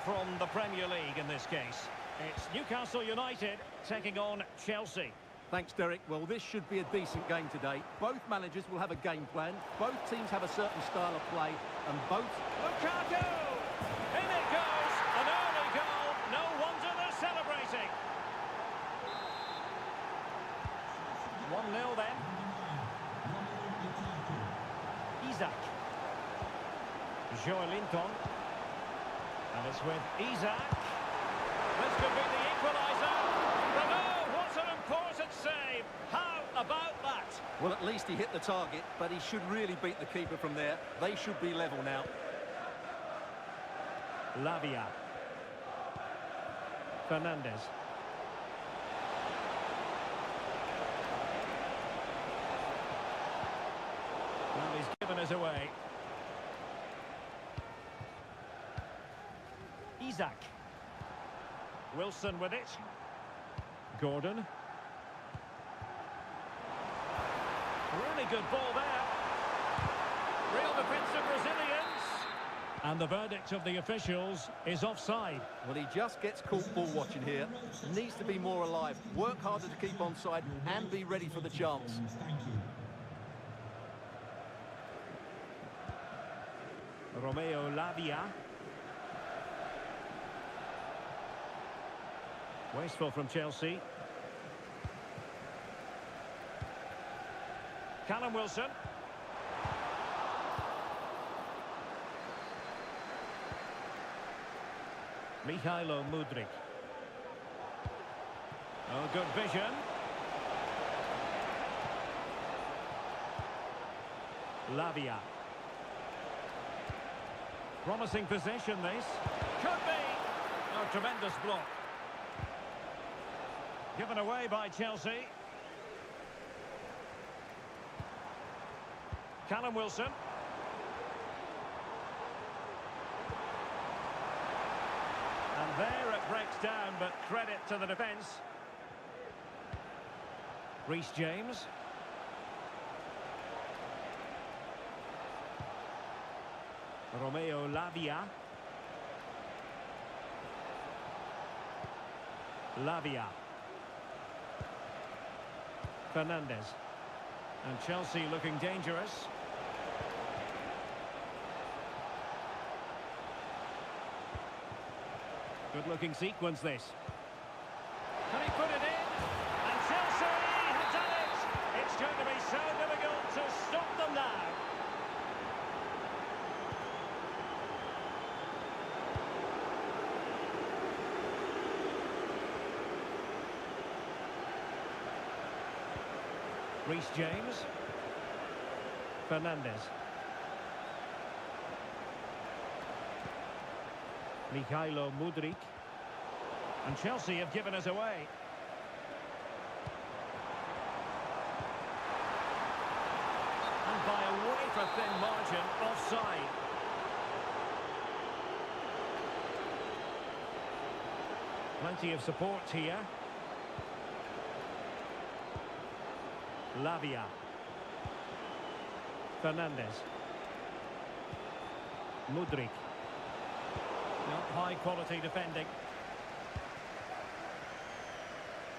from the Premier League in this case. It's Newcastle United taking on Chelsea. Thanks, Derek. Well, this should be a decent game today. Both managers will have a game plan. Both teams have a certain style of play, and both... Lukaku! In it goes! An early goal. No wonder they're celebrating. 1-0 then. Isaac. Joelinton. And it's with Isaac. This could be the equaliser. Bravo! What an important save. How about that? Well, at least he hit the target, but he should really beat the keeper from there. They should be level now. Lavia. Fernandez. Well, he's given us away. Isaac. Wilson with it. Gordon. Really good ball there. Real defensive resilience. And the verdict of the officials is offside. Well, he just gets caught ball watching here. Needs to be more alive. Work harder to keep onside and be ready for the chance. Romeo Lavia. Wasteful from Chelsea. Callum Wilson. Mihailo Mudryk. Oh, good vision. Lavia. Promising possession, this. Could be. Oh, tremendous block. Given away by Chelsea. Callum Wilson. And there it breaks down, but credit to the defence. Reece James. Romeo Lavia. Lavia. Fernandez. And Chelsea looking dangerous. Good looking sequence this. Can he put it in? And Chelsea have done it! It's going to be so difficult to stop them now. Reece James. Fernandez. Mihailo Mudryk. And Chelsea have given us away. And by a wafer-thin margin, offside. Plenty of support here. Lavia. Fernandez. Mudryk. High quality defending.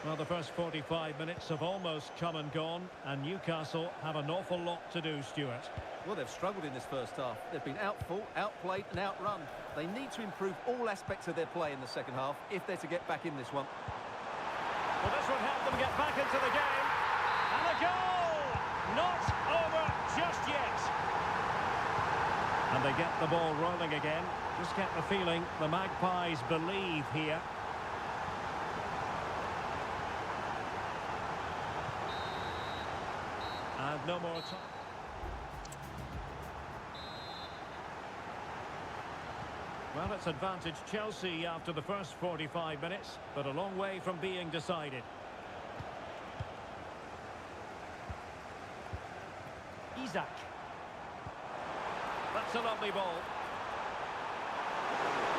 Well, the first 45 minutes have almost come and gone, and Newcastle have an awful lot to do, Stuart. Well, they've struggled in this first half. They've been outfought, outplayed and outrun. They need to improve all aspects of their play in the second half if they're to get back in this one. Well, this would help them get back into the game. And a goal! Not over just yet. And they get the ball rolling again. Just get the feeling the Magpies believe here. And no more time. Well, it's advantage Chelsea after the first 45 minutes, but a long way from being decided. Isaac. That's a lovely ball.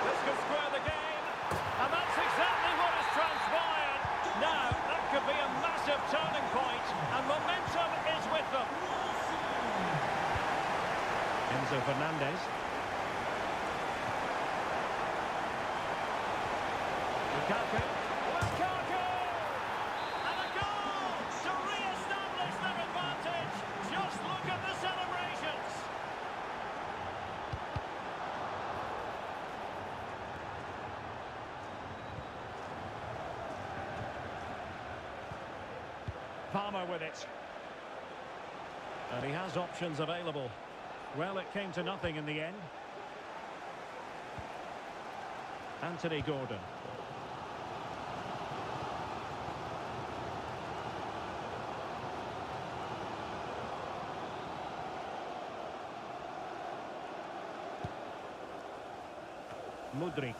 This could square the game, and that's exactly what has transpired. Now, that could be a massive turning point, and momentum is with them. Enzo Fernandez. Lukaku. Lukaku! And a goal to re-establish their advantage. Just look at the celebrations. Palmer with it. And he has options available. Well, it came to nothing in the end. Anthony Gordon. Mudryk.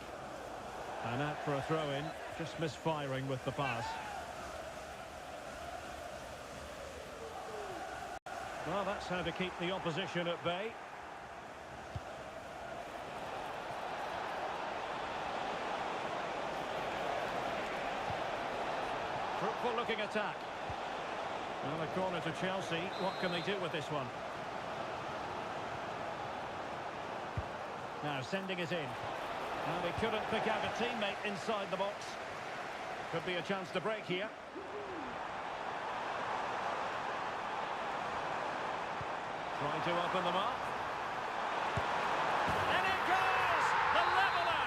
And out for a throw-in. Just misfiring with the pass. Well, that's how to keep the opposition at bay. Fruitful looking attack. Well, a corner to Chelsea. What can they do with this one? Now sending it in. Well, they couldn't pick out a teammate inside the box. Could be a chance to break here. Trying to open them up. And it goes! The leveller!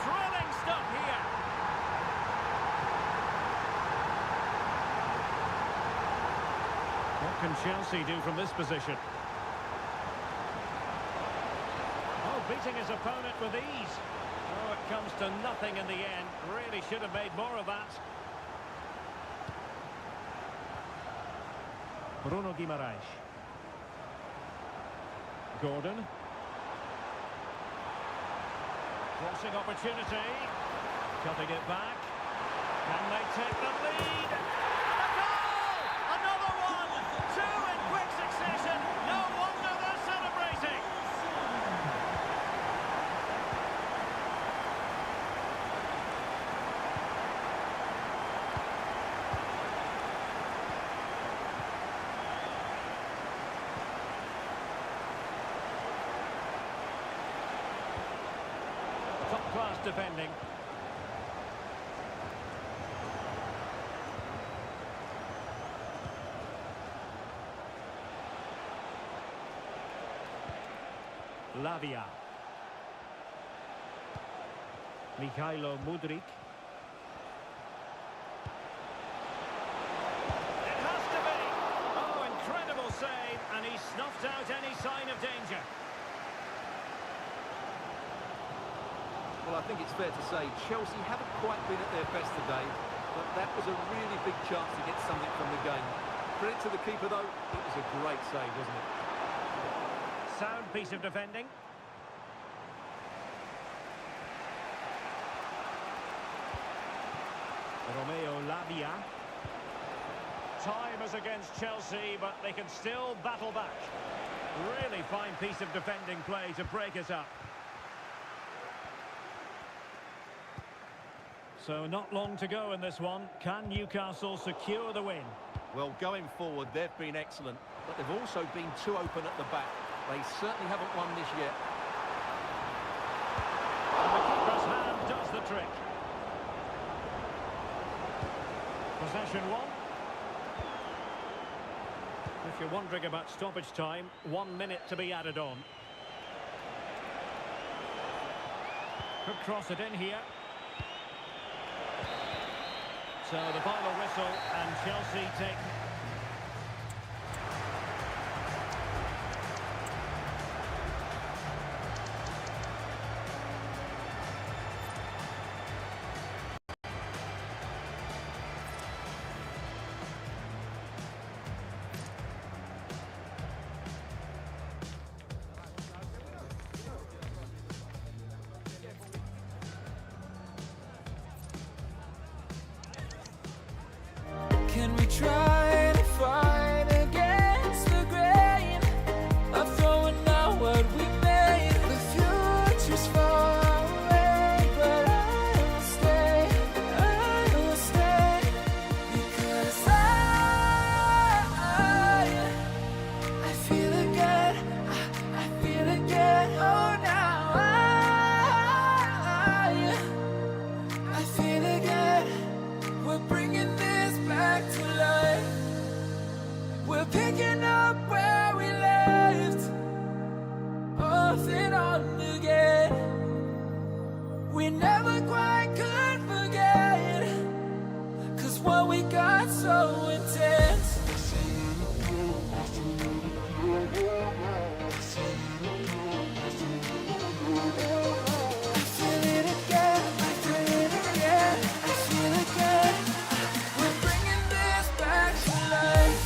Thrilling stuff here. What can Chelsea do from this position? Oh, beating his opponent with ease. Oh, it comes to nothing in the end. Really should have made more of that. Bruno Guimaraes. Gordon. Crossing opportunity. Cutting it back. Can they take the lead? And a goal! Another one! Two in quick succession. No wonder they're celebrating. Top-class defending. Lavia. Mikhailo Mudryk. It has to be! Oh, incredible save, and he snuffed out any sign of danger. Well, I think it's fair to say Chelsea haven't quite been at their best today, but that was a really big chance to get something from the game. Credit to the keeper, though. It was a great save, wasn't it? Sound piece of defending. Romeo Lavia. Time is against Chelsea, but they can still battle back. Really fine piece of defending play to break it up. So not long to go in this one. Can Newcastle secure the win? Well, going forward, they've been excellent, but they've also been too open at the back. They certainly haven't won this yet. And the keeper's hand does the trick. Possession one. If you're wondering about stoppage time, 1 minute to be added on. Could cross it in here. So the final whistle, and Chelsea take... Can we try to quite could forget, 'cause what we got so intense. I feel it again, I feel it again, I feel it again. We're bringing this back to life.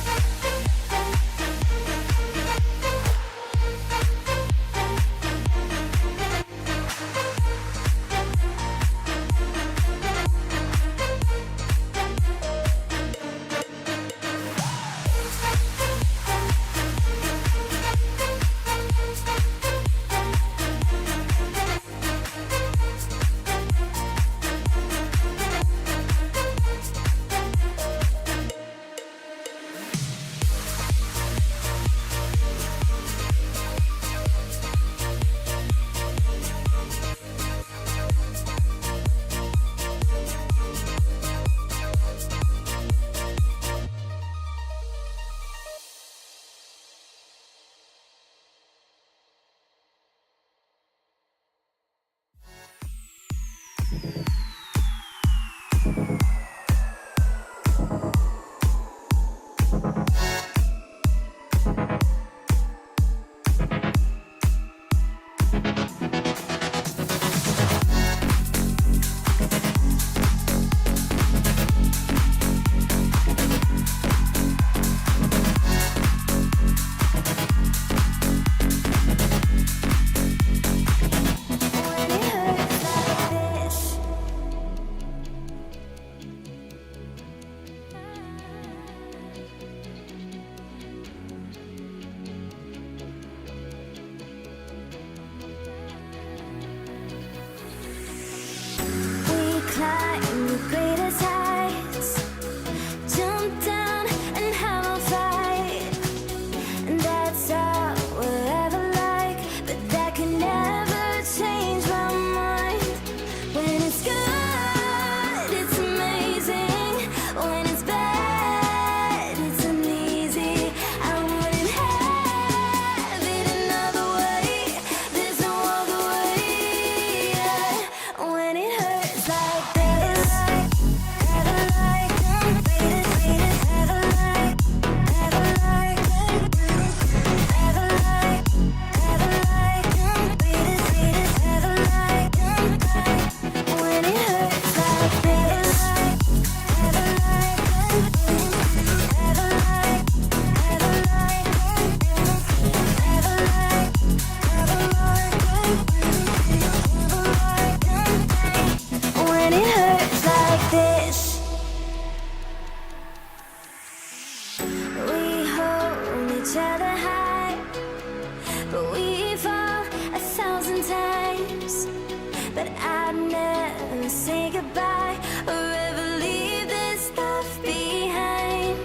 But I'd never say goodbye or ever leave this stuff behind.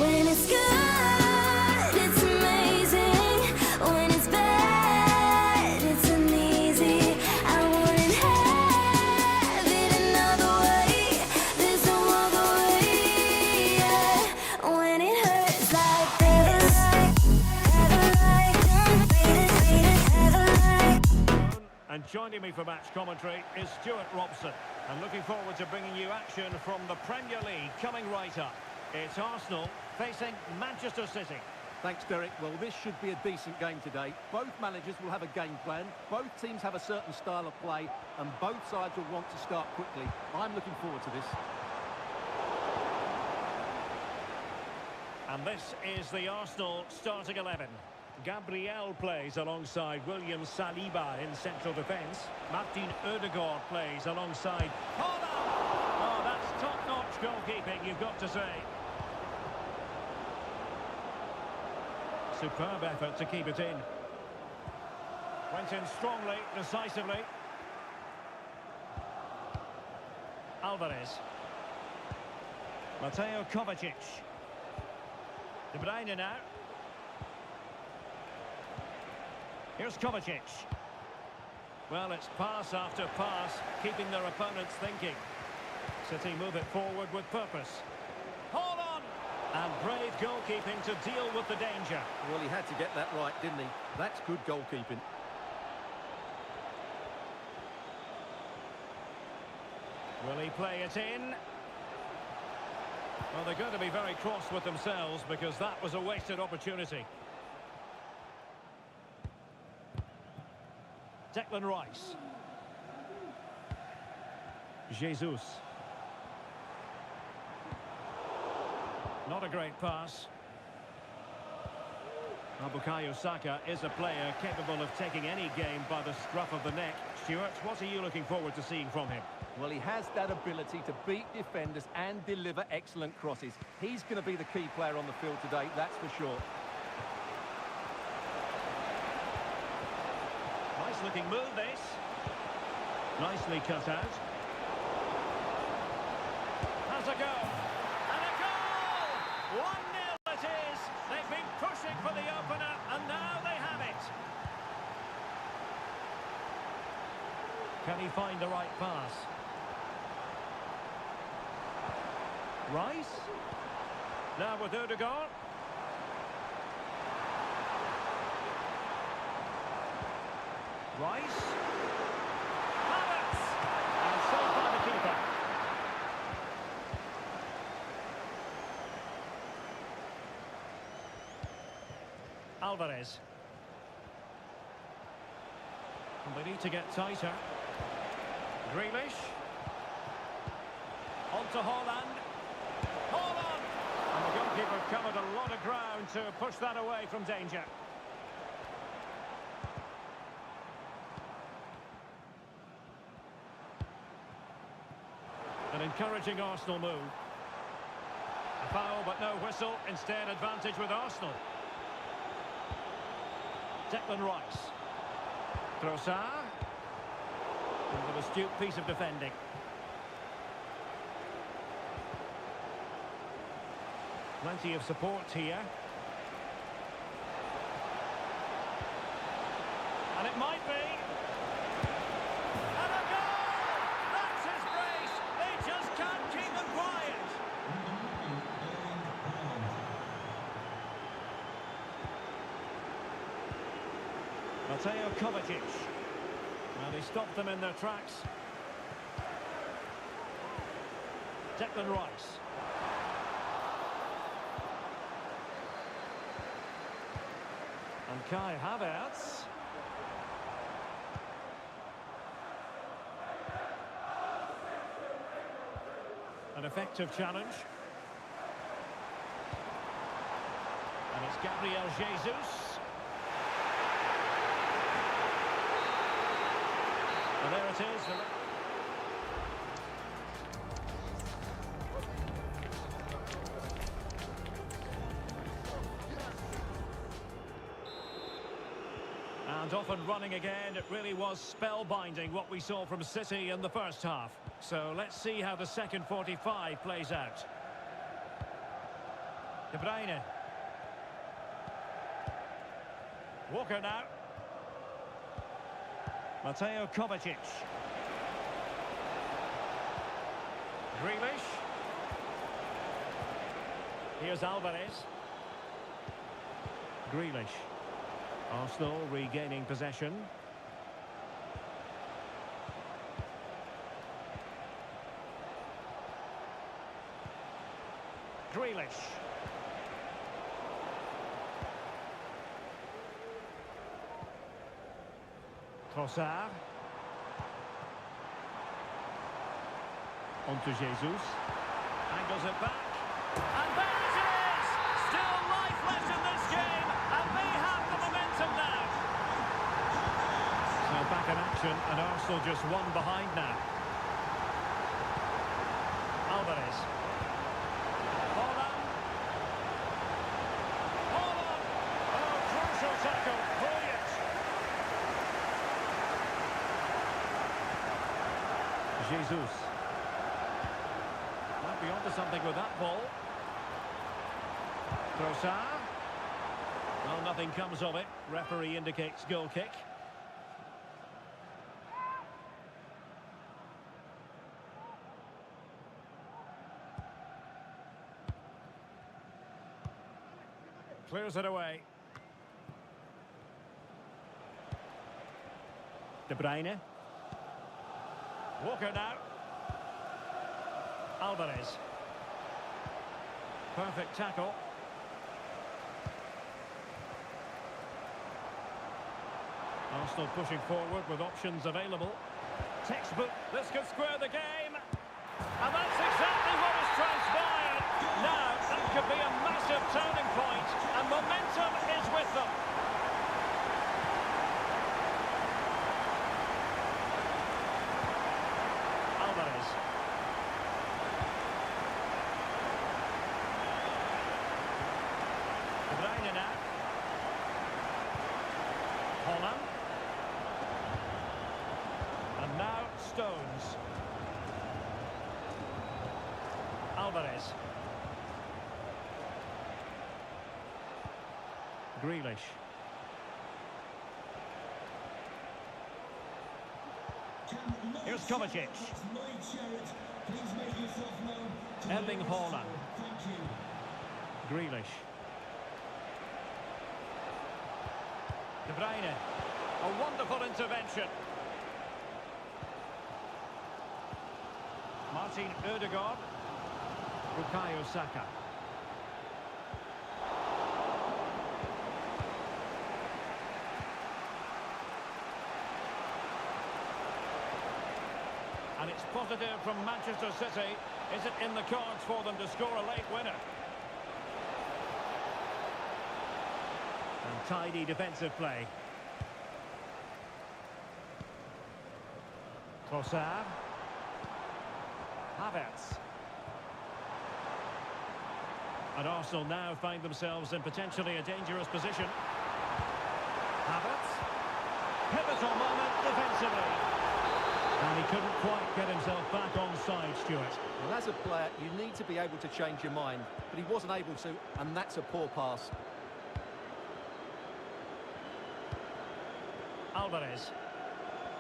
When it's good, it's amazing. When it's bad, it's uneasy. I wouldn't have it another way. There's no other way. Yeah. When it hurts like this, And joining me for match commentary is Stuart Robson. And looking forward to bringing you action from the Premier League coming right up. It's Arsenal facing Manchester City. Thanks, Derek. Well, this should be a decent game today. Both managers will have a game plan. Both teams have a certain style of play. And both sides will want to start quickly. I'm looking forward to this. And this is the Arsenal starting 11. Gabriel plays alongside William Saliba in central defence. Martin Odegaard plays alongside Holland. Oh, that's top-notch goalkeeping, you've got to say. Superb effort to keep it in. Went in strongly, decisively. Alvarez. Mateo Kovacic. De Bruyne now. Here's Kovacic. Well, it's pass after pass, keeping their opponents thinking. City move it forward with purpose. Hold on! And brave goalkeeping to deal with the danger. Well, he had to get that right, didn't he? That's good goalkeeping. Will he play it in? Well, they're going to be very cross with themselves because that was a wasted opportunity. Declan Rice. Jesus. Not a great pass. Bukayo Saka is a player capable of taking any game by the scruff of the neck. Stuart, what are you looking forward to seeing from him? Well, he has that ability to beat defenders and deliver excellent crosses. He's going to be the key player on the field today, that's for sure. Nice looking move, this. Nicely cut out. Has a go. And a goal! 1-0 it is. They've been pushing for the opener, and now they have it. Can he find the right pass? Rice. Now with Odegaard. Rice. Havertz. And saved by the keeper. Alvarez. And they need to get tighter. Grealish. On to Haaland. Haaland! And the goalkeeper covered a lot of ground to push that away from danger. An encouraging Arsenal move. A foul but no whistle. Instead, advantage with Arsenal. Declan Rice. Trossard. With an astute piece of defending. Plenty of support here. And it might be. And a goal! That's his brace. They just can't keep them quiet. Mateo Kovacic. Well, he stopped them in their tracks. Declan Rice. And Kai Havertz. An effective challenge. And it's Gabriel Jesus. And there it is. And off and running again. It really was spellbinding what we saw from City in the first half. So let's see how the second 45 plays out. De Bruyne. Walker now. Mateo Kovacic. Grealish. Here's Alvarez. Grealish. Arsenal regaining possession. Grealish. Trossard. On to Jesus. Angles it back. And there it is! Still life left in this game, and they have the momentum now. So back in action, and Arsenal just one behind now. Alvarez. Haaland. Haaland! Oh, crucial tackle. Brilliant. Jesus. Might be onto something with that ball. Trossard. Well, nothing comes of it. Referee indicates goal kick. Clears it away. De Bruyne. Walker now. Alvarez. Perfect tackle. Arsenal pushing forward with options available. Textbook. This could square the game. And that's exactly what has transpired. Now, that could be a massive turning point, and momentum is with them. Alvarez. De Bruyne now. Holland. And now Stones. Alvarez. Grealish. Here's Kovacic. Erling Haaland. Grealish. De Bruyne. A wonderful intervention. Martin Ødegaard. Bukayo Saka. And it's positive from Manchester City. Is it in the cards for them to score a late winner? And tidy defensive play. Trossard. Havertz. And Arsenal now find themselves in potentially a dangerous position. Havertz. Pivotal moment defensively. And he couldn't quite get himself back on side, Stuart. Well, as a player, you need to be able to change your mind, but he wasn't able to, and that's a poor pass. Alvarez.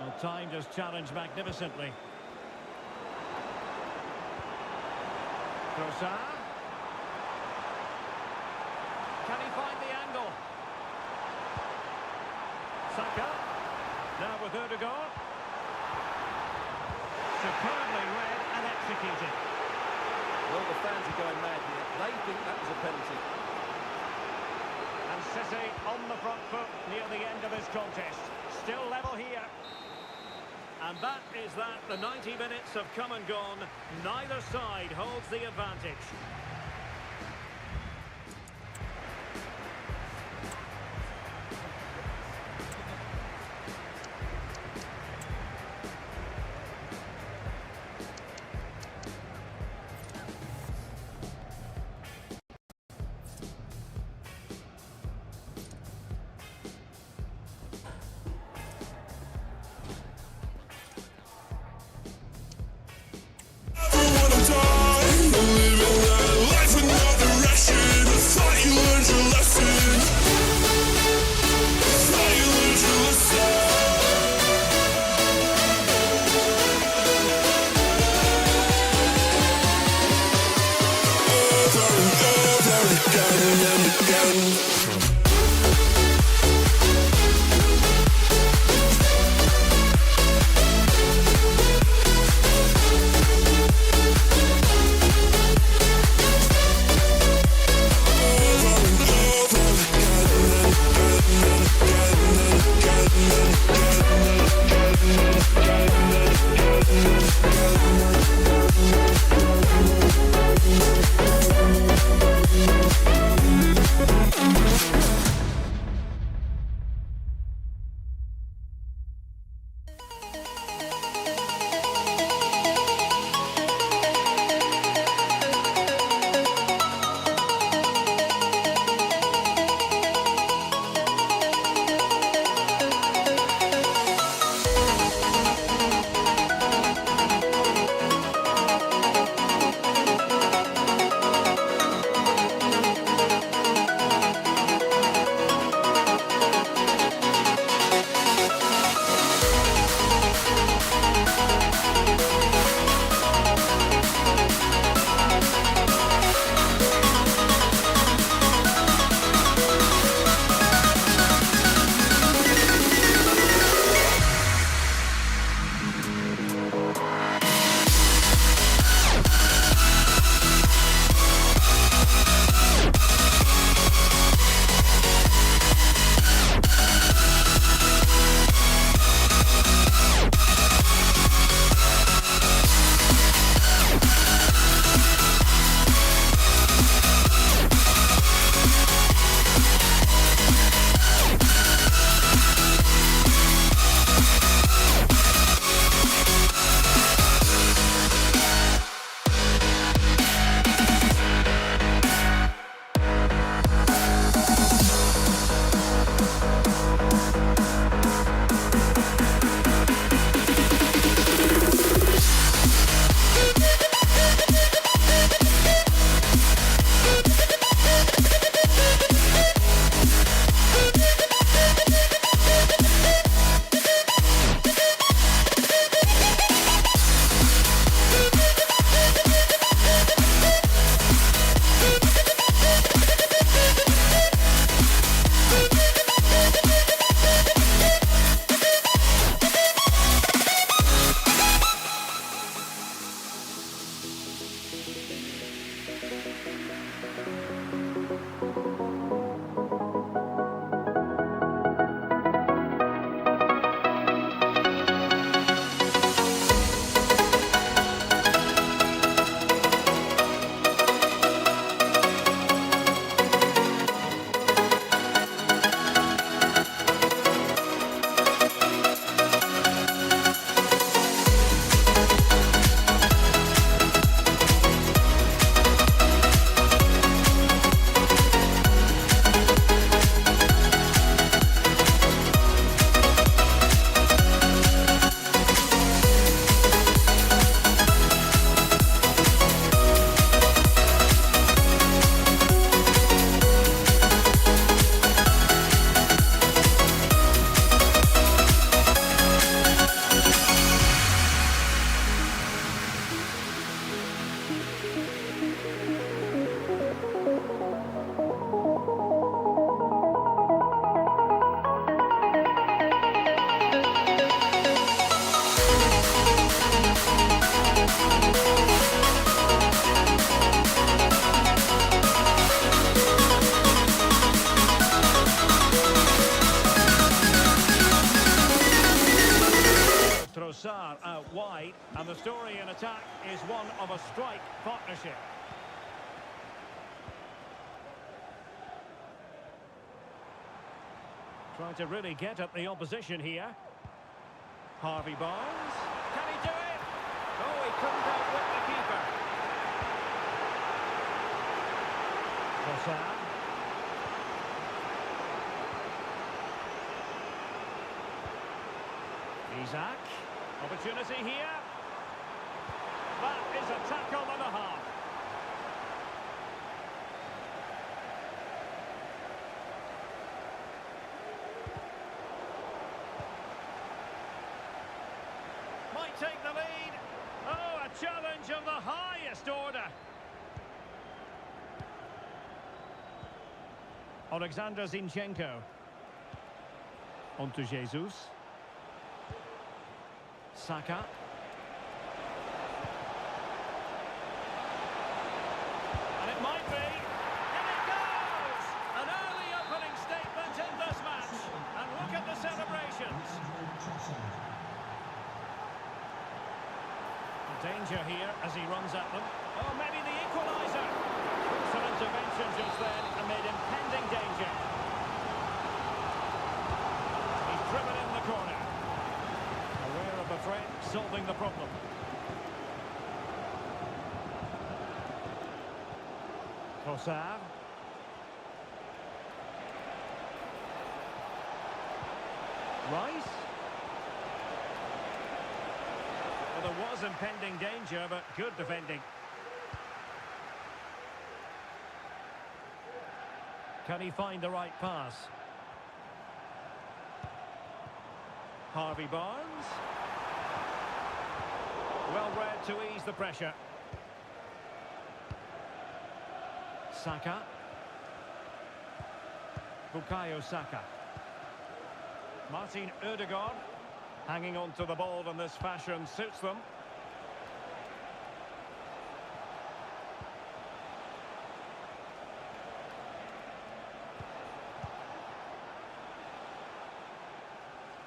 Well, timed his challenge magnificently. Trossard. Can he find the angle? Saka. Now with Ødegaard. Superbly read and executed. Well, the fans are going mad here. They think that was a penalty. And City on the front foot near the end of this contest. Still level here. And that is that. The 90 minutes have come and gone. Neither side holds the advantage. Living that life. story in attack is one of a strike partnership. Trying to really get at the opposition here. Harvey Barnes. Can he do it? Oh, he couldn't outwit the keeper. Trossard. Isaac. Opportunity here. That is a tackle and a half. Might take the lead. Oh, a challenge of the highest order. Alexander Zinchenko. On to Jesus. Saka. And it might be. And it goes! An early opening statement in this match. And look at the celebrations. Danger here as he runs at them. Oh, maybe the equaliser. Some intervention just then amid impending danger. He's driven in the corner. Aware of the threat, solving the problem. Trossard. Rice. Well, there was impending danger, but good defending. Can he find the right pass? Harvey Barnes. Well read to ease the pressure. Saka. Bukayo Saka. Martin Ødegaard. Hanging on to the ball in this fashion suits them.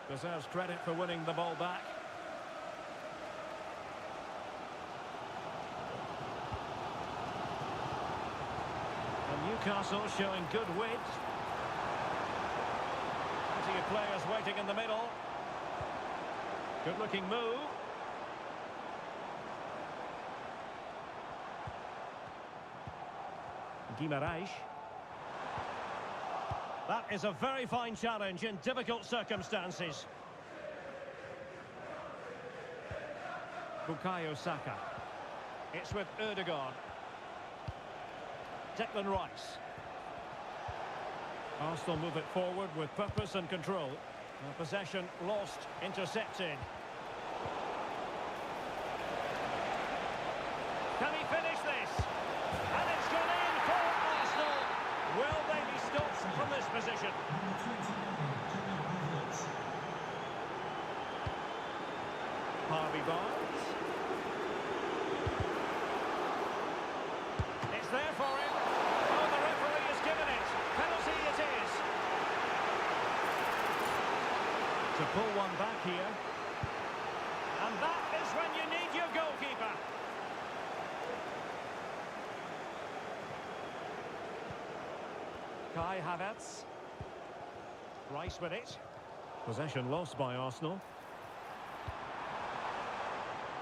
Deserves credit for winning the ball back. And Newcastle showing good width. Plenty of players waiting in the middle. Good looking move. Guimaraes. That is a very fine challenge in difficult circumstances. Bukayo Saka. It's with Ødegaard. Declan Rice. Arsenal move it forward with purpose and control. Possession lost, intercepted. Can he finish this? And it's gone in for Arsenal. Will they be stopped from this position? Harvey Barnes. It's there for him. Oh, the referee has given it. Penalty it is. To pull one back here. And that is when you need your goalkeeper. Kai Havertz. Rice with it. Possession lost by Arsenal.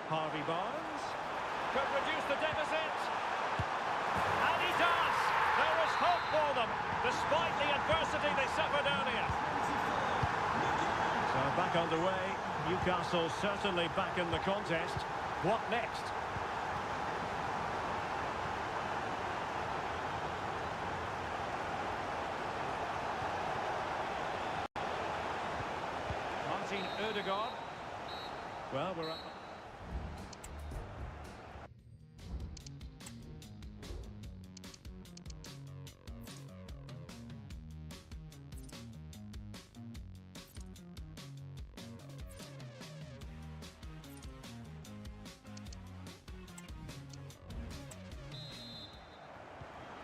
Harvey Barnes. Could reduce the deficit. And he does. There is hope for them, despite the adversity they suffered earlier. So back underway. Newcastle certainly back in the contest. What next? Martin Ødegaard. Well, we're up.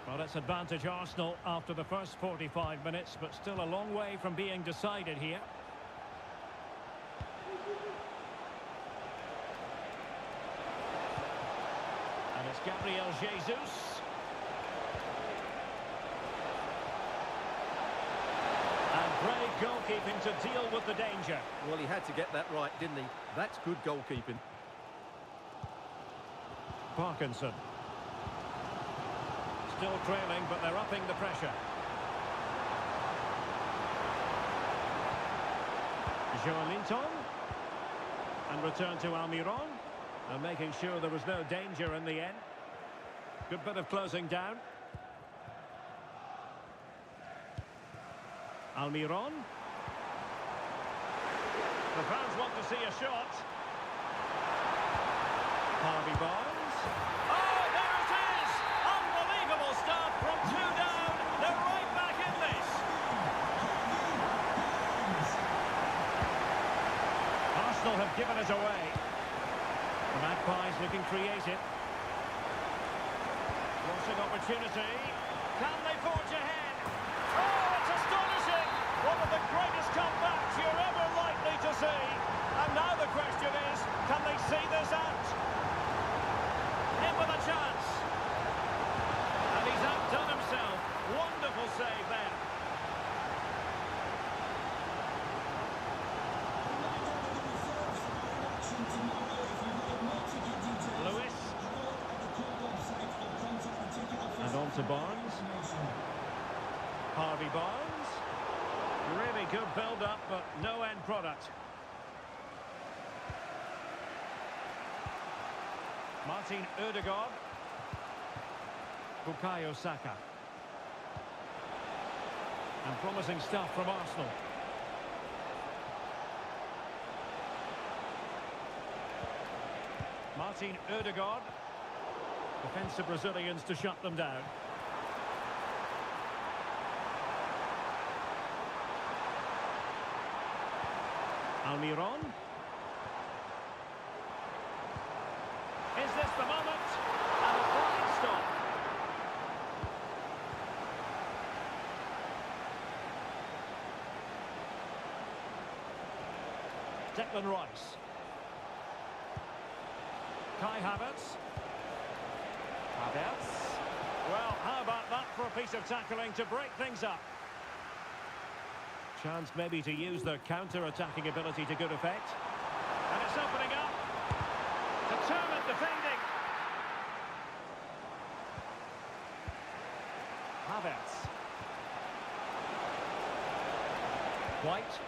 Well, it's advantage Arsenal after the first 45 minutes, but still a long way from being decided here. Gabriel Jesus. And brave goalkeeping to deal with the danger. Well, he had to get that right, didn't he? That's good goalkeeping. Parkinson. Still trailing, but they're upping the pressure. Joelinton. And return to Almiron. And making sure there was no danger in the end. Good bit of closing down. Almiron. The fans want to see a shot. Harvey Barnes. Oh, there it is! Unbelievable stuff from two down. They're right back in this. Arsenal have given it away. The Magpies looking creative. Crossing opportunity. Can they forge ahead? Oh, it's astonishing! One of the greatest comebacks you're ever likely to see. And now the question is, can they see this out? In with a chance. And he's outdone himself. Wonderful save there. Lewis. And on to Barnes. Harvey Barnes. Really good build-up, but no end product. Martin Ødegaard. Bukayo Saka. And promising stuff from Arsenal. Martin Ødegaard. Defensive Brazilians to shut them down. Almiron. Is this the moment? And a flying stop. Declan Rice. Kai Havertz. Havertz. Well, how about that for a piece of tackling to break things up? Chance maybe to use their counter-attacking ability to good effect. And it's opening up. Determined defending. Havertz. White.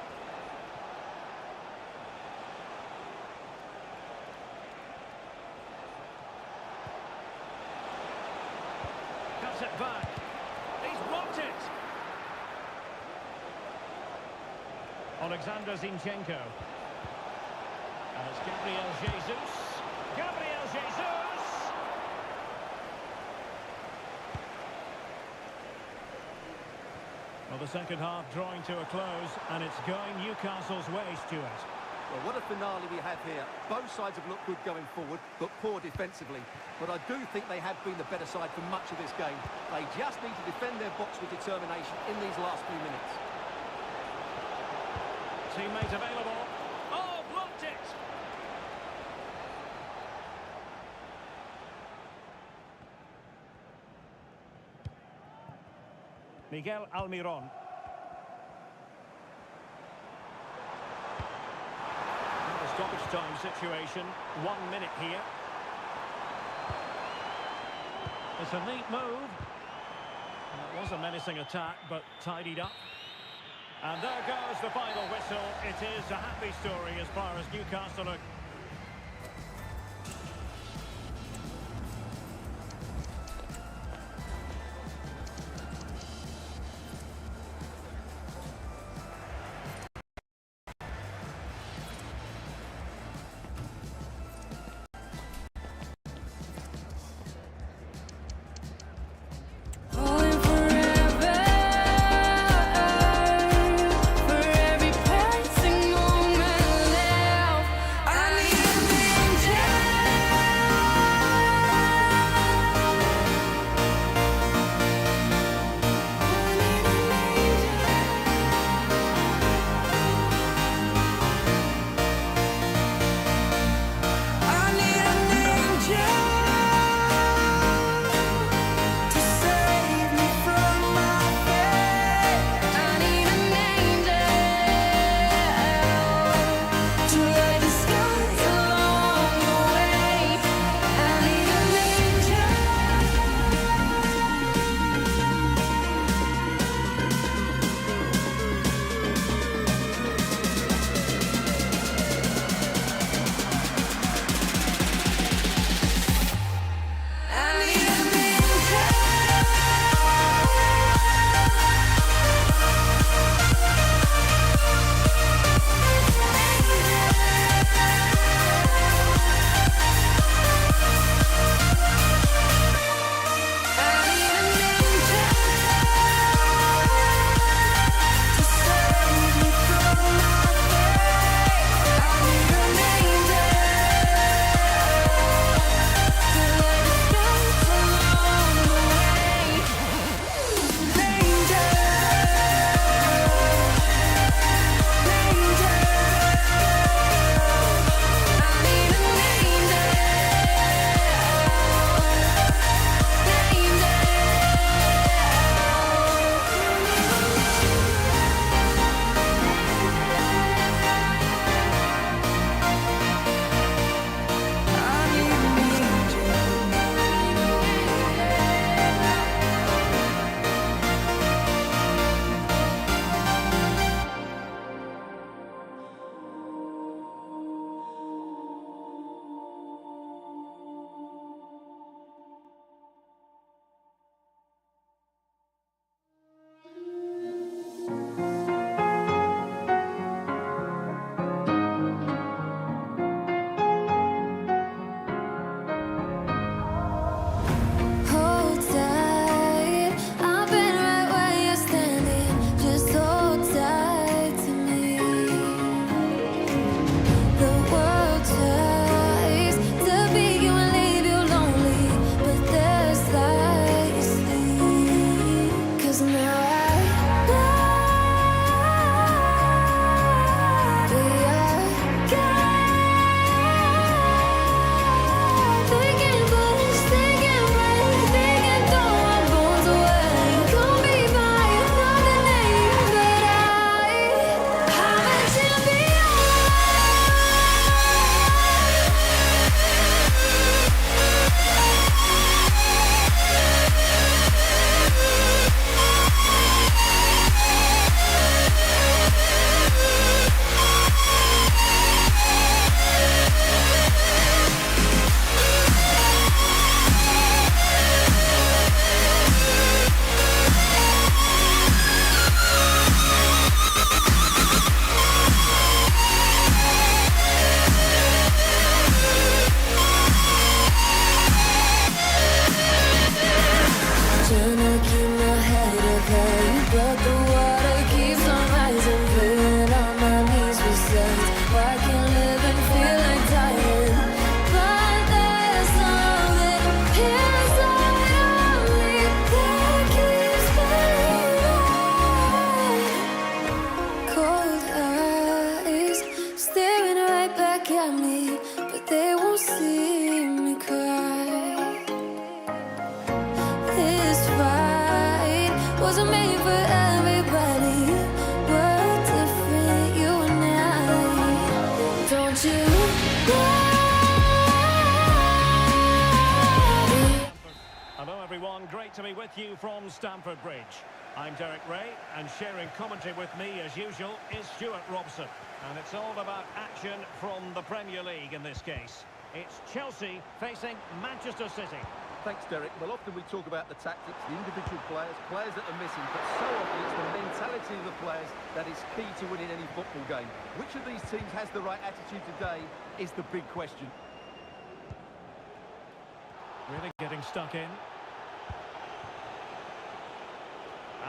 Cuts it back. He's blocked it. Alexander Zinchenko. And it's Gabriel Jesus. Gabriel Jesus! Well, the second half drawing to a close, and it's going Newcastle's way, Stuart. Well, what a finale we have here. Both sides have looked good going forward, but poor defensively. But I do think they have been the better side for much of this game. They just need to defend their box with determination in these last few minutes. Teammate available. Oh, blocked it! Miguel Almiron. The stoppage time situation. 1 minute here. It's a neat move. It was a menacing attack, but tidied up. And there goes the final whistle. It is a happy story as far as Newcastle are Falling forever for every passing moment left. I everyone, great to be with you from Stamford Bridge. I'm Derek Ray, and sharing commentary with me, as usual, is Stuart Robson. And it's all about action from the Premier League in this case. It's Chelsea facing Manchester City. Thanks, Derek. Well, often we talk about the tactics, the individual players that are missing, but so often it's the mentality of the players that is key to winning any football game. Which of these teams has the right attitude today is the big question. Really getting stuck in.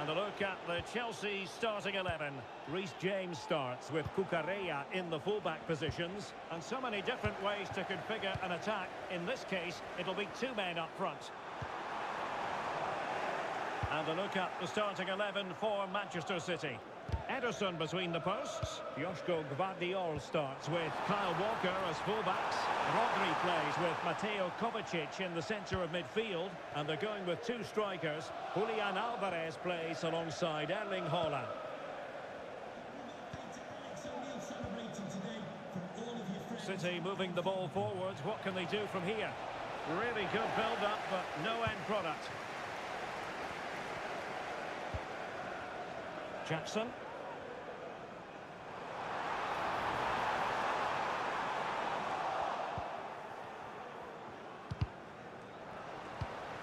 And a look at the Chelsea starting 11. Reece James starts with Cucurella in the fullback positions. And so many different ways to configure an attack. In this case, it'll be two men up front. And a look at the starting 11 for Manchester City. Ederson between the posts. Joško Gvardiol starts with Kyle Walker as fullbacks. Rodri plays with Mateo Kovacic in the centre of midfield. And they're going with two strikers. Julian Alvarez plays alongside Erling Haaland. City moving the ball forwards. What can they do from here? Really good build-up, but no end product. Jackson.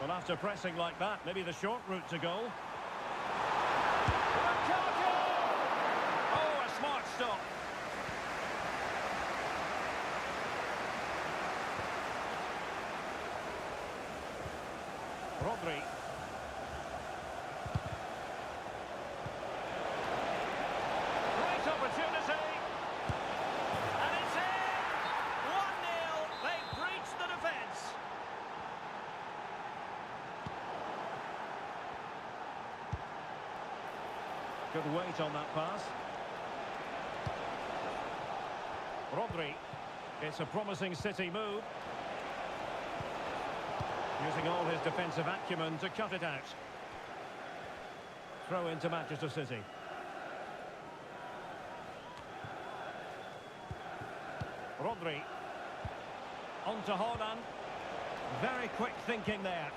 Well, after pressing like that, maybe the short route to goal. Oh, a smart stop. Rodri. Great opportunity. And it's in! 1-0. They've breached the defence. Good weight on that pass. Rodri. It's a promising City move. Using all his defensive acumen to cut it out. Throw into Manchester City. Rodri. On to Haaland. Very quick thinking there.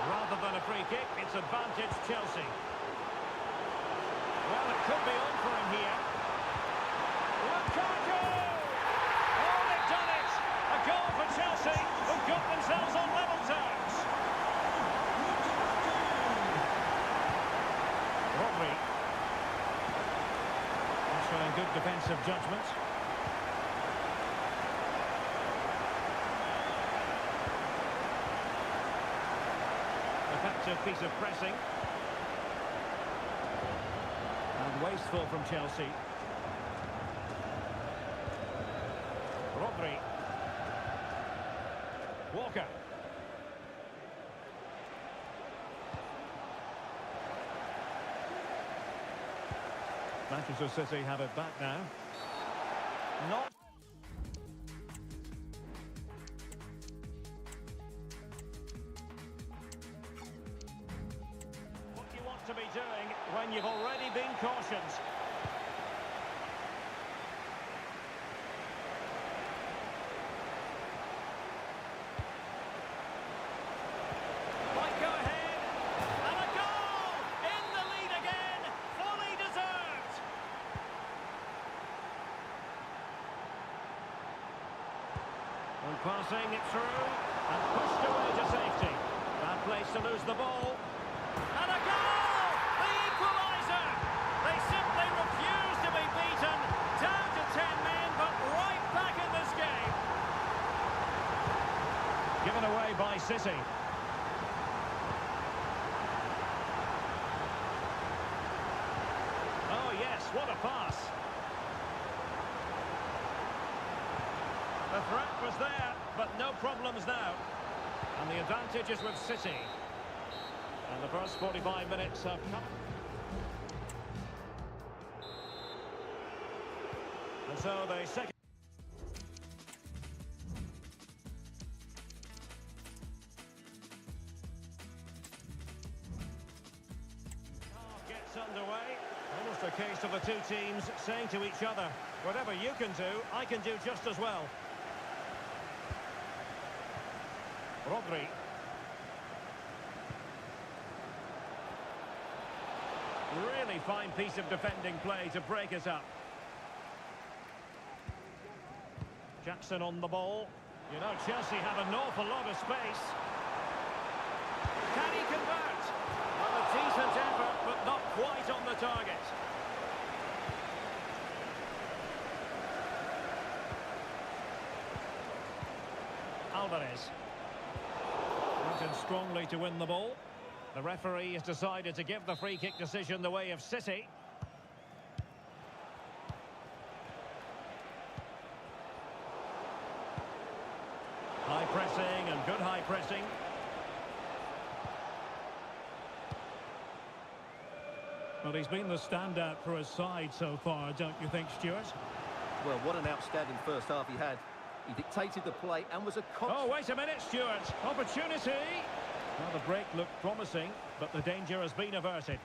Rather than a free kick, it's advantage Chelsea. Well, it could be on for him here. Lukaku! Oh, they've done it! A goal for Chelsea, who got themselves on level terms. Rodri. Showing good defensive judgment. Effective piece of pressing. And wasteful from Chelsea. Rodri. Walker. Manchester City have it back now. Not. What you want to be doing when you've already been cautioned. Might go ahead. And a goal! In the lead again. Fully deserved. And passing it through and pushed away to safety. Bad place to lose the ball. And a goal! The equaliser! They simply refuse to be beaten. Down to 10 men, but right back in this game. Given away by City. Oh yes, what a pass. The threat was there, but no problems now. And the advantage is with City. And the first 45 minutes have come. And so the second... gets underway. Almost a case of the two teams saying to each other, whatever you can do, I can do just as well. Rodri. Really fine piece of defending play to break it up. Jackson on the ball. You know, Chelsea have an awful lot of space. Can he convert? Well, a decent effort, but not quite on the target. Alvarez. Went in strongly to win the ball. The referee has decided to give the free kick decision the way of City. High pressing and good high pressing. Well, he's been the standout for his side so far, don't you think, Stuart? Well, what an outstanding first half he had. He dictated the play and was a Oh, wait a minute, Stuart. Opportunity. Well, the break looked promising, but the danger has been averted.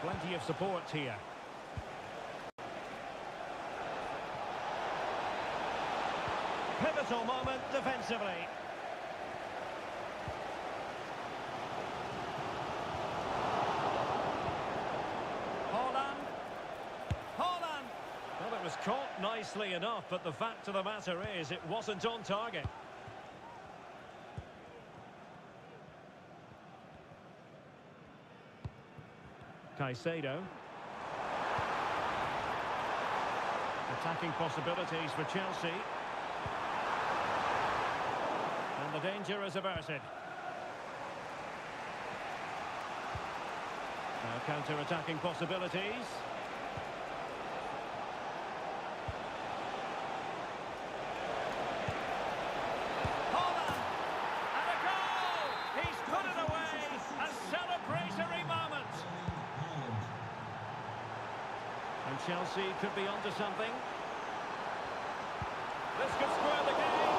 Plenty of support here. Pivotal moment defensively. Well, it was caught nicely enough, but the fact of the matter is it wasn't on target. Caicedo. Attacking possibilities for Chelsea. And the danger is averted. Now counter-attacking possibilities. Chelsea could be onto something. This could square the game,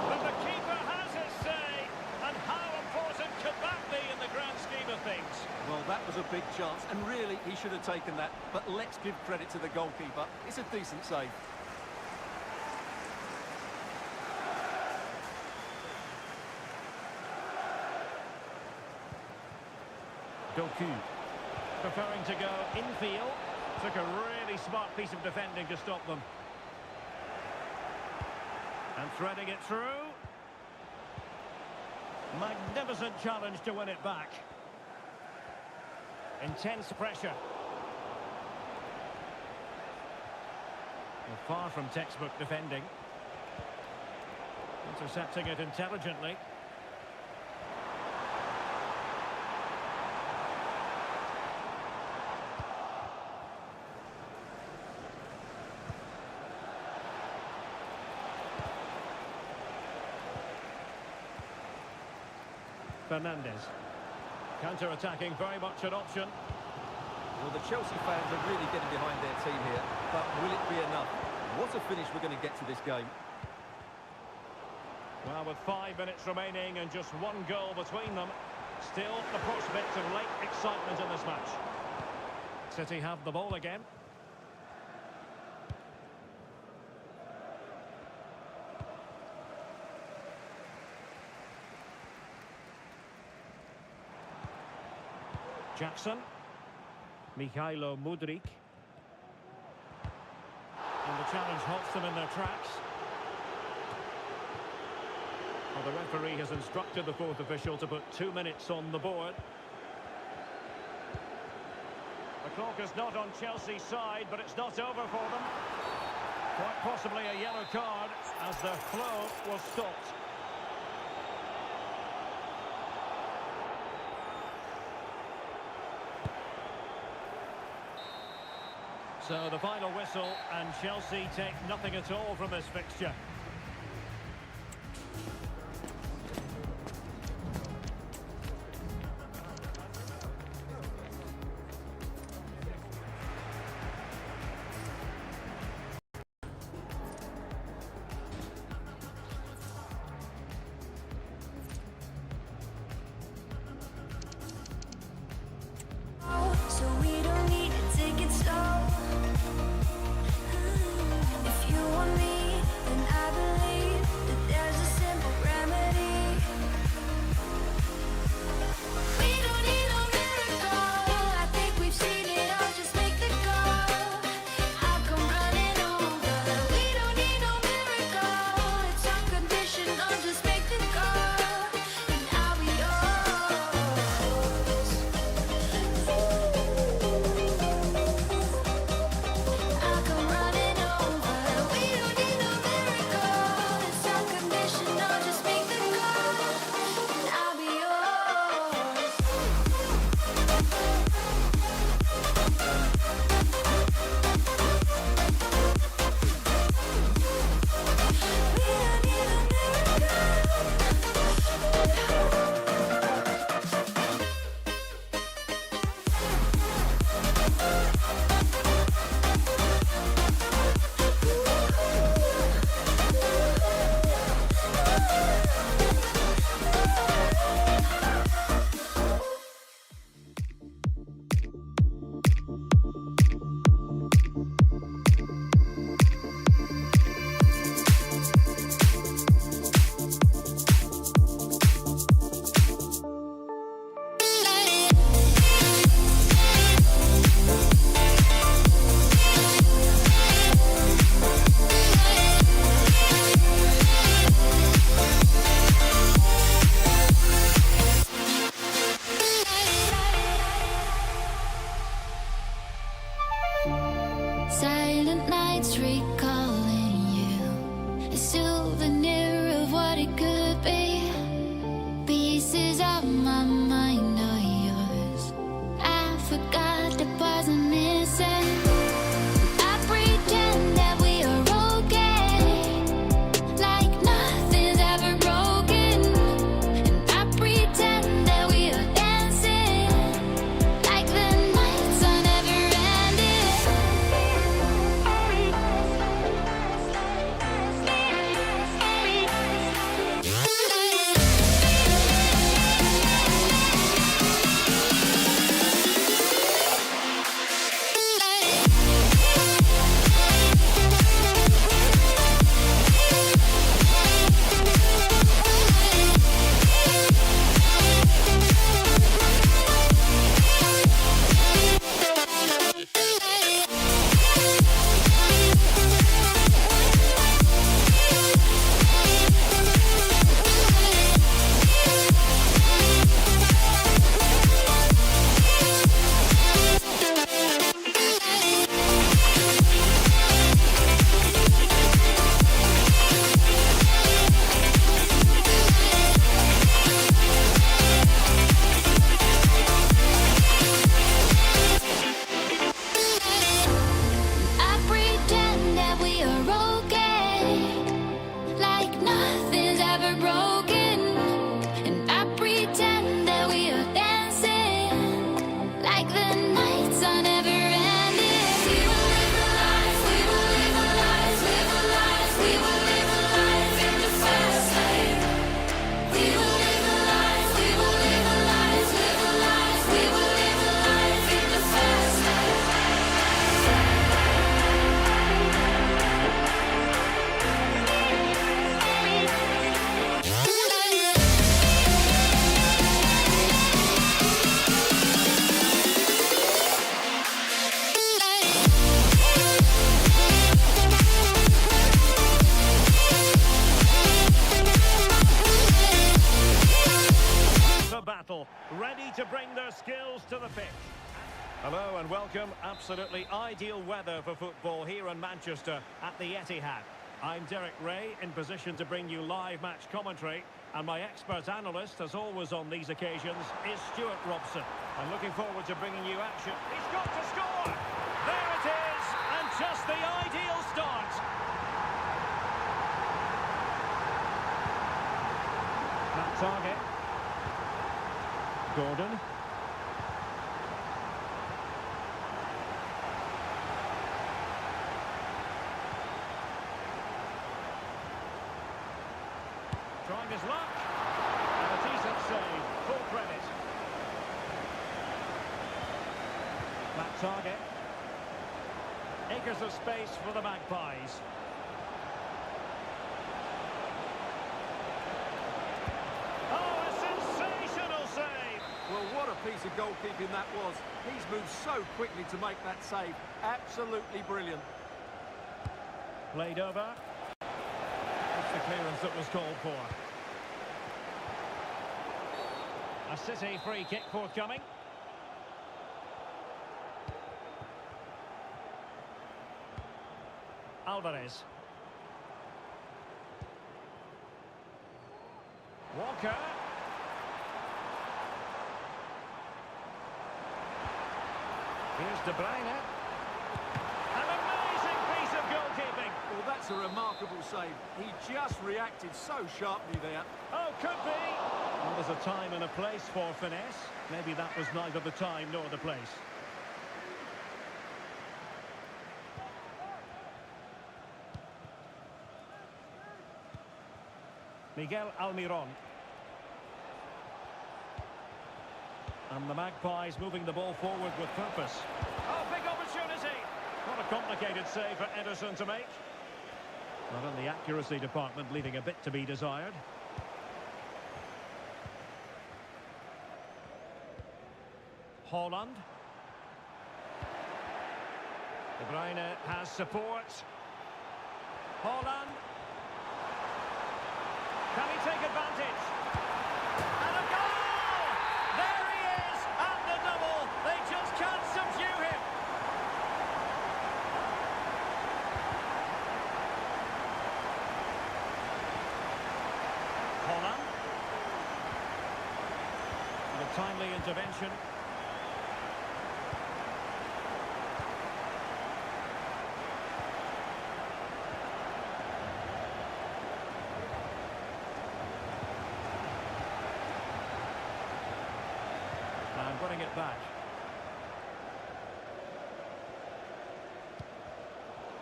but the keeper has his say. And how important could that be in the grand scheme of things? Well, that was a big chance, and really he should have taken that. But let's give credit to the goalkeeper. It's a decent save. Doku preferring to go infield. Took a really smart piece of defending to stop them. And threading it through. Magnificent challenge to win it back. Intense pressure. Well, far from textbook defending. Intercepting it intelligently. Fernandes. Counter-attacking, very much an option. Well, the Chelsea fans are really getting behind their team here, but will it be enough? What a finish we're going to get to this game. Well, with 5 minutes remaining and just one goal between them, still the prospect of late excitement in this match. City have the ball again. Jackson. Mikhailo Mudryk. And the challenge halts them in their tracks. Well, the referee has instructed the fourth official to put 2 minutes on the board. The clock is not on Chelsea's side, but it's not over for them. Quite possibly a yellow card as their flow was stopped. So the final whistle, and Chelsea take nothing at all from this fixture. So recalling you, a souvenir of what it could be. Pieces of my mind are yours. I forgot the parts I'm missing. I pretend that we are okay, like nothing's ever broken. And I pretend that we are dancing, like the nights are never ready to bring their skills to the pitch. Hello and welcome. Absolutely ideal weather for football here in Manchester at the Etihad. I'm Derek Ray, in position to bring you live match commentary, and my expert analyst, as always on these occasions, is Stuart Robson. I'm looking forward to bringing you action. He's got to score! There it is, and just the ideal start. That target. Gordon. Trying his luck. And a decent save. Full credit. That target. Acres of space for the Magpies. Oh, a sensational save! Well, what a piece of goalkeeping that was. He's moved so quickly to make that save. Absolutely brilliant. Played over. That's the clearance that was called for. A City free kick forthcoming. Alvarez. Walker. Here's De Bruyne. An amazing piece of goalkeeping. Well, that's a remarkable save. He just reacted so sharply there. Oh, could be. Well, there's a time and a place for finesse. Maybe that was neither the time nor the place. Miguel Almiron. And the Magpies moving the ball forward with purpose. Oh, big opportunity. Not a complicated save for Ederson to make. Not in the accuracy department, leaving a bit to be desired. Haaland. De Bruyne has support. Haaland. Can he take advantage? And a goal! There he is! And the double! They just can't subdue him! intervention. And winning it back.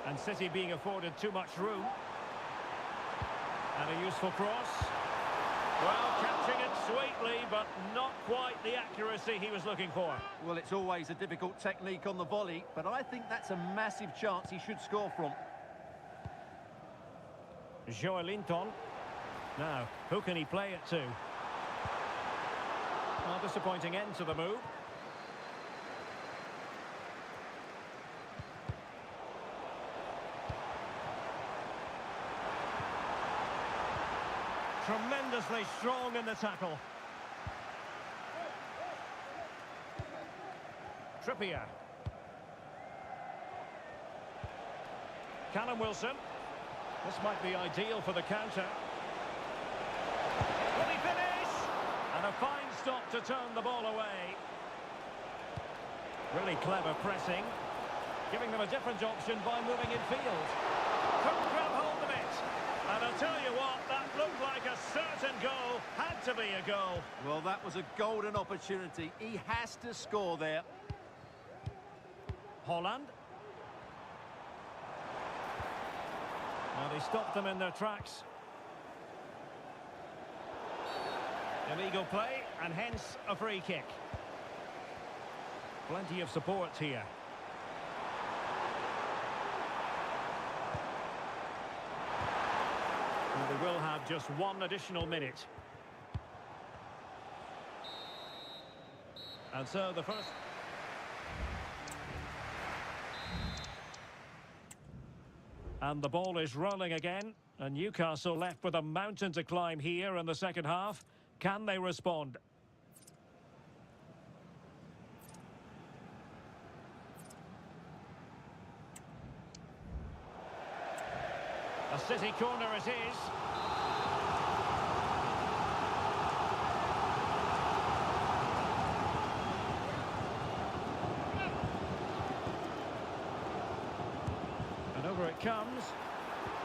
And City being afforded too much room. And a useful cross. Well, catching it sweetly, but not quite the accuracy he was looking for. Well, it's always a difficult technique on the volley, but I think that's a massive chance he should score from. Joelinton. Now, who can he play it to? Well, disappointing end to the move. Tremendously strong in the tackle. Trippier. Callum Wilson. This might be ideal for the counter. Will he finish? And a fine stop to turn the ball away. Really clever pressing. Giving them a different option by moving in field. Couldn't grab hold of it. And I'll tell you what, that looked like a certain goal. Had to be a goal. Well, that was a golden opportunity. He has to score there. Holland. Well, they stopped them in their tracks. Illegal play, and hence a free kick. Plenty of support here. And they will have just one additional minute. And so the first... And the ball is rolling again. And Newcastle left with a mountain to climb here in the second half. Can they respond? A City corner it is. And over it comes.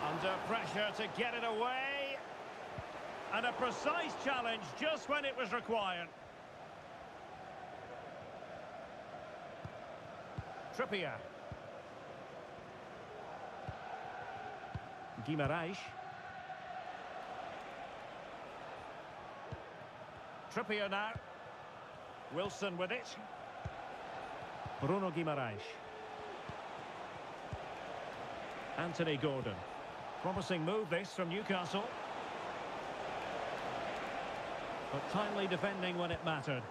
Under pressure to get it away. And a precise challenge just when it was required. Trippier. Guimarães. Trippier now. Wilson with it. Bruno Guimarães. Anthony Gordon. Promising move this from Newcastle. But timely defending when it mattered.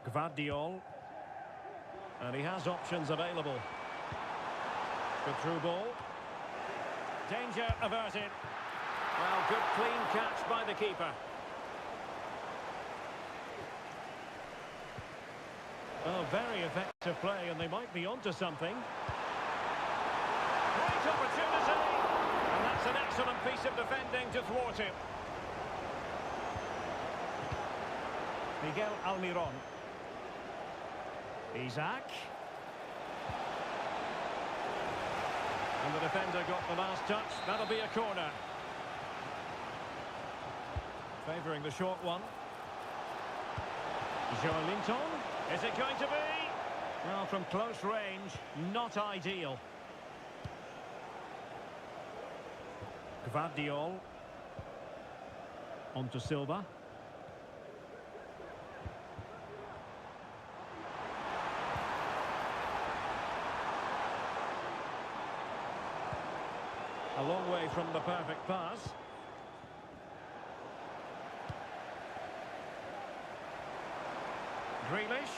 Gvardiol. And he has options available. Good through ball. Danger averted. Well, good clean catch by the keeper. Oh, very effective play, and they might be onto something. Great opportunity. And that's an excellent piece of defending to thwart him. Miguel Almiron. Isaac. And the defender got the last touch. That'll be a corner. Favouring the short one. Joelinton. Is it going to be? Well, from close range, not ideal. Gvardiol. On to Silva. A long way from the perfect pass. Grealish.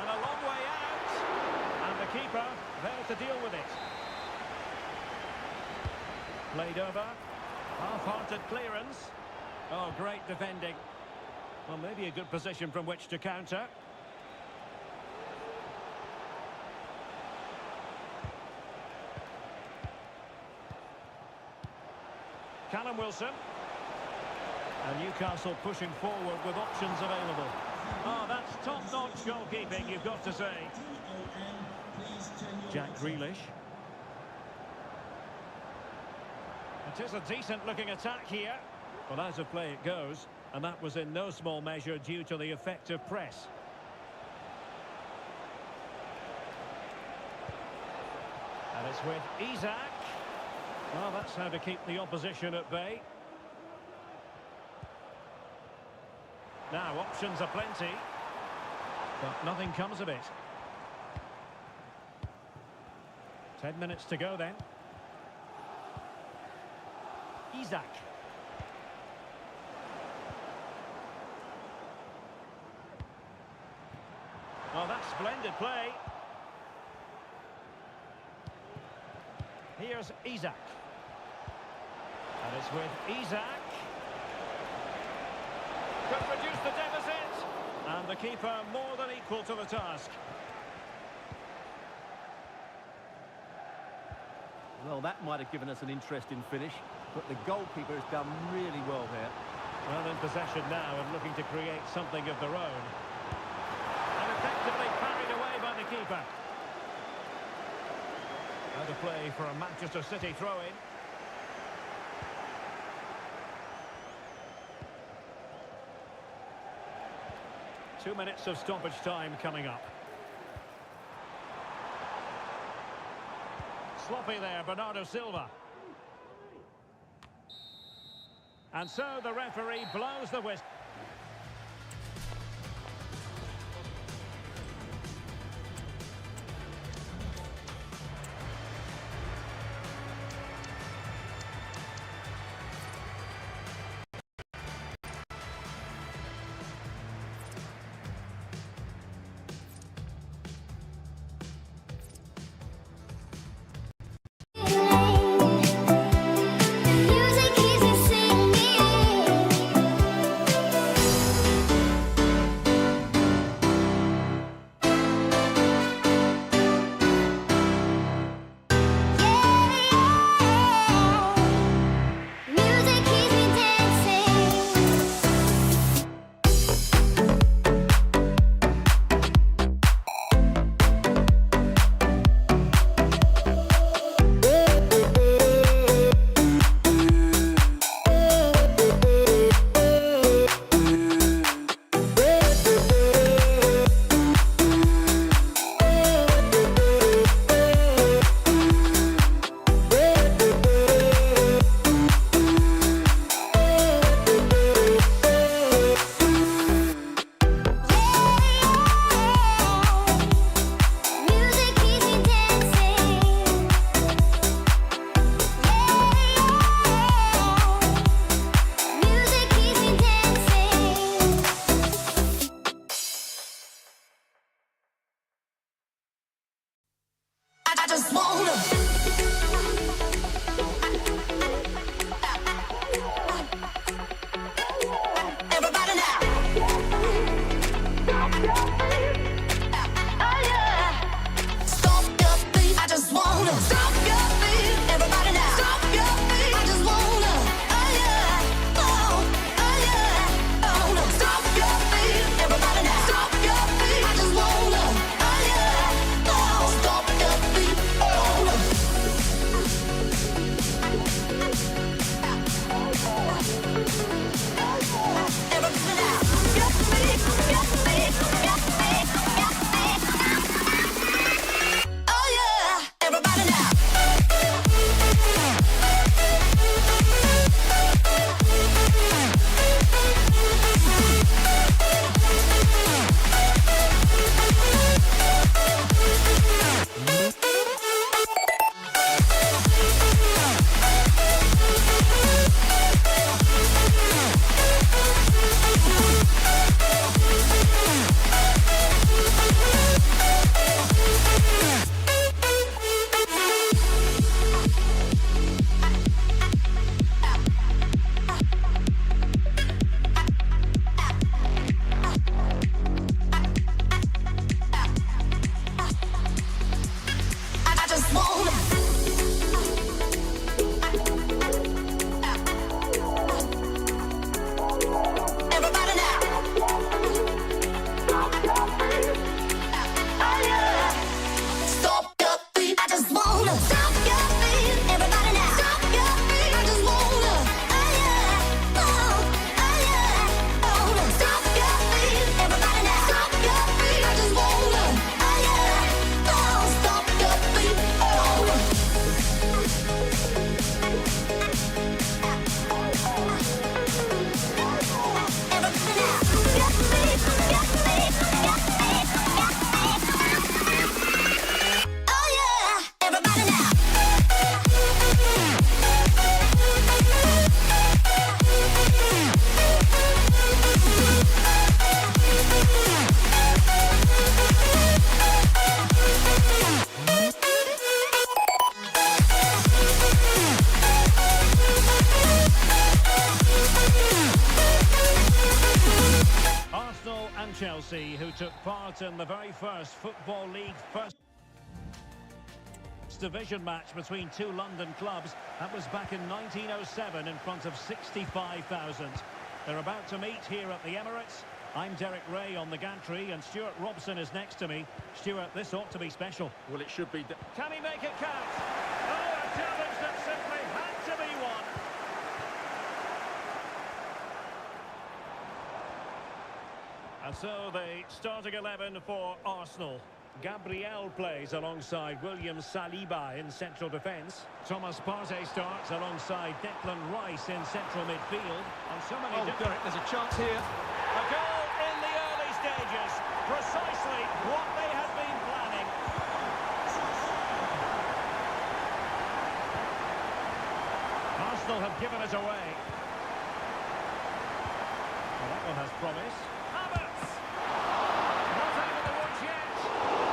And a long way out. And the keeper there to deal with it. Played over. Half-hearted clearance. Oh, great defending. Well, maybe a good position from which to counter. Callum Wilson. And Newcastle pushing forward with options available. Oh, that's top-notch goalkeeping, you've got to say. Jack Grealish. It is a decent-looking attack here. Well, out of play it goes, and that was in no small measure due to the effective press. And it's with Isak. Well, that's how to keep the opposition at bay. Now, options are plenty, but nothing comes of it. 10 minutes to go then. Isak. Oh, that's splendid play. Here's Isak. And it's with Isak. Could reduce the deficit. And the keeper more than equal to the task. Well, that might have given us an interesting finish, but the goalkeeper has done really well there. Well, in possession now and looking to create something of their own. And effectively parried away by the keeper. Out of play for a Manchester City throw-in. Two minutes of stoppage time coming up. Sloppy there, Bernardo Silva. And so the referee blows the whistle. Music keeps me singing. from Chelsea, who took part in the very first Football League First Division match between two London clubs. That was back in 1907 in front of 65,000. They're about to meet here at the Emirates. I'm Derek Ray on the gantry, and Stuart Robson is next to me. Stuart, this ought to be special. Well, it should be. Can he make it count? Oh, a challenge that simply had to be won. And so the starting 11 for Arsenal. Gabriel plays alongside William Saliba in central defence. Thomas Partey starts alongside Declan Rice in central midfield. And so many Derek, there's a chance here. A goal in the early stages. Precisely what they had been planning. Arsenal have given it away. Well, that one has promise. Havertz! Not out of the woods yet.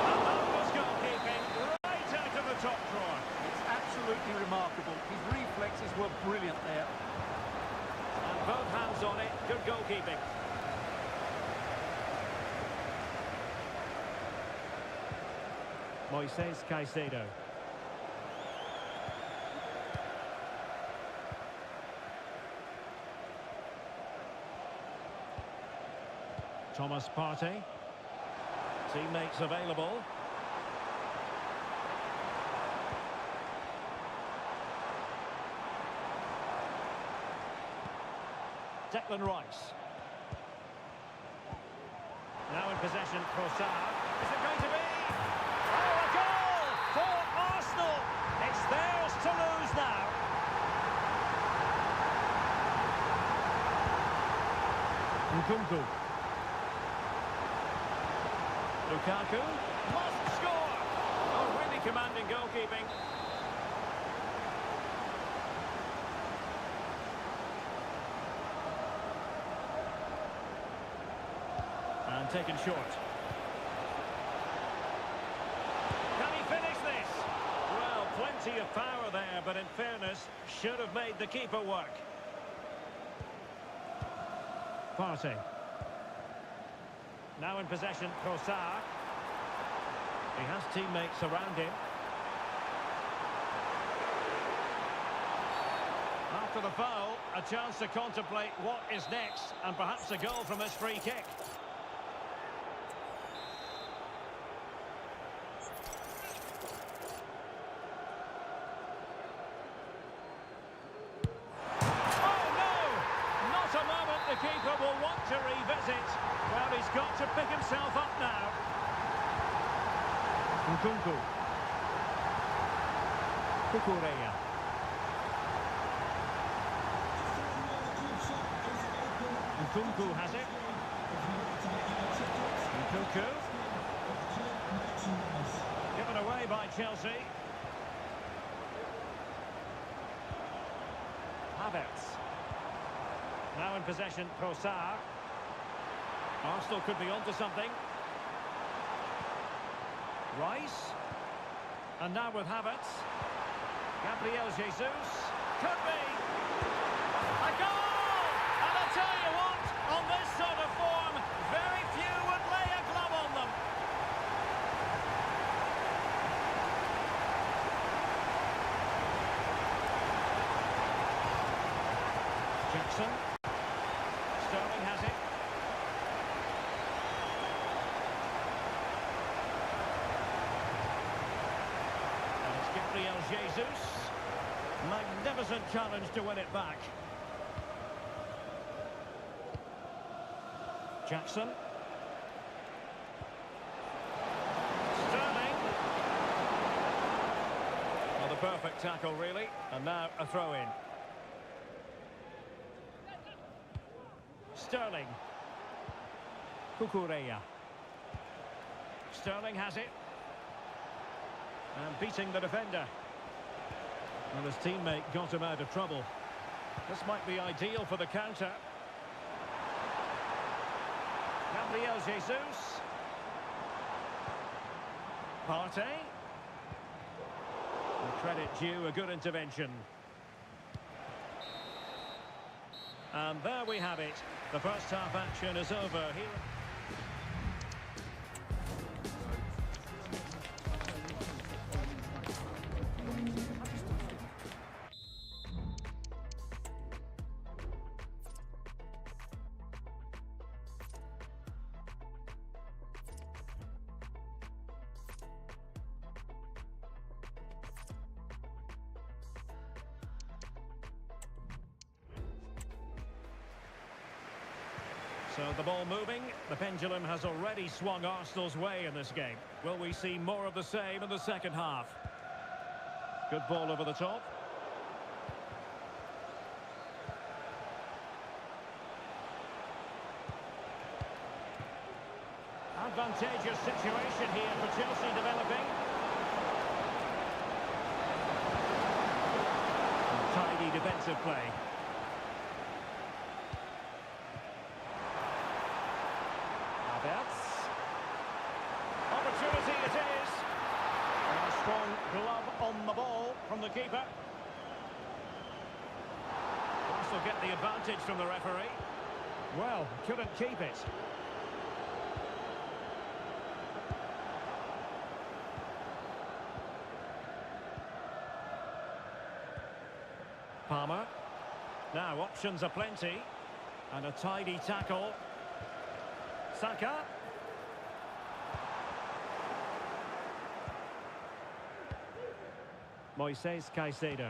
And that was goalkeeping right out of the top drawer. It's absolutely remarkable. His reflexes were brilliant there. And both hands on it. Good goalkeeping. Moises Caicedo. Thomas Partey. Teammates available. Declan Rice. Now in possession, Trossard. Is it going to be? Oh, a goal for Arsenal. It's theirs to lose now. Nkunku. Lukaku must score. Oh, really commanding goalkeeping. And taken short. Can he finish this? Well, plenty of power there, but in fairness, should have made the keeper work. Partey. Now in possession, Trossard. He has teammates around him. After the foul, a chance to contemplate what is next, and perhaps a goal from this free kick. The keeper will want to revisit. Well, he's got to pick himself up now. Nkunku. Kukureya. Nkunku has it. Nkunku. Given away by Chelsea. Havertz. Now in possession, Trossard. Arsenal could be onto something. Rice. And now with Havertz. Gabriel Jesus. Could be. A goal! And I tell you what, on this sort of form, very few would lay a glove on them. Jackson. Sterling has it. And it's Gabriel Jesus. Magnificent challenge to win it back. Jackson. Sterling. Well, the perfect tackle, really. And now a throw-in. Sterling. Kukureya. Sterling has it. And beating the defender. Well, his teammate got him out of trouble. This might be ideal for the counter. Gabriel Jesus. Partey. And credit due, a good intervention. And there we have it. The first half action is over here. So the ball moving. The pendulum has already swung Arsenal's way in this game. Will we see more of the same in the second half? Good ball over the top. Advantageous situation here for Chelsea developing. Tidy defensive play. Havertz. Opportunity it is. And a strong glove on the ball from the keeper. Arsenal get the advantage from the referee. Well, couldn't keep it. Palmer. Now options are plenty. And a tidy tackle. Saka. Moises Caicedo.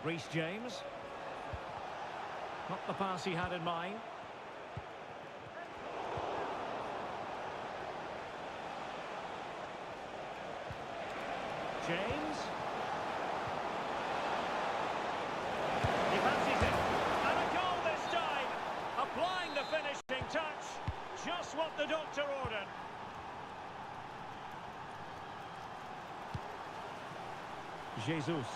Reece James. Not the pass he had in mind. James. He fancies it. And a goal this time. Applying the finishing touch. Just what the doctor ordered. Jesus.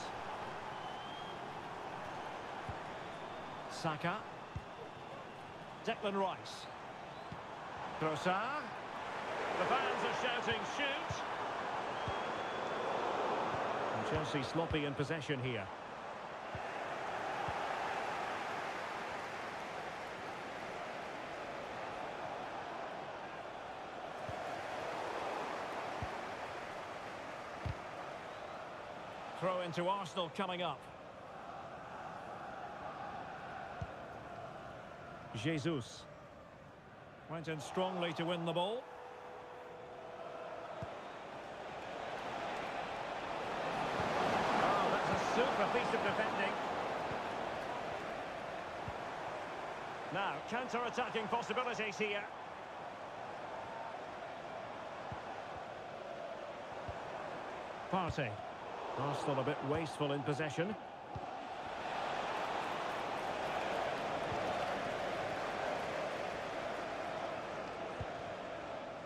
Saka. Declan Rice. Trossard. The fans are shouting shoot. And Chelsea sloppy in possession here. Throw into Arsenal coming up. Jesus. Went in strongly to win the ball. Oh, that's a super piece of defending. Now, counter-attacking possibilities here. Partey. Arsenal a bit wasteful in possession.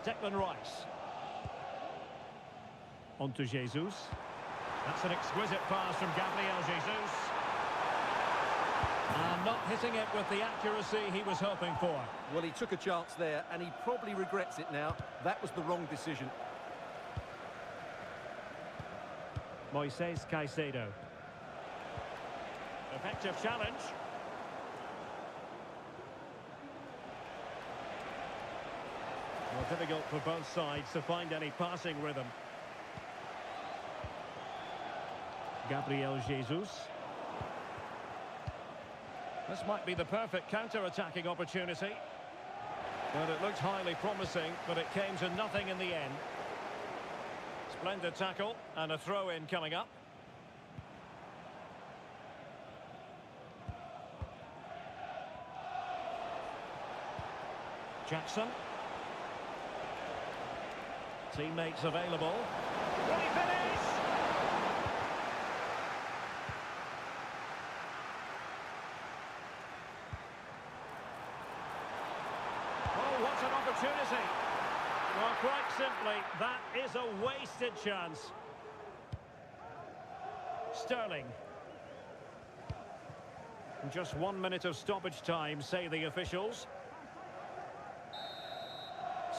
Declan Rice. On to Jesus. That's an exquisite pass from Gabriel Jesus. And not hitting it with the accuracy he was hoping for. Well, he took a chance there, and he probably regrets it now. That was the wrong decision. Moises Caicedo. Effective challenge. Well, difficult for both sides to find any passing rhythm. Gabriel Jesus. This might be the perfect counter-attacking opportunity. Well, it looked highly promising, but it came to nothing in the end. Splendid tackle and a throw-in coming up. Jackson. Teammates available. Will he finish? Oh, what an opportunity. Well, quite simply, that is a wasted chance. Sterling. Just 1 minute of stoppage time, say the officials.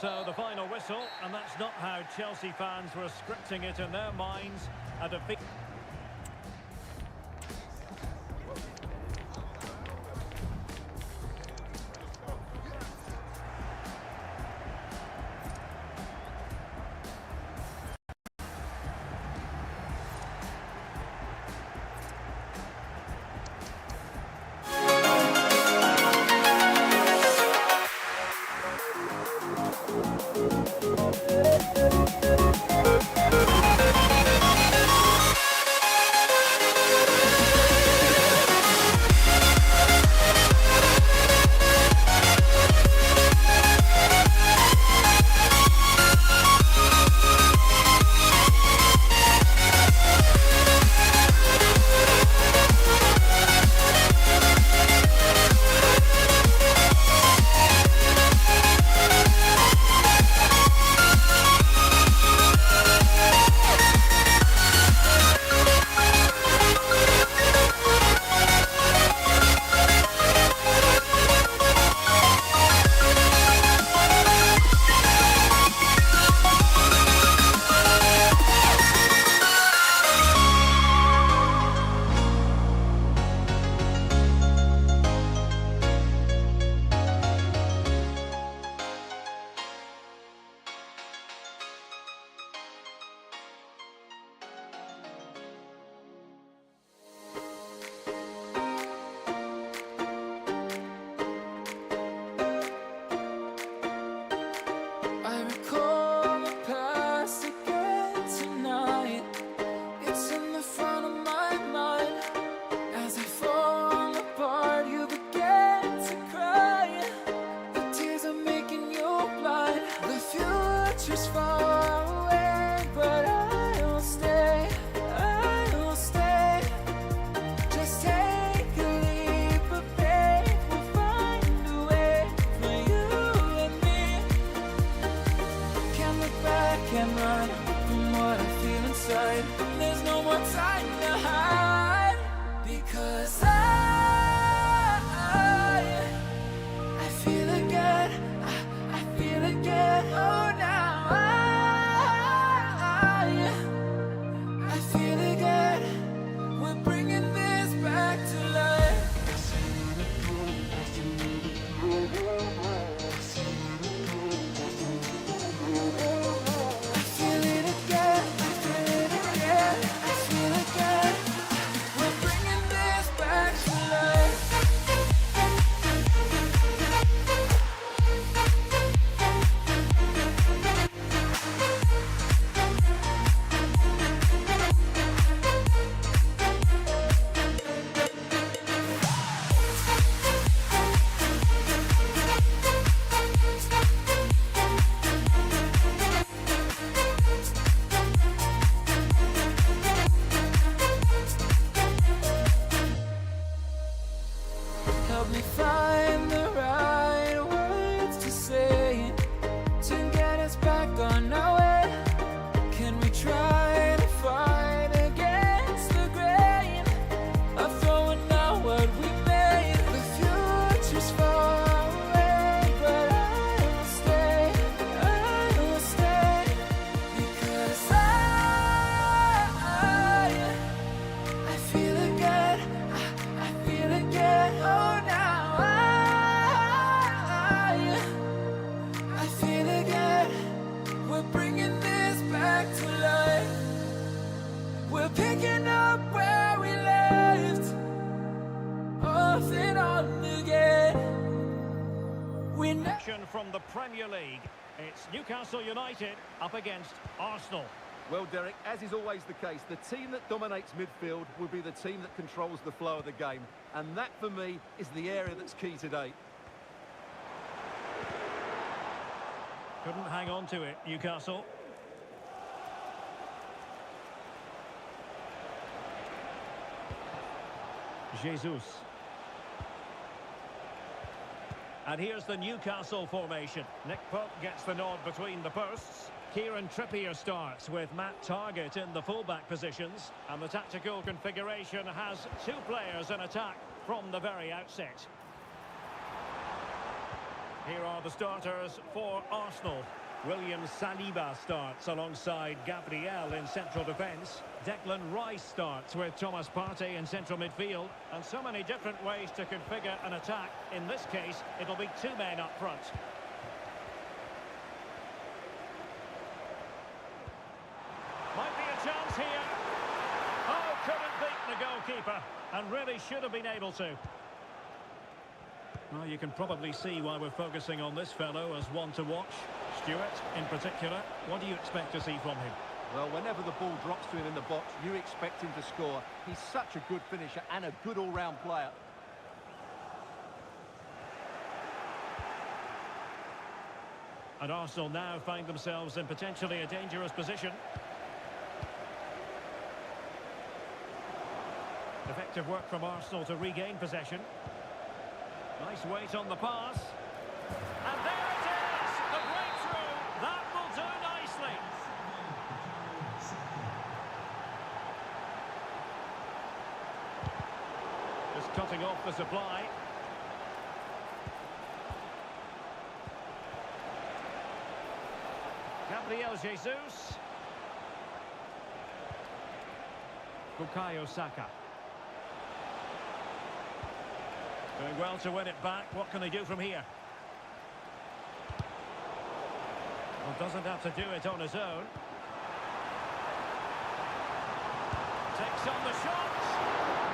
So the final whistle, and that's not how Chelsea fans were scripting it in their minds. A defeat. Action from the Premier League. It's Newcastle United up against Arsenal. Well, Derek, as is always the case, the team that dominates midfield will be the team that controls the flow of the game. And that, for me, is the area that's key today. Couldn't hang on to it, Newcastle. Jesus. And here's the Newcastle formation. Nick Pope gets the nod between the posts. Kieran Trippier starts with Matt Targett in the fullback positions. And the tactical configuration has two players in attack from the very outset. Here are the starters for Arsenal. William Saliba starts alongside Gabriel in central defence. Declan Rice starts with Thomas Partey in central midfield. And so many different ways to configure an attack. In this case, it'll be two men up front. Might be a chance here. Oh, couldn't beat the goalkeeper. And really should have been able to. Well, you can probably see why we're focusing on this fellow as one to watch. Stewart, in particular, what do you expect to see from him? Well, whenever the ball drops to him in the box, you expect him to score. He's such a good finisher and a good all-round player. And Arsenal now find themselves in potentially a dangerous position. Effective work from Arsenal to regain possession. Nice weight on the pass. And there it is! The breakthrough! That will do nicely! Just cutting off the supply. Gabriel Jesus. Bukayo Saka. Doing well to win it back. What can they do from here? Well, doesn't have to do it on his own. Takes on the shot.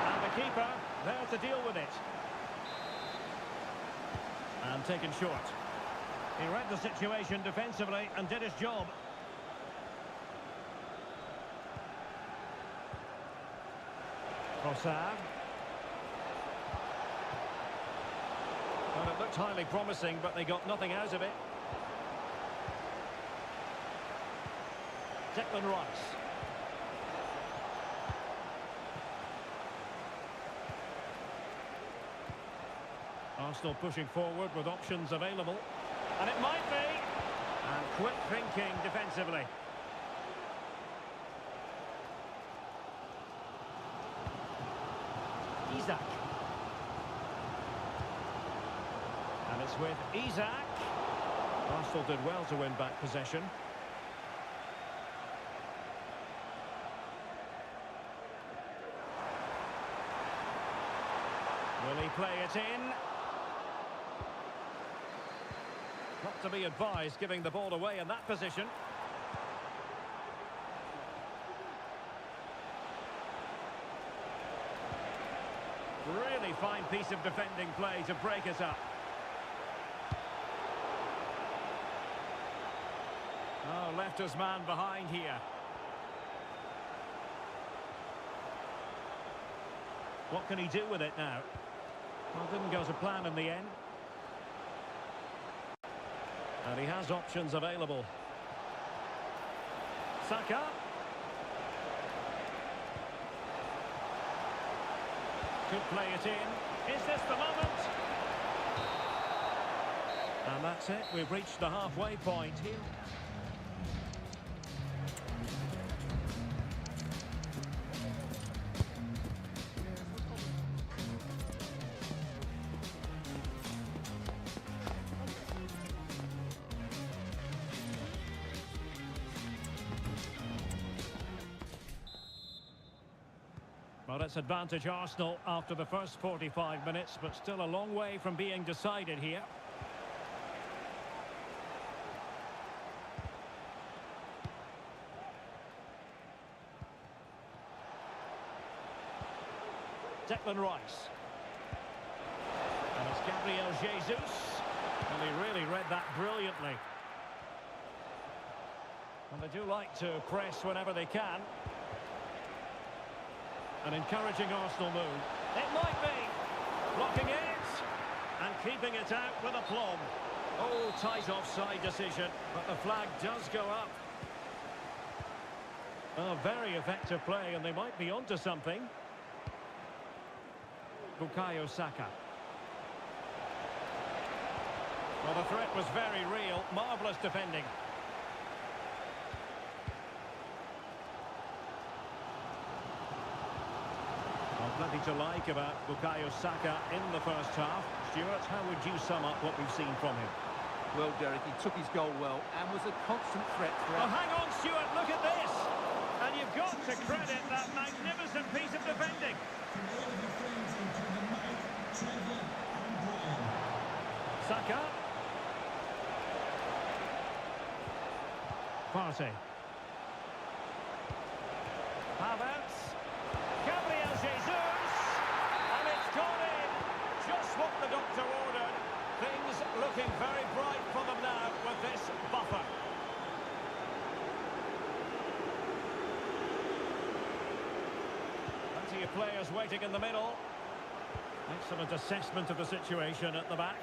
And the keeper there to deal with it. And taken short. He read the situation defensively and did his job. Trossard. Well, it looked highly promising, but they got nothing out of it. Declan Rice. Arsenal pushing forward with options available. And it might be. And quick thinking defensively. Isaac. And it's with Isaac. Arsenal did well to win back possession. Will he play it in? Not to be advised giving the ball away in that position. Really fine piece of defending play to break it up. Oh, left his man behind here. What can he do with it now? Well, didn't go to plan in the end. And he has options available. Saka. Could play it in. Is this the moment? And that's it. We've reached the halfway point here. Well, it's advantage Arsenal after the first 45 minutes, but still a long way from being decided here. Declan Rice. And it's Gabriel Jesus. And he they do like to press whenever they can. An encouraging Arsenal move. It might be. Blocking it. And keeping it out with aplomb. Oh, tight offside decision. But the flag does go up. Oh, very effective play, and they might be onto something. Bukayo Saka. Well, the threat was very real. Marvellous defending. Well, plenty to like about Bukayo Saka in the first half. Stuart, how would you sum up what we've seen from him? Well, Derek, he took his goal well and was a constant threat Oh, throughout. hang on, Stuart, look at this! And you've got to credit that magnificent piece of defending. Saka. Partey. Havertz. Gabriel Jesus. And it's gone in. Just what the doctor ordered. Things looking very bright for them now with this buffer. Plenty of players waiting in the middle. Excellent assessment of the situation at the back.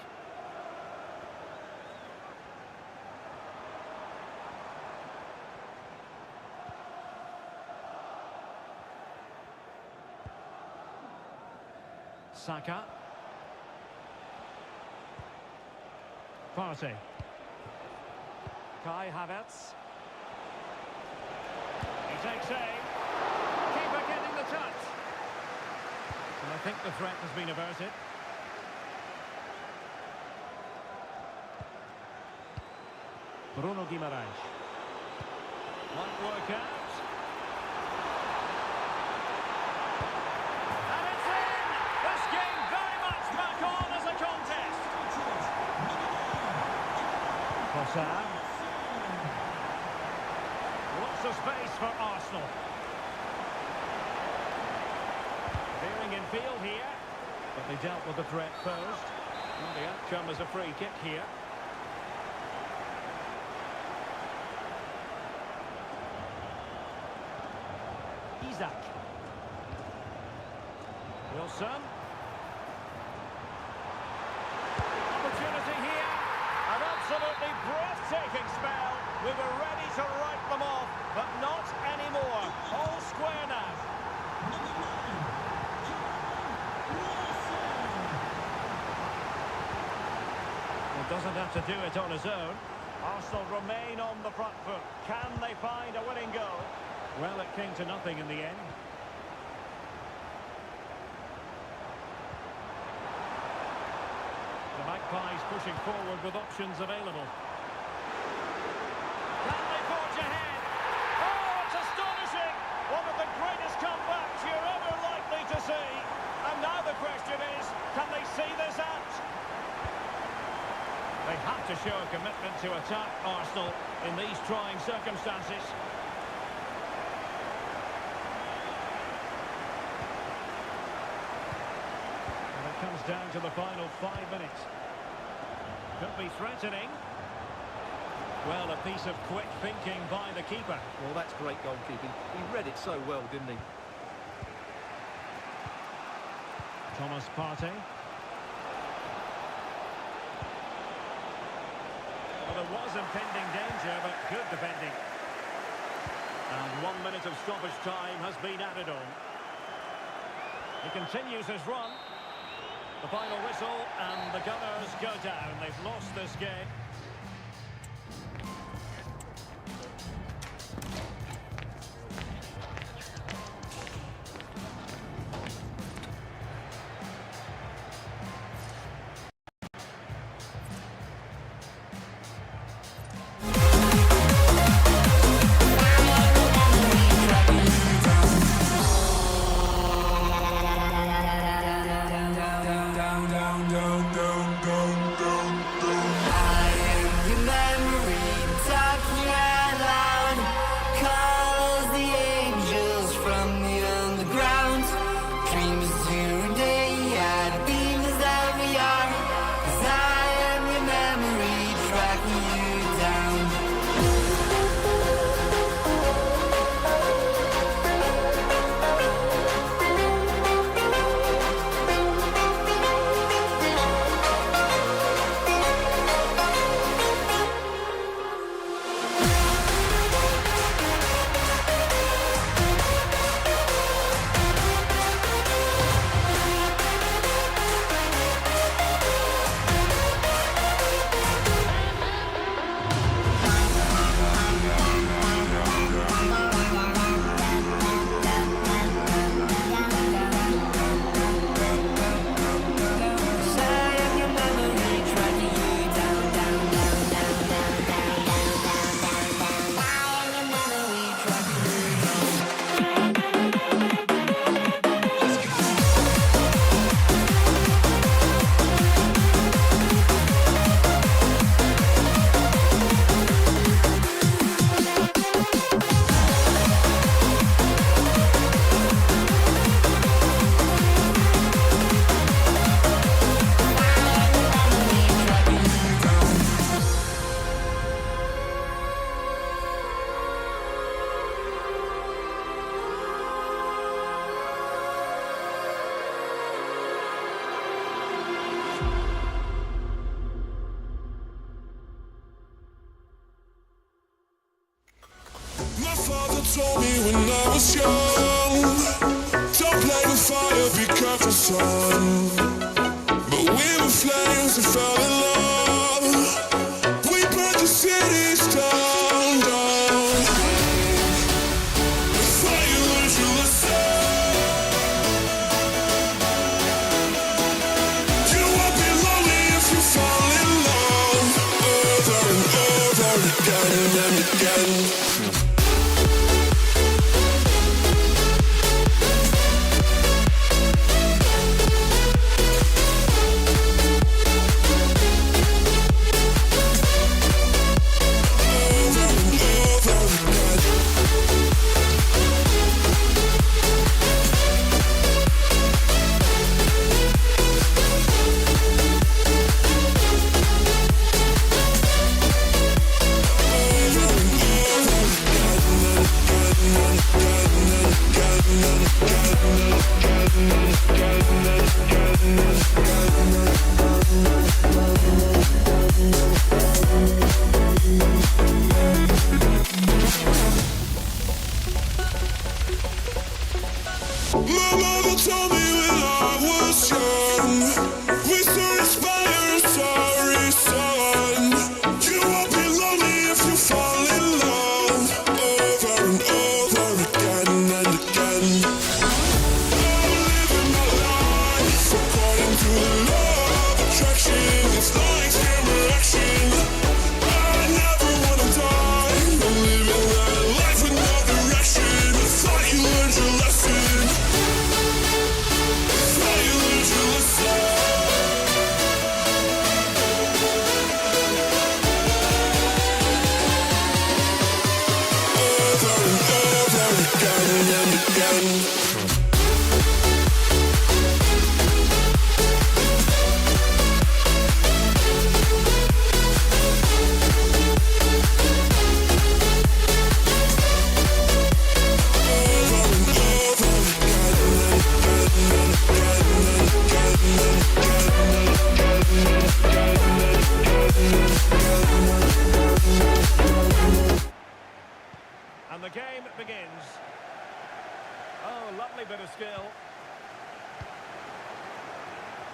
Saka. Partey. Kai Havertz. He takes aim. Keeper getting the touch. And I think the threat has been averted. Bruno Guimaraes. Won't work out. And it's in! This game very much back on as a contest. Trossard. Lots of space for Arsenal. Veering in field here, but they dealt with the threat posed. Well, the outcome is a free kick here. Isaac. Wilson. Opportunity here. An absolutely breathtaking spell. We were ready to write them off, but not anymore. All square now. Doesn't have to do it on his own. Arsenal remain on the front foot. Can they find a winning goal? Well, it came to nothing in the end. The Magpies pushing forward with options available. Can they forge ahead? Oh, it's astonishing! One of the greatest comebacks you're ever likely to see. And now the question is, can they see this out? They have to show a commitment to attack Arsenal in these trying circumstances. And it comes down to the final 5 minutes. Could be threatening. Well, a piece of quick thinking by the keeper. Well, that's great goalkeeping. He read it so well, didn't he? Thomas Partey. Well, there was impending danger, but good defending. And 1 minute of stoppage time has been added on. He continues his run. The final whistle, and the Gunners go down. They've lost this game. mother told me when I was young, don't play with fire, be careful, son. But we were flames and fell in love. We burned the cities down, down. Before you learned your lesson, you won't be lonely if you fall in love. Over and over again and again. My mother told me when I was young, we soon inspire a sorry son. You won't be lonely if you fall in love. Over and over again and again. I'm living my life according to the law of attraction. It's like camera action. I never wanna die. I'm living that life with no direction. I thought you learned your lesson. And the game begins. Oh, lovely bit of skill.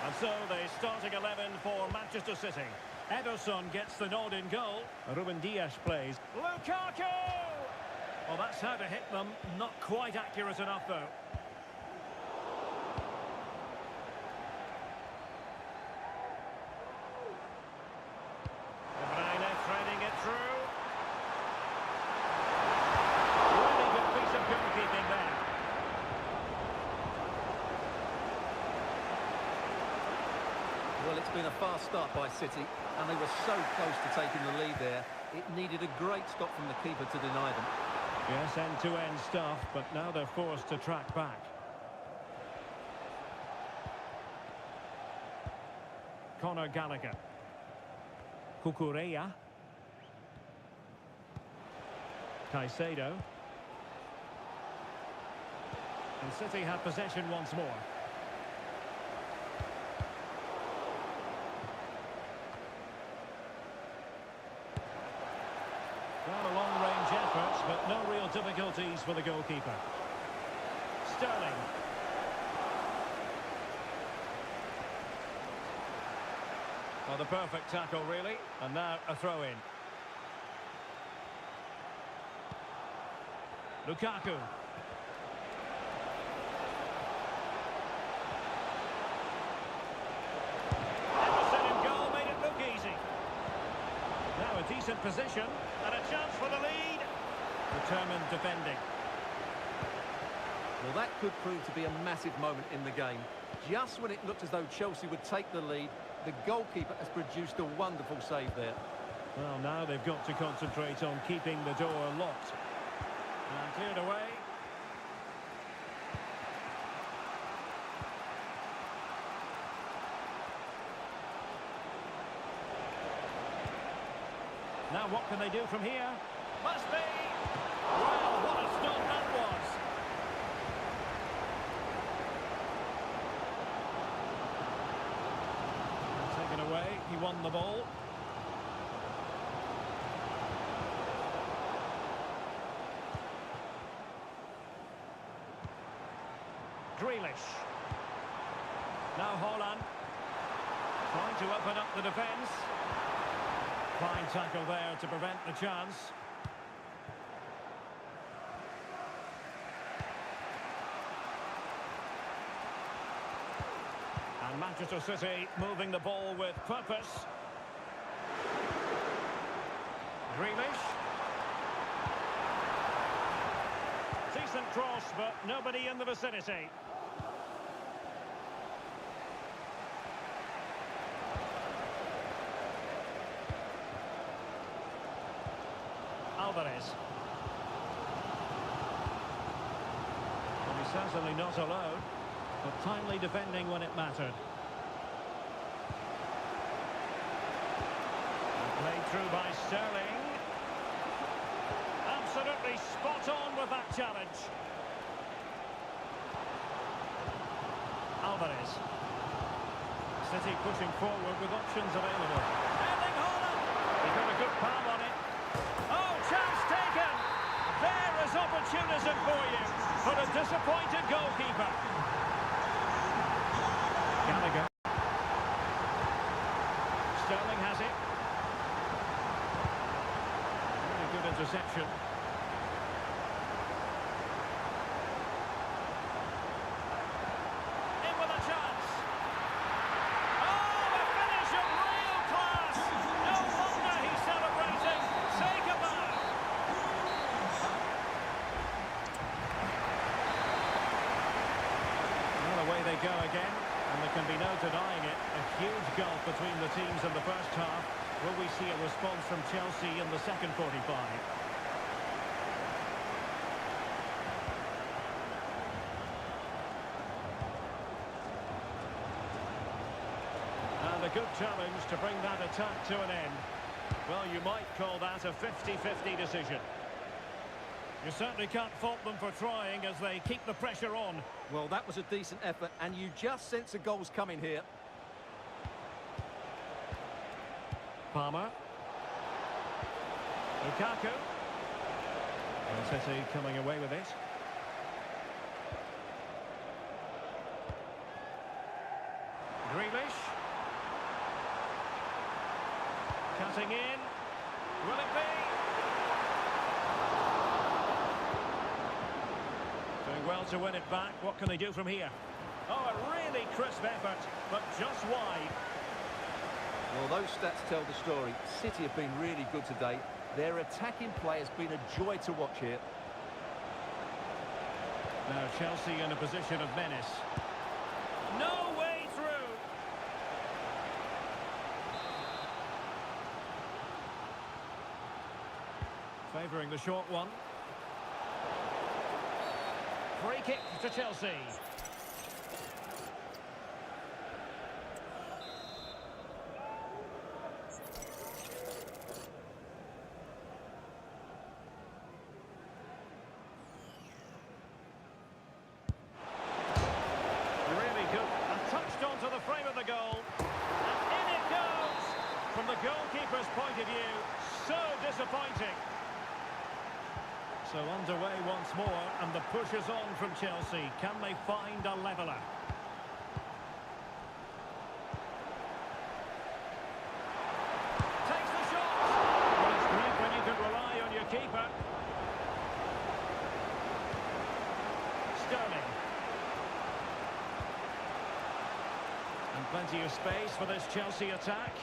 And so the starting 11 for Manchester City. Ederson gets the nod in goal. Ruben Dias plays. Lukaku! Well, that's how to hit them. Not quite accurate enough, though. De Bruyne threading it through. Really good piece of goalkeeping there. Well, it's been a fast start by City, and they were so close to taking the lead there. It needed a great stop from the keeper to deny them. Yes, end-to-end stuff, but now they're forced to track back. Conor Gallagher. Cucurella. Caicedo. And City have possession once more. Well, a long-range effort, but no real difficulties for the goalkeeper. Sterling. Well, the perfect tackle, really. And now a throw-in. Lukaku. Ederson in goal made it look easy. Now a decent position and a chance for the lead. Determined defending. Well, that could prove to be a massive moment in the game. Just when it looked as though Chelsea would take the lead, the goalkeeper has produced a wonderful save there. Well, now they've got to concentrate on keeping the door locked. And cleared away. Now what can they do from here? Must be! Well, what a stop that was! Taken away, he won the ball. Grealish. Now Holland. Trying to open up the defence. Fine tackle there to prevent the chance. And Manchester City moving the ball with purpose. Grealish. Decent cross, but nobody in the vicinity. Alvarez. Well, he's certainly not alone, but timely defending when it mattered. And played through by Sterling. Absolutely spot on with that challenge. Alvarez. City pushing forward with options available. Erling Haaland! He got a good palm on it. Oh, chance taken! There is opportunism for you, but a disappointed goalkeeper. Gallagher. Sterling has it. Very good interception. In with a chance. Oh, a finish of real class! No wonder he's celebrating. Say goodbye. Well, away they go again, and there can be no denying it. A huge gulf between the teams in the first half. Will we see a response from Chelsea in the second 45? And a good challenge to bring that attack to an end. Well, you might call that a 50-50 decision. You certainly can't fault them for trying as they keep the pressure on. Well, that was a decent effort, and you just sense a goal's coming here. Palmer. Lukaku. And City coming away with it. Grealish. Cutting in. Will it be? Doing well to win it back. What can they do from here? Oh, a really crisp effort, but just wide. Well, those stats tell the story. City have been really good today. Their attacking play has been a joy to watch here. Now Chelsea in a position of menace. No way through. Favouring the short one. Free kick to Chelsea. Really good. And touched onto the frame of the goal. And in it goes. From the goalkeeper's point of view, so disappointing. So underway once more, and the push is on from Chelsea. Can they find a leveller? Takes the shot! Well, it's great when you can rely on your keeper. Sterling. And plenty of space for this Chelsea attack.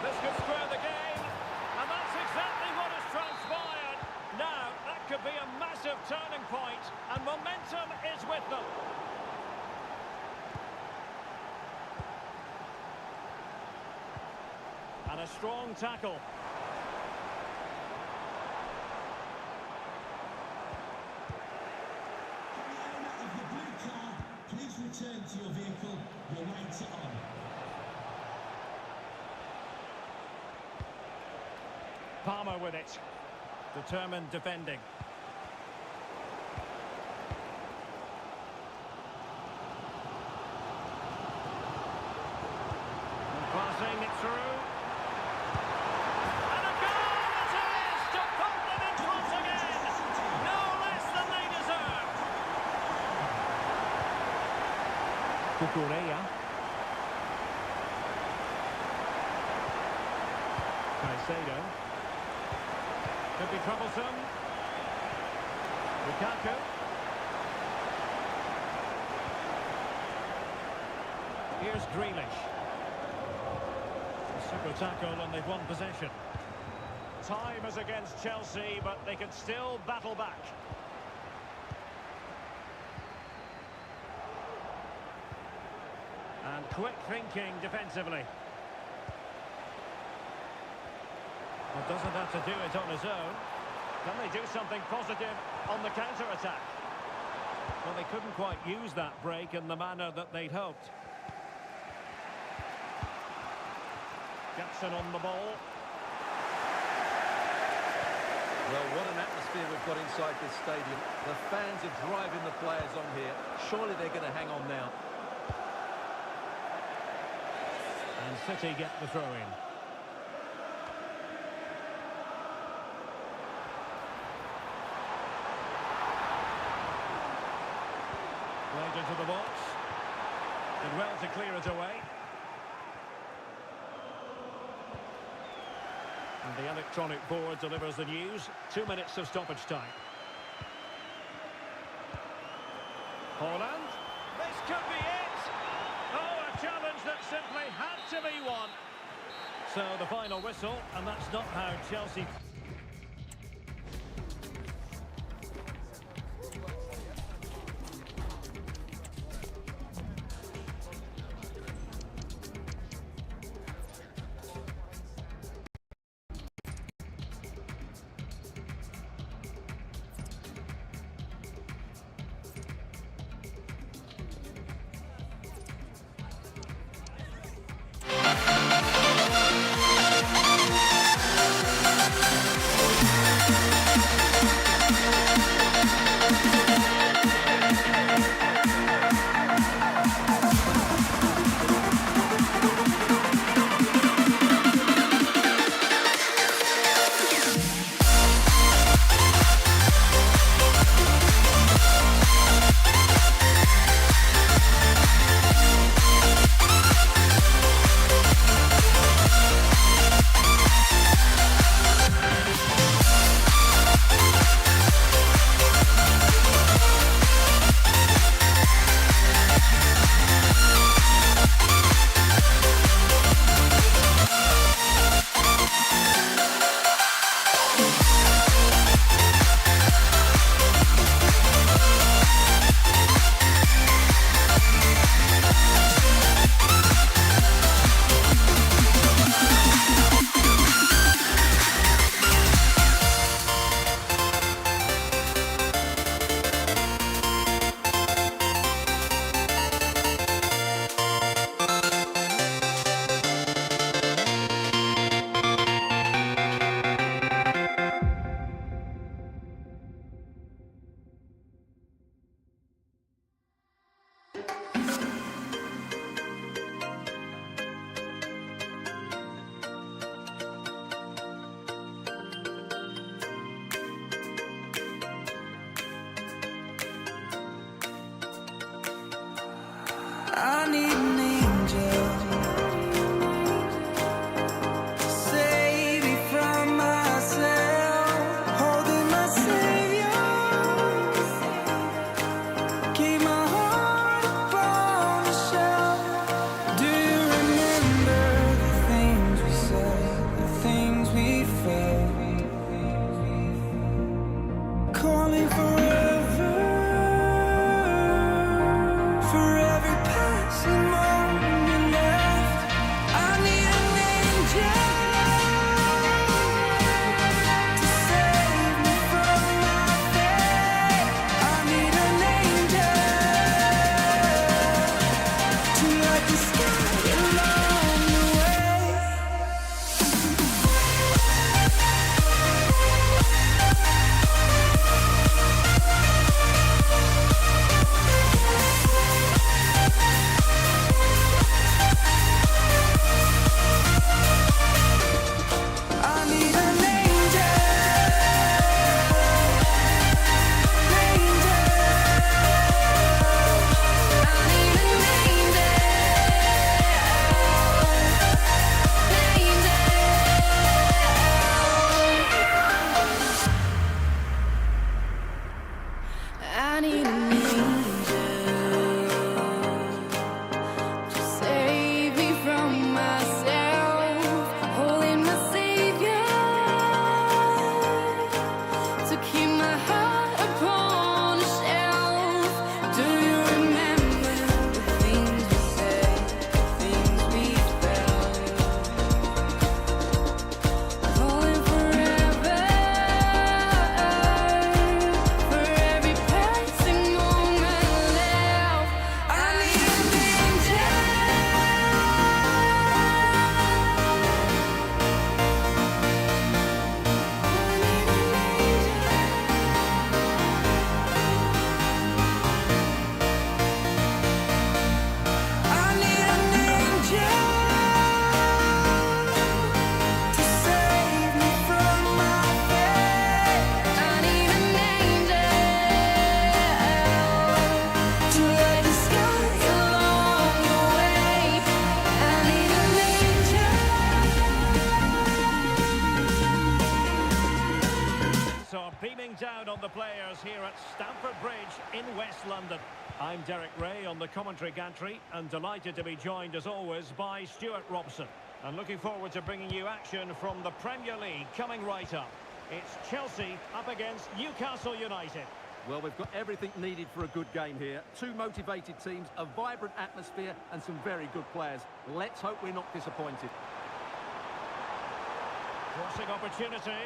This could square the game, and that's exactly what has transpired. Now, that could be a massive turning point, and momentum is with them. And a strong tackle. Of the blue car, please return to your vehicle. Your lights are on. Palmer with it. Determined defending. And passing it through. And a goal! It is to put them in front again! Cucurella. Caicedo. Could be troublesome. Lukaku. Here's Grealish. A super tackle and they've won possession. Time is against Chelsea, but they can still battle back. And quick thinking defensively. Well, doesn't have to do it on his own. Can they do something positive on the counter-attack? Well, they couldn't quite use that break in the manner that they'd hoped. Jackson on the ball. Well, what an atmosphere we've got inside this stadium. The fans are driving the players on here. Surely they're going to hang on now. And City get the throw-in. Played into the box. Did well to clear it away. And the electronic board delivers the news. 2 minutes of stoppage time. Holland. This could be it. Oh, a challenge that simply had to be won. So the final whistle, and that's not how Chelsea... down on the players here at Stamford Bridge in West London. I'm Derek Ray on the commentary gantry and delighted to be joined as always by Stuart Robson. And looking forward to bringing you action from the Premier League coming right up. It's Chelsea up against Newcastle United. Well, we've got everything needed for a good game here. Two motivated teams, a vibrant atmosphere and some very good players. Let's hope we're not disappointed. Crossing opportunity.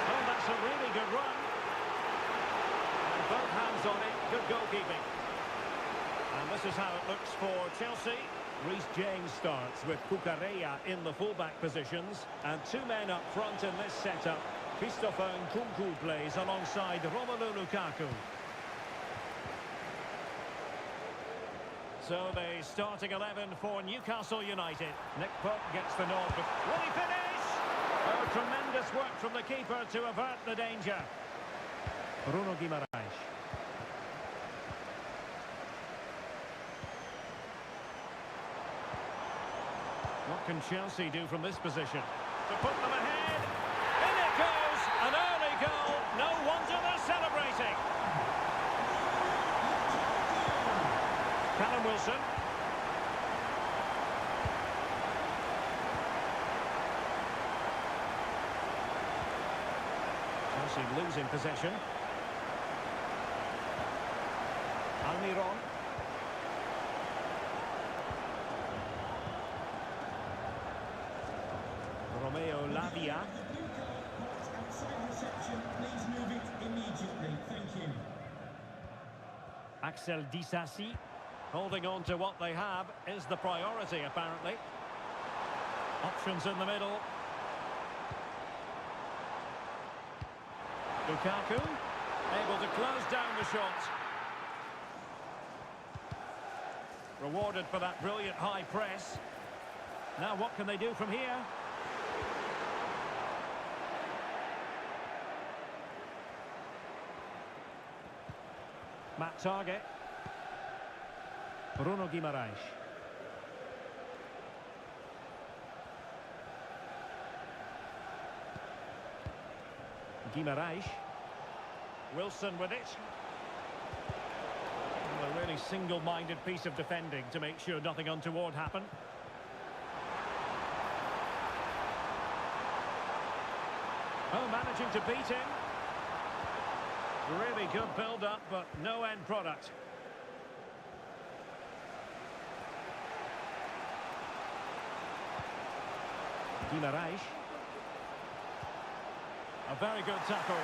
Oh, that's a really good run. And both hands on it, good goalkeeping. And this is how it looks for Chelsea. Reece James starts with Cucurella in the fullback positions. And two men up front in this setup. Christopher Nkunku plays alongside Romelu Lukaku. So the starting 11 for Newcastle United. Nick Pope gets the nod. Will he finish? Oh, tremendous work from the keeper to avert the danger. Bruno Guimaraes. What can Chelsea do from this position? To put them ahead. In it goes. An early goal. No wonder they're celebrating. Callum Wilson. Chelsea losing possession. Almiron. Romeo Lavia. Outside reception, please move it immediately. Thank you. Axel Disasi. Holding on to what they have is the priority, apparently. Options in the middle. Lukaku, able to close down the shot. Rewarded for that brilliant high press. Now what can they do from here? Matt Target. Bruno Guimaraes. Guimaraes. Wilson with it. Well, a really single-minded piece of defending to make sure nothing untoward happened. Oh, managing to beat him. Really good build-up, but no end product. Guimaraes. A very good tackle.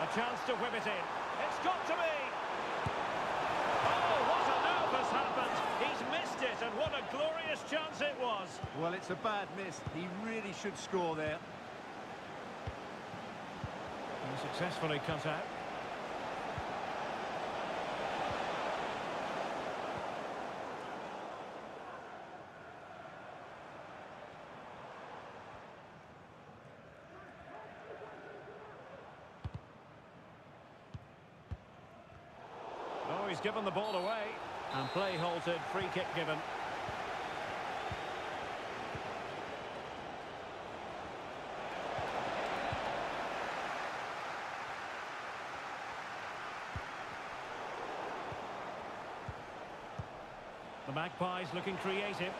A chance to whip it in. It's got to be. Oh, what on earth has happened? He's missed it, and what a glorious chance it was. Well, it's a bad miss. He really should score there. And successfully cut out. Oh, he's given the ball away. And play halted, free kick given. The Magpies looking creative.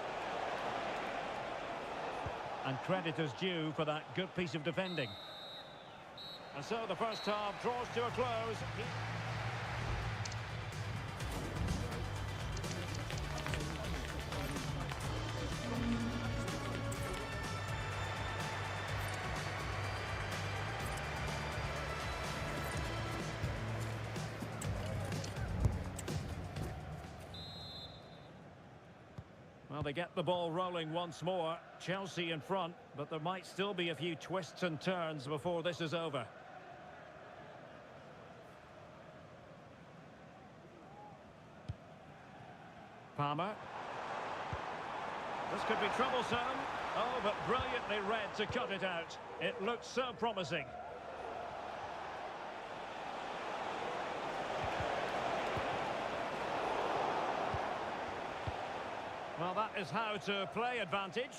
And credit is due for that good piece of defending. And so the first half draws to a close. Well, they get the ball rolling once more. Chelsea in front, but there might still be a few twists and turns before this is over. Palmer. This could be troublesome. Oh, but brilliantly read to cut it out. It looks so promising. Well, that is how to play advantage.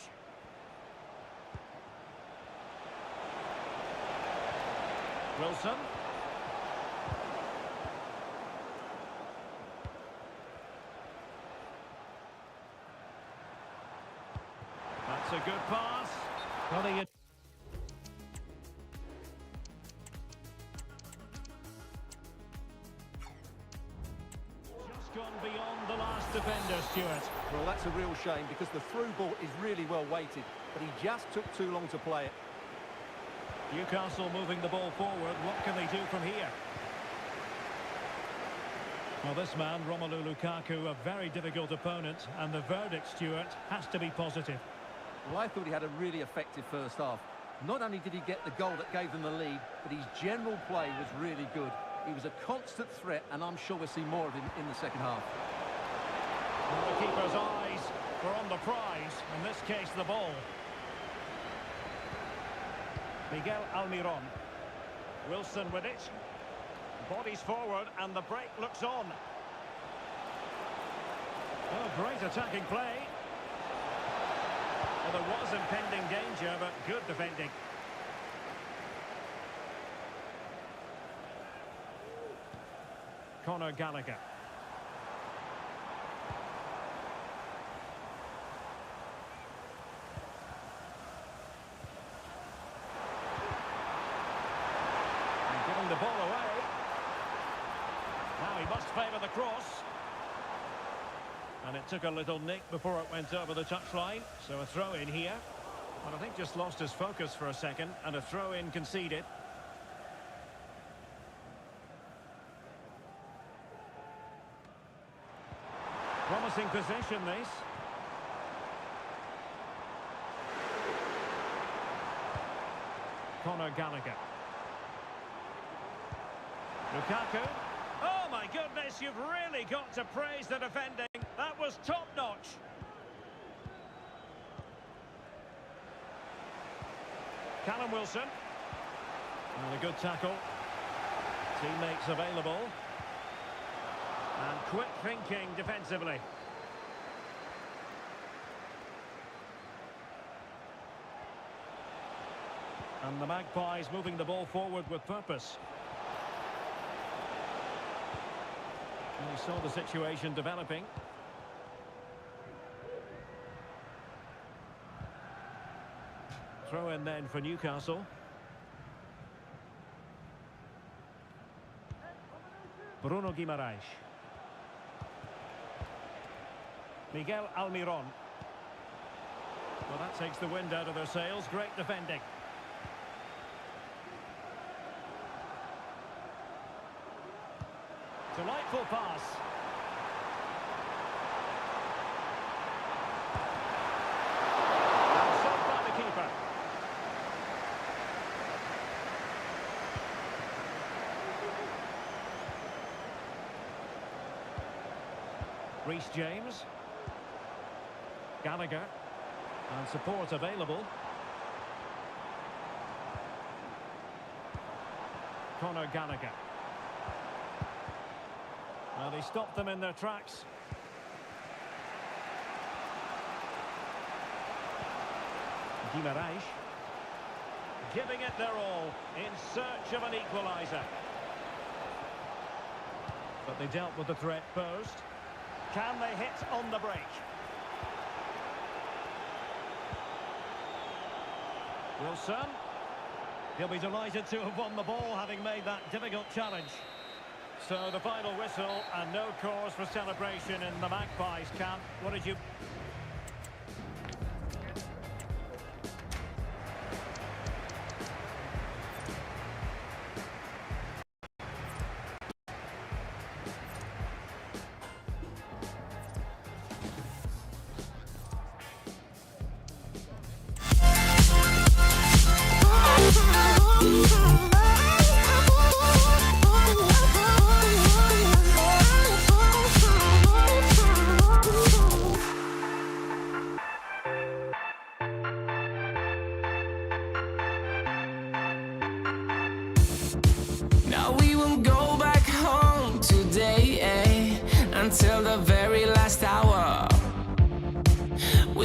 Wilson. That's a good pass. Well, just gone beyond the last defender, Stuart. Well, that's a real shame because the through ball is really well weighted, but he just took too long to play it. Newcastle moving the ball forward. What can they do from here? Well, this man, Romelu Lukaku, a very difficult opponent, and the verdict, Stuart, has to be positive. Well, I thought he had a really effective first half. Not only did he get the goal that gave them the lead, but his general play was really good. He was a constant threat, and I'm sure we'll see more of him in the second half. Well, the keeper's eyes were on the prize, in this case the ball. Miguel Almiron. Wilson with it. Bodies forward and the break looks on. Oh, great attacking play. Well, there was impending danger, but good defending. Conor Gallagher. The ball away. Now he must favour the cross. And it took a little nick before it went over the touchline. So a throw in here. But I think just lost his focus for a second. And a throw in conceded. Promising possession this. Conor Gallagher. Lukaku. Oh my goodness, you've really got to praise the defending. That was top-notch. Callum Wilson. And a good tackle. Teammates available. And quick thinking defensively. And the Magpies moving the ball forward with purpose. And we saw the situation developing. Throw in then for Newcastle. Bruno Guimaraes. Miguel Almiron. Well, that takes the wind out of their sails. Great defending. Delightful pass. And saved by the keeper. Reece James. Gallagher. And support available. Conor Gallagher. Well, they stopped them in their tracks. Guimaraes. Giving it their all in search of an equaliser. But they dealt with the threat posed. Can they hit on the break? Wilson. He'll be delighted to have won the ball, having made that difficult challenge. So the final whistle, and no cause for celebration in the Magpies camp. What did you...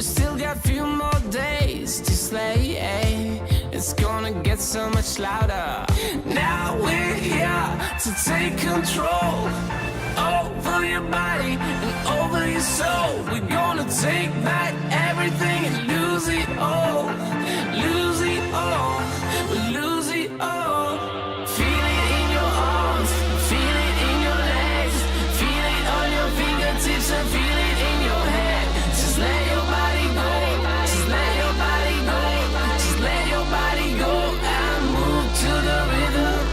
still got a few more days to slay. It's gonna get so much louder. Now we're here to take control over your body and over your soul. We're gonna take back everything and lose it all. Lose it all. We lose it all. Feel it in your arms, feel it in your legs, feel it on your fingertips and feel it in your head. Just let your body go, just let your body go, just let your body go and move to the rhythm.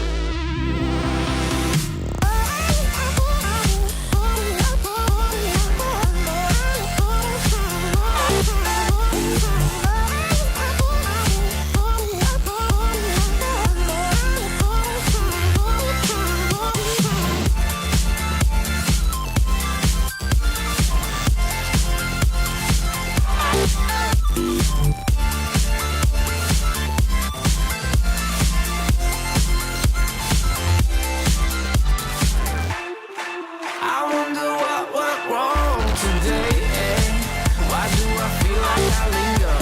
I wonder what went wrong today. Why do I feel like I linger?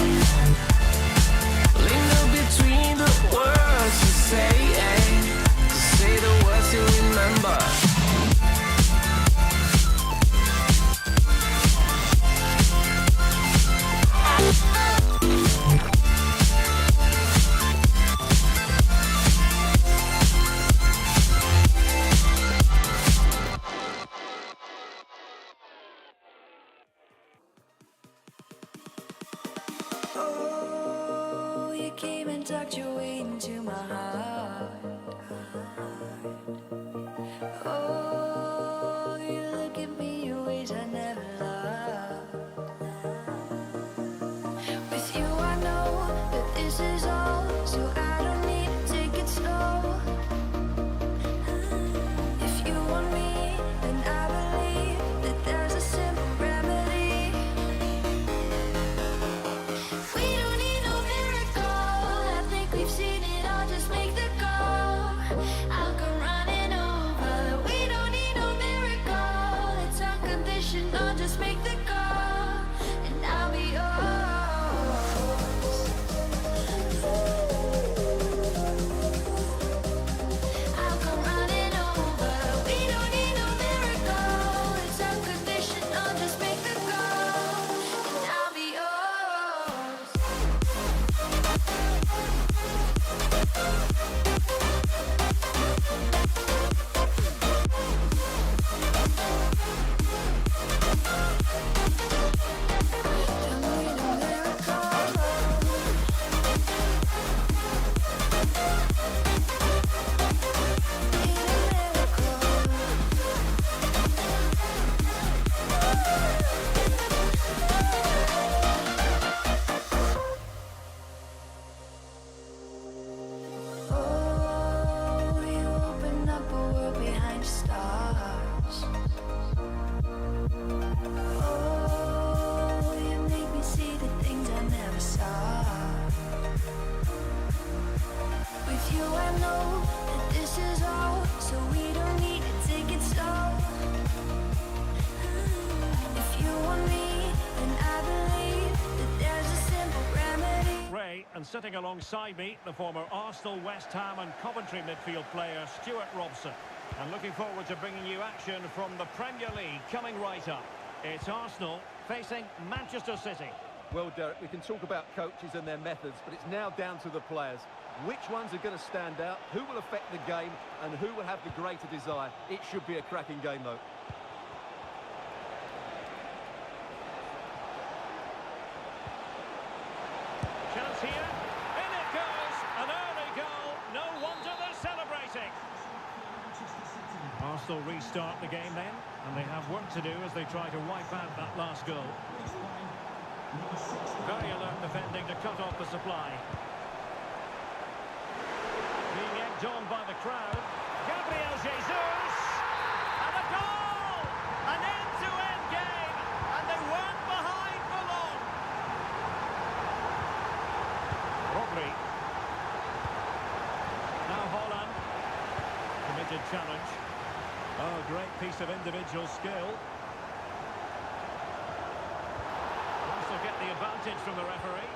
Linger between the words you say. To say the words you remember. Oh, you came and tucked your way into my heart. Oh, you look at me in ways I never loved. With you I know that this is all, so I don't need to take it slow. If you want me, then I believe that there's a simple remedy. We don't need no miracle. I think we've seen it all. Just make the call. I'll come running over. We don't need no miracle. It's unconditional. Just make the call, and I'll be yours. I'll come running over. We don't need no miracle. It's unconditional. Just make the call, and I'll be yours. Don't need a miracle. Need a miracle. Oh, you open up a world behind stars. Oh, you make me see the things I never saw. With you I know that this is all, so we don't need to take it slow. If you want me, then I believe that there's a simple remedy. Ray, and sitting alongside me, the former Arsenal, West Ham and Coventry midfield player Stuart Robson. I'm looking forward to bringing you action from the Premier League coming right up. It's Arsenal facing Manchester City. Well, Derek, we can talk about coaches and their methods, but it's now down to the players. Which ones are going to stand out, who will affect the game, and who will have the greater desire? It should be a cracking game, though. Chance here. In it goes. An early goal. No wonder they're celebrating. Arsenal restart the game then, and they have work to do as they try to wipe out that last goal. Very alert defending to cut off the supply. Being egged on by the crowd. Gabriel Jesus! And a goal! An end-to-end game, and they weren't behind for long. Rodri. Now Holland. Committed challenge. Oh, great piece of individual skill. Also get the advantage from the referee.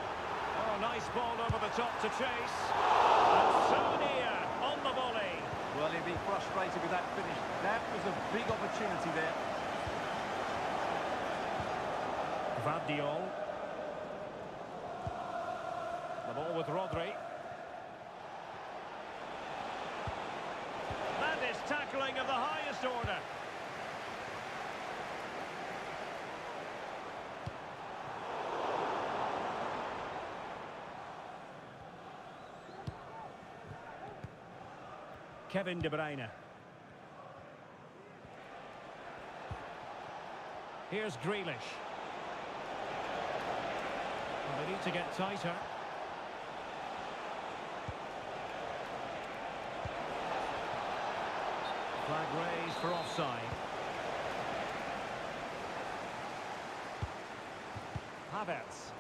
Oh, nice ball over the top to chase. And so near on the volley. Well, he'll be frustrated with that finish. That was a big opportunity there. Valhalla. The ball with Rodri. That is tackling of the highest order. Kevin De Bruyne. Here's Grealish. Well, they need to get tighter. Flag raised for offside. Havertz.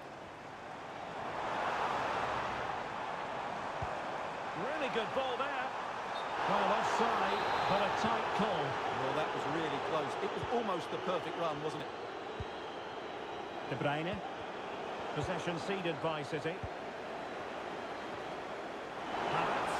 Really good ball there. Well, offside, but a tight call. Well, that was really close. It was almost the perfect run, wasn't it? De Bruyne. Possession ceded by City. Havertz.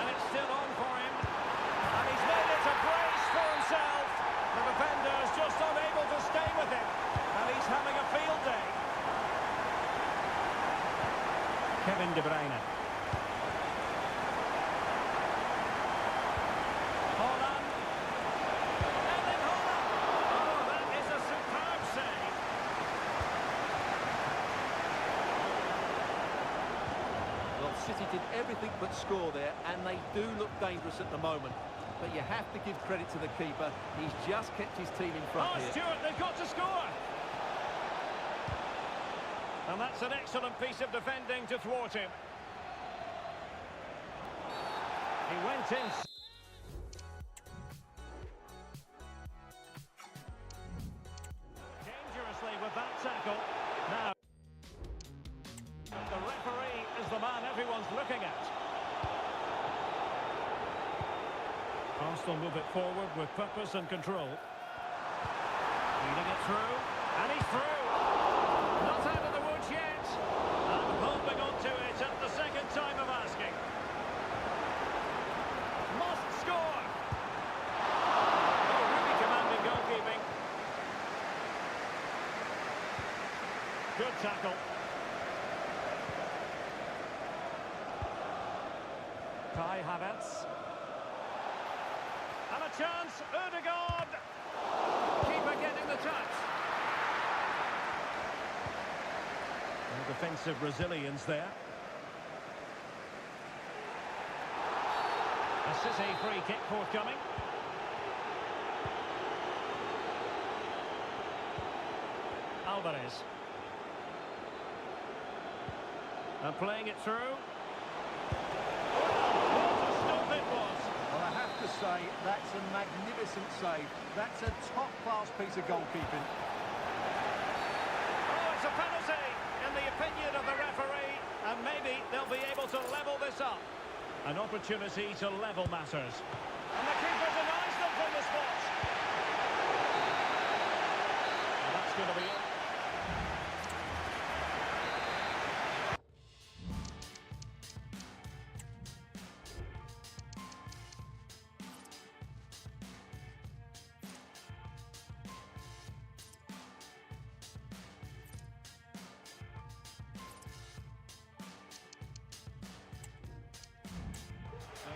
And it's still on for him. And he's made it a brace for himself. The defender's just unable to stay with him. And he's having a field day. Kevin De Bruyne. Holland. And then Holland. Oh, that is a superb save. Well, City did everything but score there, and they do look dangerous at the moment. But you have to give credit to the keeper. He's just kept his team in front Oh, here. Stuart, they've got to score. And that's an excellent piece of defending to thwart him. He went in. Dangerously with that tackle. Now, the referee is the man everyone's looking at. Arsenal move it forward with purpose and control. Leading it through, and he's through. Not out of the woods yet. And holding on to it at the second time of asking. Must score. Oh, really commanding goalkeeping. Good tackle. Kai Havertz. And a chance, Ødegaard. Keeper getting the touch. And defensive resilience there. A City free kick forthcoming. Alvarez. And playing it through. What a stop it was. Well, I have to say, that's a magnificent save. That's a top-class piece of goalkeeping. Oh, it's a penalty, in the opinion of the referee, and maybe they'll be able to level this up. An opportunity to level matters. And the keeper denies them from the spot. And that's going to be it.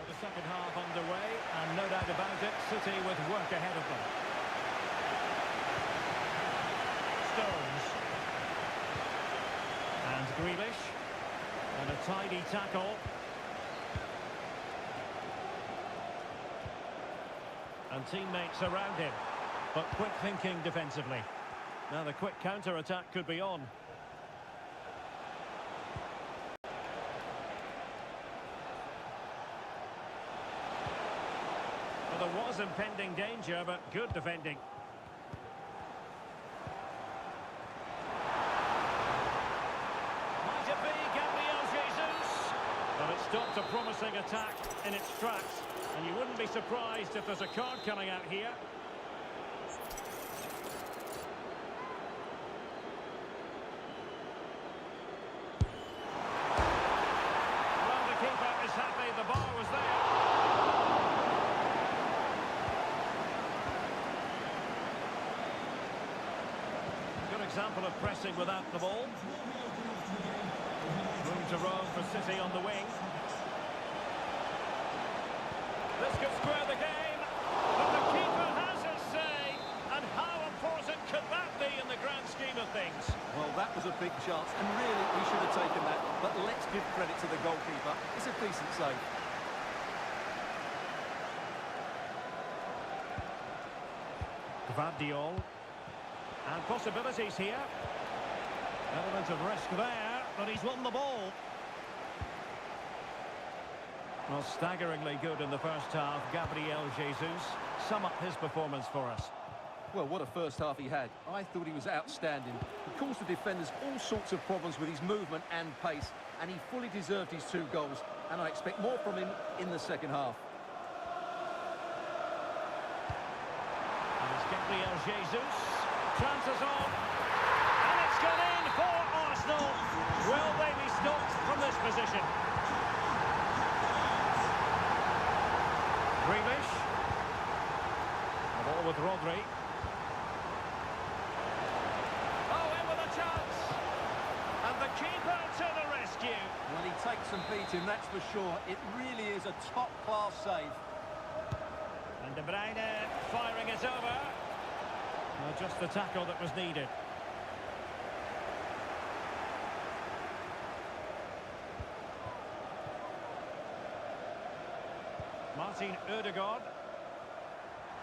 The second half underway, and no doubt about it, City with work ahead of them. Stones. And Grealish. And a tidy tackle. And teammates around him. But quick thinking defensively. Now the quick counter-attack could be on. Well, there was impending danger, but good defending. Might it be Gabriel Jesus? But it stopped a promising attack in its tracks, and you wouldn't be surprised if there's a card coming out here. example of pressing without the ball. Room to roam for City on the wing. This could square the game, but the keeper has his say. And how important could that be in the grand scheme of things? Well, that was a big chance, and really he should have taken that. But let's give credit to the goalkeeper. It's a decent save. Gvardiol. And possibilities here. Element of risk there, but he's won the ball. Well, staggeringly good in the first half. Gabriel Jesus. Sum up his performance for us. Well, what a first half he had. I thought he was outstanding. He caused the defenders all sorts of problems with his movement and pace, and he fully deserved his 2 goals, and I expect more from him in the second half. And it's Gabriel Jesus. Chances on. And it's gone in for Arsenal. Will they be stopped from this position? Grealish. The ball with Rodri. Oh, in with a chance. And the keeper to the rescue. Well, he takes some beating, that's for sure. It really is a top-class save. And De Bruyne firing it over. Well, just the tackle that was needed. Martin Ødegaard.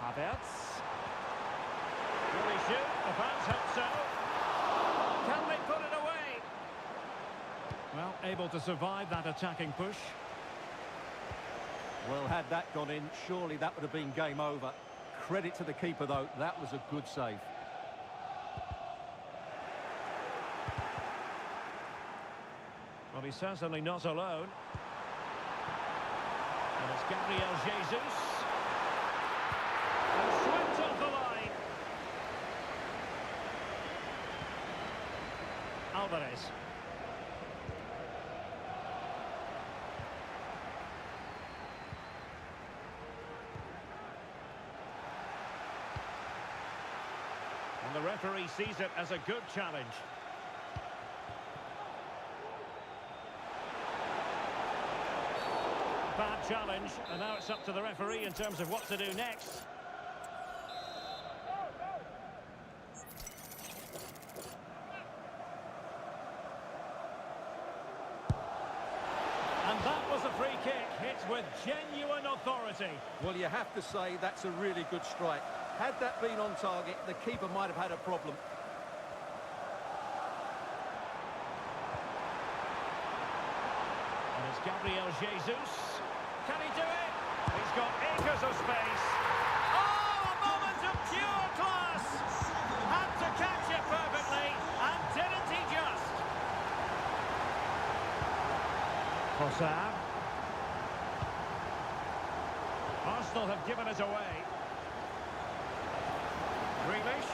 Havertz. Will he shoot? The fans hope so. Can they put it away? Well, able to survive that attacking push. Well, had that gone in, surely that would have been game over. Credit to the keeper, though. That was a good save. Well, he's certainly not alone. And it's Gabriel Jesus. And swept off the line. Alvarez. And the referee sees it as a good challenge. Bad challenge, and now it's up to the referee in terms of what to do next. And that was a free kick, hit with genuine authority. Well, you have to say that's a really good strike. Had that been on target, the keeper might have had a problem. And it's Gabriel Jesus. Can he do it? He's got acres of space. Oh, a moment of pure class! Had to catch it perfectly, and didn't he just? Trossard. Arsenal have given it away. Grealish.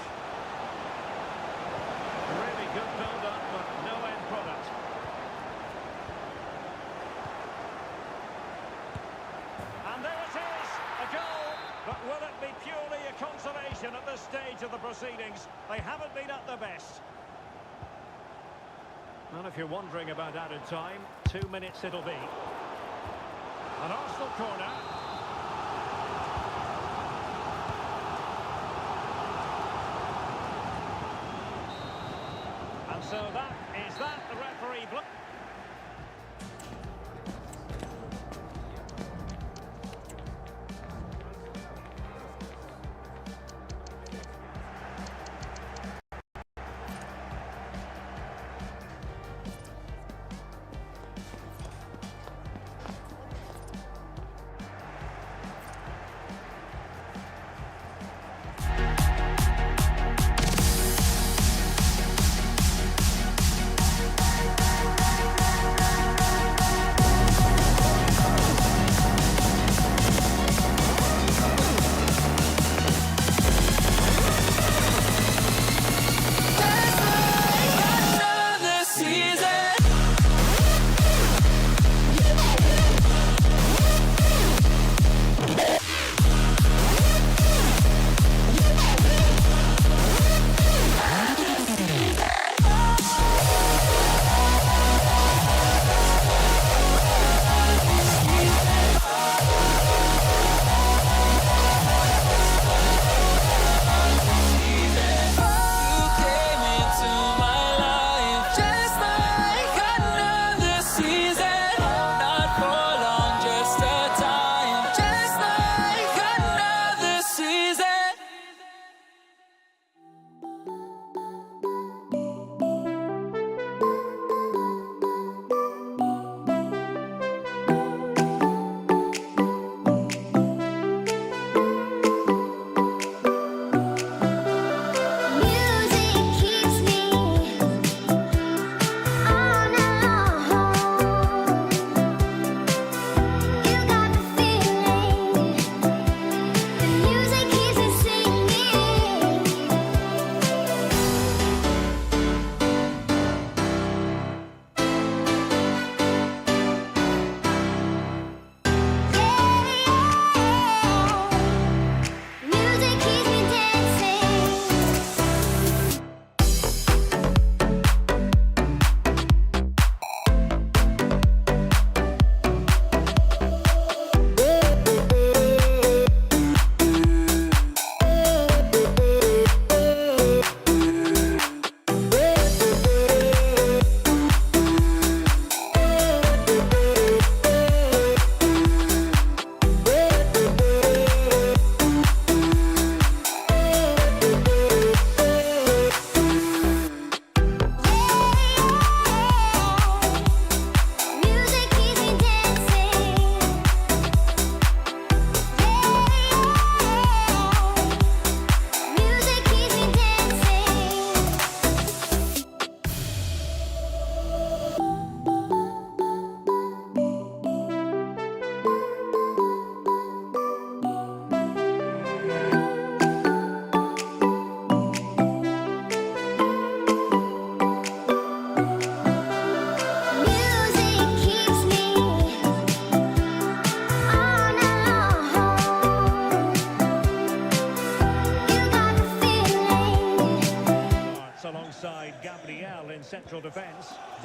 Really good build-up, but no end product. And there it is, a goal. But will it be purely a consolation at this stage of the proceedings? They haven't been at their best. And if you're wondering about added time, 2 minutes it'll be. An Arsenal corner. And so that is that, the referee blow.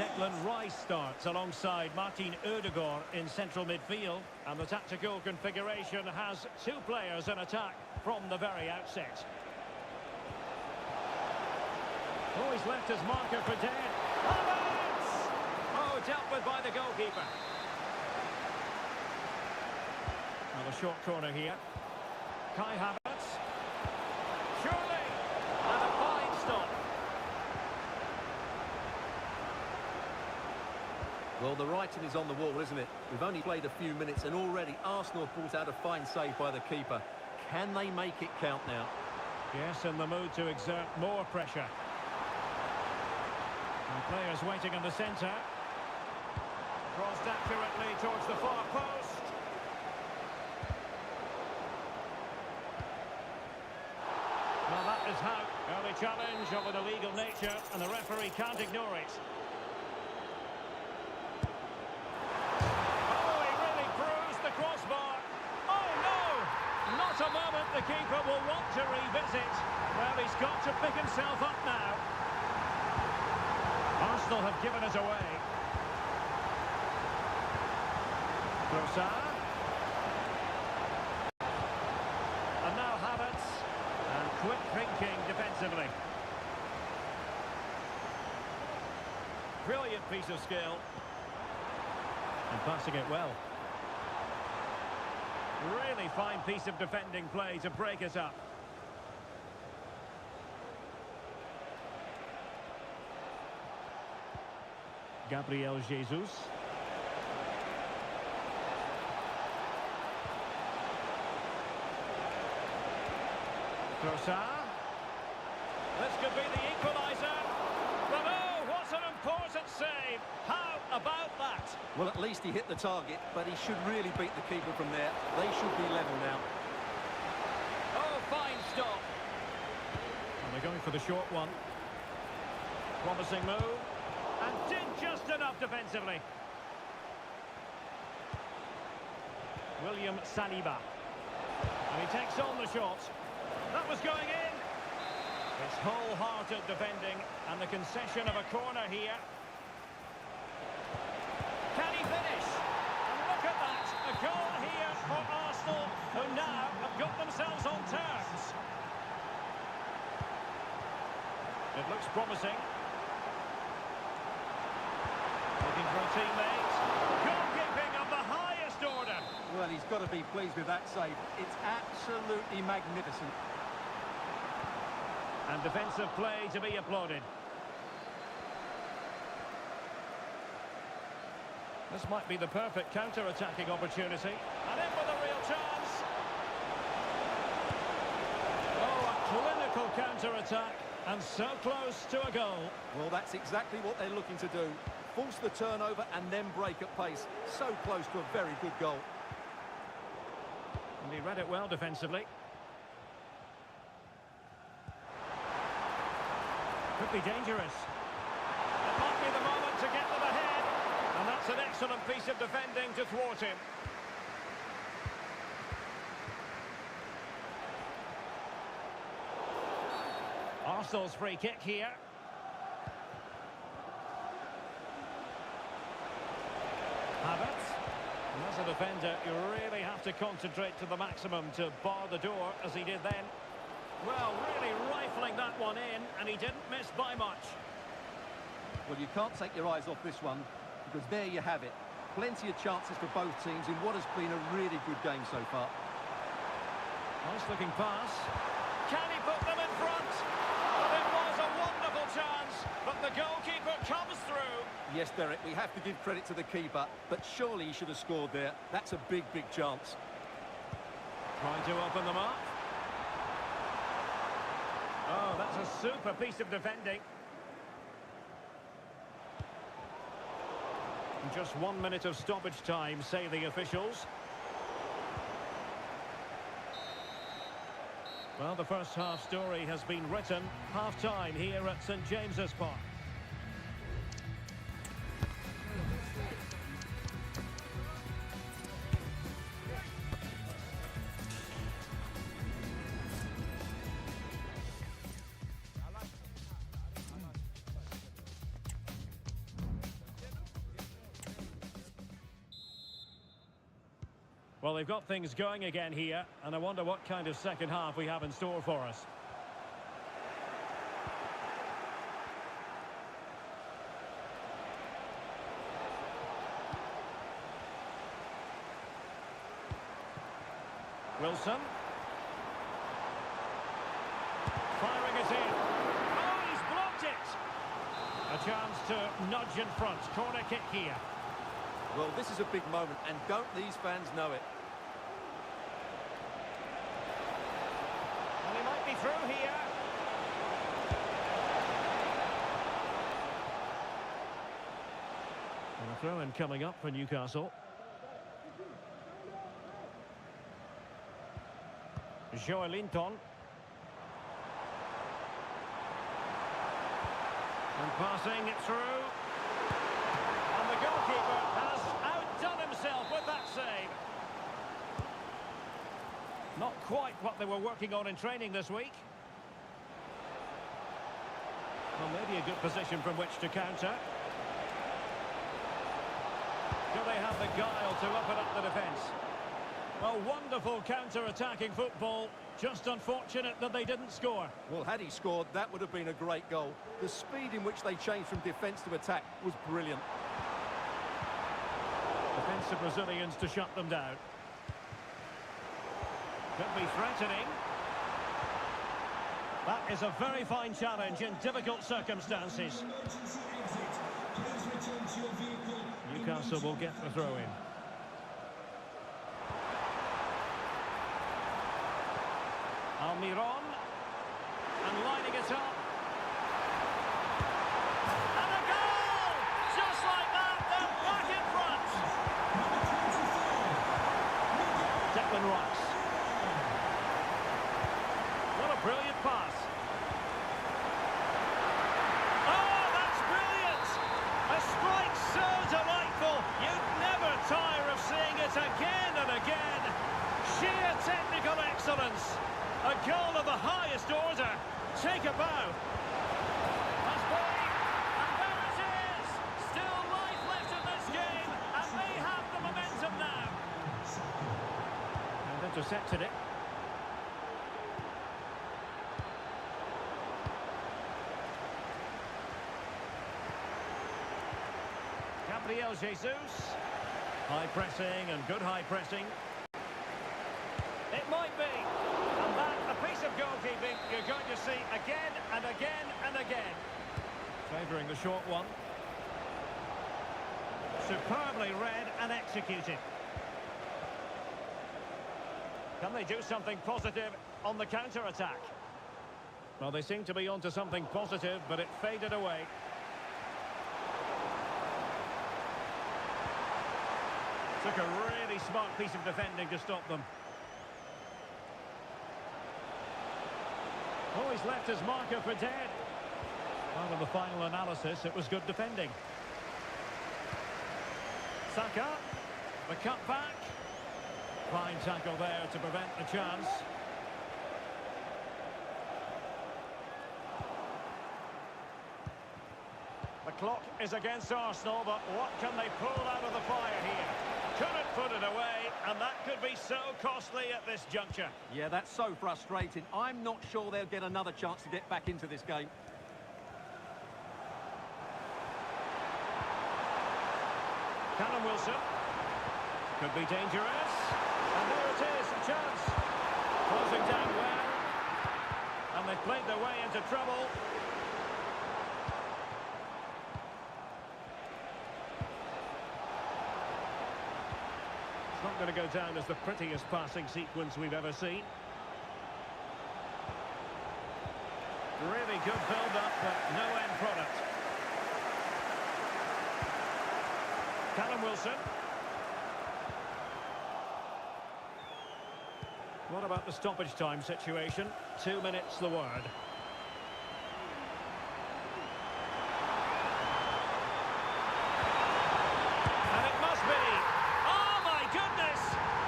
Declan Rice starts alongside Martin Ødegaard in central midfield. And the tactical configuration has two players in attack from the very outset. Oh, he's left his marker for dead. Havertz! Oh, dealt with by the goalkeeper. Well, a short corner here. Kai Havertz. Surely! And a fine stop. Well, the writing is on the wall, isn't it? We've only played a few minutes and already Arsenal have brought out a fine save by the keeper. Can they make it count now? Yes, in the mood to exert more pressure. And players waiting in the centre. Crossed accurately towards the far post. Well, that is how. Early challenge of an illegal nature, and the referee can't ignore it. Oh, he really bruised the crossbar. Oh, no! Not a moment the keeper will want to revisit. Well, he's got to pick himself up now. Arsenal have given it away. Trossard. And now Havertz. And quick thinking defensively. Brilliant piece of skill. And passing it well. Really fine piece of defending play to break it up. Gabriel Jesus. Trossard. This could be the equaliser. But oh, what an important save. How about that? Well, at least he hit the target, but he should really beat the keeper from there. They should be level now. Oh, fine stop. And they're going for the short one. Promising move. And did just enough defensively. William Saliba. And he takes on the shot. That was going in. It's wholehearted defending and the concession of a corner here. Can he finish? And look at that. A goal here for Arsenal, who now have got themselves on terms. It looks promising. Looking for a teammate. Goalkeeping of the highest order. Well, he's got to be pleased with that save. It's absolutely magnificent. And defensive play to be applauded. This might be the perfect counter-attacking opportunity. And in with a real chance. Oh, a clinical counter-attack. And so close to a goal. Well, that's exactly what they're looking to do. Force the turnover and then break at pace. So close to a very good goal. And he read it well defensively. Could be dangerous. It might be the moment to get them ahead. And that's an excellent piece of defending to thwart him. Arsenal's free kick here. Havertz. And as a defender, you really have to concentrate to the maximum to bar the door, as he did then. Well, really rifling that one in, and he didn't miss by much. Well, you can't take your eyes off this one, because there you have it. Plenty of chances for both teams in what has been a really good game so far. Nice looking pass. Can he put them in front? Well, it was a wonderful chance, but the goalkeeper comes through. Yes, Derek, we have to give credit to the keeper, but surely he should have scored there. That's a big, big chance. Trying to open them up. Oh, that's a super piece of defending. Just 1 minute of stoppage time, say the officials. Well, the first half story has been written. Half-time here at St James's Park. Well, they've got things going again here, and I wonder what kind of second half we have in store for us. Wilson. Firing it in. Oh, he's blocked it! A chance to nudge in front. Corner kick here. Well, this is a big moment, and don't these fans know it? And he might be through here. And a throw-in coming up for Newcastle. Joelinton. And passing it through. And the goalkeeper has outdone himself with that save. Not quite what they were working on in training this week. Well, maybe a good position from which to counter. Do they have the guile to open up the defence? Well, wonderful counter-attacking football. Just unfortunate that they didn't score. Well, had he scored, that would have been a great goal. The speed in which they changed from defence to attack was brilliant. Defensive Brazilians to shut them down. Could be threatening. That is a very fine challenge in difficult circumstances. Emergency exit. Please return to your vehicle. Newcastle will get the throw-in. Almiron. And lining it up. And a goal! Just like that, they're back in front. Declan Rice. What a brilliant pass. Oh, that's brilliant! A strike so delightful, you'd never tire of seeing it again and again. Sheer technical excellence. A goal of the highest order. Take a bow. That's big. And there it is. Still life left in this game. And they have the momentum now. And intercepted it. Gabriel Jesus. High pressing and good high pressing. It might be. And that, a piece of goalkeeping you're going to see again and again and again. Favouring the short one. Superbly read and executed. Can they do something positive on the counter-attack? Well, they seem to be onto something positive, but it faded away. Took a really smart piece of defending to stop them. Oh, he's left his marker for dead. Well, in the final analysis, it was good defending. Saka, the cut back. Fine tackle there to prevent the chance. The clock is against Arsenal, but what can they pull out of the fire here? Couldn't put it away, and that could be so costly at this juncture. Yeah, that's so frustrating. I'm not sure they'll get another chance to get back into this game. Callum Wilson. Could be dangerous. And there it is, a chance. Closing down well. And they've played their way into trouble. It's not going to go down as the prettiest passing sequence we've ever seen. Really good build-up, but no end product. Callum Wilson. What about the stoppage time situation? 2 minutes the word. And it must be. Oh my goodness!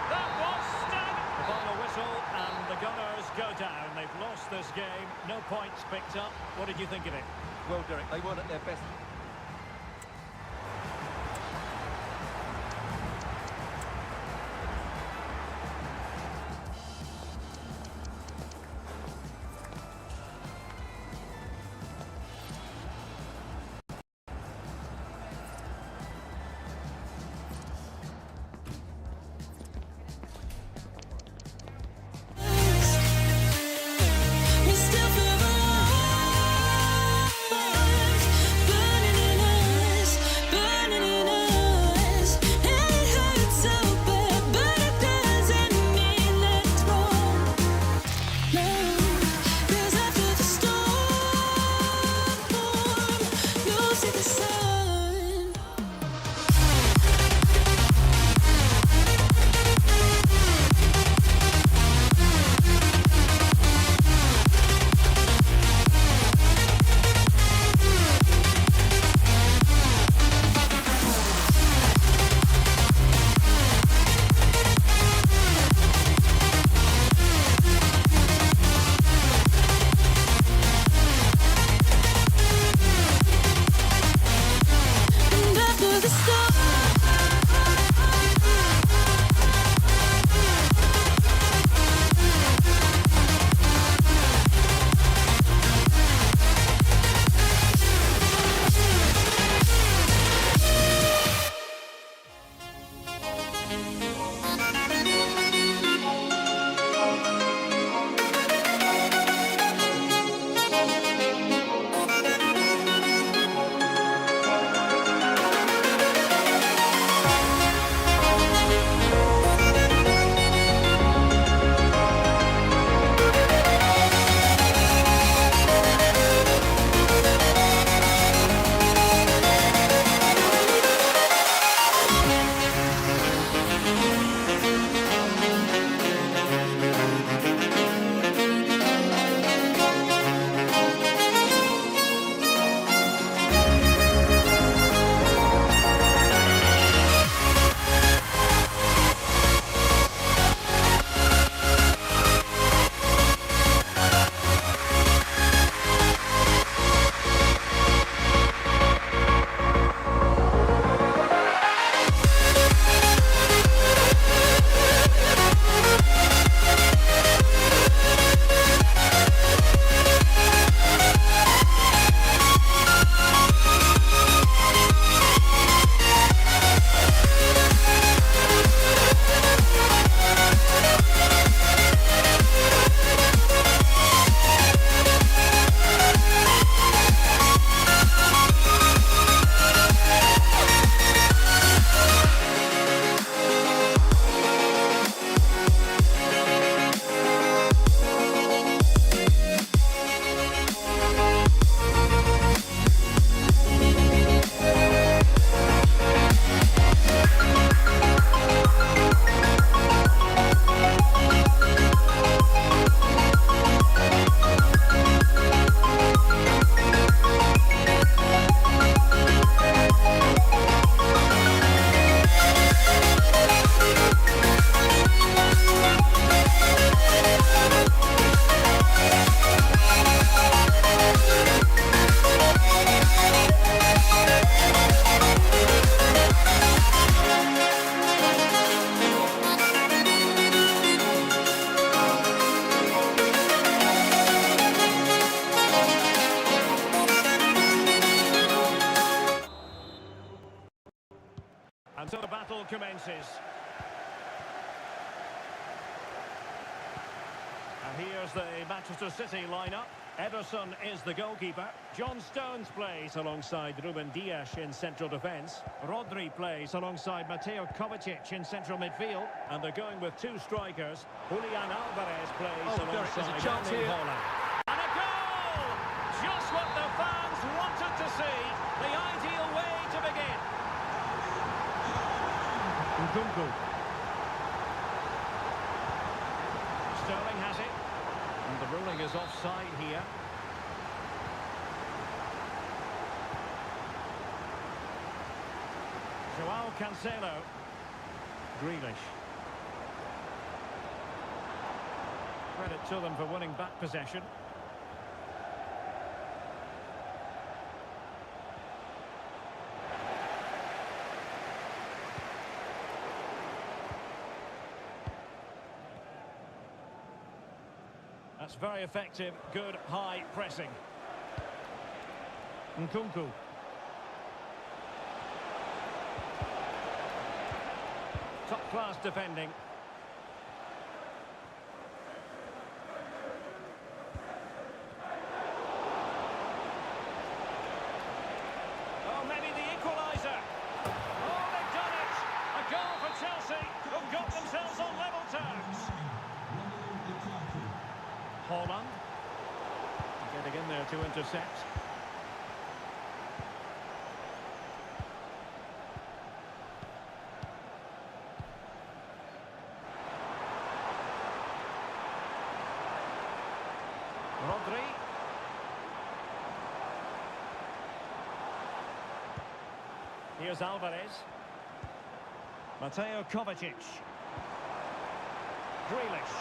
That was stunning! The final whistle and the Gunners go down. They've lost this game. No points picked up. What did you think of it? Well, Derek, they weren't at their best. And so the battle commences. And here's the Manchester City lineup. Ederson is the goalkeeper. John Stones plays alongside Ruben Dias in central defence. Rodri plays alongside Mateo Kovacic in central midfield. And they're going with two strikers. Julian Alvarez plays alongside there's a chance here. Holland. And a goal! Just what the fans wanted to see. The ideal way to begin. Nkunku. Sterling has it. And the ruling is offside here. Joao Cancelo. Grealish. Credit to them for winning back possession. That's very effective, good high pressing. Nkunku. Top class defending. Oh, maybe the equaliser. Oh, they've done it! A goal for Chelsea, who've got themselves on level terms. Holland getting in there to intercept. Rodri. Here's Alvarez. Mateo Kovacic. Grealish.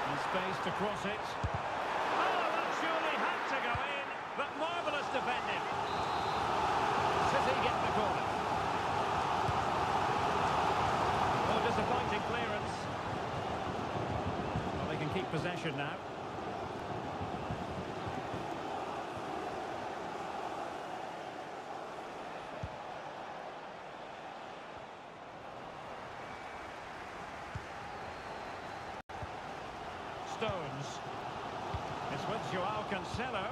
And space to cross it. Oh, that surely had to go in, but marvellous defending. City get the corner. Oh, disappointing clearance. Well, they can keep possession now. Stones. It's with Joao Cancelo.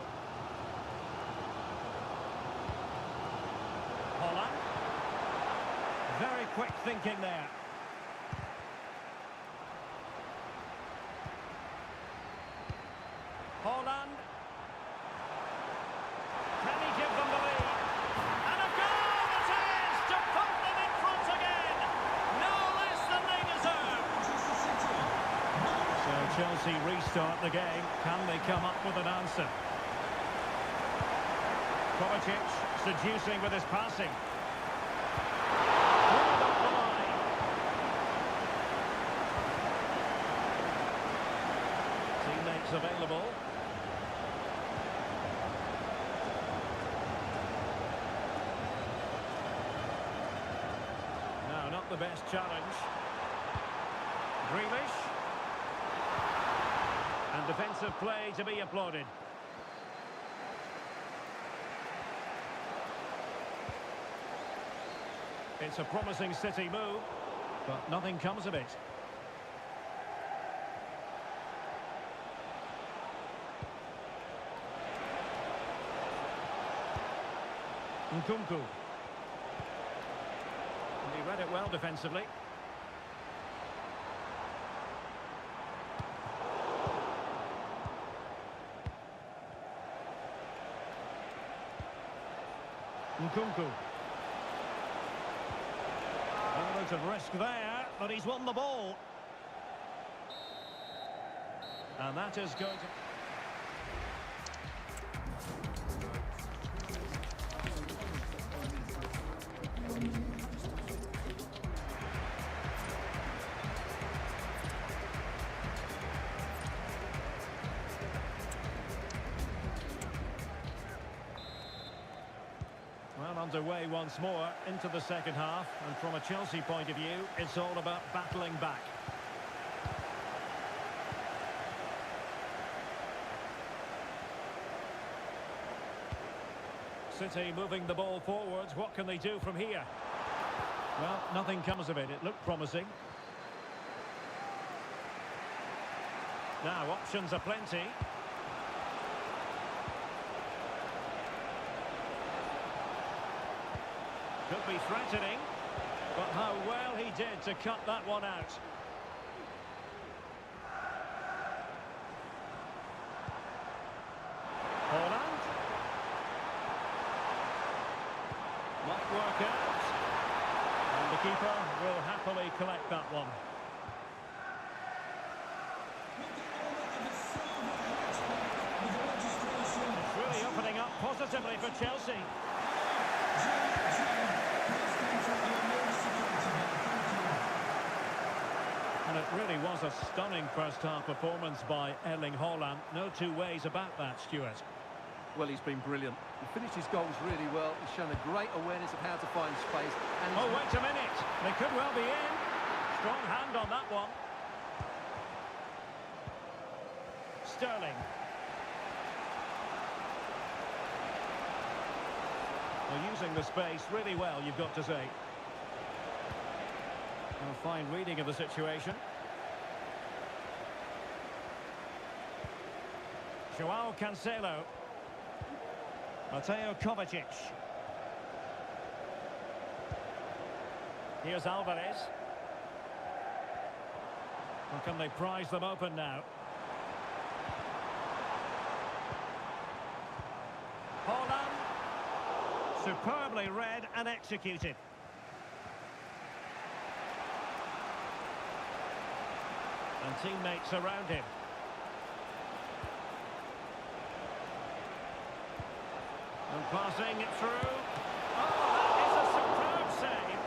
Holland. Very quick thinking there. Holland. Can he give them the lead? And a goal it is to put them in front again. No less than they deserve. So Chelsea restart the game. Can they come up with an answer? Kovacic seducing with his passing. Pulled up the line. Teammates available. No, not the best challenge. Grealish. And defensive play to be applauded. It's a promising City move, but nothing comes of it. Nkunku. And he read it well defensively. Nkunku. Element of risk there, but he's won the ball. And that is going to... Well, underway once more into the second half, and from a Chelsea point of view, it's all about battling back. City moving the ball forwards. What can they do from here? Well, nothing comes of it. It looked promising. Now, options are plenty. Could be threatening, but how well he did to cut that one out. Holland. Might work out. And the keeper will happily collect that one. It's really opening up positively for Chelsea. And it really was a stunning first-half performance by Erling Haaland. No two ways about that, Stuart. Well, he's been brilliant. He finished his goals really well. He's shown a great awareness of how to find space. And oh, wait a minute. They could well be in. Strong hand on that one. Sterling. Well, using the space really well, you've got to say. A fine reading of the situation. Joao Cancelo. Mateo Kovacic. Here's Alvarez. Or can they prize them open now? Haaland. Superbly read and executed. And teammates around him. And passing it through. Oh, that is a superb save.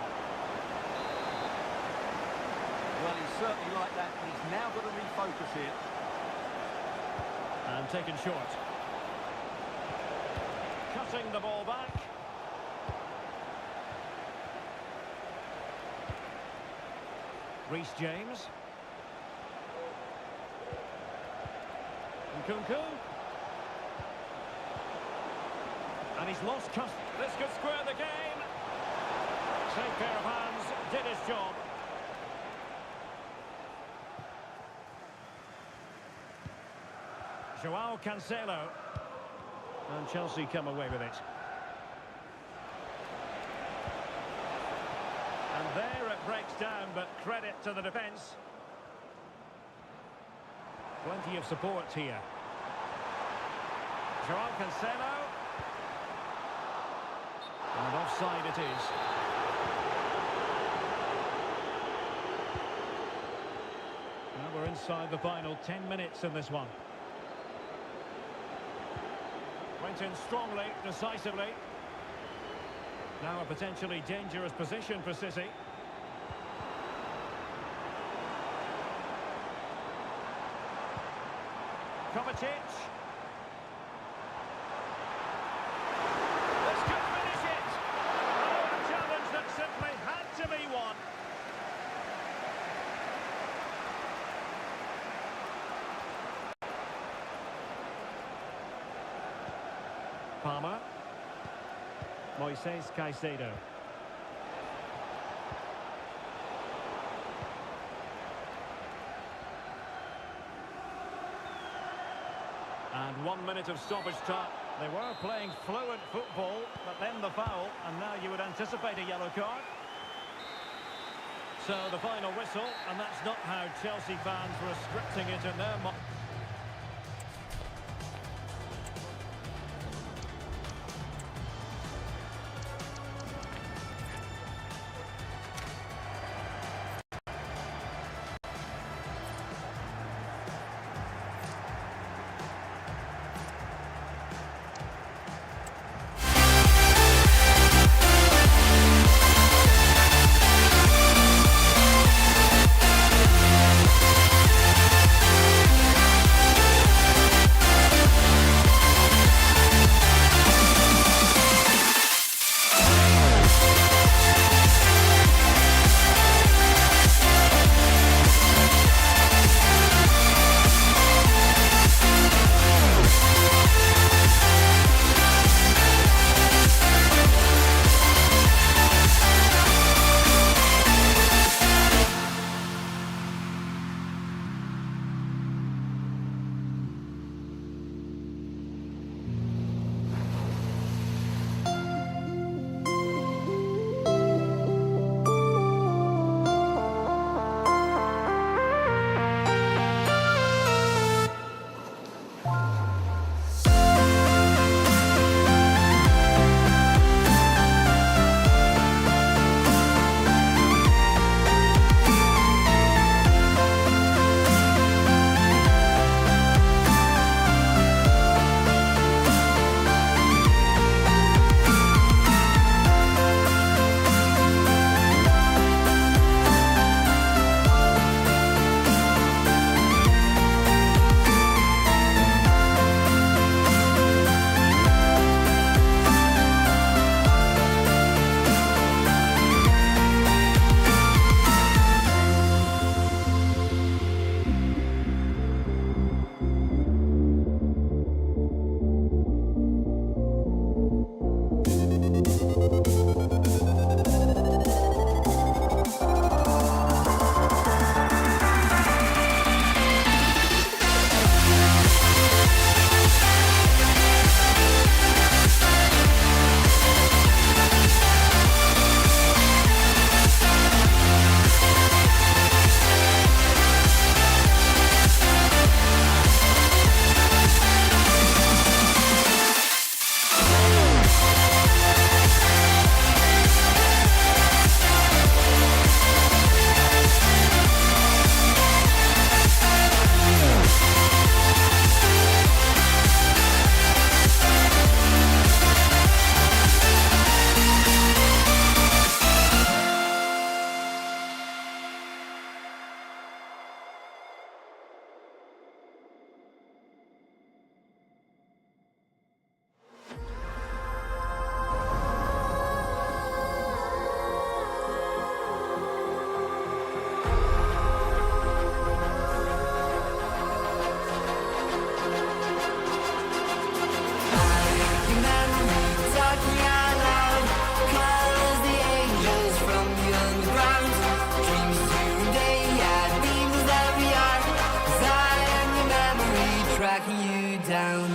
well, he's certainly like that. He's now got to refocus here. And taken short. Cutting the ball back. Reece James. Nkunku. And he's lost custody. This could square the game. Safe pair of hands, did his job. Joao Cancelo. And Chelsea come away with it. And there it breaks down, but credit to the defence. Plenty of support here. Joao Cancelo. And offside it is. Now we're inside the final 10 minutes in this one. Went in strongly, decisively. Now a potentially dangerous position for City. Kovacic. This could finish it. Oh, a challenge that simply had to be won. Palmer. Moises Caicedo. And 1 minute of stoppage time. They were playing fluent football, but then the foul, and now you would anticipate a yellow card. So the final whistle, and that's not how Chelsea fans were scripting it in their mind. down.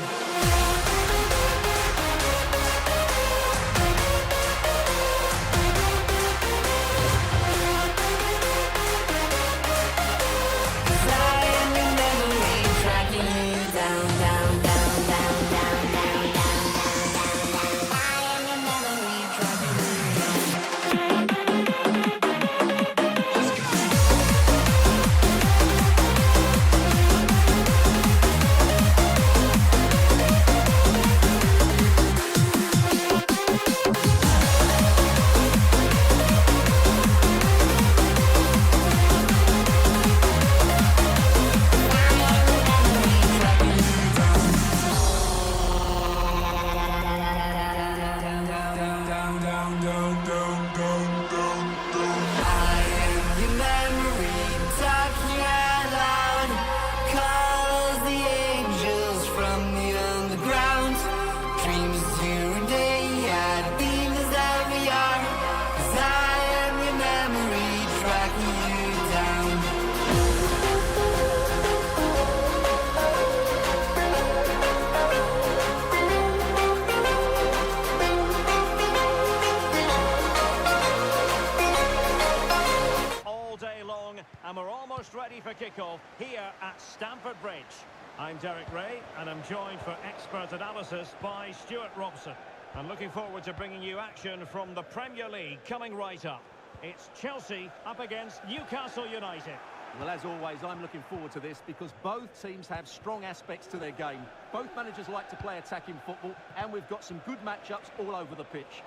And we're almost ready for kickoff here at Stamford Bridge. I'm Derek Ray, and I'm joined for expert analysis by Stuart Robson. I'm looking forward to bringing you action from the Premier League coming right up. It's Chelsea up against Newcastle United. Well, as always, I'm looking forward to this because both teams have strong aspects to their game. Both managers like to play attacking football, and we've got some good matchups all over the pitch.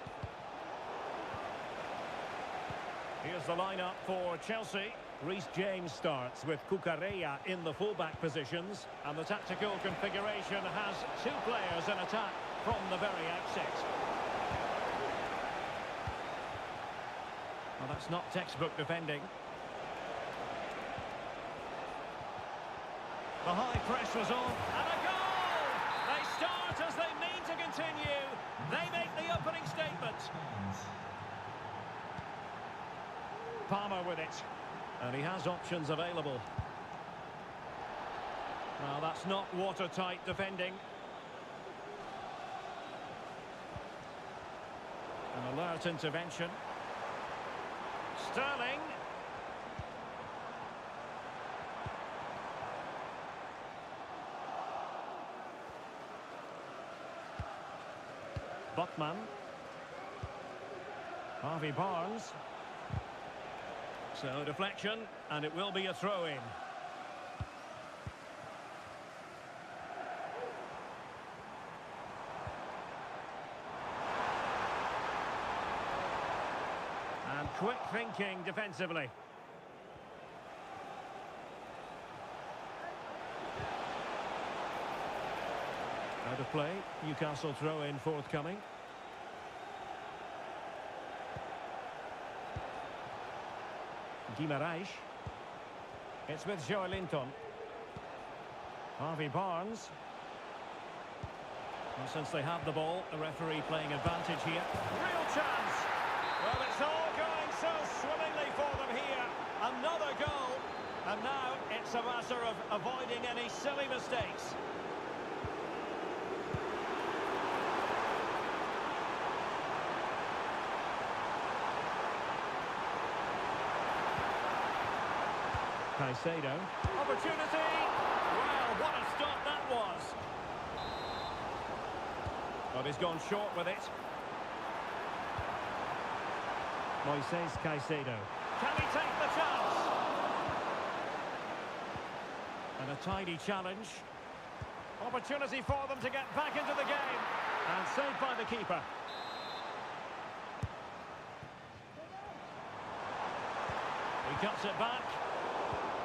Here's the lineup for Chelsea. Reece James starts with Cucurella in the fullback positions, and the tactical configuration has two players in attack from the very outset. Well, that's not textbook defending. The high press was on, and a goal! They start as they mean to continue. They make the opening statement. Palmer with it. And he has options available. Well, that's not watertight defending. An alert intervention. Sterling. Buckman. Harvey Barnes. So deflection, and it will be a throw-in. And quick thinking defensively. Out of play, Newcastle throw-in forthcoming. Guimaraes. It's with Joe Linton. Harvey Barnes. And since they have the ball, the referee playing advantage here. Real chance! Well, it's all going so swimmingly for them here. Another goal. And now it's a matter of avoiding any silly mistakes. Caicedo. Opportunity! Well, what a stop that was! But he's gone short with it. Moises Caicedo. Can he take the chance? And a tidy challenge. Opportunity for them to get back into the game. And saved by the keeper. He cuts it back.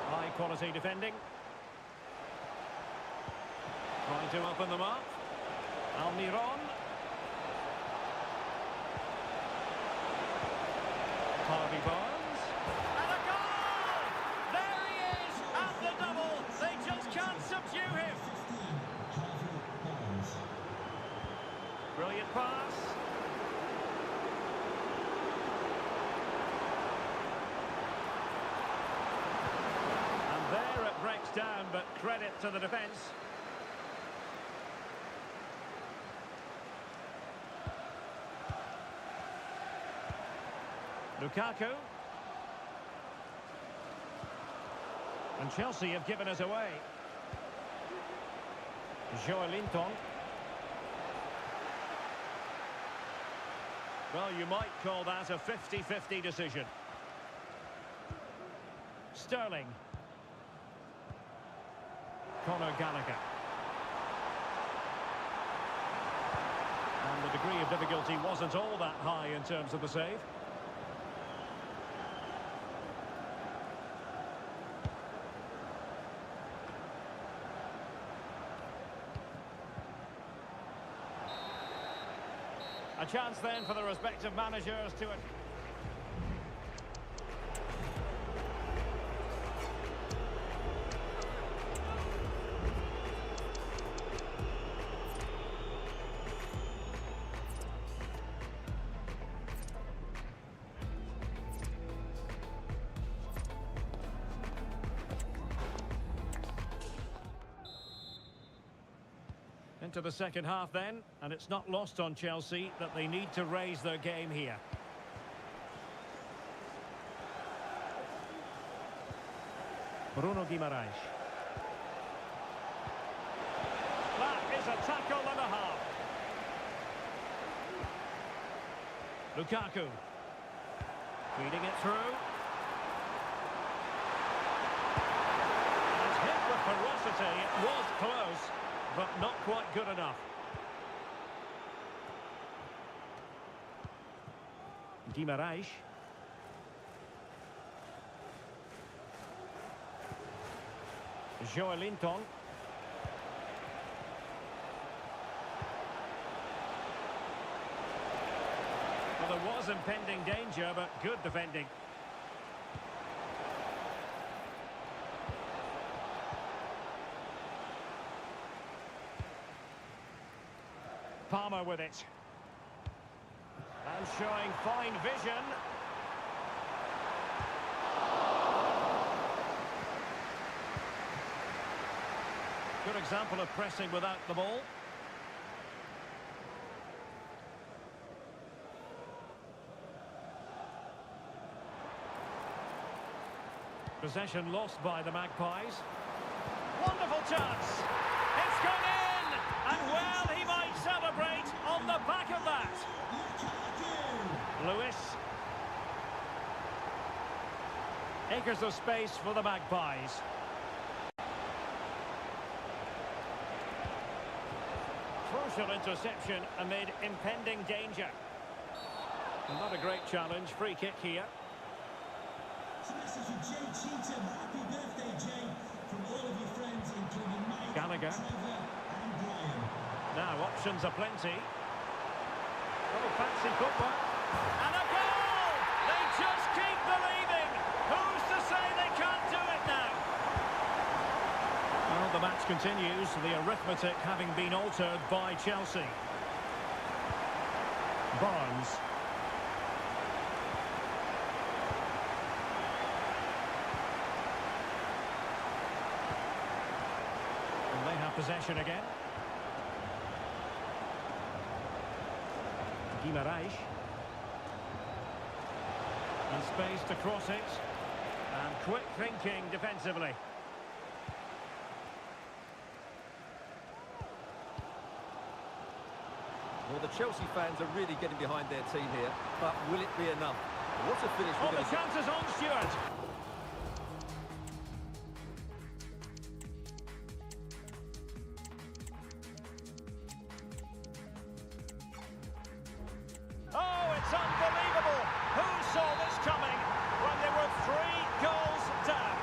High quality defending. Trying to open them up. Almiron. Harvey Barnes. And a goal! There he is at the double. They just can't subdue him. Brilliant pass. And there it breaks down, but credit to the defence. Lukaku. And Chelsea have given us away. Joelinton. Well, you might call that a 50-50 decision. Sterling. Conor Gallagher. And the degree of difficulty wasn't all that high in terms of the save. A chance then for the respective managers to... Into the second half then, and it's not lost on Chelsea that they need to raise their game here. Bruno Guimaraes. That is a tackle and a half. Lukaku. Feeding it through. And hit with ferocity. It was close, but not quite good enough. Guimaraes. Joelinton. Well, there was impending danger, but good defending. Palmer with it. And showing fine vision. Good example of pressing without the ball. Possession lost by the Magpies. Wonderful chance. It's gone in. And well, he might celebrate on the back of that. Lewis. Acres of space for the Magpies. Crucial interception amid impending danger. Not a great challenge. Free kick here. It's a message from Jay Cheatham. Happy birthday, Jay, from all of your friends, including Mike, Gallagher. Trevor and Brian. Now, options are plenty. Oh, fancy footwork. And a goal! They just keep believing. Who's to say they can't do it now? Well, the match continues, the arithmetic having been altered by Chelsea. Barnes. And they have possession again. Guimaraes. And space to cross it. And quick thinking defensively. Well, the Chelsea fans are really getting behind their team here, but will it be enough? What a finish Oh, we're the going to get. chance is on, Stuart. Oh, it's unbelievable. Who saw this coming when they were 3 goals down?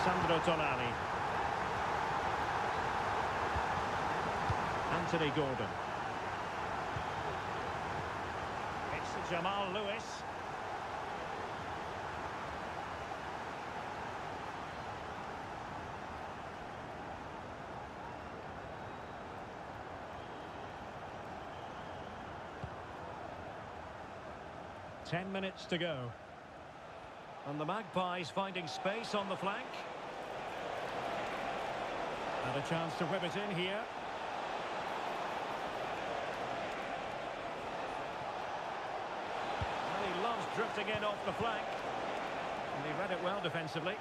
Sandro Tonali. Anthony Gordon. It's Jamal Lewis. Ten minutes to go. And the Magpies finding space on the flank. And a chance to whip it in here. drifting in off the flank. And he read it well defensively.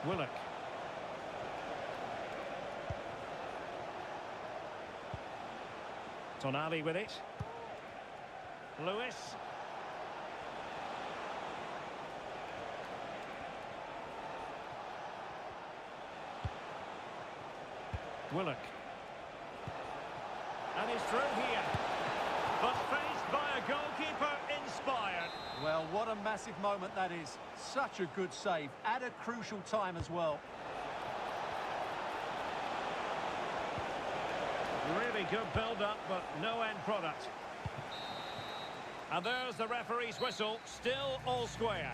Willock. Tonali with it. Lewis. Willock. And he's through here. But faced by a goalkeeper inspired. Well, what a massive moment that is. Such a good save at a crucial time as well. Really good build-up, but no end product. And there's the referee's whistle. Still all square.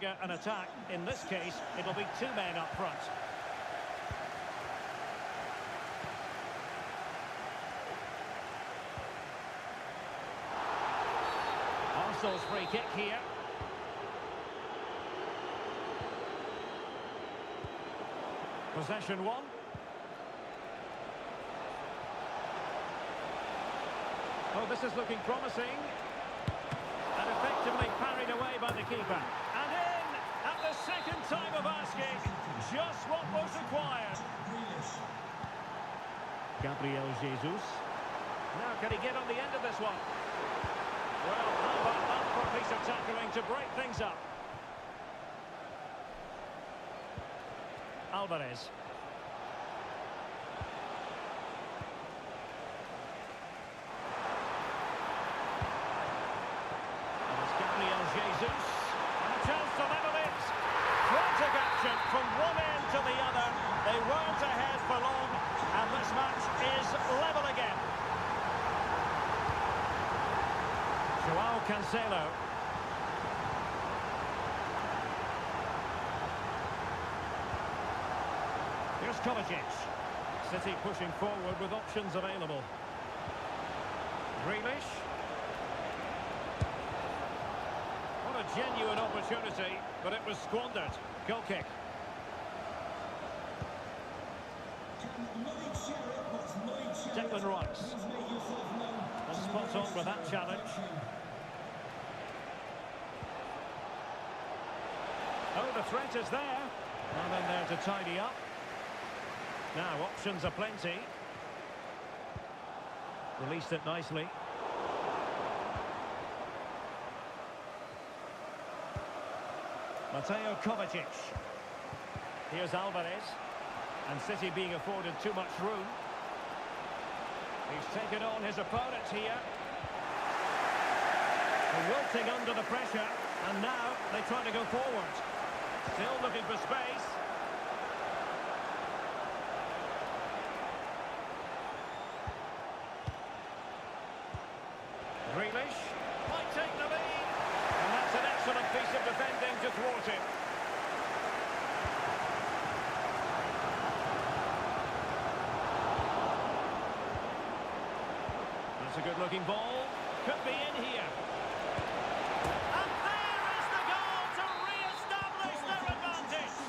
trigger an attack. In this case, it'll be two men up front. Arsenal's free kick here. Possession one. Oh, this is looking promising. And effectively parried away by the keeper. And in at the second time of asking. Just what was required. Gabriel Jesus. Now, can he get on the end of this one? Well, how about that for a piece of tackling to break things up? Alvarez. And it's Gabriel Jesus. And a chance to level it. Frantic action from one end to the other. They weren't ahead for long, and this match is level again. Joao Cancelo. Here's Kovacic. City pushing forward with options available. Grealish. What a genuine opportunity, but it was squandered. Goal kick. Declan Rice. And spot on with that challenge. Oh, the threat is there. And then there to tidy up. Now, options are plenty. Released it nicely. Mateo Kovacic. Here's Alvarez. And City being afforded too much room. He's taken on his opponent here. They're wilting under the pressure. And now they try to go forward. Still looking for space. Grealish might take the lead. And that's an excellent piece of defending to thwart him. That's a good-looking ball. Could be in here. And there is the goal to re-establish their advantage.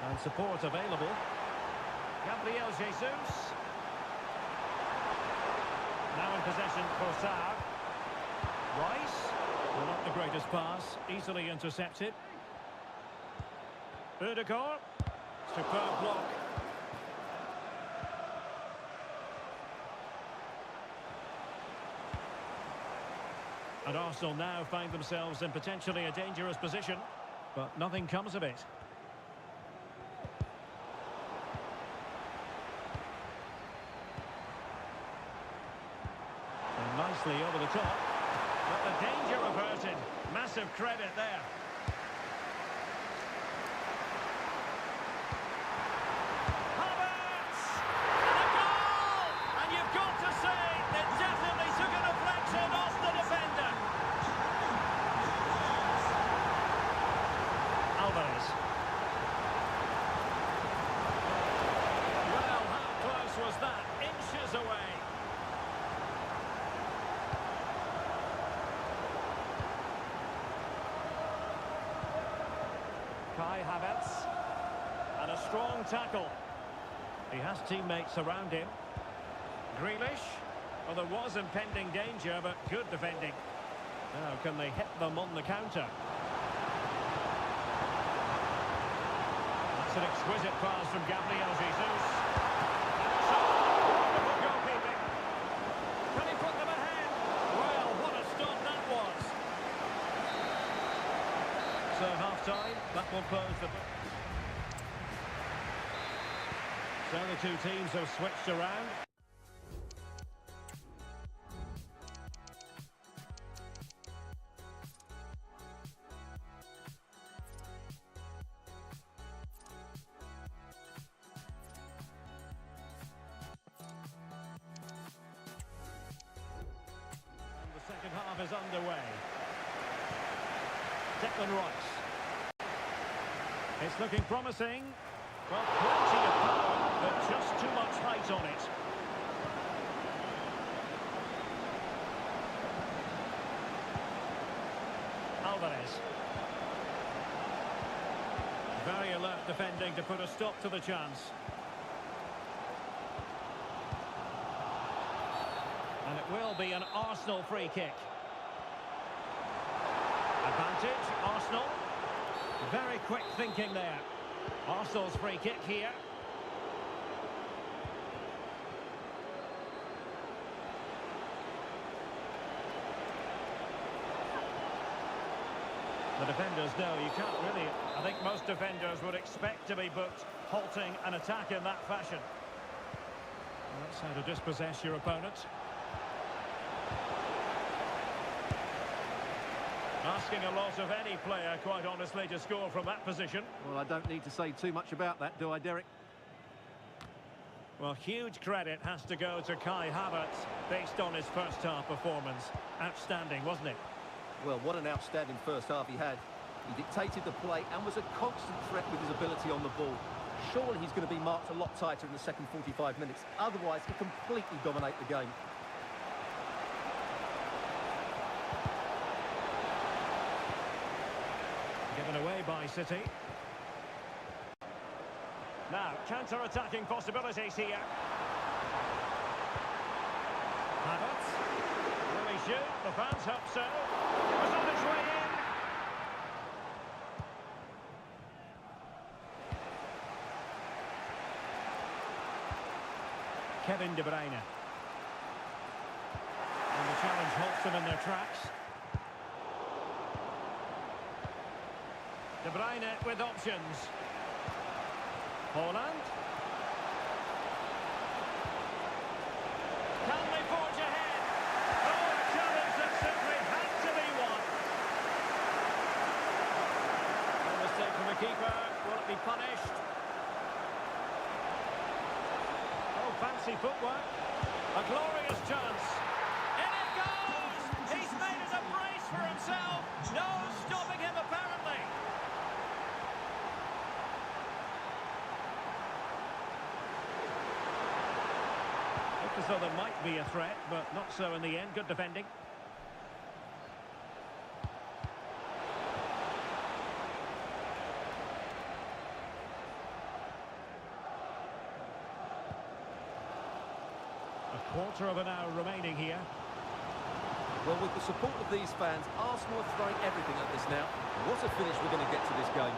And support available. Gabriel Jesus. Now in possession for Saar. Rice. Well, not the greatest pass. Easily intercepted. Ødegaard. Superb block. And Arsenal now find themselves in potentially a dangerous position, but nothing comes of it. And nicely over the top, but the danger averted. Massive credit there. Havertz! And a goal! And you've got to say, it definitely took a deflection off the defender. Alvarez. Well, how close was that? Inches away. Kai Havertz. And a strong tackle. He has teammates around him. Grealish. Well, there was impending danger, but good defending. Now, can they hit them on the counter? That's an exquisite pass from Gabriel Jesus. So, wonderful goalkeeping. Can he put them ahead? Well, what a stop that was. So, half-time, that will close the book. So the two teams have switched around. And the second half half is underway. Declan Rice. It's looking promising. Well, plenty of power, but just too much height on it. Alvarez. Very alert defending to put a stop to the chance. And it will be an Arsenal free kick. Advantage, Arsenal. Very quick thinking there. Arsenal's free kick here. The defenders know you can't really... I think most defenders would expect to be booked halting an attack in that fashion. Well, that's how to dispossess your opponent. Asking a lot of any player, quite honestly, to score from that position. Well, I don't need to say too much about that, do I, Derek? Well, huge credit has to go to Kai Havertz based on his first half performance. Outstanding, wasn't it? Well, what an outstanding first half he had. He dictated the play and was a constant threat with his ability on the ball. Surely he's going to be marked a lot tighter in the second 45 minutes. Otherwise, he'll completely dominate the game. Given away by City. Now, counter-attacking possibilities here. Havertz. Will he shoot? The fans hope so. It was on its way in. Kevin De Bruyne. And the challenge halts them in their tracks. De Bruyne with options. Holland. Can they forge ahead? Oh, a challenge that simply had to be won. No mistake from the keeper. Will it be punished? Oh, fancy footwork. A glorious chance. In it goes! He's made it a brace for himself. No stopping him apparently. As though there might be a threat, but not so in the end. Good defending. A quarter of an hour remaining here. Well, with the support of these fans, Arsenal are throwing everything at this now. What a finish we're going to get to this game.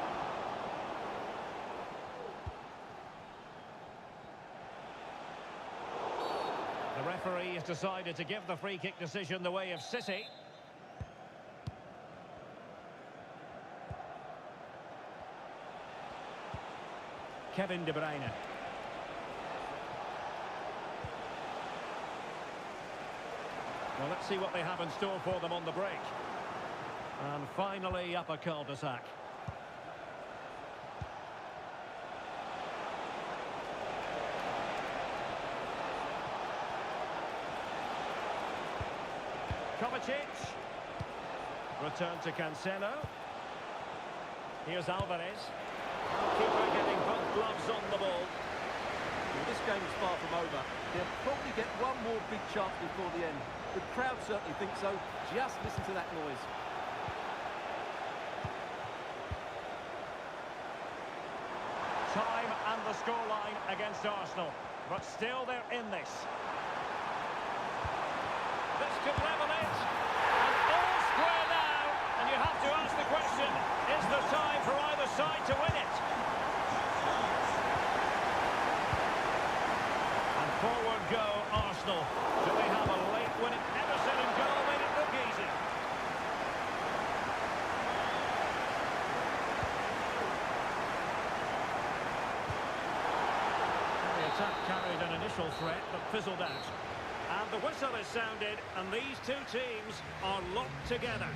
The referee has decided to give the free kick decision the way of City. Kevin De Bruyne. Well, let's see what they have in store for them on the break. And finally, up a cul-de-sac. Kovacic. Return to Cancelo. Here's Alvarez. Keeper getting both gloves on the ball. Well, this game is far from over. They'll probably get one more big chance before the end. The crowd certainly think so. Just listen to that noise. Time and the scoreline against Arsenal. But still they're in this. This could level it. And all square now. And you have to ask the question, is there time for either side to win it? And forward go Arsenal. Do they have a late winning Ederson and goal made it look easy? The attack carried an initial threat but fizzled out. And the whistle is sounded, and these two teams are locked together.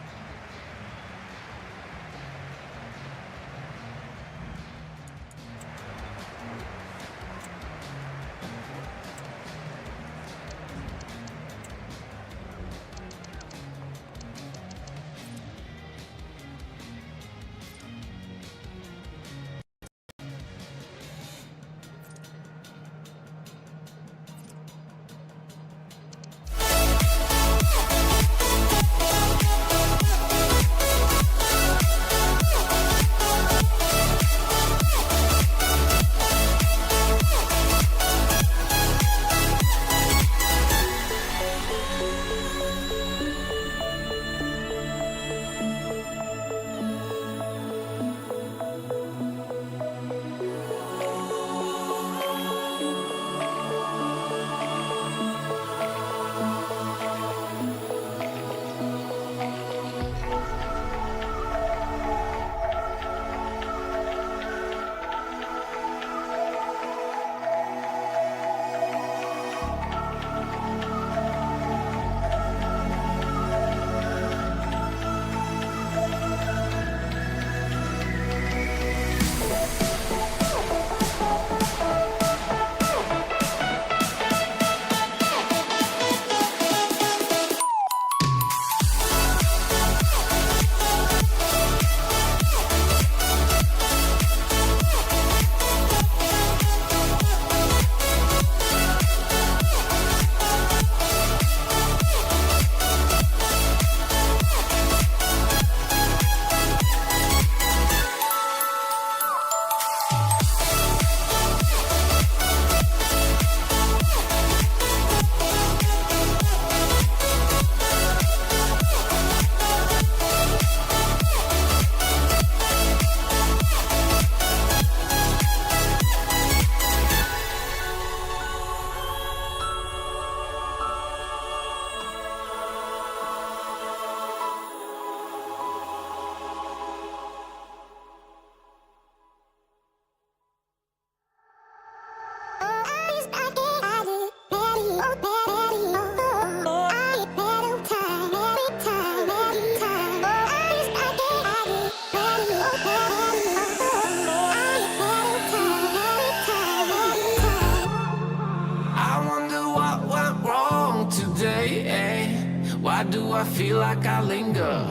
I feel like I linger.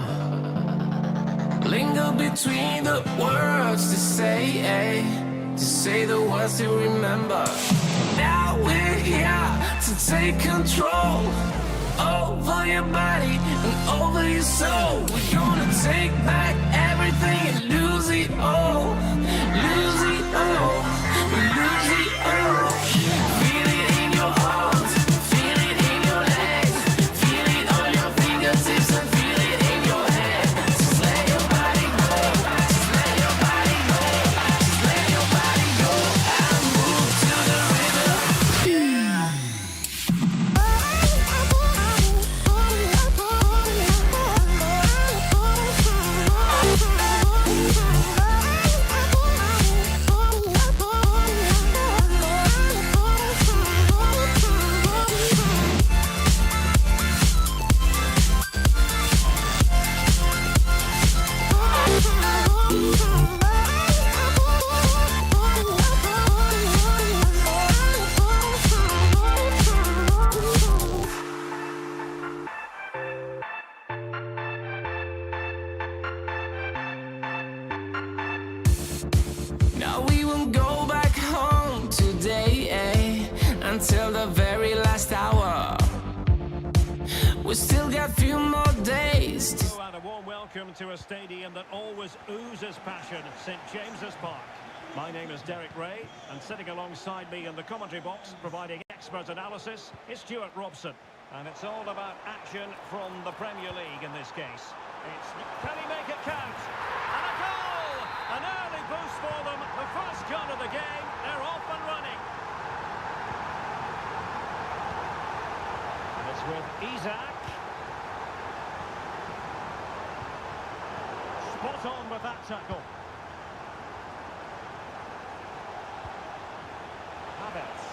Linger between the words to say the words to remember. Now we're here to take control over your body and over your soul. We're gonna take back everything and lose it all. Lose it all. Lose it all. Feel it in your heart. Feel it in your legs. Feel it on your fingertips and feel it in your head. Just let your body go. Just let your body go. Just let your body go and move to the rhythm. Now we won't go back home today, until the very last hour. We still got few more days to... And a warm welcome to a stadium that always oozes passion, St James's Park. My name is Derek Ray, and sitting alongside me in the commentary box, providing expert analysis, is Stuart Robson. And it's all about action from the Premier League in this case. Can he make it count? And a goal! An early boost for them. The first goal of the game. They're off and running. And it's with Isak. Spot on with that tackle. Havertz.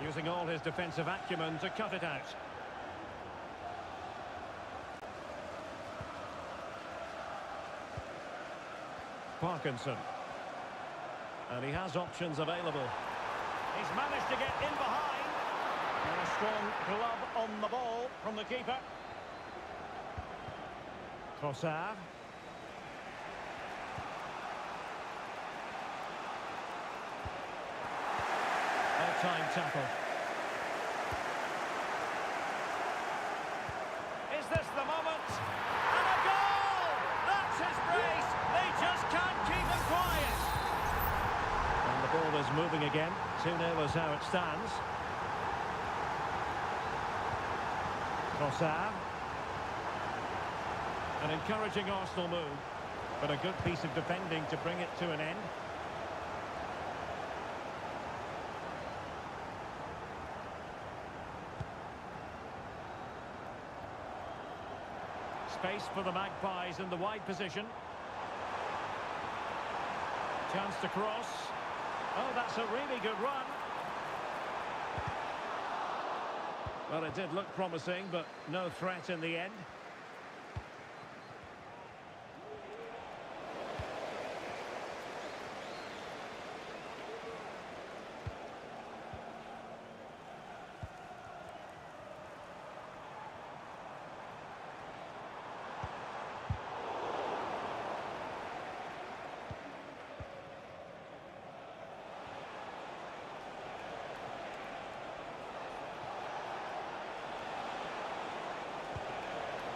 Using all his defensive acumen to cut it out. Parkinson. And he has options available. He's managed to get in behind. And a strong glove on the ball from the keeper. Trossard. Time tackle. Is this the moment? And a goal! That's his brace. They just can't keep him quiet. And the ball is moving again. 2-0 is how it stands. Trossard. An encouraging Arsenal move, but a good piece of defending to bring it to an end. Space for the Magpies in the wide position. Chance to cross. Oh, that's a really good run. Well, it did look promising, but no threat in the end.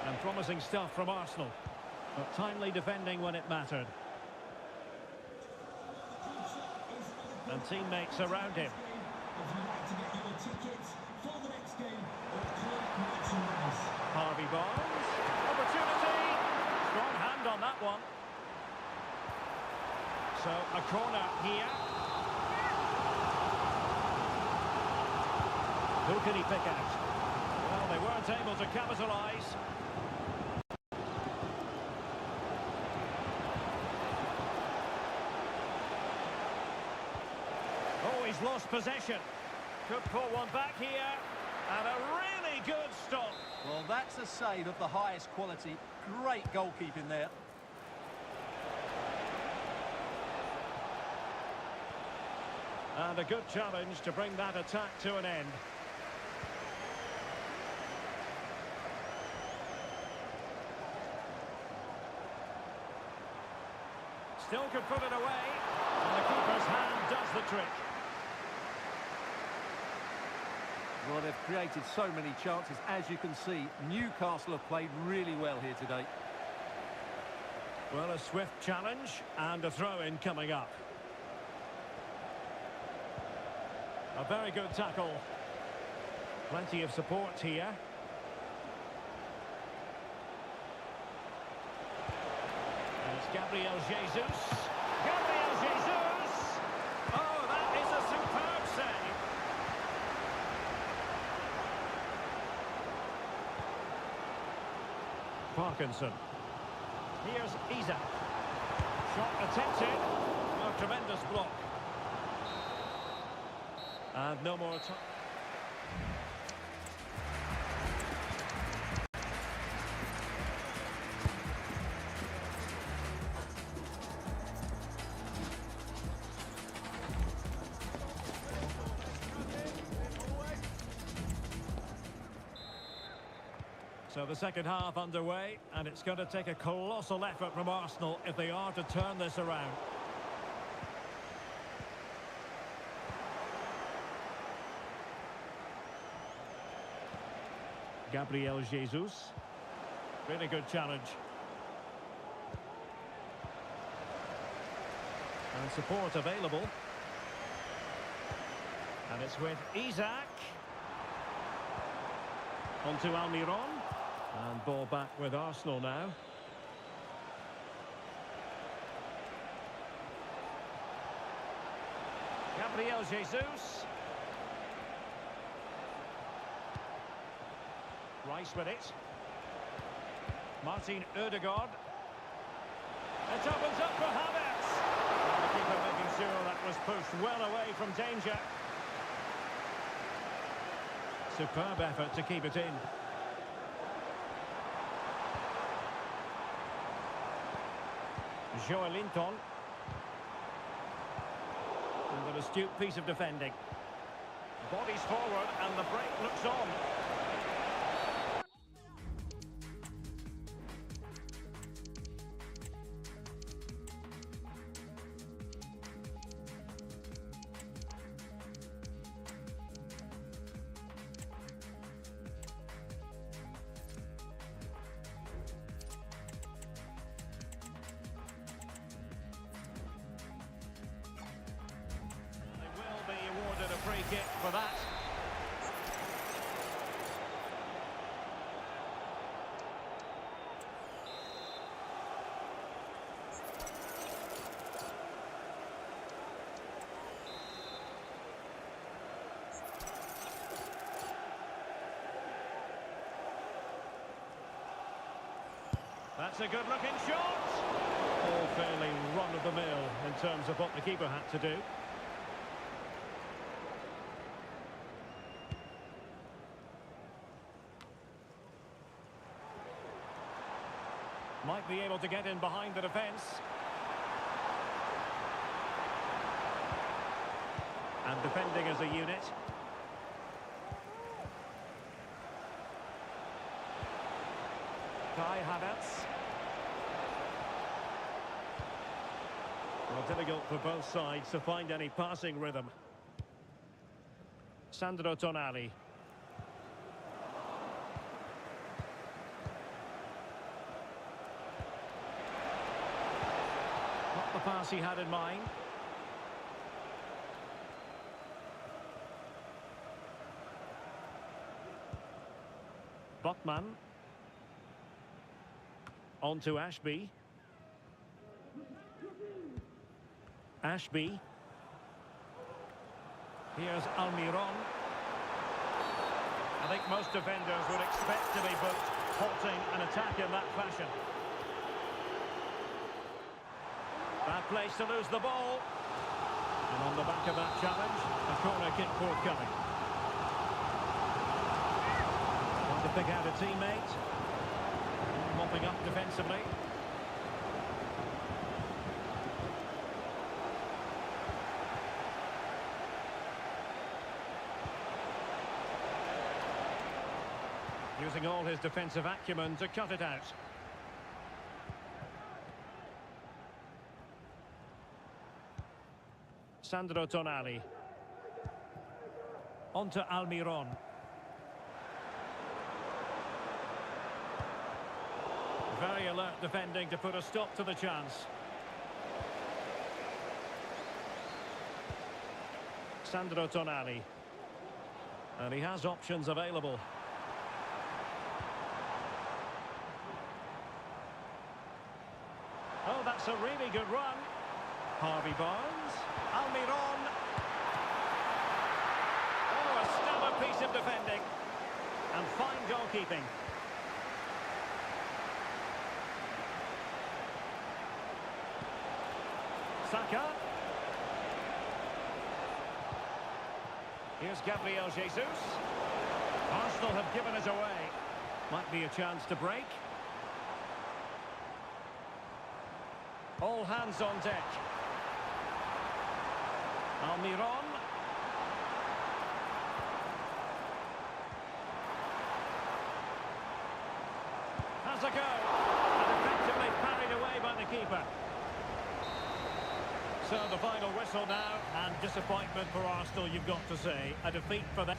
And promising stuff from Arsenal, but timely defending when it mattered. And teammates around him. Harvey Barnes, opportunity, strong hand on that one. So a corner here. Who can he pick out? Well, they weren't able to capitalise. Oh, he's lost possession. Could pull one back here. And a really good stop. Well, that's a save of the highest quality. Great goalkeeping there. And a good challenge to bring that attack to an end. Still could put it away. And the keeper's hand does the trick. Well, they've created so many chances. As you can see, Newcastle have played really well here today. Well, a swift challenge and a throw-in coming up. A very good tackle. Plenty of support here. And it's Gabriel Jesus. Gabriel Jesus! Oh, that is a superb save. Parkinson. Here's Isak. Shot attempted. A tremendous block. And no more time. So the second half underway, and it's going to take a colossal effort from Arsenal if they are to turn this around. Gabriel Jesus. Really good challenge. And support available. And it's with Isak. On to Almiron. And ball back with Arsenal now. Gabriel Jesus. Rice with it. Martin Ødegaard. It opens up for Havertz. And the keeper making sure that was pushed well away from danger. Superb effort to keep it in. Joelinton. And an astute piece of defending. Bodies forward and the break looks on. Be awarded a free kick for that. That's a good looking shot. All fairly run of the mill in terms of what the keeper had to do. Might be able to get in behind the defence. And defending as a unit. Kai Havertz. Well, difficult for both sides to find any passing rhythm. Sandro Tonali. The pass he had in mind. Botman. On to Ashby. Ashby. Here's Almiron. I think most defenders would expect to be booked, halting an attack in that fashion. Bad place to lose the ball. And on the back of that challenge, a corner kick forthcoming. Trying to pick out a teammate. Mopping up defensively. Using all his defensive acumen to cut it out. Sandro Tonali. On to Almiron. Very alert defending to put a stop to the chance. Sandro Tonali. And he has options available. Oh, that's a really good run. Harvey Barnes. Almiron. Oh, a stellar piece of defending. And fine goalkeeping. Saka. Here's Gabriel Jesus. Arsenal have given us away. Might be a chance to break. All hands on deck. Almiron. Has a go. And effectively parried away by the keeper. So the final whistle now, and disappointment for Arsenal, you've got to say. A defeat for them.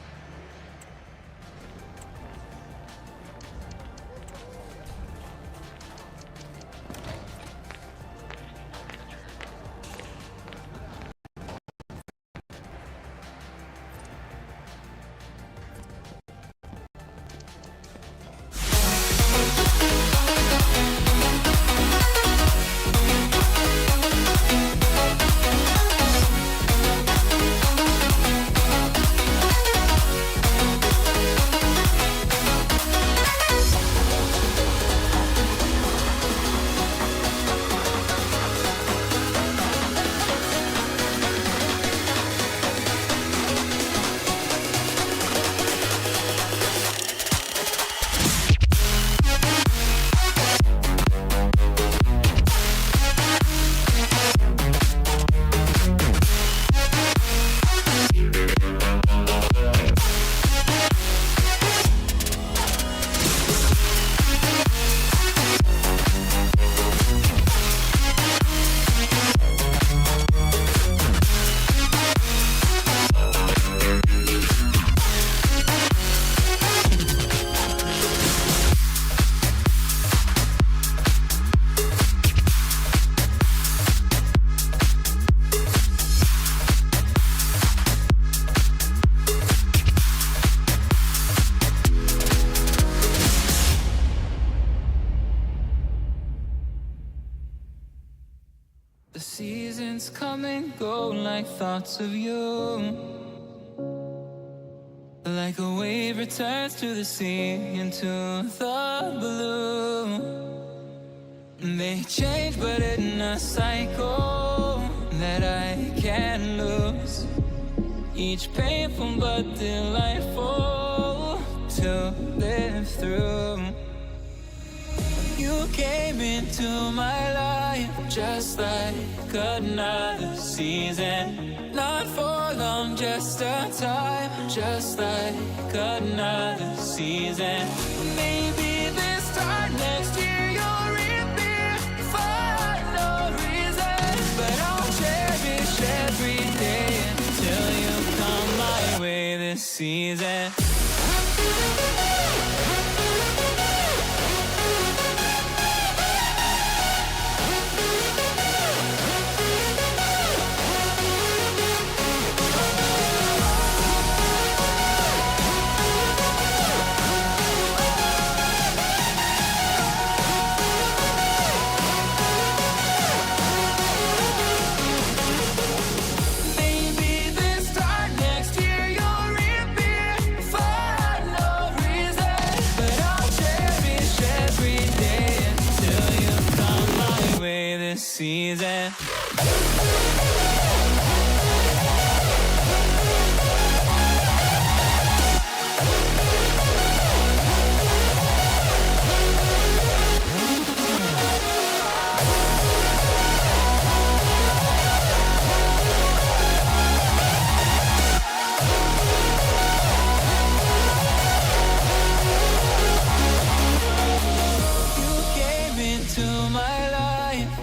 The seasons come and go like thoughts of you. Like a wave returns to the sea into the blue. They change but in a cycle that I can't lose. Each painful but delightful to live through. You came into my life just like another season. Not for long, just a time, just like another season. Maybe this time next year you'll reappear for no reason. But I'll cherish every day until you come my way this season. Season.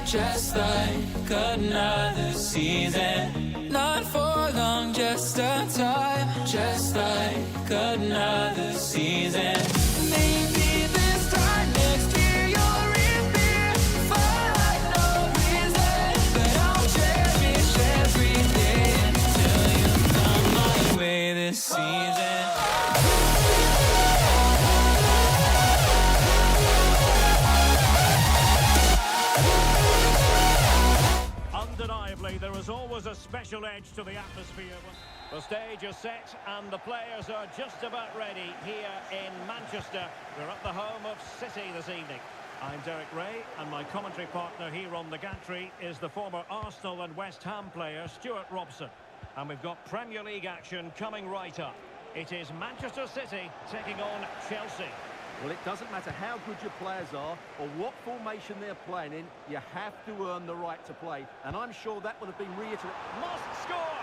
just like another season. Not for long, just a time, just like another season. Maybe this time next year you'll reappear for no reason, but I'll cherish every day until you come my way this season. Undeniably, there is always a special edge to the atmosphere. The stage is set and the players are just about ready here in Manchester. We're at the home of City this evening. I'm Derek Ray, and my commentary partner here on the gantry is the former Arsenal and West Ham player Stuart Robson. And we've got Premier League action coming right up. It is Manchester City taking on Chelsea. Well, it doesn't matter how good your players are or what formation they're playing in, you have to earn the right to play. And I'm sure that would have been reiterated. Must score!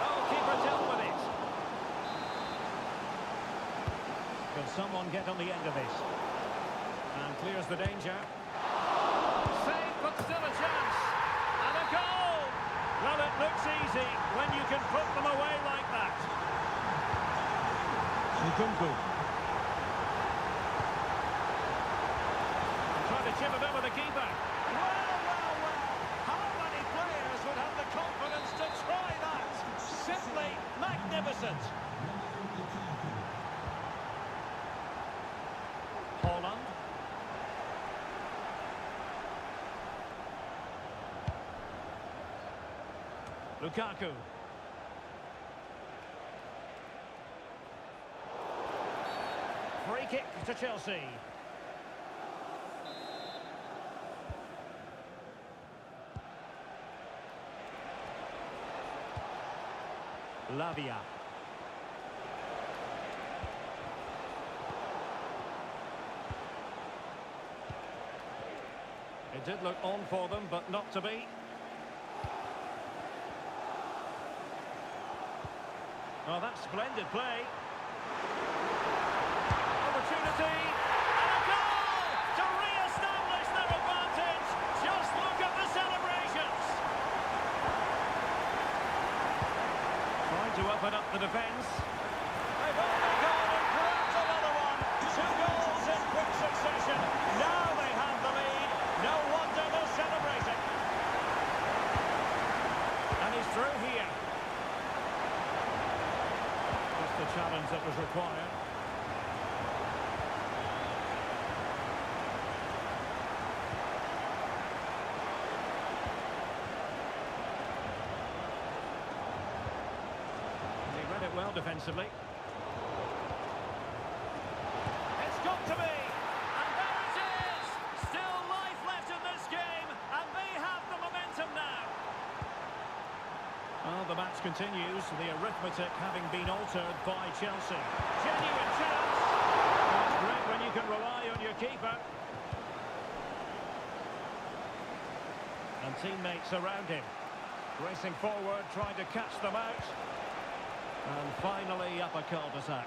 Oh, keeper dealt with it. Can someone get on the end of this? And clears the danger. Save, but still a chance. And a goal! Well, it looks easy when you can put them away like that. Nkunku. Trying to chip it over the keeper. Well. How many players would have the confidence to try that? Simply magnificent. Holland. Lukaku. Free kick to Chelsea. Lavia. It did look on for them, but not to be. Oh, that's splendid play. Opportunity. And a goal to re-establish their advantage. Just look at the celebrations. Trying to open up the defence. They've only gone and grabbed another one. 2 goals in quick succession. Now they have the lead. No wonder they're celebrating. And he's through here. Just the challenge that was required. Well defensively. It's got to be! And there it is! Still life left in this game, and they have the momentum now. Well, the match continues, the arithmetic having been altered by Chelsea. Genuine chance! That's great when you can rely on your keeper. And teammates around him. Racing forward, trying to catch them out. And finally up a cul-de-sac.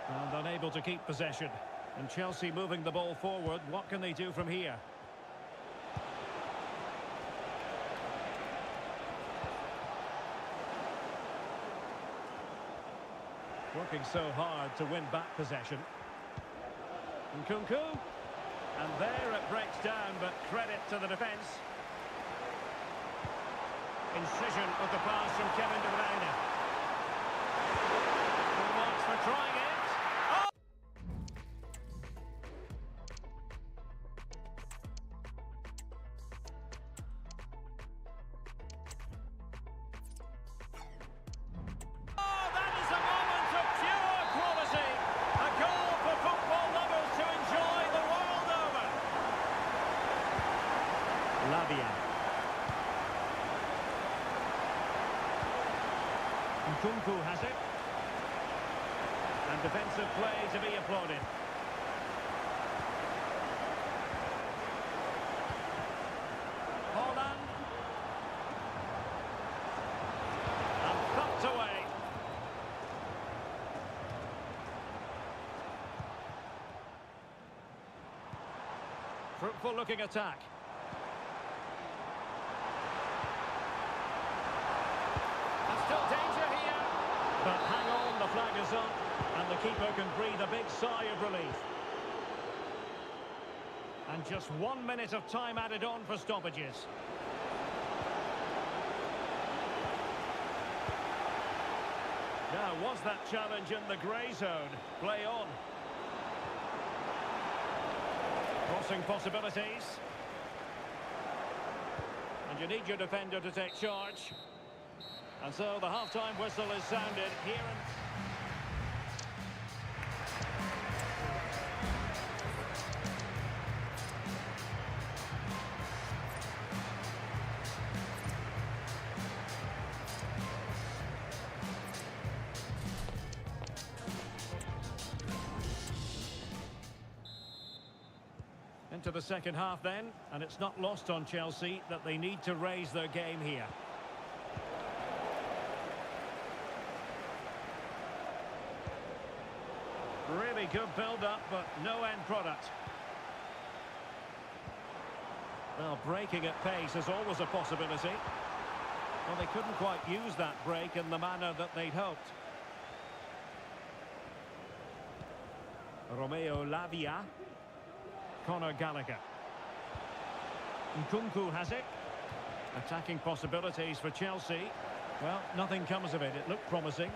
And unable to keep possession. And Chelsea moving the ball forward. What can they do from here? Working so hard to win back possession. Nkunku, and there it breaks down, but credit to the defence. Incision of the pass from Kevin De Bruyne. Full marks for trying it. Oh! Oh, that is a moment of pure quality. A goal for football lovers to enjoy the world over. Lavia. Nkunku has it. And defensive play to be applauded. Holland. And Powerful looking attack. And still danger here. But hang on, the flag is up. And the keeper can breathe a big sigh of relief. And just 1 minute of time added on for stoppages. Now, was that challenge in the grey zone? Play on. Crossing possibilities. And you need your defender to take charge. And so the half-time whistle is sounded here. Into the second half then, and it's not lost on Chelsea that they need to raise their game here. Really good build-up, but no end product. Well, breaking at pace is always a possibility. Well, they couldn't quite use that break in the manner that they'd hoped. Romeo Lavia. Conor Gallagher. Nkunku has it. Attacking possibilities for Chelsea. Well, nothing comes of it. It looked promising.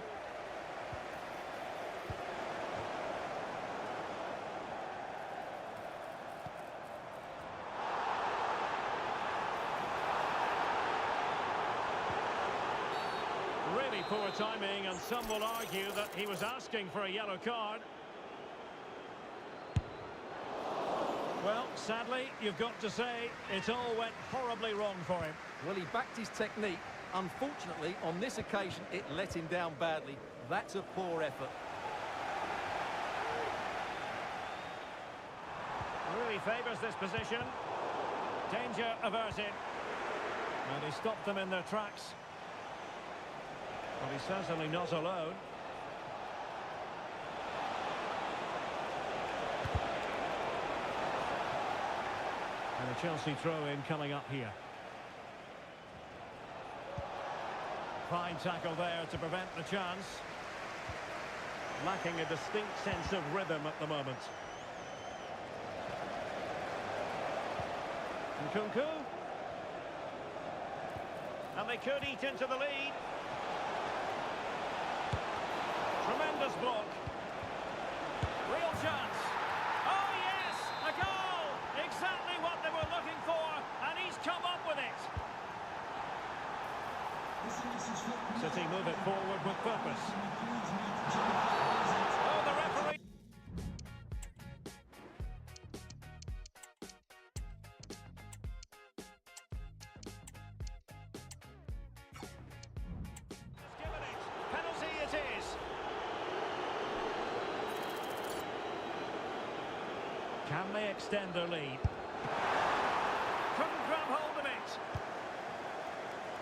Really poor timing, and some will argue that he was asking for a yellow card. Well, sadly, you've got to say, it all went horribly wrong for him. Well, he backed his technique. Unfortunately, on this occasion, it let him down badly. That's a poor effort. Really favours this position. Danger averted. And he stopped them in their tracks. But he's certainly not alone. And a Chelsea throw-in coming up here. Fine tackle there to prevent the chance. Lacking a distinct sense of rhythm at the moment. Nkunku. And they could eat into the lead. Tremendous block. Real chance. Oh yes, a goal! Exactly what they were looking for, and he's come up with it. City move it forward with purpose. Oh, the referee. Given it. Penalty it is. Can they extend their lead? Couldn't grab hold of it.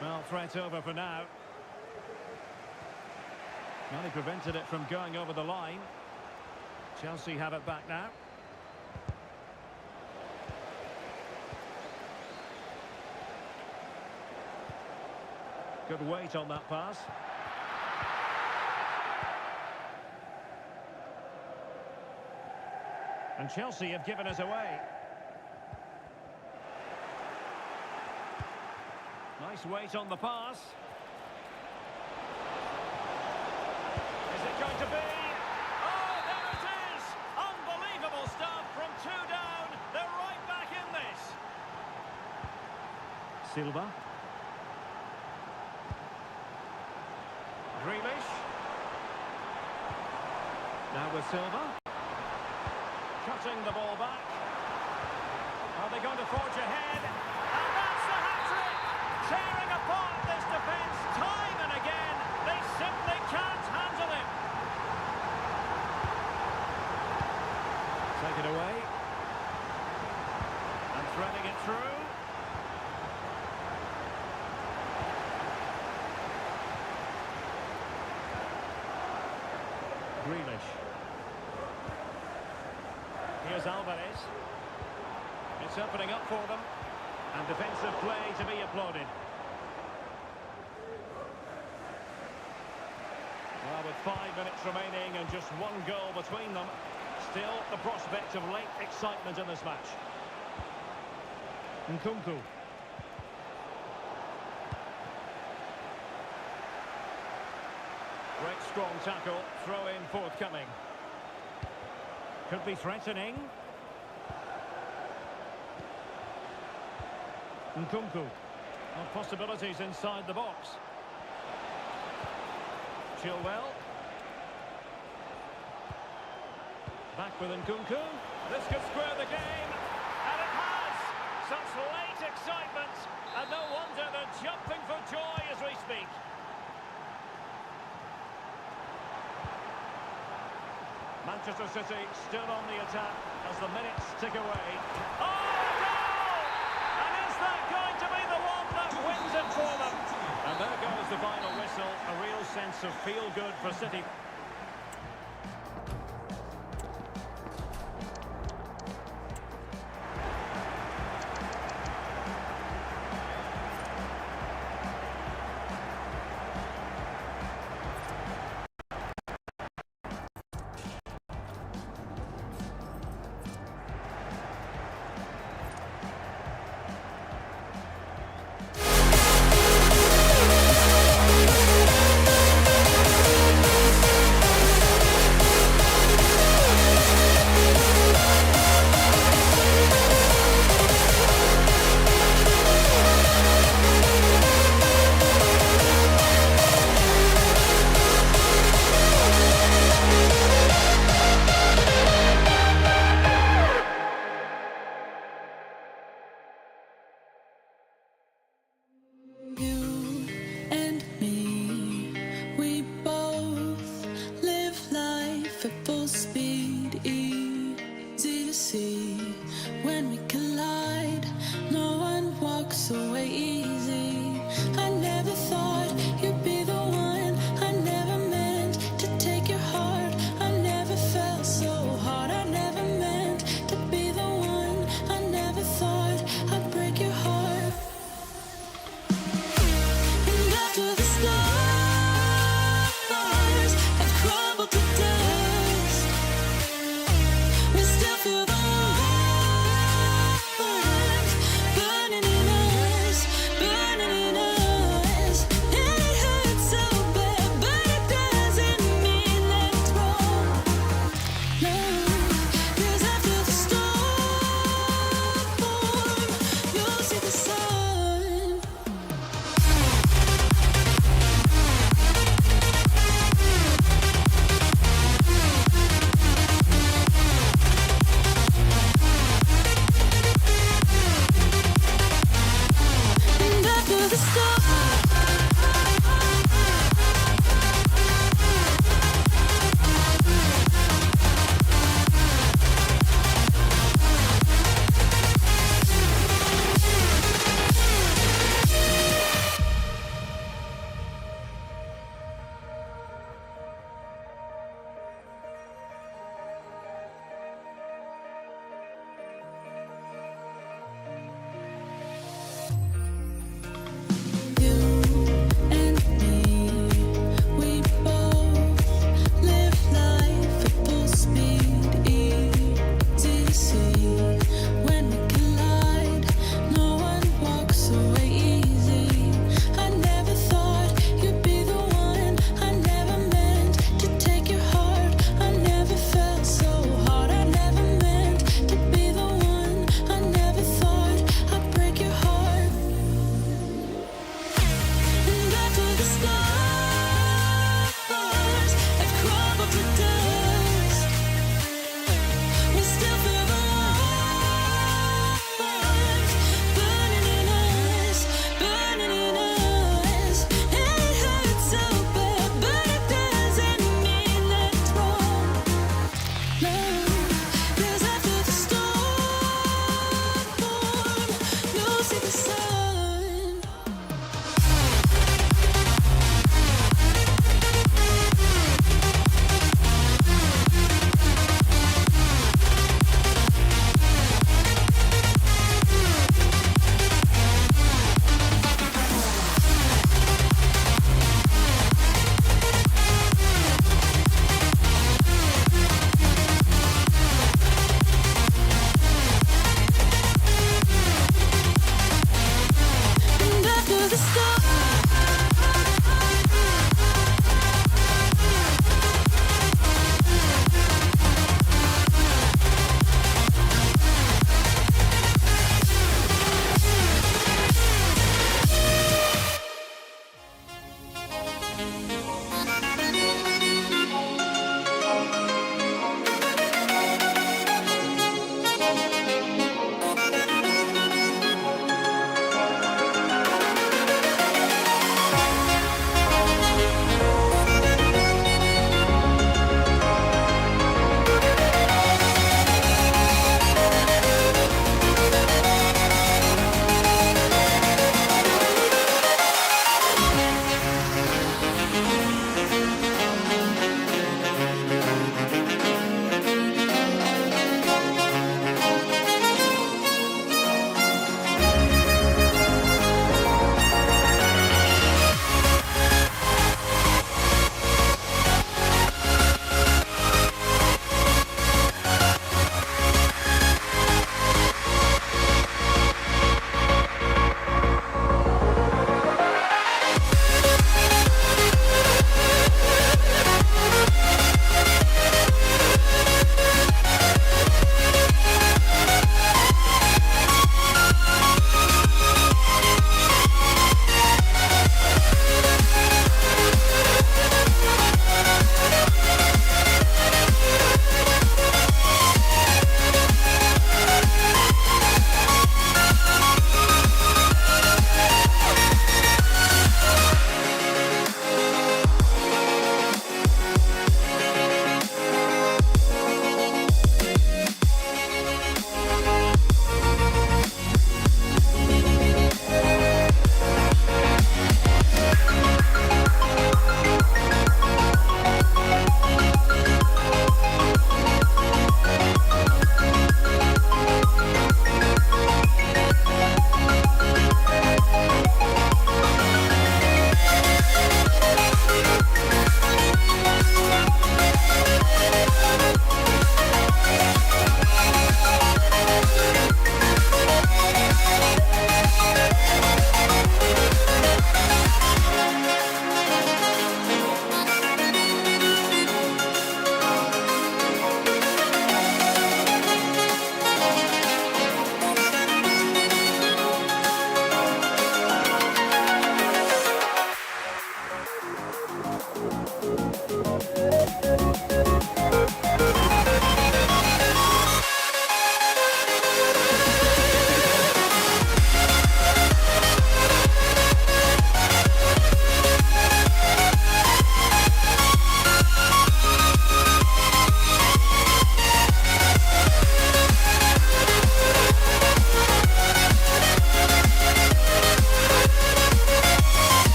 Well, threat over for now. Well, he prevented it from going over the line. Chelsea have it back now. Good weight on that pass. And Chelsea have given us away. Nice weight on the pass. Is it going to be? Oh, there it is! Unbelievable stuff from two down. They're right back in this. Silva. Grealish. Now with Silva. Cutting the ball back. Are they going to forge ahead? And that's the hat-trick! Tearing apart this defence time and again. They simply can't handle it. Take it away. And threading it through. Grealish. Here's Alvarez. It's opening up for them. And defensive play to be applauded. Well, with 5 minutes remaining and just one goal between them, still the prospect of late excitement in this match. Nkunku. Great strong tackle, throw in forthcoming. Could be threatening. Nkunku. Well, possibilities inside the box. Chilwell. Back with Nkunku. This could square the game. And it has! Such late excitement. And no wonder they're jumping for joy as we speak. Manchester City still on the attack as the minutes tick away. Oh, a goal! And is that going to be the one that wins it for them? And there goes the final whistle. A real sense of feel-good for City.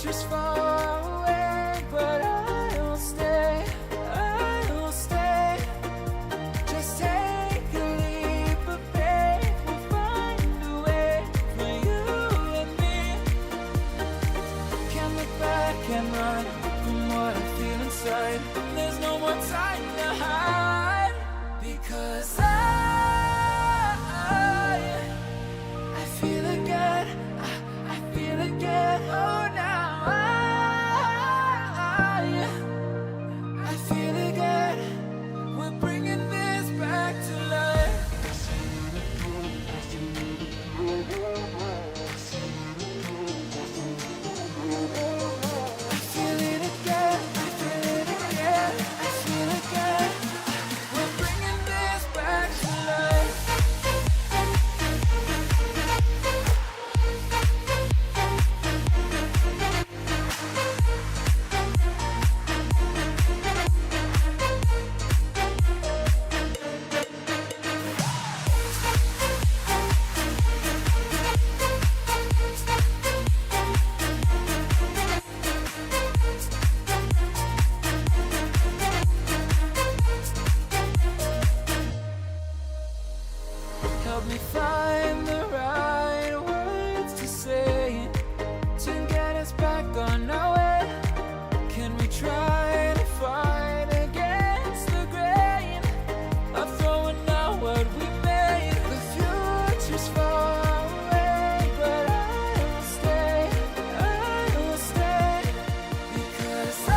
future's far away, but I'll stay, I'll stay. Just take a leap of faith, we'll find a way for you and me. Can't look back and run from what I feel inside. There's no more time to hide, because I feel again, I feel again. Oh, now I feel again. We're bringing this back to life. I feel it again, I feel it again, I feel again. We're bringing this back to life. Help me find the right words to say to get us back on our way. Can we try to fight against the grain of throwing out what we made? The future's far away, but I'll stay, I'll stay, because I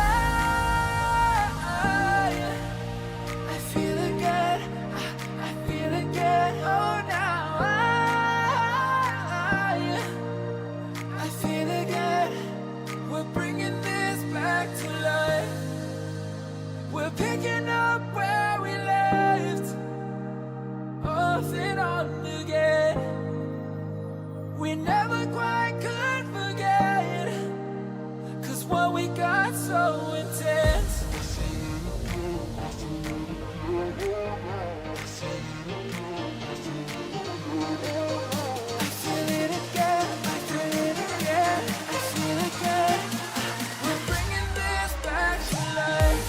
feel again, I feel again. Oh, now I feel again. We're bringing this back to life. We're picking up where we left off and on again. We never quite could forget, 'cause what we got so intense. I feel it again, I feel it again, I feel again. We're bringing this back to life.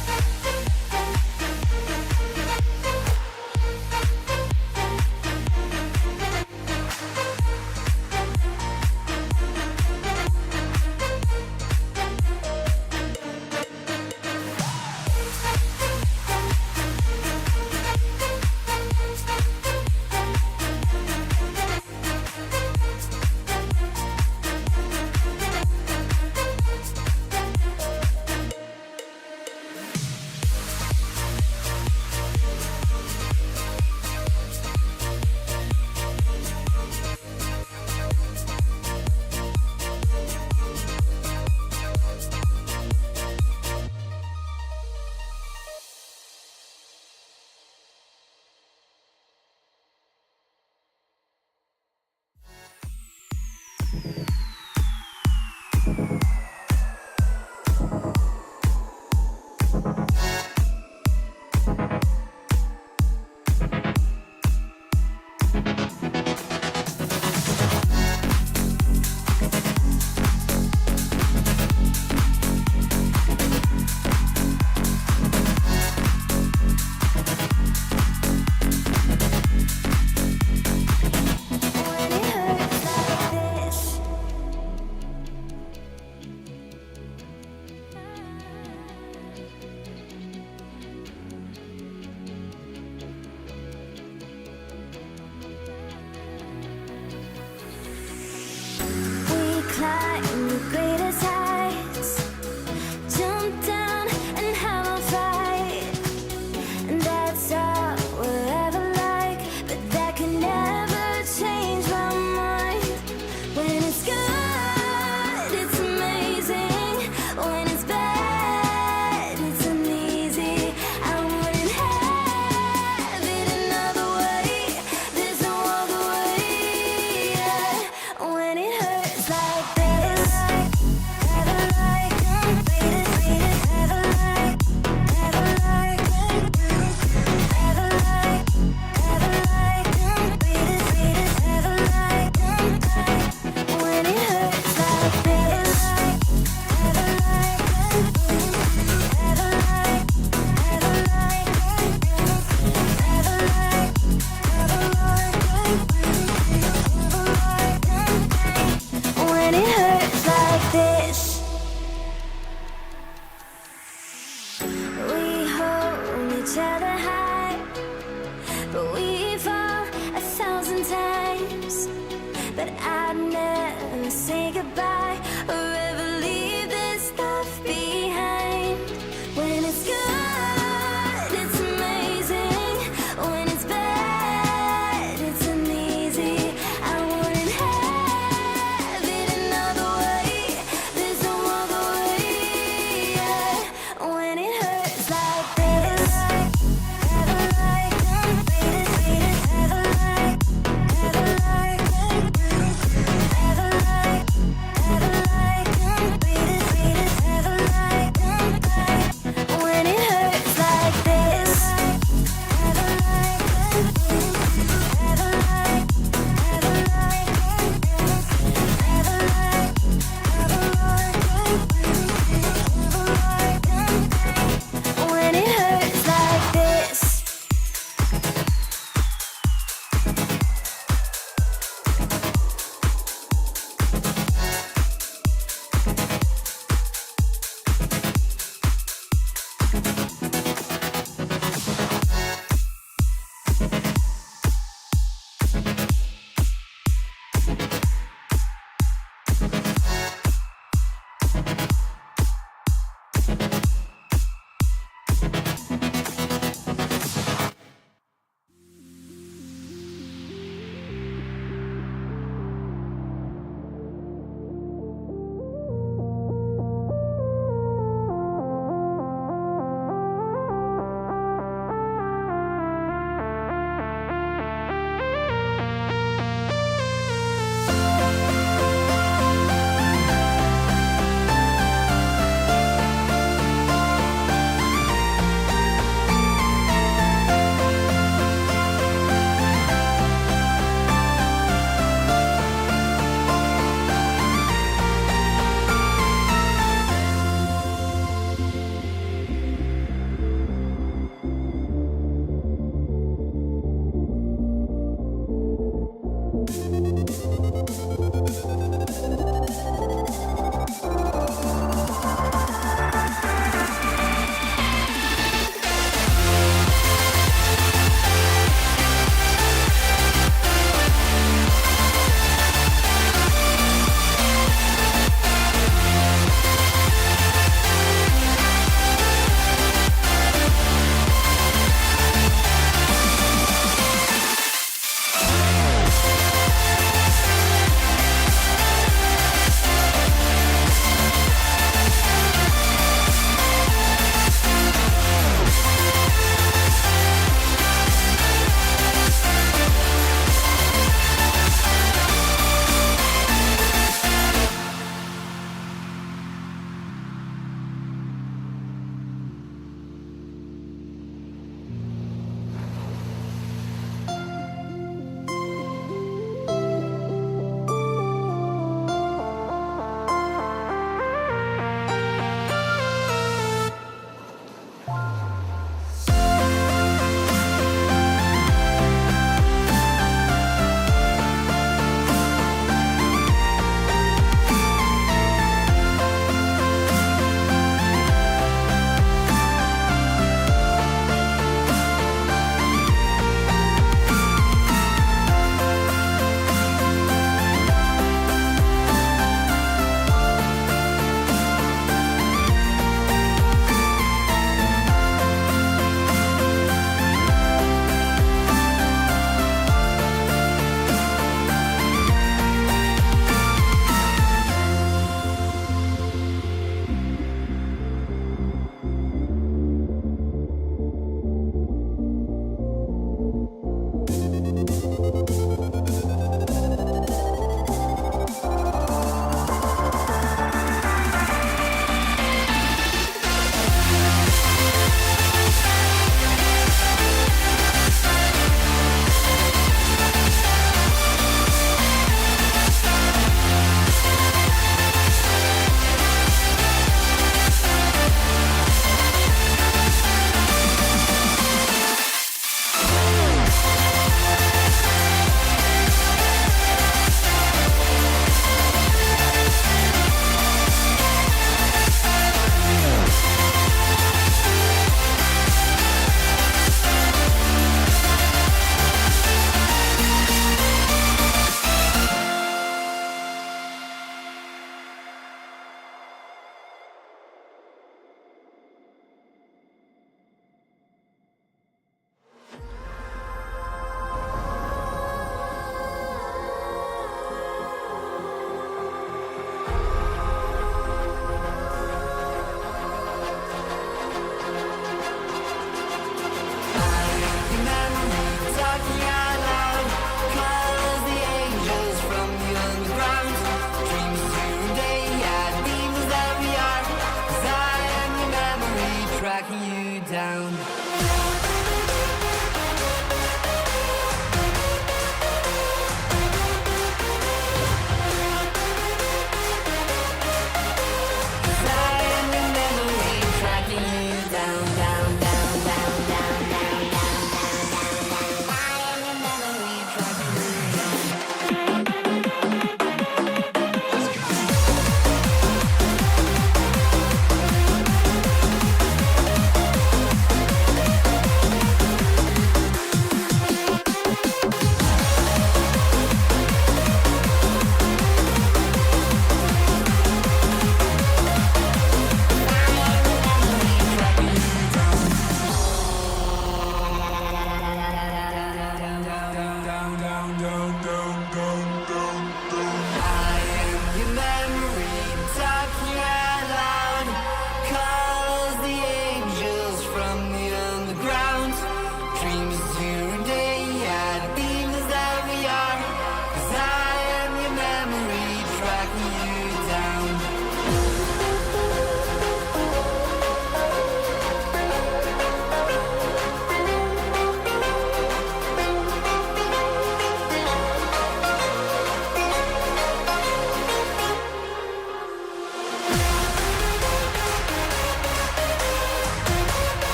sometimes, but I'd never say goodbye or ever leave this stuff behind. When it's good, it's amazing. When it's bad, it's uneasy. I wouldn't have it another way. There's no other way. Yeah. When it hurts like this, never like them, beat it, never like, never like them, never like, never like them, beat it, never like them, like. When it hurts like this, never like them, never like, never like them, never like, never like them, never like them. When it hurts like this.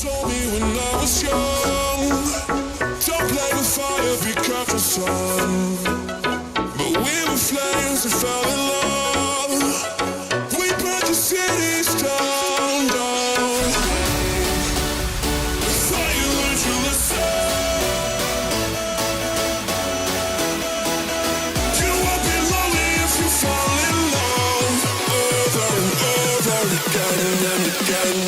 told me when I was young, don't play with fire, be careful, son. But we were flames and fell in love. We burned the cities down, down. I thought you learned your lesson. You won't be lonely if you fall in love over and over again and again.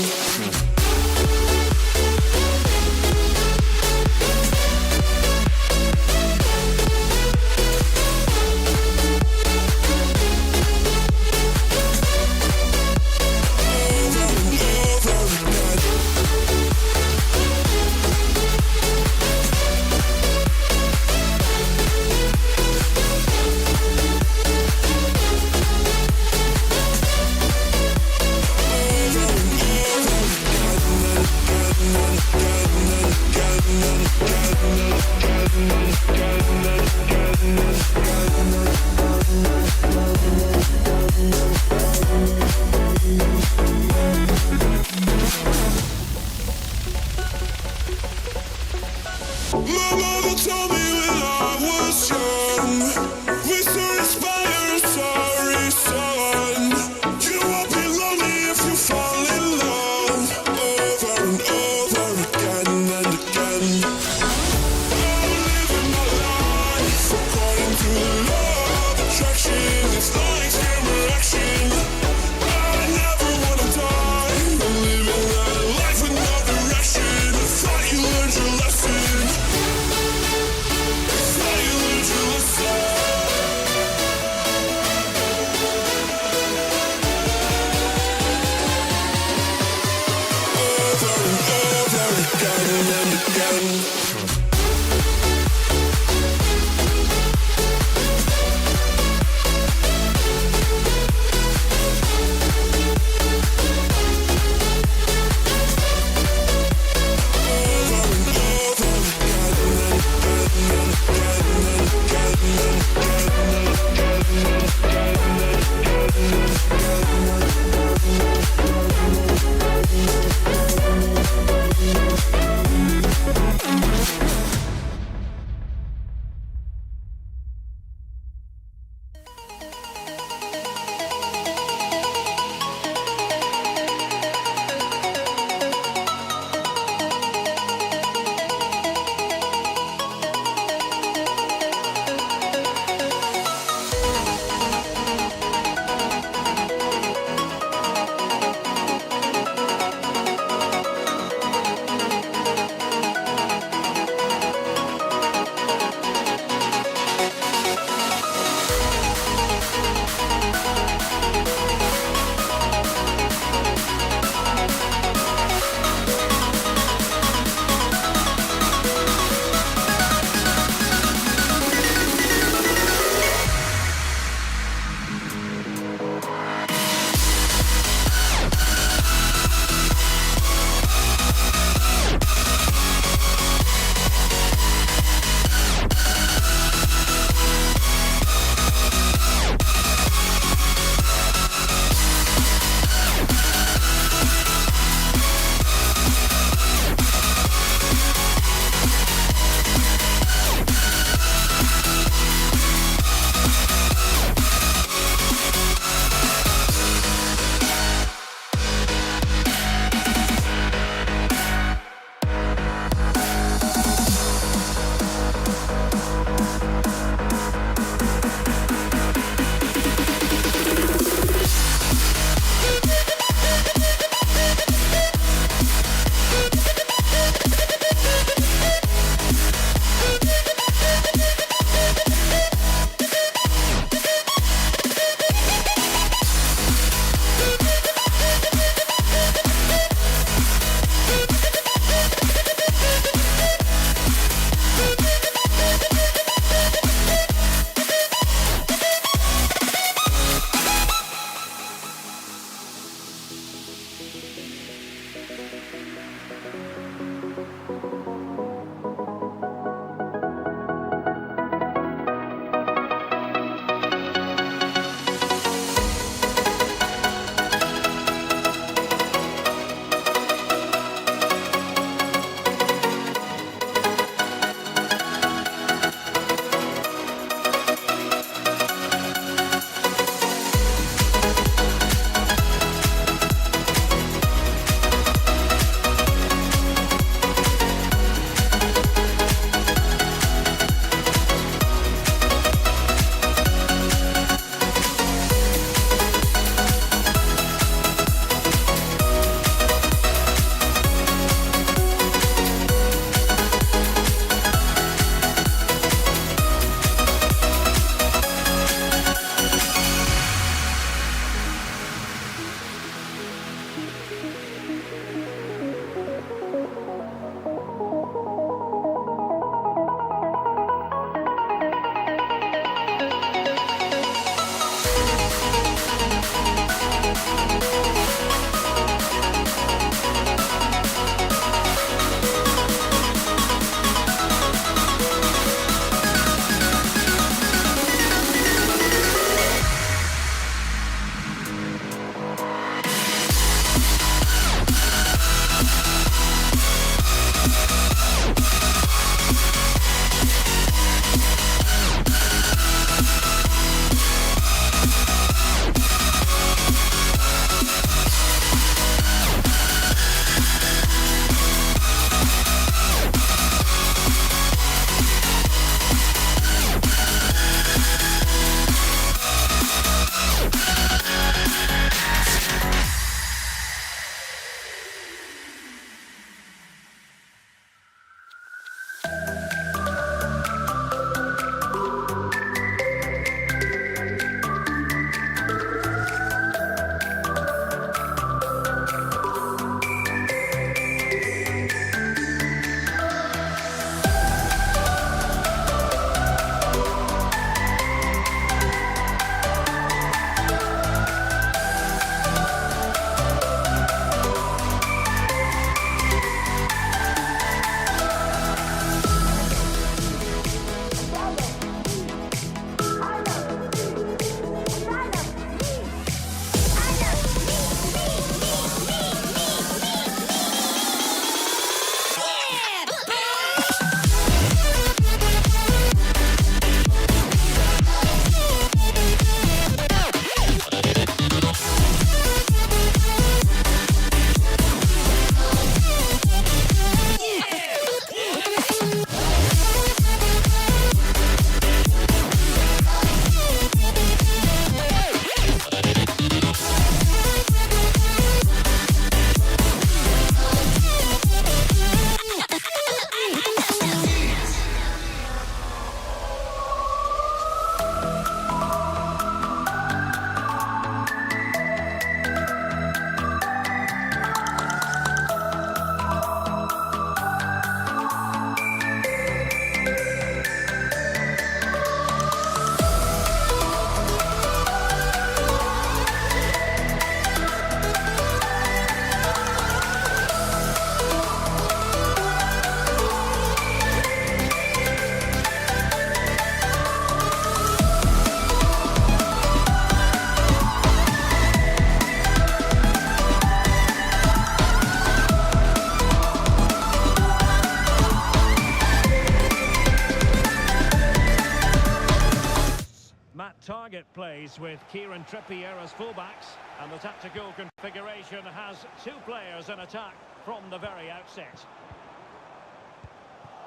place with Kieran Trippier as fullbacks, and the tactical configuration has two players in attack from the very outset.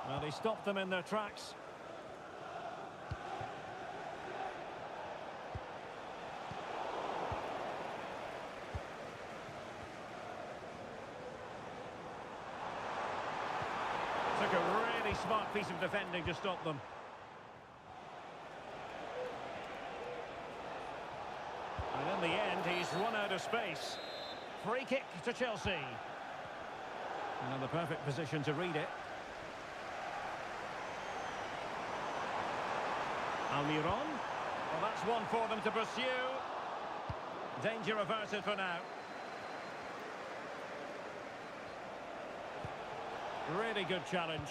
Well, he stopped them in their tracks. Took a really smart piece of defending to stop them. And in the end, he's run out of space. Free kick to Chelsea. And in the perfect position to read it. Almiron. Well, that's one for them to pursue. Danger averted for now. Really good challenge.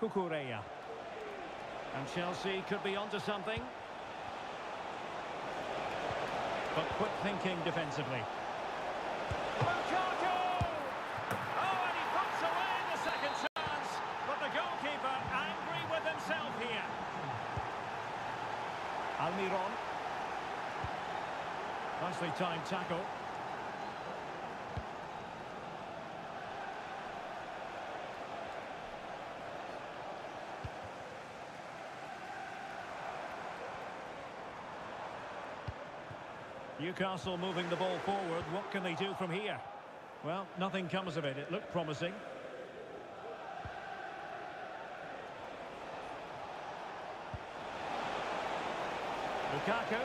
Cucurella. And Chelsea could be onto something. But quick thinking defensively. Lukaku! Oh, and he puts away the second chance. But the goalkeeper angry with himself here. Almiron. Nicely timed tackle. Newcastle moving the ball forward. What can they do from here? Well, nothing comes of it. It looked promising. Lukaku.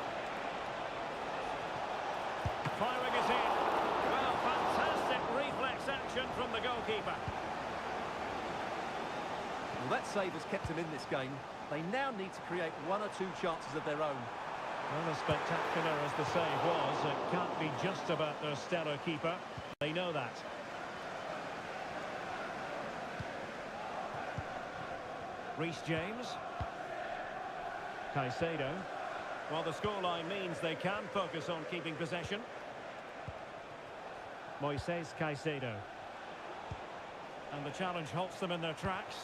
Firing is in. Well, fantastic reflex action from the goalkeeper. Well, that save has kept them in this game. They now need to create one or two chances of their own. Well, as spectacular as the save was, it can't be just about their stellar keeper. They know that. Reece James. Caicedo. Well, the scoreline means they can focus on keeping possession. Moises Caicedo. And the challenge halts them in their tracks.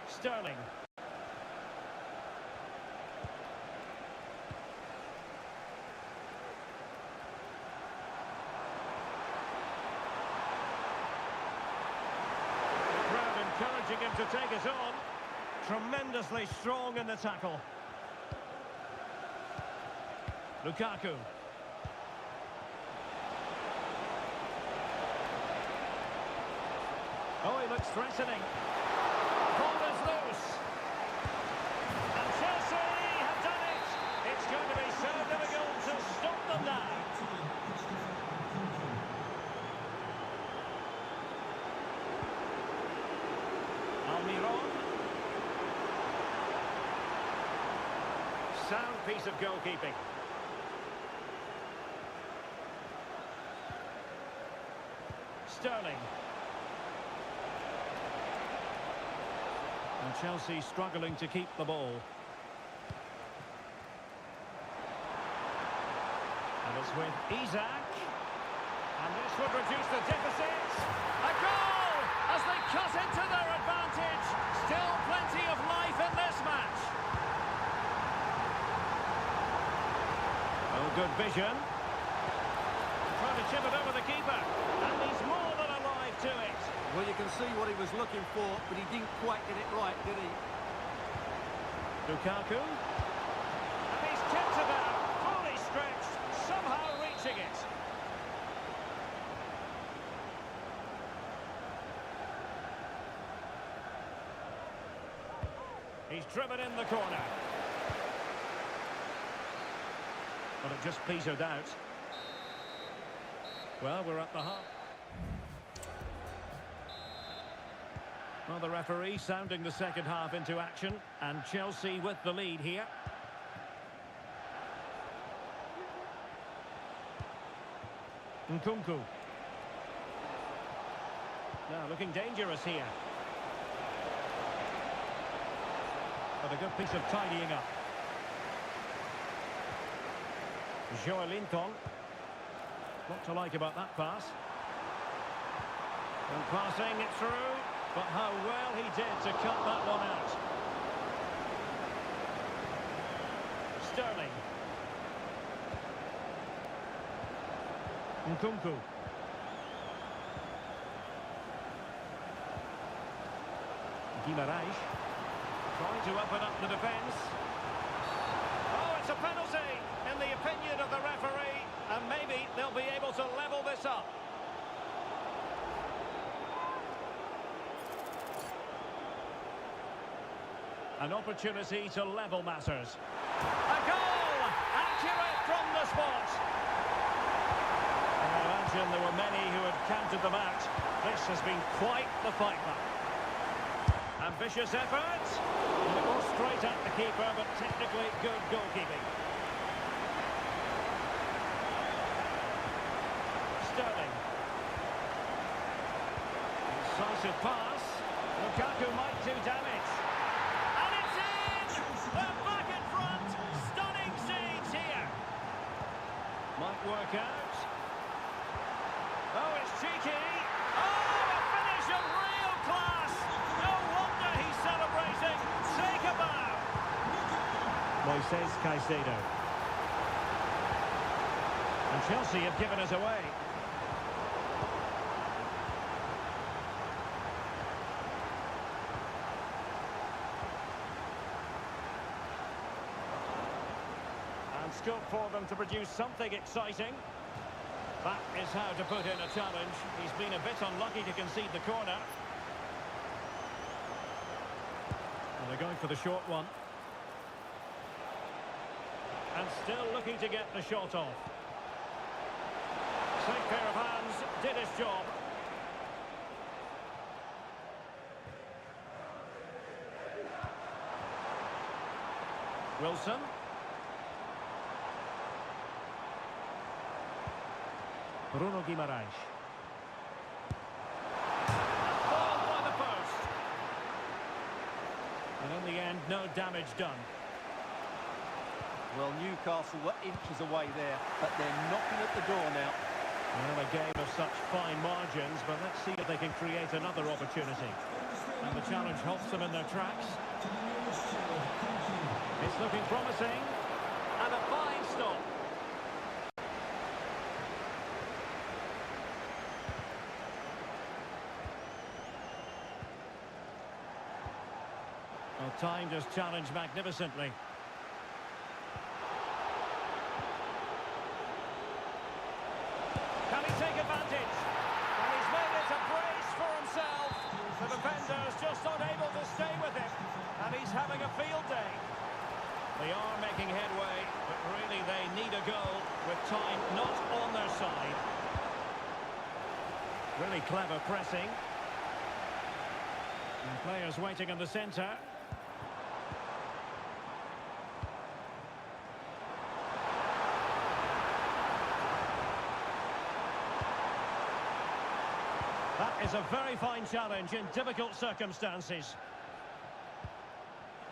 Sterling. The crowd encouraging him to take it on. Tremendously strong in the tackle. Lukaku. Oh, he looks threatening. Ball is loose. And Chelsea have done it. It's going to be so difficult to stop them now. Almiron. Sound piece of goalkeeping. Sterling. And Chelsea struggling to keep the ball. And it's with Isak. And this would reduce the deficit. A goal as they cut into their advantage. Still plenty of life in this match. Oh, good vision. Trying to chip it over the keeper. And he's more than alive to it. Well, you can see what he was looking for, but he didn't quite get it right, did he? Lukaku. And he's tipped about, fully stretched, somehow reaching it. He's driven in the corner. But it just petered out. Well, we're at the half. Well, the referee sounding the second half into action, and Chelsea with the lead here. Nkunku. Now looking dangerous here. But a good piece of tidying up. Joelinton. What to like about that pass? And passing it through, but how well he did to cut that one out. Sterling. Nkunku. Guimaraes. Trying to open up the defence. Oh, it's a penalty, in the opinion of the referee, and maybe they'll be able to level this up. An opportunity to level matters. A goal! Accurate from the spot. I imagine there were many who had counted them out. This has been quite the fight back. Ambitious effort. And it goes straight at the keeper, but technically good goalkeeping. Sterling. Decisive pass. Lukaku might do damage. And it's in! They're back in front. Stunning scenes here. Might work out. Oh, it's cheeky. Oh, a finish of real class. No wonder he's celebrating. Take a bow. Moises Caicedo. And Chelsea have given us away. And scope for them to produce something exciting. That is how to put in a challenge. He's been a bit unlucky to concede the corner. And they're going for the short one. And still looking to get the shot off. Slick pair of hands, did his job. Wilson. Bruno Guimaraes. Ball by the post. And in the end, no damage done. Well, Newcastle were inches away there, but they're knocking at the door now. Well, a game of such fine margins, but let's see if they can create another opportunity. And the challenge halts them in their tracks. It's looking promising. And a fine stop. Well, timed his challenge magnificently. Can he take advantage? And he's made it a brace for himself. The defender's just unable to stay with him. And he's having a field day. They are making headway, but really they need a goal with time not on their side. Really clever pressing. And players waiting in the centre. That is a very fine challenge in difficult circumstances.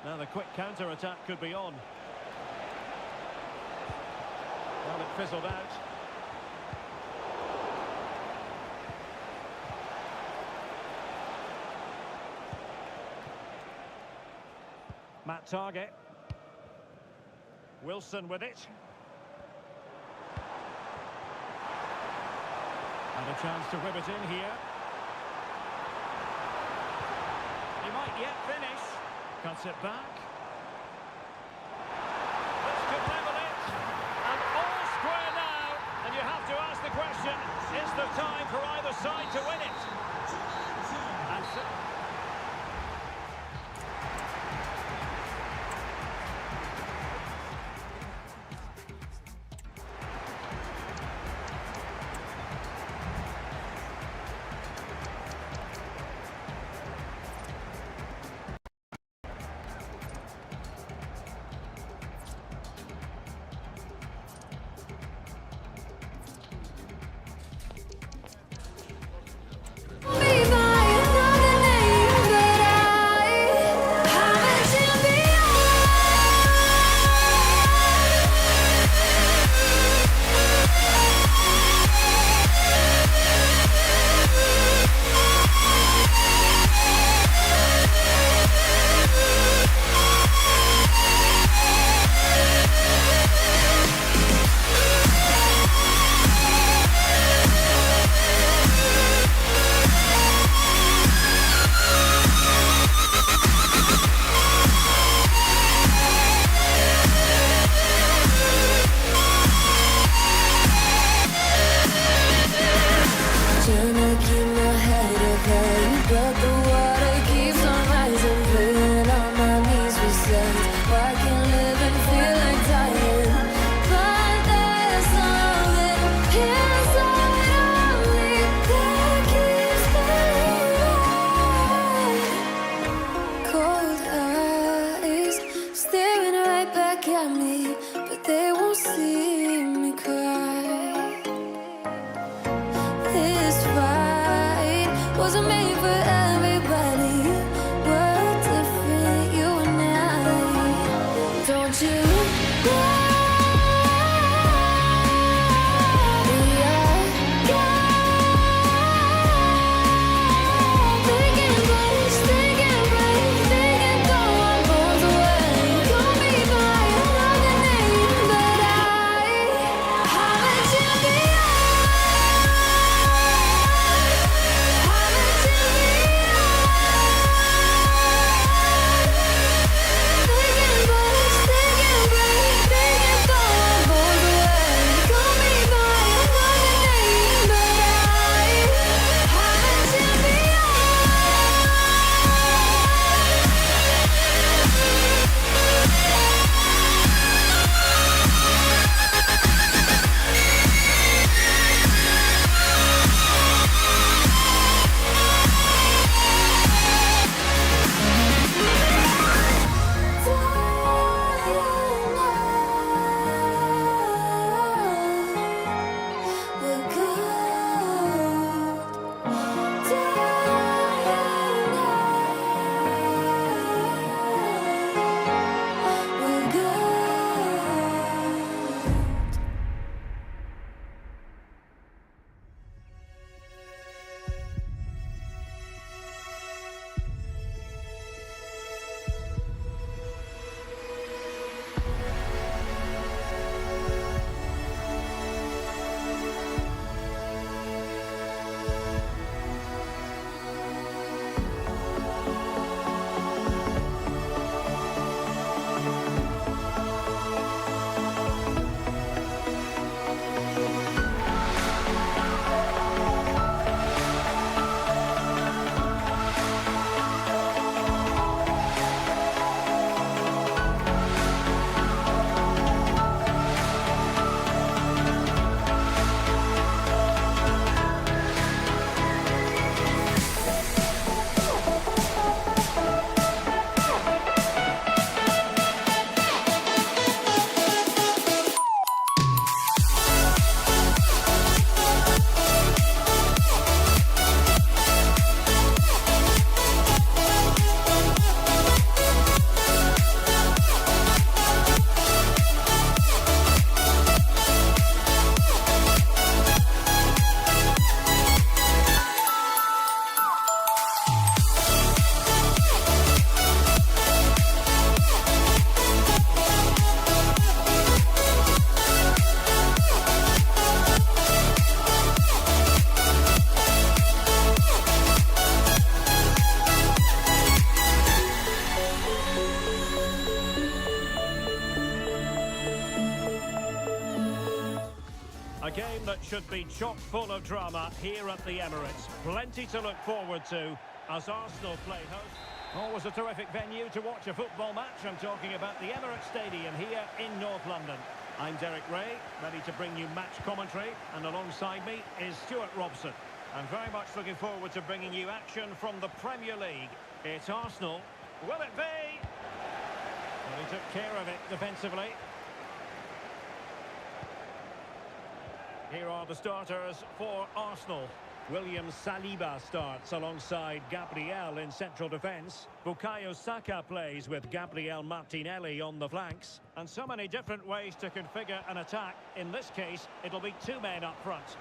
Now the quick counter-attack could be on. Well, it fizzled out. Matt Target. Wilson with it. And a chance to rip it in here. He might yet finish. Cuts it back. This could level it. And all square now. And you have to ask the question, is there time for either side to win it? And so but they won't see me cry. This fight wasn't made for everybody. We're different, you and I. Don't you go. A game that should be chock full of drama here at the Emirates. Plenty to look forward to as Arsenal play host. Always a terrific venue to watch a football match. I'm talking about the Emirates Stadium here in North London. I'm Derek Ray, ready to bring you match commentary, and alongside me is Stuart Robson. I'm very much looking forward to bringing you action from the Premier League. It's Arsenal. Will it be? Well, he took care of it defensively. Here are the starters for Arsenal. William Saliba starts alongside Gabriel in central defence. Bukayo Saka plays with Gabriel Martinelli on the flanks. And so many different ways to configure an attack. In this case, it'll be two men up front.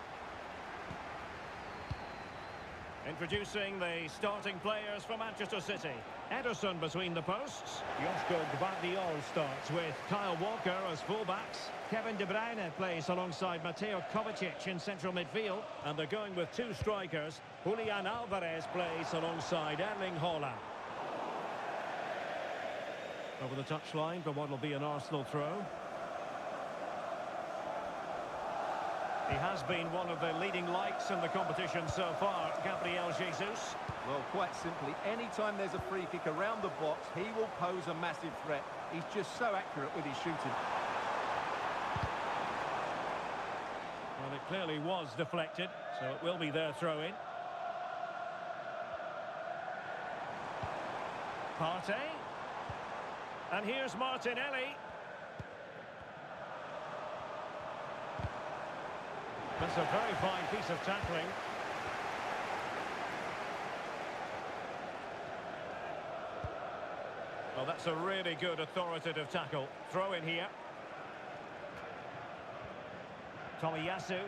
Introducing the starting players for Manchester City. Ederson between the posts. Joshko Gvardiol starts with Kyle Walker as fullbacks. Kevin De Bruyne plays alongside Mateo Kovacic in central midfield. And they're going with two strikers. Julian Alvarez plays alongside Erling Haaland. Over the touchline for what will be an Arsenal throw. He has been one of the leading lights in the competition so far, Gabriel Jesus. Well, quite simply, anytime there's a free kick around the box, he will pose a massive threat. He's just so accurate with his shooting. Well, it clearly was deflected, so it will be their throw-in. Partey. And here's Martinelli. That's a very fine piece of tackling. Well, that's a really good authoritative tackle. Throw in here. Tomiyasu.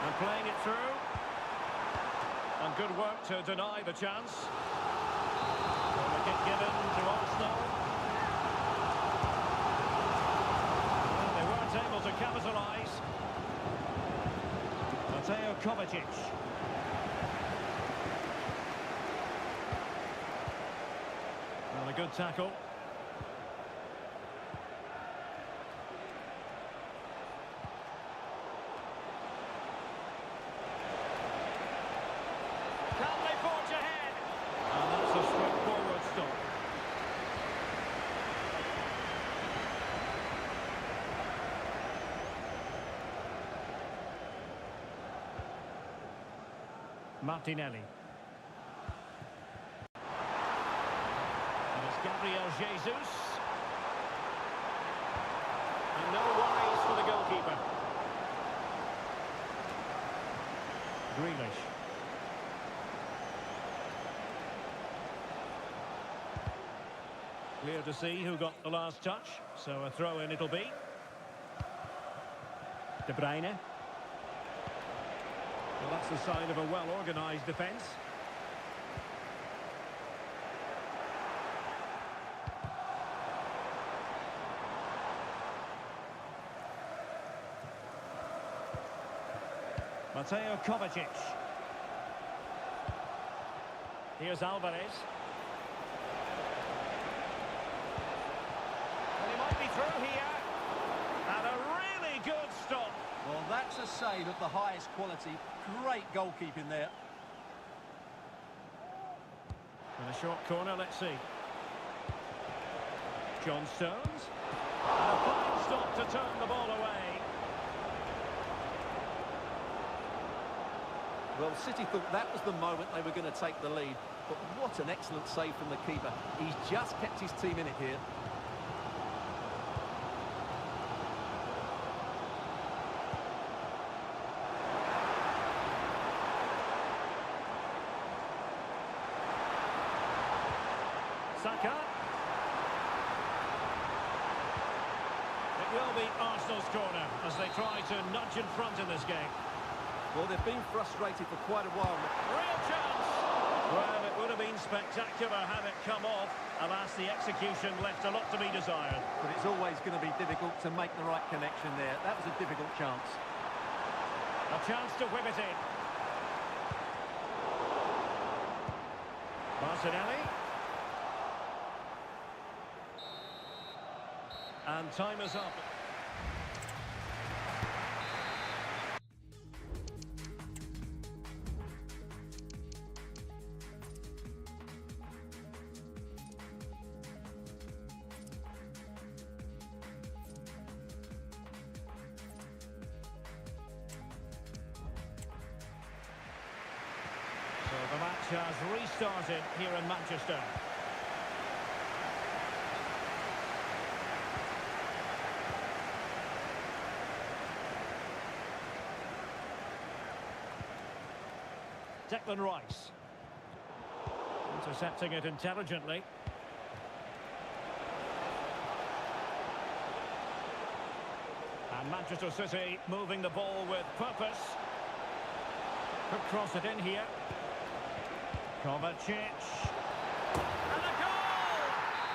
And playing it through. And good work to deny the chance. Well, the kick given to Arsenal. Well, they weren't able to capitalise. Mateo Kovacic. Well, a good tackle. Can they forge ahead? And that's a straightforward stop. Martinelli. And it's Gabriel Jesus. And no worries for the goalkeeper. Grealish. Clear to see who got the last touch, so a throw-in it'll be. De Bruyne. Well, that's the sign of a well-organised defence. Mateo Kovacic. Here's Alvarez. And he might be through here. And a really good stop. Well, that's a save of the highest quality. Great goalkeeping there. And a short corner, let's see. John Stones. And a fine stop to turn the ball away. Well, City thought that was the moment they were going to take the lead. But what an excellent save from the keeper. He's just kept his team in it here. Saka. It will be Arsenal's corner as they try to nudge in front in this game. Well, they've been frustrated for quite a while. Real chance! Well, it would have been spectacular had it come off. Alas, the execution left a lot to be desired. But it's always going to be difficult to make the right connection there. That was a difficult chance. A chance to whip it in. Martinelli. And time is up. So the match has restarted here in Manchester. Declan Rice. Intercepting it intelligently. And Manchester City moving the ball with purpose. Could cross it in here. Kovacic. And a goal!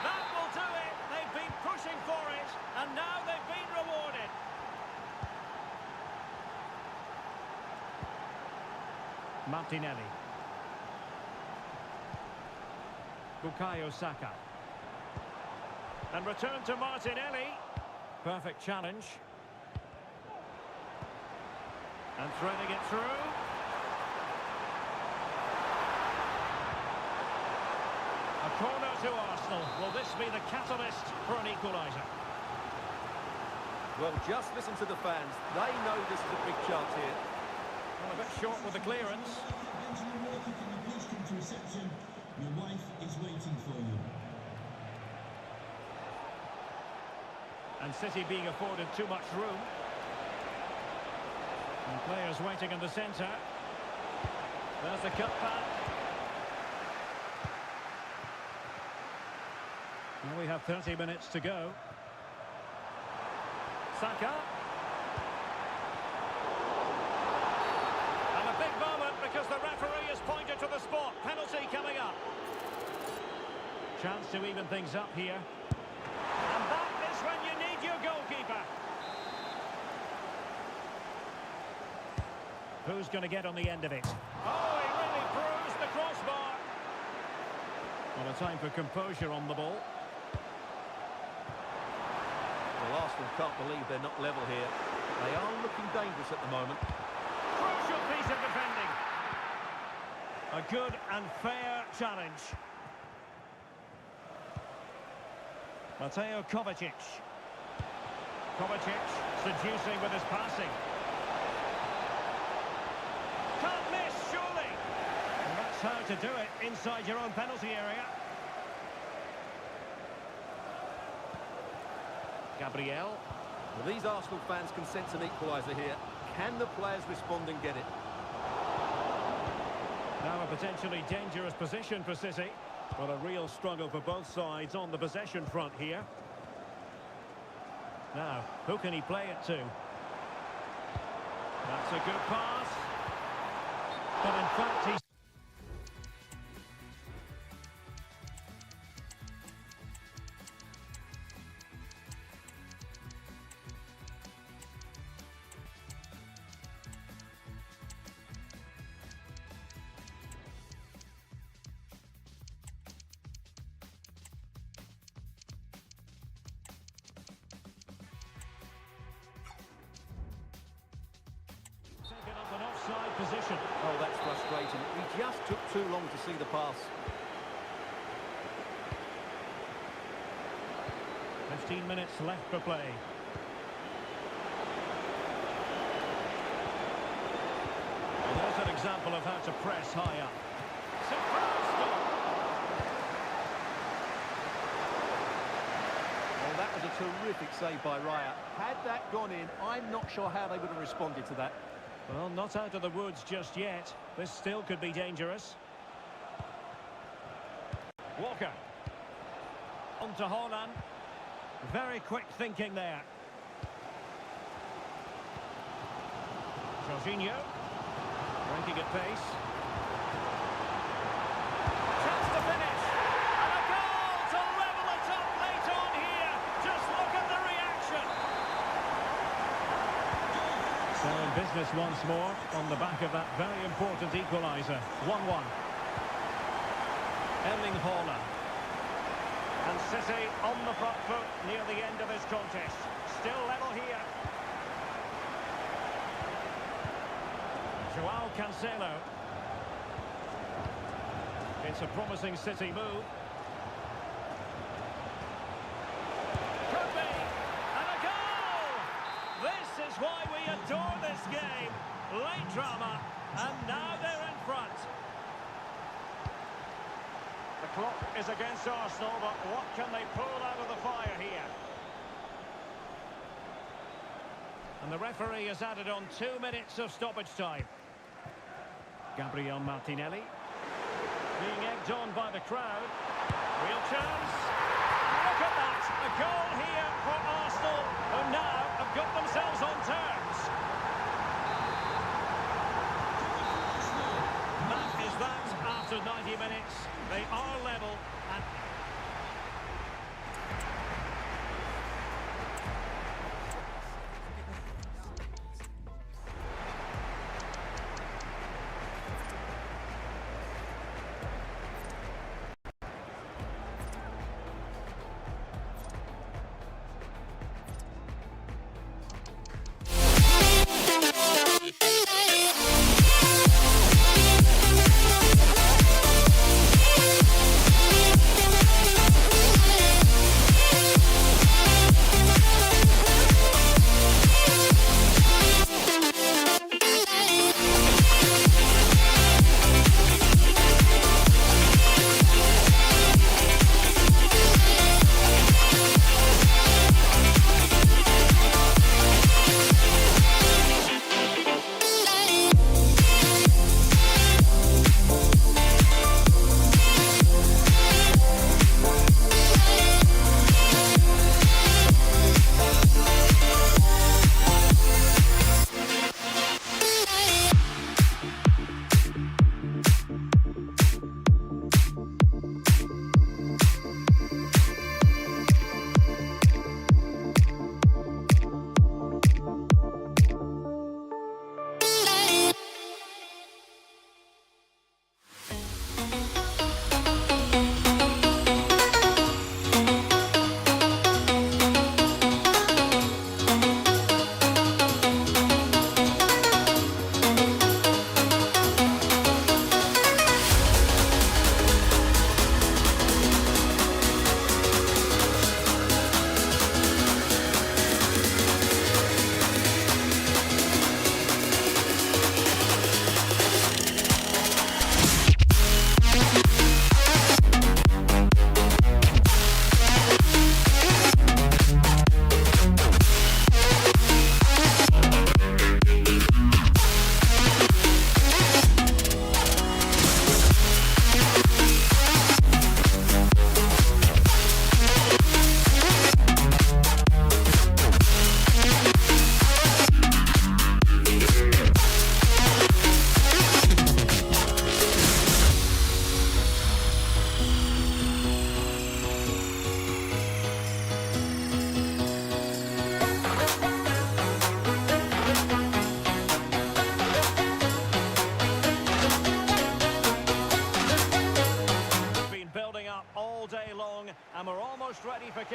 That will do it! They've been pushing for it, and now they've been rewarded. Martinelli. Bukayo Saka. And return to Martinelli. Perfect challenge. And threading it through. A corner to Arsenal. Will this be the catalyst for an equaliser? Well, just listen to the fans. They know this is a big chance here. Well, a bit short with the clearance. Benjamin Walker from the pitch come to reception. Your wife is waiting for you. And City being afforded too much room. And players waiting in the centre. There's the cut back. Well, we have 30 minutes to go. Saka. And a big moment because the referee has pointed to the spot. Penalty coming up. Chance to even things up here. And that is when you need your goalkeeper. Who's going to get on the end of it? Oh, he really bruised the crossbar. Well, a time for composure on the ball. Well, Arsenal can't believe they're not level here. They are looking dangerous at the moment. Crucial piece of defending. A good and fair challenge. Mateo Kovacic. Kovacic seducing with his passing. Can't miss, surely. And that's how to do it inside your own penalty area. Gabriel. Well, these Arsenal fans can sense an equaliser here. Can the players respond and get it? Now a potentially dangerous position for City. Well, a real struggle for both sides on the possession front here. Now, who can he play it to? That's a good pass. But in fact, he's... taken up an offside position. Oh, that's frustrating. He just took too long to see the pass. 15 minutes left for play. Well, there's an example of how to press high up. Superb stop. Well, that was a terrific save by Raya. Had that gone in, I'm not sure how they would have responded to that. Well, not out of the woods just yet. This still could be dangerous. Walker. On to Haaland. Very quick thinking there. Jorginho. Breaking at pace. Chance to finish. And a goal to level it up late on here. Just look at the reaction. So in business once more on the back of that very important equaliser. 1-1. Erling Haaland. And City on the front foot near the end of this contest. Still level here. Joao Cancelo. It's a promising City move. Could be. And a goal! This is why we adore this game. Late drama. And now they're in front. The clock is against Arsenal, but what can they pull out of the fire here? And the referee has added on 2 minutes of stoppage time. Gabriel Martinelli. Being egged on by the crowd. Real chance. Look at that. A goal here for Arsenal, who now have got themselves on terms. That is that after 90 minutes. They are level and...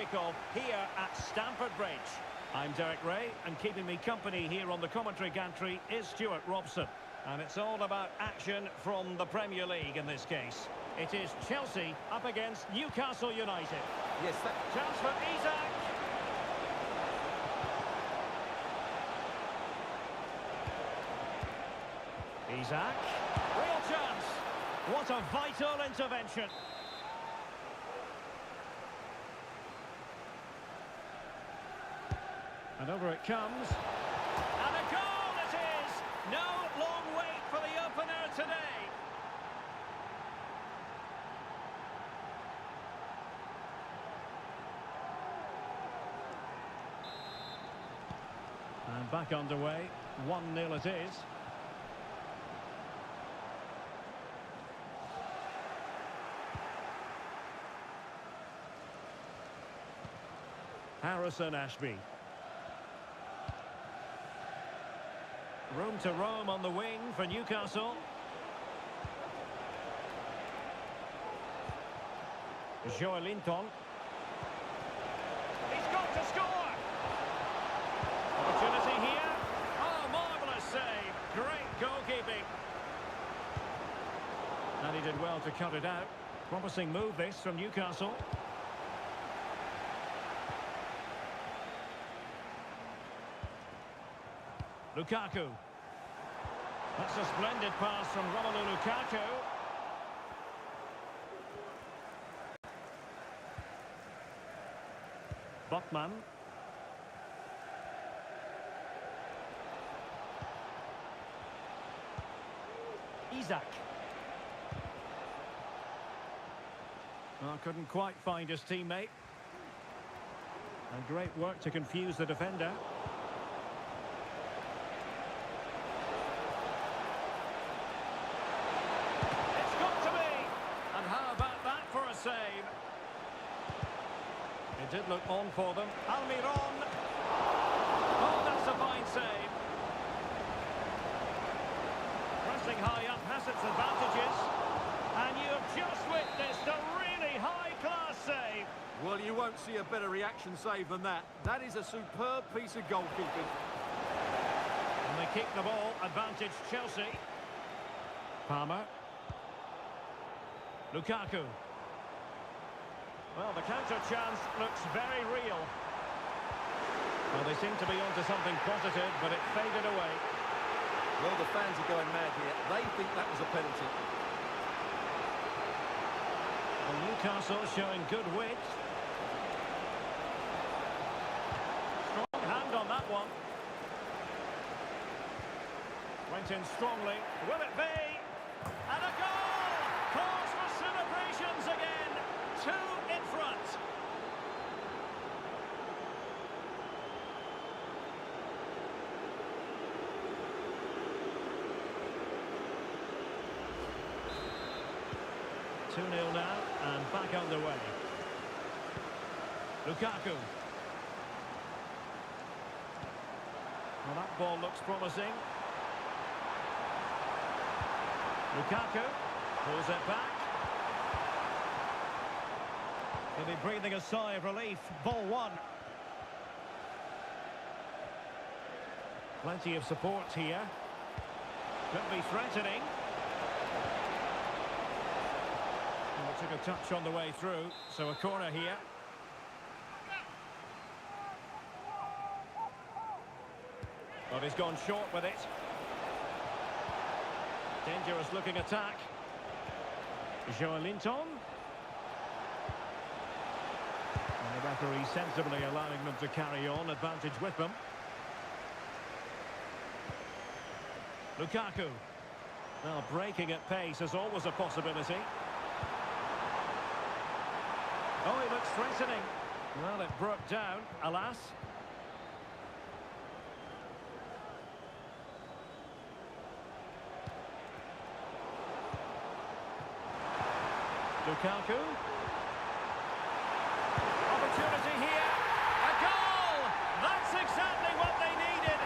kickoff here at Stamford Bridge. I'm Derek Ray, and keeping me company here on the commentary gantry is Stuart Robson. And it's all about action from the Premier League in this case. It is Chelsea up against Newcastle United. Yes, that... Chance for Isak. Isak. Real chance. What a vital intervention. And over it comes. And a goal it is! No long wait for the opener today. And back underway. 1-0 it is. Harrison Ashby. Room to roam on the wing for Newcastle. Joelinton. He's got to score! Opportunity here. Oh, marvellous save. Great goalkeeping. And he did well to cut it out. Promising move this from Newcastle. Lukaku. That's a splendid pass from Romelu Lukaku. Botman. Isak. Well, couldn't quite find his teammate. And great work to confuse the defender. Save. It did look on for them. Almiron. Oh, that's a fine save. Pressing high up has its advantages. And you have just witnessed a really high-class save. Well, you won't see a better reaction save than that. That is a superb piece of goalkeeping. And they keep the ball. Advantage Chelsea. Palmer. Lukaku. Well, the counter chance looks very real. Well, they seem to be onto something positive, but it faded away. Well, the fans are going mad here. They think that was a penalty. Well, Newcastle showing good wit. Strong hand on that one. Went in strongly. Will it be? And a goal! Cause for celebrations again. 2 in front. Two-nil now, and back underway. Lukaku. Well, that ball looks promising. Lukaku pulls it back. He'll be breathing a sigh of relief. Ball one. Plenty of support here. Could be threatening. And it took a touch on the way through, so a corner here. But he's gone short with it. Dangerous looking attack. Joelinton. And the referee sensibly allowing them to carry on. Advantage with them. Lukaku. Well, breaking at pace is always a possibility. Oh, he looks threatening. Well, it broke down, alas. Lukaku. Opportunity here. A goal! That's exactly what they needed.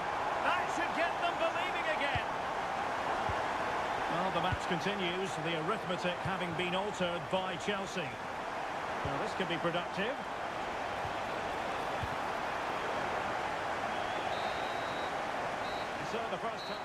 That should get them believing again. Well, the match continues. The arithmetic having been altered by Chelsea. Now, this could be productive. So the first time.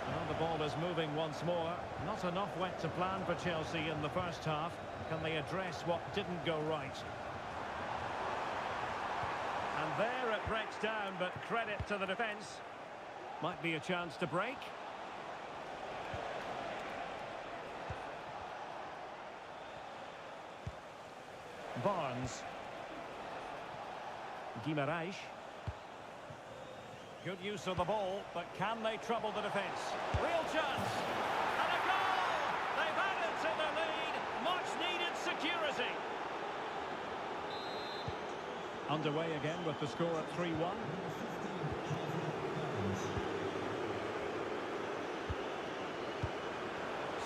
Well, the ball is moving once more. Not enough went to plan for Chelsea in the first half. Can they address what didn't go right? And there it breaks down, but credit to the defence. Might be a chance to break. Barnes. Guimaraes. Good use of the ball, but can they trouble the defence? Real chance! And a goal! They've added to the lead. Much needed security. Underway again with the score at 3-1.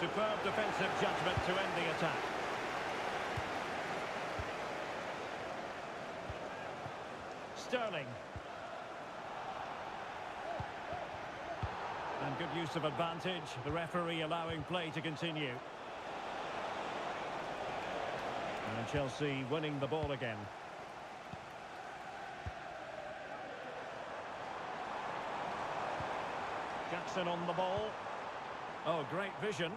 Superb defensive judgment to end the attack. Sterling. And good use of advantage, the referee allowing play to continue. And Chelsea winning the ball again. Jackson on the ball. Oh, great vision.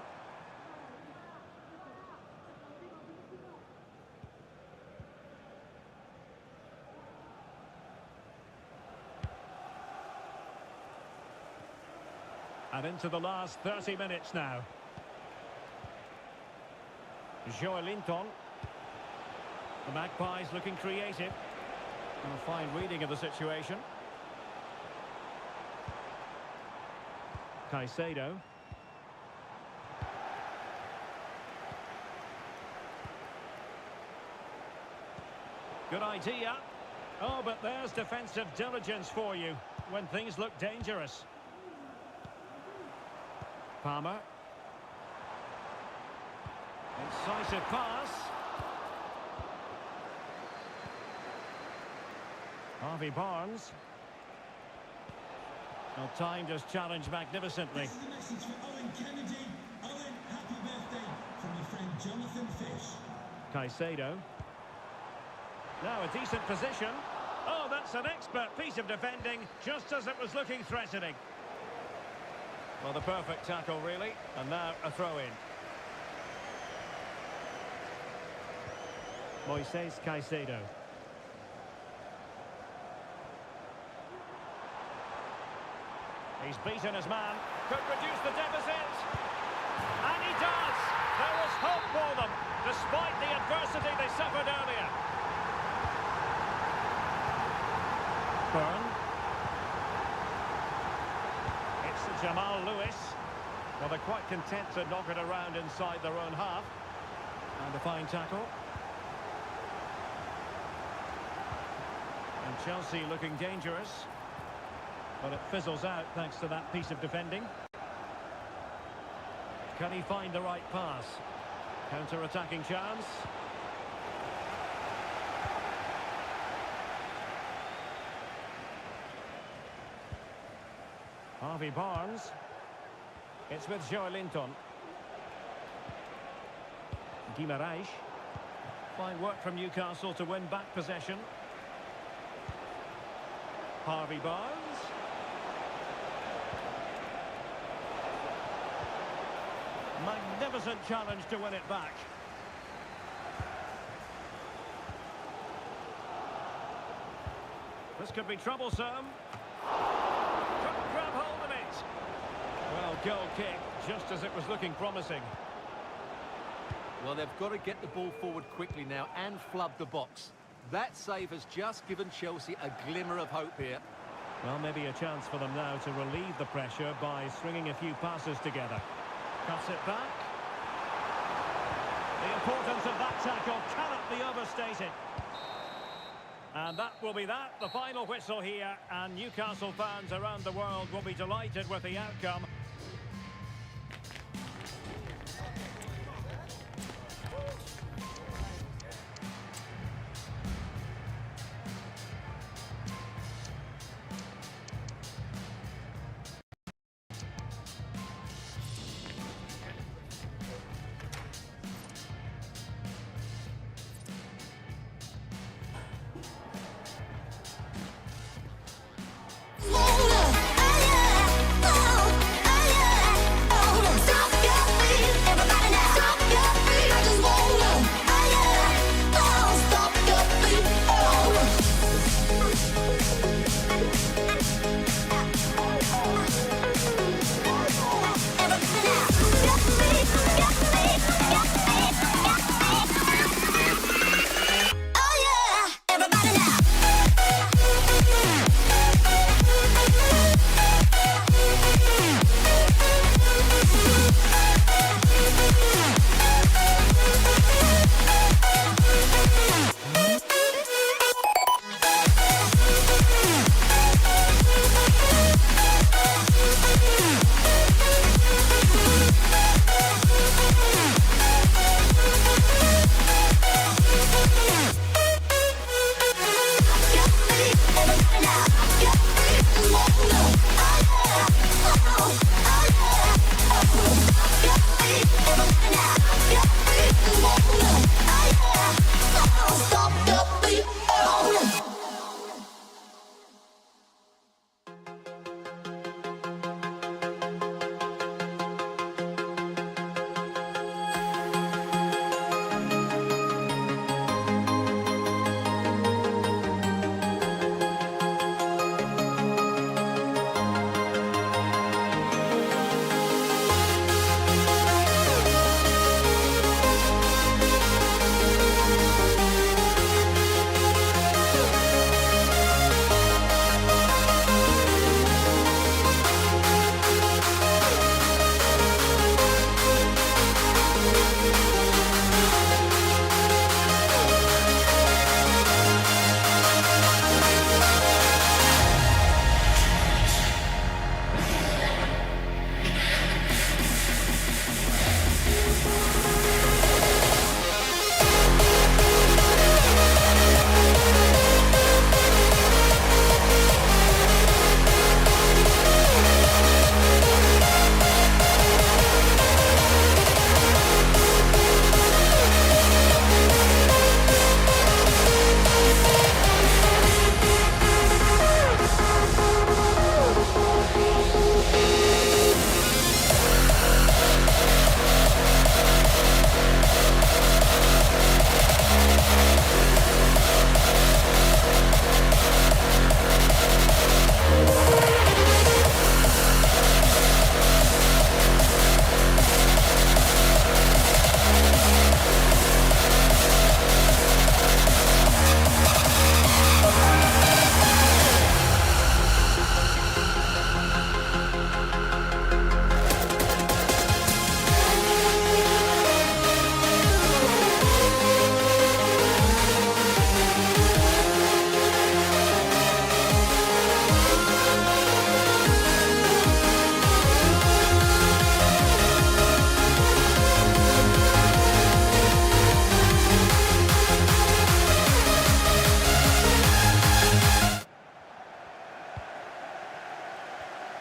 And into the last 30 minutes now. Joelinton. The Magpies looking creative. A fine reading of the situation. Caicedo. Good idea. Oh, but there's defensive diligence for you when things look dangerous. Palmer. Incisive pass. Harvey Barnes. Well, timed his challenge magnificently. This is a message for Owen Kennedy. Owen, happy birthday from your friend Jonathan Fish. Caicedo. Now a decent position. Oh, that's an expert piece of defending, just as it was looking threatening. Well, the perfect tackle, really. And now a throw-in. Moises Caicedo. He's beaten his man. Could reduce the deficit. And he does! There was hope for them, despite the adversity they suffered earlier. Byrne. It's Jamal Lewis. Well, they're quite content to knock it around inside their own half. And a fine tackle. And Chelsea looking dangerous. But it fizzles out thanks to that piece of defending. Can he find the right pass? Counter-attacking chance. Harvey Barnes. It's with Joelinton. Guimaraes. Fine work from Newcastle to win back possession. Harvey Barnes. Magnificent challenge to win it back. This could be troublesome. Couldn't grab hold of it. Well, goal kick, just as it was looking promising. Well, they've got to get the ball forward quickly now and flood the box. That save has just given Chelsea a glimmer of hope here. Well, maybe a chance for them now to relieve the pressure by stringing a few passes together. Cuts it back. The importance of that tackle cannot be overstated. And that will be that, the final whistle here, and Newcastle fans around the world will be delighted with the outcome.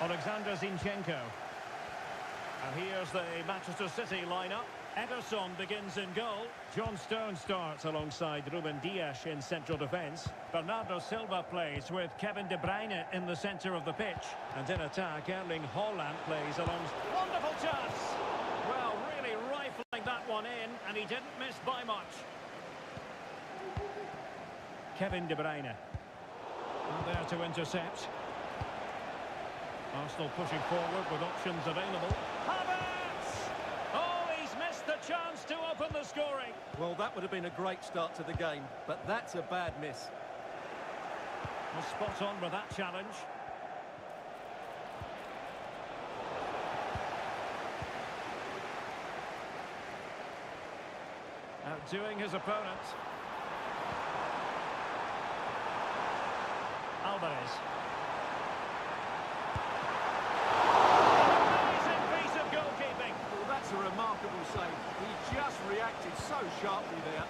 Alexander Zinchenko. And here's the Manchester City lineup. Ederson begins in goal. John Stones starts alongside Ruben Dias in central defence. Bernardo Silva plays with Kevin De Bruyne in the centre of the pitch. And in attack, Erling Haaland plays along. Wonderful chance! Well, really rifling that one in, and he didn't miss by much. Kevin De Bruyne. And there to intercept. Arsenal pushing forward with options available. Havertz! Oh, he's missed the chance to open the scoring. Well, that would have been a great start to the game, but that's a bad miss. Was spot on with that challenge. Outdoing his opponent. Alvarez. That's a remarkable save. He just reacted so sharply there.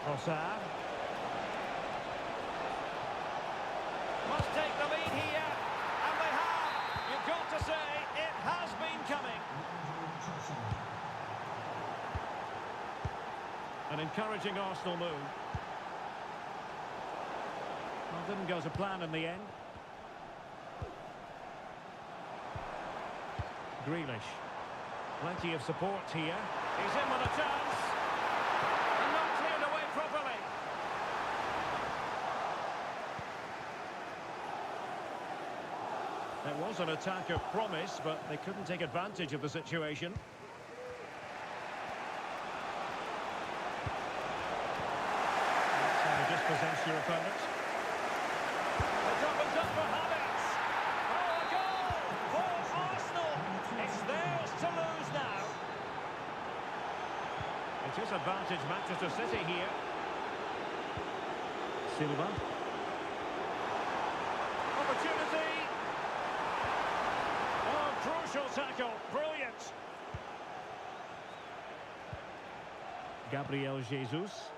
Trossard. Must take the lead here. And they have. You've got to say, it has been coming. An encouraging Arsenal move. Well, didn't go to plan in the end. Grealish. Plenty of support here. He's in with a chance. And not cleared away properly. It was an attack of promise, but they couldn't take advantage of the situation. That's how you dispossess your opponent. It's opens up for Havertz. Oh, a goal for Arsenal. It's theirs to lose now. It is advantage Manchester City here. Silva. Opportunity. Oh, crucial tackle. Brilliant. Gabriel Jesus.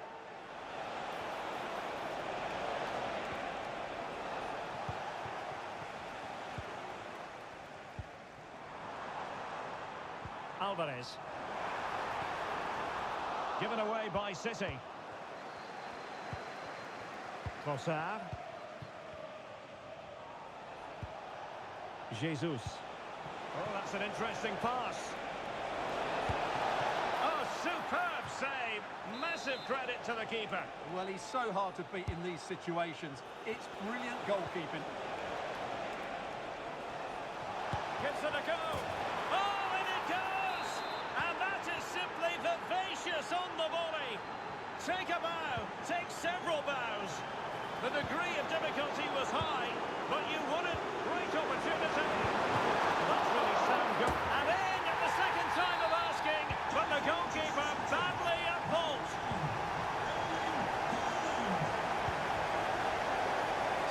Alvarez. Given away by City. Trossard. Jesus. Oh, that's an interesting pass. Oh, superb save. Massive credit to the keeper. Well, he's so hard to beat in these situations. It's brilliant goalkeeping. Gives it a go. Oh, and it goes! And that is simply vivacious on the volley. Take a bow, take several bows. The degree of difficulty was high, but you wouldn't. Great opportunity. That's really sound goal. And in at the second time of asking, but the goalkeeper badly at fault.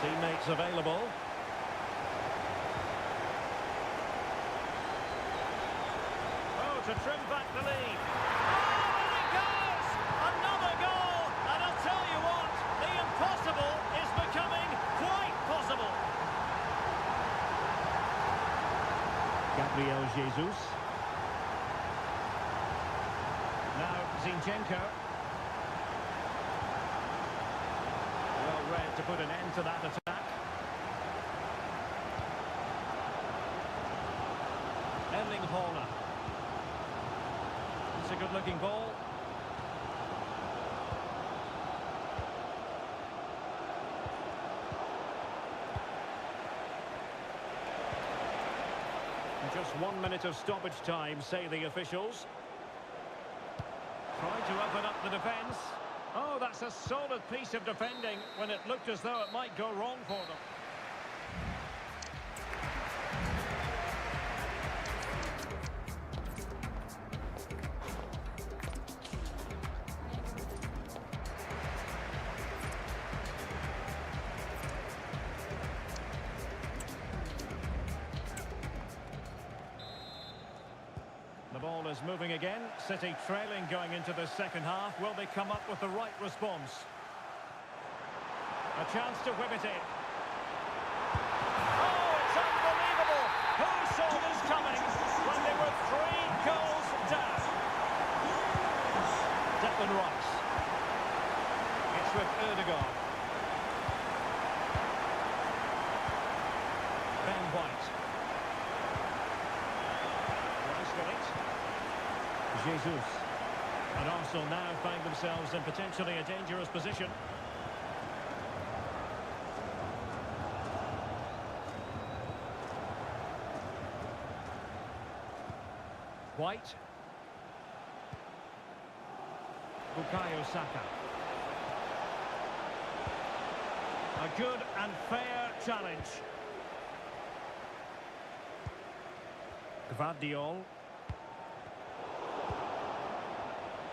Teammates available. To trim back the lead. Oh, and it goes! Another goal! And I'll tell you what, the impossible is becoming quite possible. Gabriel Jesus. Now Zinchenko. Well read to put an end to that attack. Erling Haaland. It's a good-looking ball. And just 1 minute of stoppage time, say the officials. Trying to open up the defence. Oh, that's a solid piece of defending when it looked as though it might go wrong for them. The ball is moving again. City trailing going into the second half. Will they come up with the right response? A chance to whip it in. White. Rice with it. Jesus. And Arsenal now find themselves in potentially a dangerous position. White. Bukayo Saka. A good and fair challenge. Gvardiol.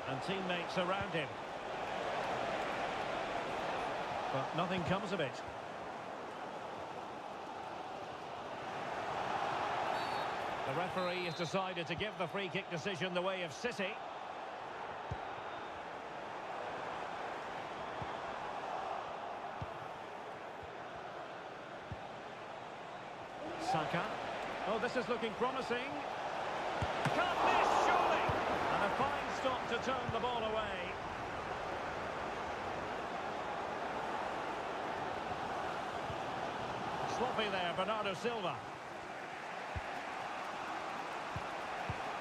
And teammates around him. But nothing comes of it. The referee has decided to give the free kick decision the way of City. Saka. Oh, this is looking promising. Can't miss, surely. And a fine stop to turn the ball away. Sloppy there, Bernardo Silva.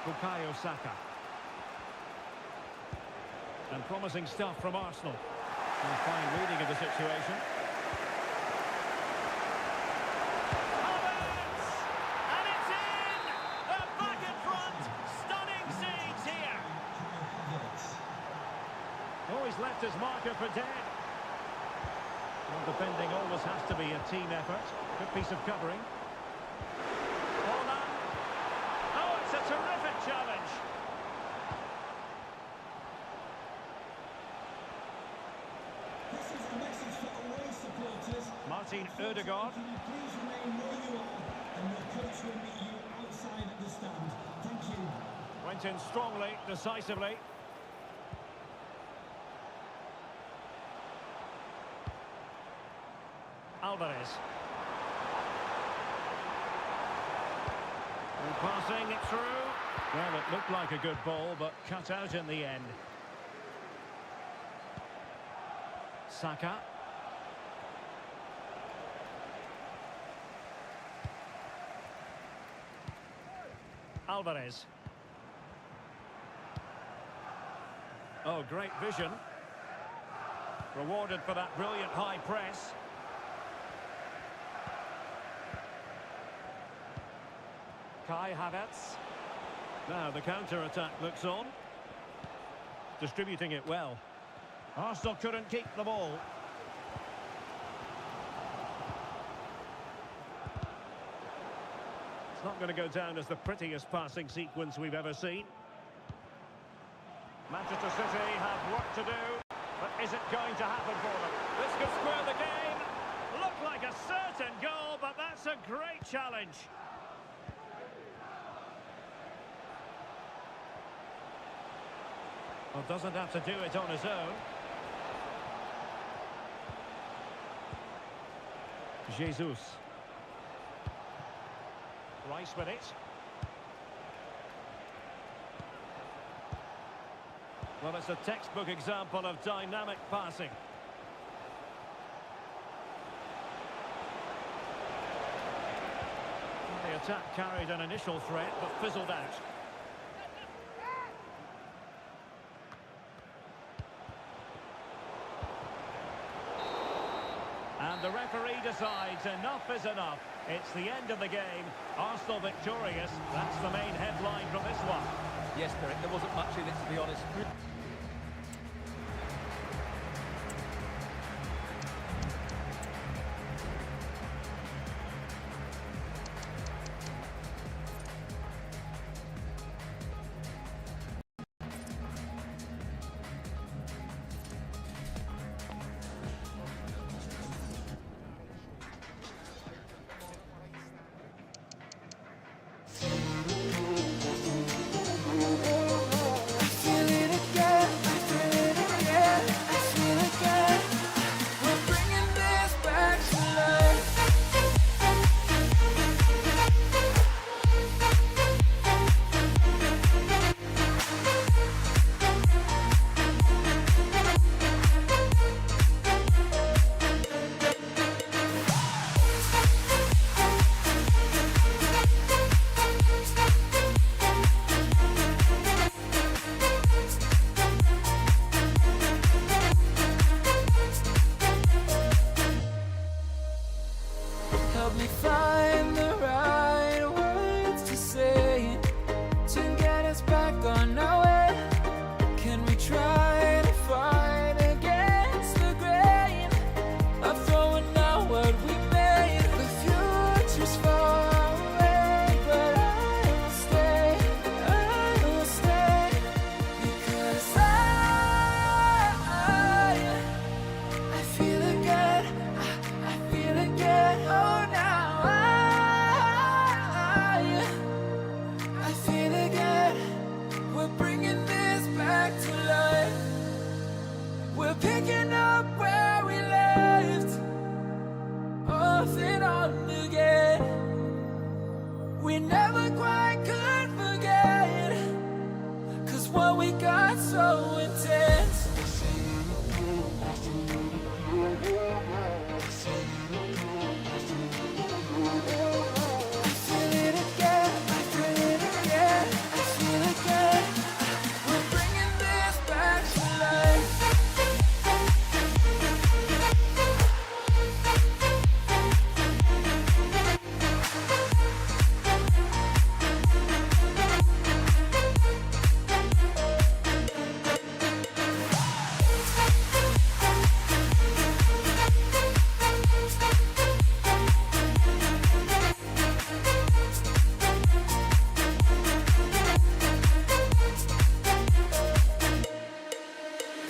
Bukayo Saka. And promising stuff from Arsenal. And fine reading of the situation. And it's in! They're back in front! Stunning scenes here! Oh, he's left his marker for dead. Well, defending always has to be a team effort. Good piece of covering. Oh, it's a terrific challenge. This is the message for away supporters. Martin Ødegaard. Can you please remain where you are, and your coach will meet you outside the stand. Thank you. Went in strongly, decisively. Alvarez. And passing it through. Well, it looked like a good ball, but cut out in the end. Saka. Alvarez. Oh, great vision. Rewarded for that brilliant high press. Kai Havertz. Now the counter-attack looks on. Distributing it well. Arsenal couldn't keep the ball. It's not going to go down as the prettiest passing sequence we've ever seen. Manchester City have work to do, but is it going to happen for them? This could square the game. Look like a certain goal, but that's a great challenge. Well, doesn't have to do it on his own. Jesus. Rice with it. Well, it's a textbook example of dynamic passing. The attack carried an initial threat, but fizzled out. And the referee decides enough is enough. It's the end of the game. Arsenal victorious. That's the main headline from this one. Yes, Derek, there wasn't much in it, to be honest. Feel it again. Help me find the right words to say to get us back on our way. Can we try to fight against the grain of throwing out what we made? The future's far away, but I will stay, because I feel again, I feel again, oh now I feel again, we're bringing this back to life, we're picking up where we left off and on again, we never quite could forget, 'cause what we got so intense. I feel it again, I feel it again, I feel it again. We're bringing this back to life. When it hurts like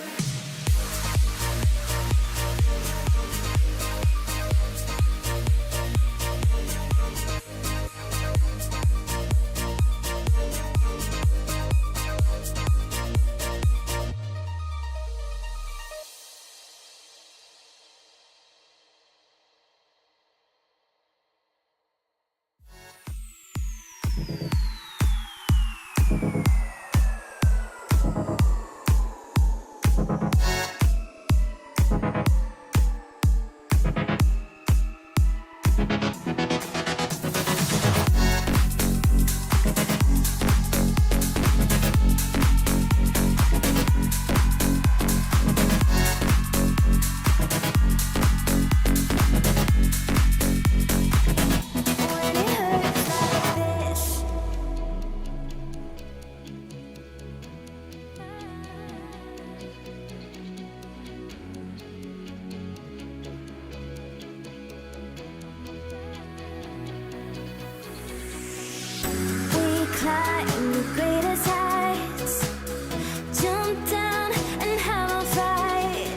this, we climb the greatest heights, jump down and have a fight,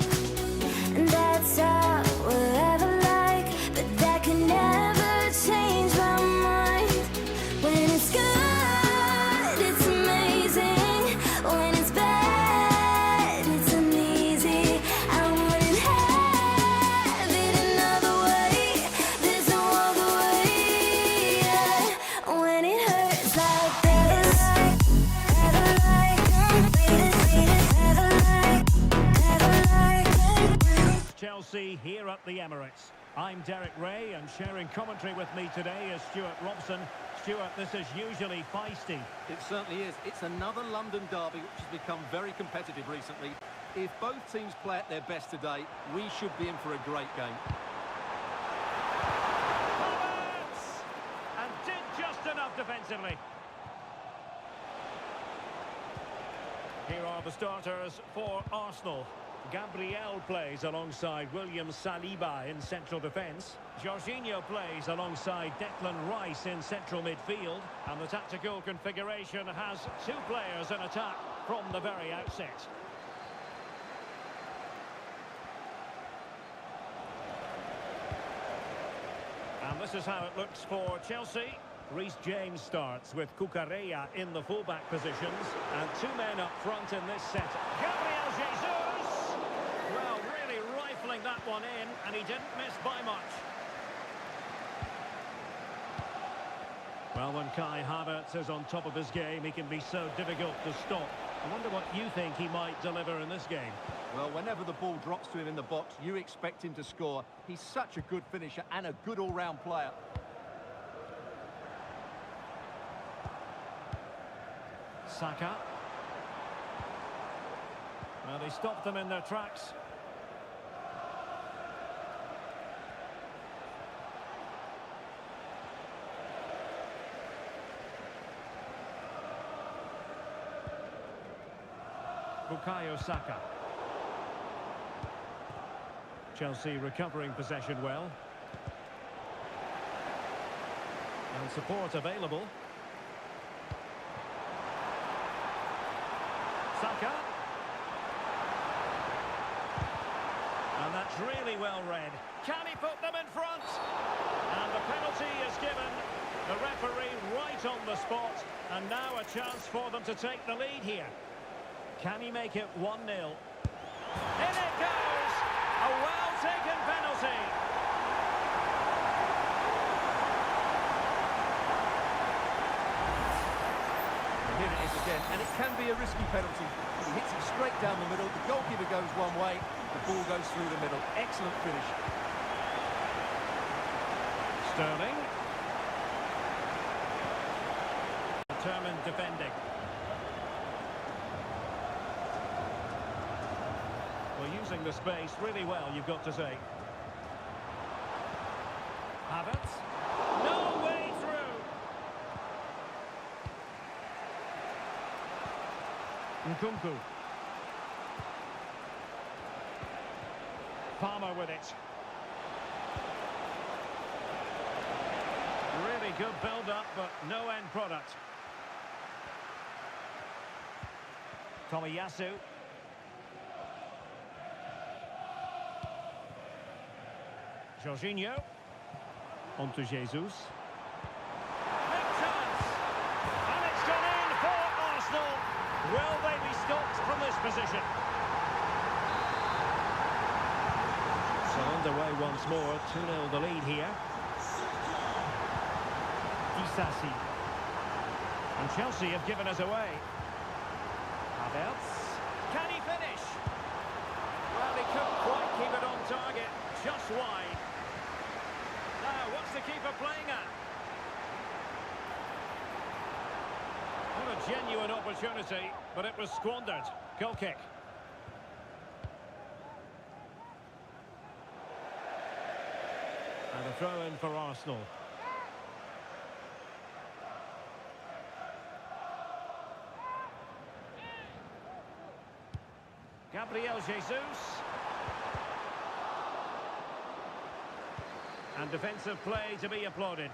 and that's all we'll ever like, but that can never change my mind. When it's good, it's amazing. When it's bad, it's uneasy. I wouldn't have it another way. There's no other way. Yeah. When it hurts like this, never like, never like. Chelsea here at the Emirates. I'm Derek Ray, and sharing commentary with me today is Stuart Robson. Stuart, this is usually feisty. It certainly is. It's another London derby which has become very competitive recently. If both teams play at their best today, we should be in for a great game. Roberts! And did just enough defensively. Here are the starters for Arsenal. Gabriel plays alongside William Saliba in central defence. Jorginho plays alongside Declan Rice in central midfield. And the tactical configuration has two players in attack from the very outset. And this is how it looks for Chelsea. Reece James starts with Cucurella in the fullback positions. And two men up front in this set. Gabriel Jesus! Well, really rifling that one in, and he didn't miss by much. Well, when Kai Havertz is on top of his game, he can be so difficult to stop. I wonder what you think he might deliver in this game. Well, whenever the ball drops to him in the box, you expect him to score. He's such a good finisher and a good all-round player. Saka. Well, they stopped them in their tracks. Bukayo Saka. Chelsea recovering possession well. And support available. Saka. And that's really well read. Can he put them in front? And the penalty is given. The referee right on the spot. And now a chance for them to take the lead here. Can he make it 1-0? In it goes! A well-taken penalty. Here it is again, and it can be a risky penalty. He hits it straight down the middle, the goalkeeper goes one way, the ball goes through the middle. Excellent finish. Sterling. Determined defending. Well, using the space really well, you've got to say. Havertz. No way through. Nkunku. Palmer with it. Really good build-up, but no end product. Tomiyasu. Jorginho. On to Jesus. Big chance! And it's gone in for Arsenal. Will they be stopped from this position? So underway once more. 2-0 the lead here. Disasi. And Chelsea have given us away. Havertz. Can he finish? Well, he couldn't quite keep it on target. Just wide. Now, what's the keeper playing at? What a genuine opportunity, but it was squandered. Goal kick. And a throw-in for Arsenal. Gabriel Jesus. And defensive play to be applauded.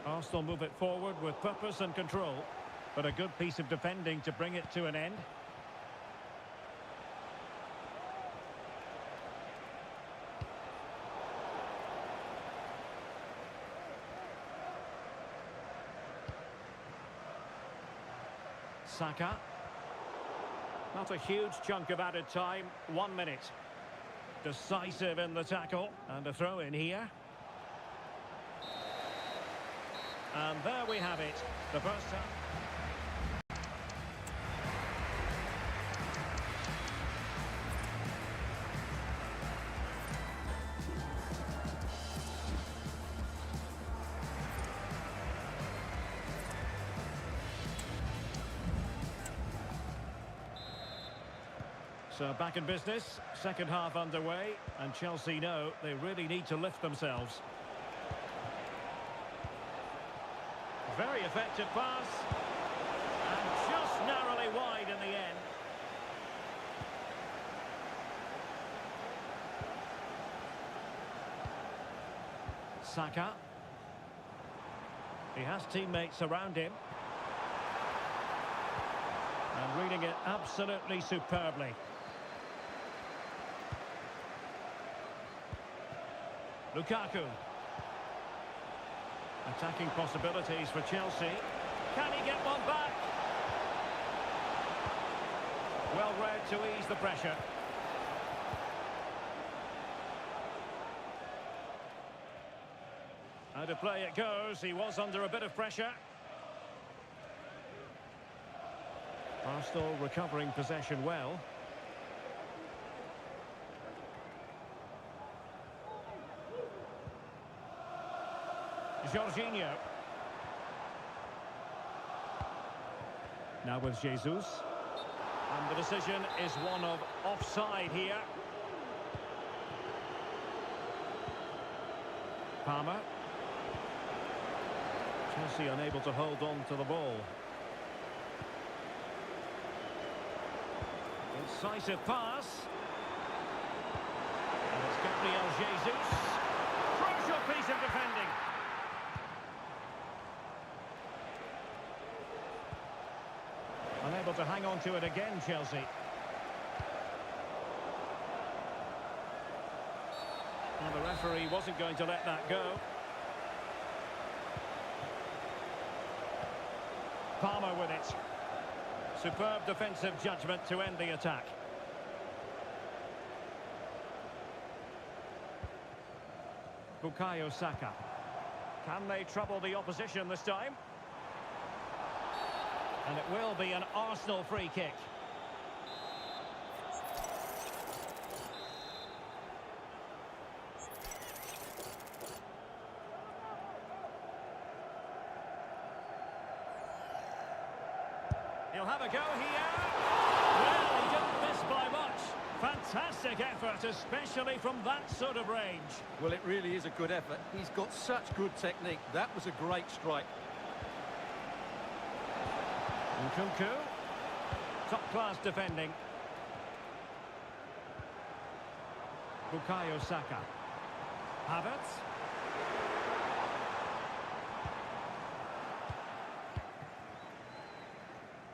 Arsenal move it forward with purpose and control, but a good piece of defending to bring it to an end. Saka. Not a huge chunk of added time, 1 minute. Decisive in the tackle, and a throw in here. And there we have it, the first half. So back in business, second half underway, and Chelsea know they really need to lift themselves. Very effective pass, and just narrowly wide in the end. Saka. He has teammates around him. And reading it absolutely superbly. Lukaku. Attacking possibilities for Chelsea. Can he get one back? Well read to ease the pressure. How to play it goes. He was under a bit of pressure. Arsenal recovering possession well. Jorginho. Now with Jesus. And the decision is one of offside here. Palmer. Chelsea unable to hold on to the ball. Incisive pass. And it's Gabriel Jesus. Crucial piece of defending. Unable to hang on to it again, Chelsea. Well, the referee wasn't going to let that go. Palmer with it. Superb defensive judgment to end the attack. Bukayo Saka. Can they trouble the opposition this time? And it will be an Arsenal free kick. He'll have a go here. Well, he didn't miss by much. Fantastic effort, especially from that sort of range. Well, it really is a good effort. He's got such good technique. That was a great strike. Nkunku. Top-class defending. Bukayo Saka. Havertz.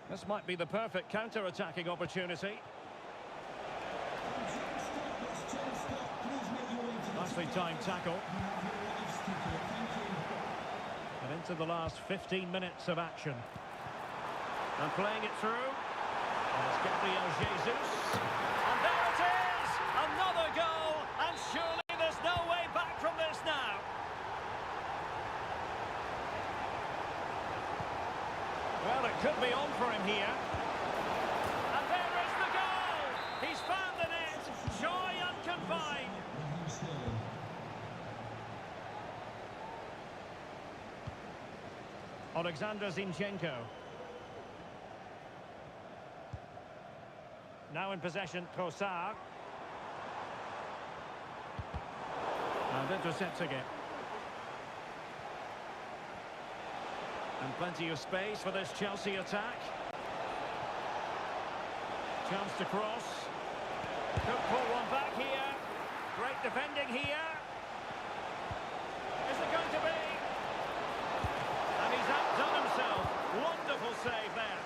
This might be the perfect counter-attacking opportunity. Nicely timed tackle. And into the last 15 minutes of action. And playing it through. And it's Gabriel Jesus. And there it is! Another goal! And surely there's no way back from this now. Well, it could be on for him here. And there is the goal! He's found the net! Joy unconfined! Alexander Zinchenko. Now in possession, Trossard. And intercepting it. And plenty of space for this Chelsea attack. Chance to cross. Could pull one back here. Great defending here. Is it going to be? And he's outdone himself. Wonderful save there.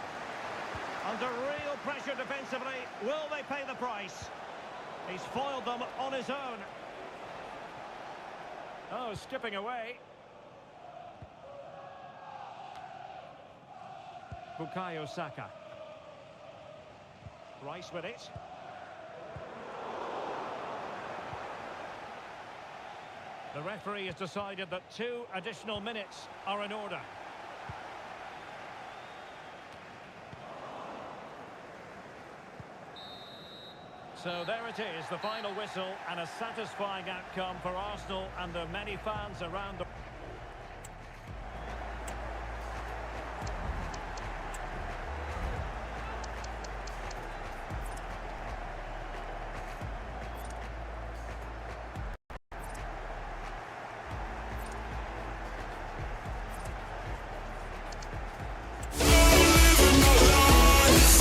Under real pressure defensively, will they pay the price? He's foiled them on his own. Oh, skipping away. Bukayo Saka. Rice with it. The referee has decided that 2 additional minutes are in order. So there it is, the final whistle, and a satisfying outcome for Arsenal and the many fans around the...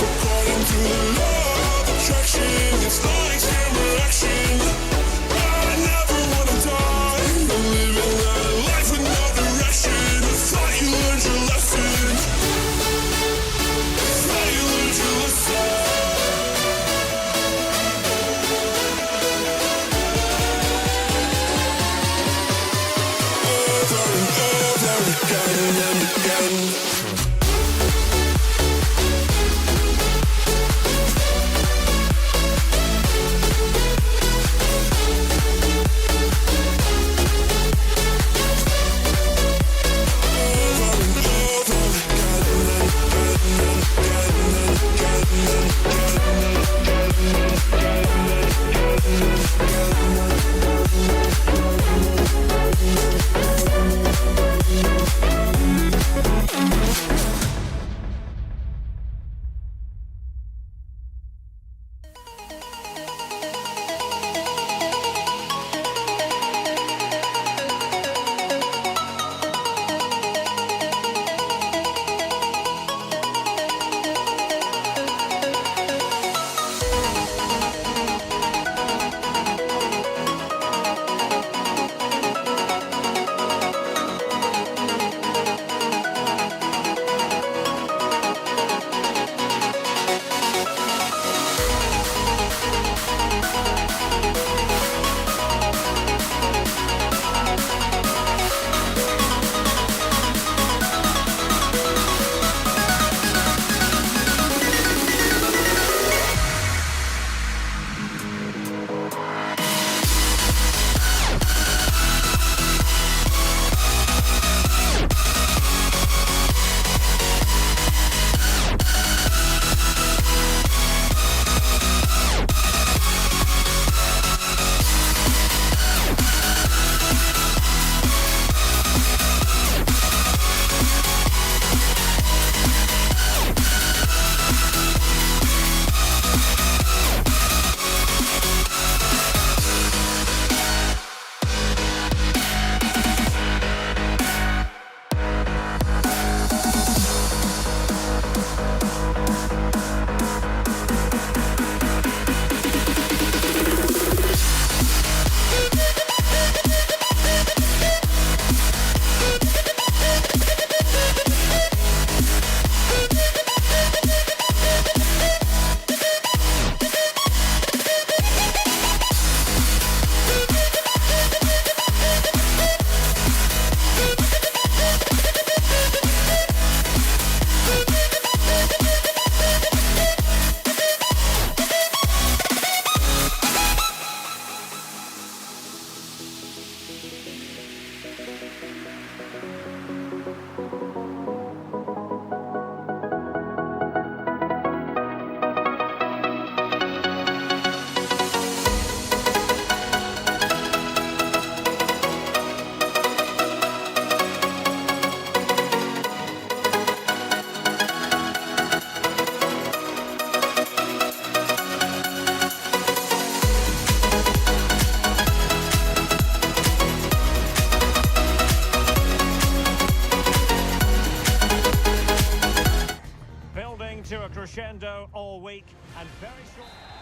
According to the law of attraction, it's like skin reaction. I never wanna die. I'm living that life.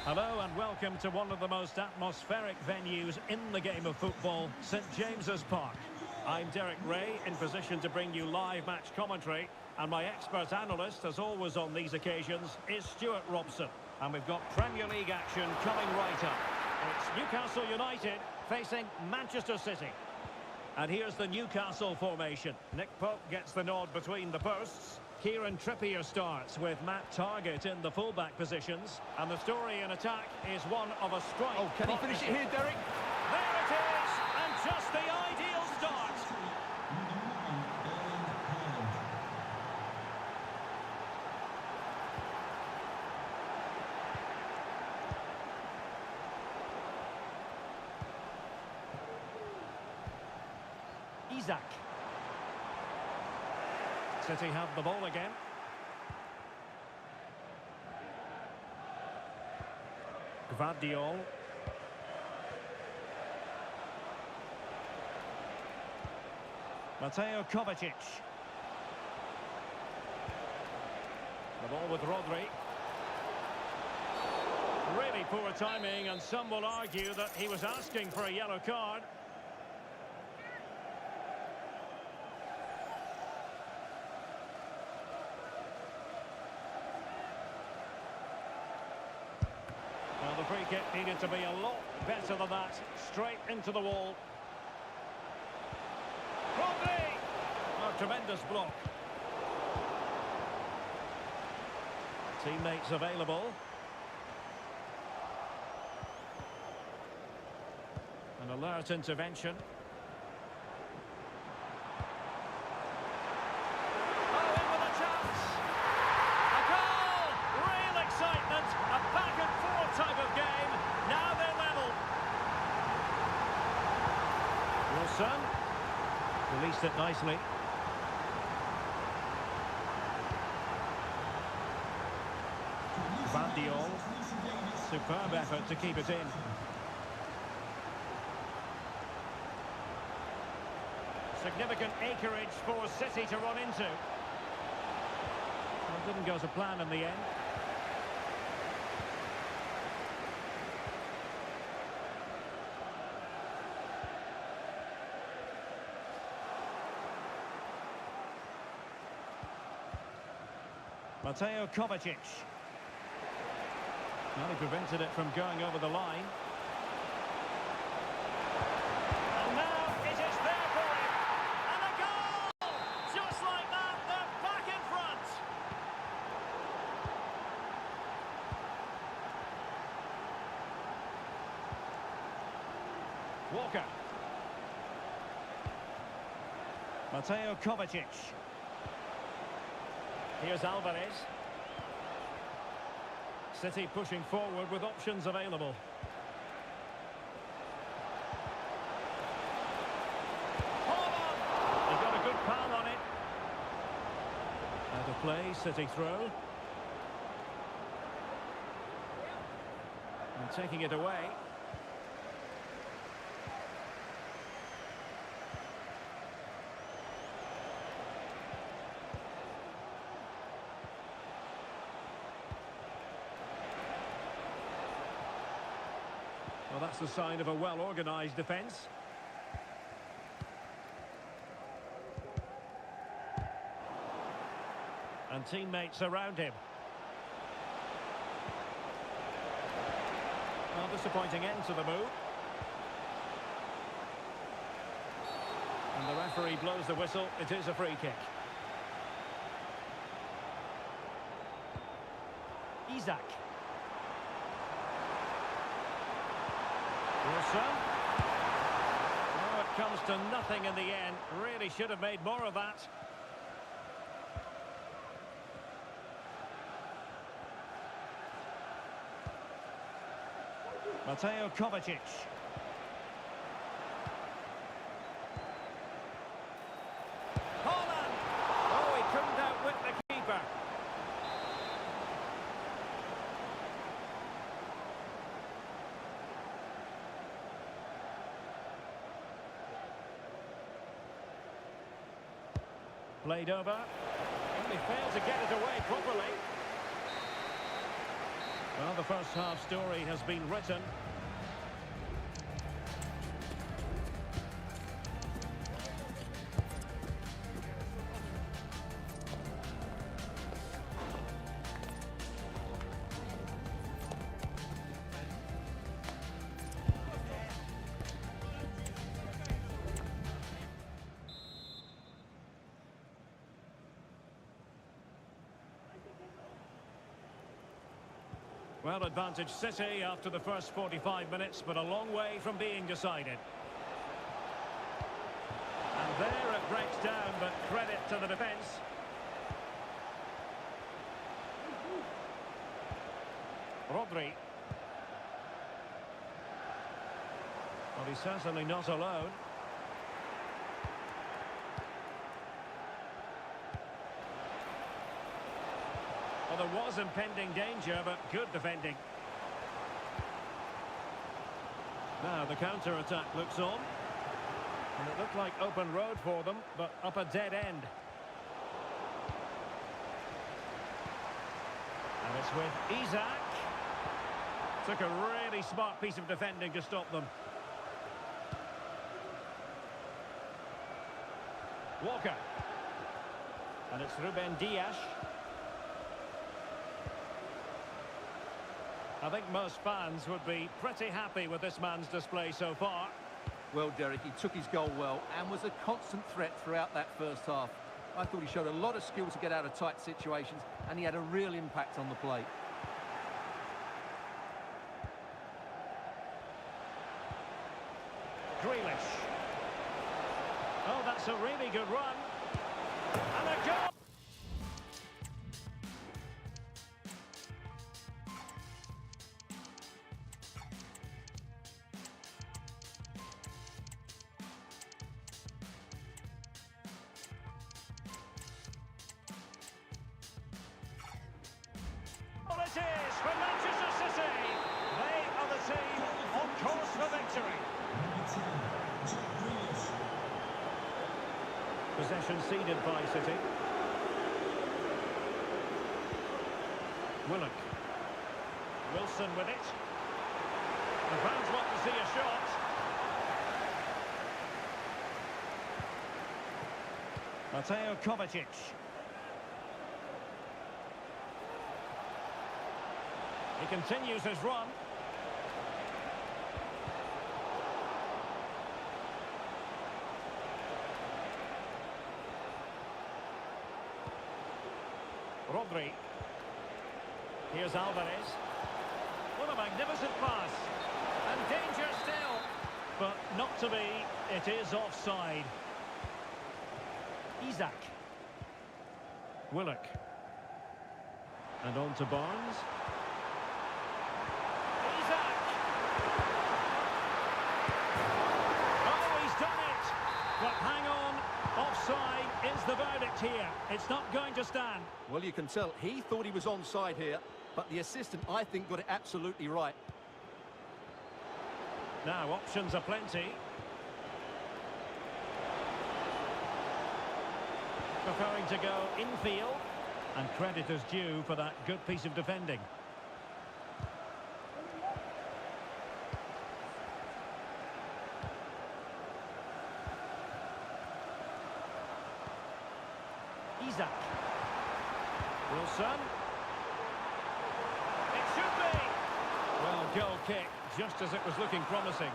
Hello and welcome to one of the most atmospheric venues in the game of football, St James's Park. I'm Derek Ray, in position to bring you live match commentary, and my expert analyst, as always on these occasions, is Stuart Robson. And we've got Premier League action coming right up. It's Newcastle United facing Manchester City. And here's the Newcastle formation. Nick Pope gets the nod between the posts. Kieran Trippier starts with Matt Targett in the fullback positions. And the story in attack is one of a strike. Oh, can he finish it here, Derek? There it is! And just the ideal start. Isaac. City have the ball again. Gvardiol. Mateo Kovacic. The ball with Rodri. Really poor timing, and some will argue that he was asking for a yellow card. Well, the free kick needed to be a lot better than that. Straight into the wall. Rodri! A tremendous block. Teammates available. An alert intervention. Oh, in with a chance! A goal! Real excitement! A back and forth type of game. Now they're level. Wilson released it nicely. Gvardiol. Superb effort to keep it in. Significant acreage for City to run into. Well, it didn't go to plan in the end. Mateo Kovacic. Well, he prevented it from going over the line. And now it is there for him. And a goal! Just like that, they're back in front. Walker. Mateo Kovacic. Here's Alvarez. City pushing forward with options available. Holland! He got a good pal on it. Out of play, City throw. And taking it away. Well, that's the sign of a well-organised defence. And teammates around him. Well, disappointing end to the move. And the referee blows the whistle. It is a free kick. Isaac. Wilson. Oh, it comes to nothing in the end. Really should have made more of that. Mateo Kovacic. Holland! Oh, he couldn't outwit the keeper. Played over. Only failed to get it away properly. Well, the first half story has been written. Well, advantage City after the first 45 minutes, but a long way from being decided. And there it breaks down, but credit to the defence. Rodri. Well, he's certainly not alone. Well, there was impending danger, but good defending. Now the counter-attack looks on. And it looked like open road for them, but up a dead end. And it's with Isak. Took a really smart piece of defending to stop them. Walker. And it's Ruben Dias. I think most fans would be pretty happy with this man's display so far. Well, Derek, he took his goal well and was a constant threat throughout that first half. I thought he showed a lot of skill to get out of tight situations, and he had a real impact on the play. Grealish. Oh, that's a really good run. And a goal! Well, it is for Manchester City. They are the team on course for victory. Number 10, Jack Grealish. Possession ceded by City. Willock. Wilson with it. The fans want to see a shot. Mateo Kovacic. He continues his run. Rodri. Here's Alvarez. What a magnificent pass. And danger still. But not to be. It is offside. Isak. Willock. And on to Barnes. But hang on, offside is the verdict here. It's not going to stand. Well, you can tell he thought he was onside here, but the assistant, I think, got it absolutely right. Now, options are plenty. Preferring to go infield, and credit is due for that good piece of defending. Isak. Wilson. It should be. Well, goal kick, just as it was looking promising.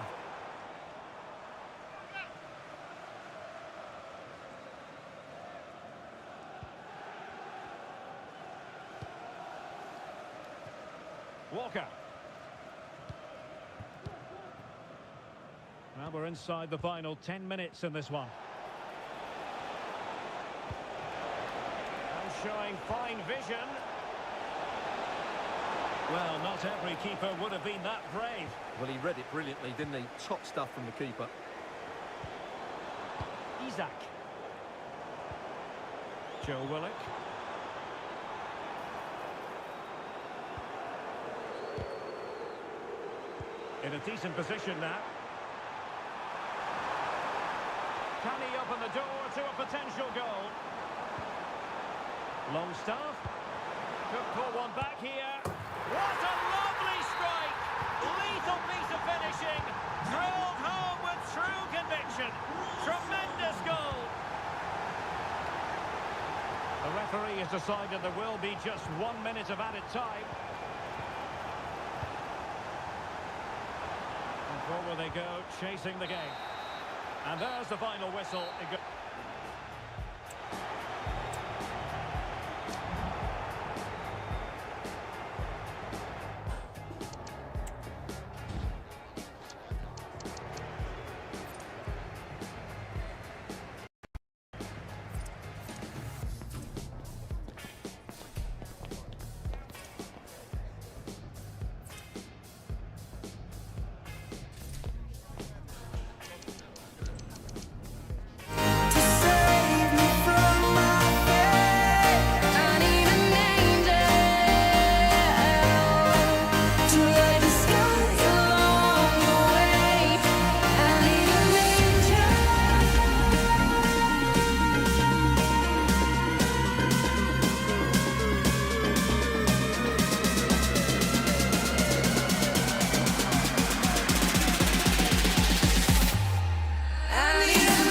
Walker. Now we're inside the final 10 minutes in this one. Showing fine vision. Well, not every keeper would have been that brave. Well, he read it brilliantly, didn't he? Top stuff from the keeper. Isak. Joe Willock. In a decent position now. Can he open the door to a potential goal? Longstaff could pull one back here. What a lovely strike! Lethal piece of finishing. Drilled home with true conviction. Tremendous goal. The referee has decided there will be just 1 minute of added time. And forward they go, chasing the game. And there's the final whistle. To save me from my fate, I need an angel to light the sky along the way. I need an angel. I need an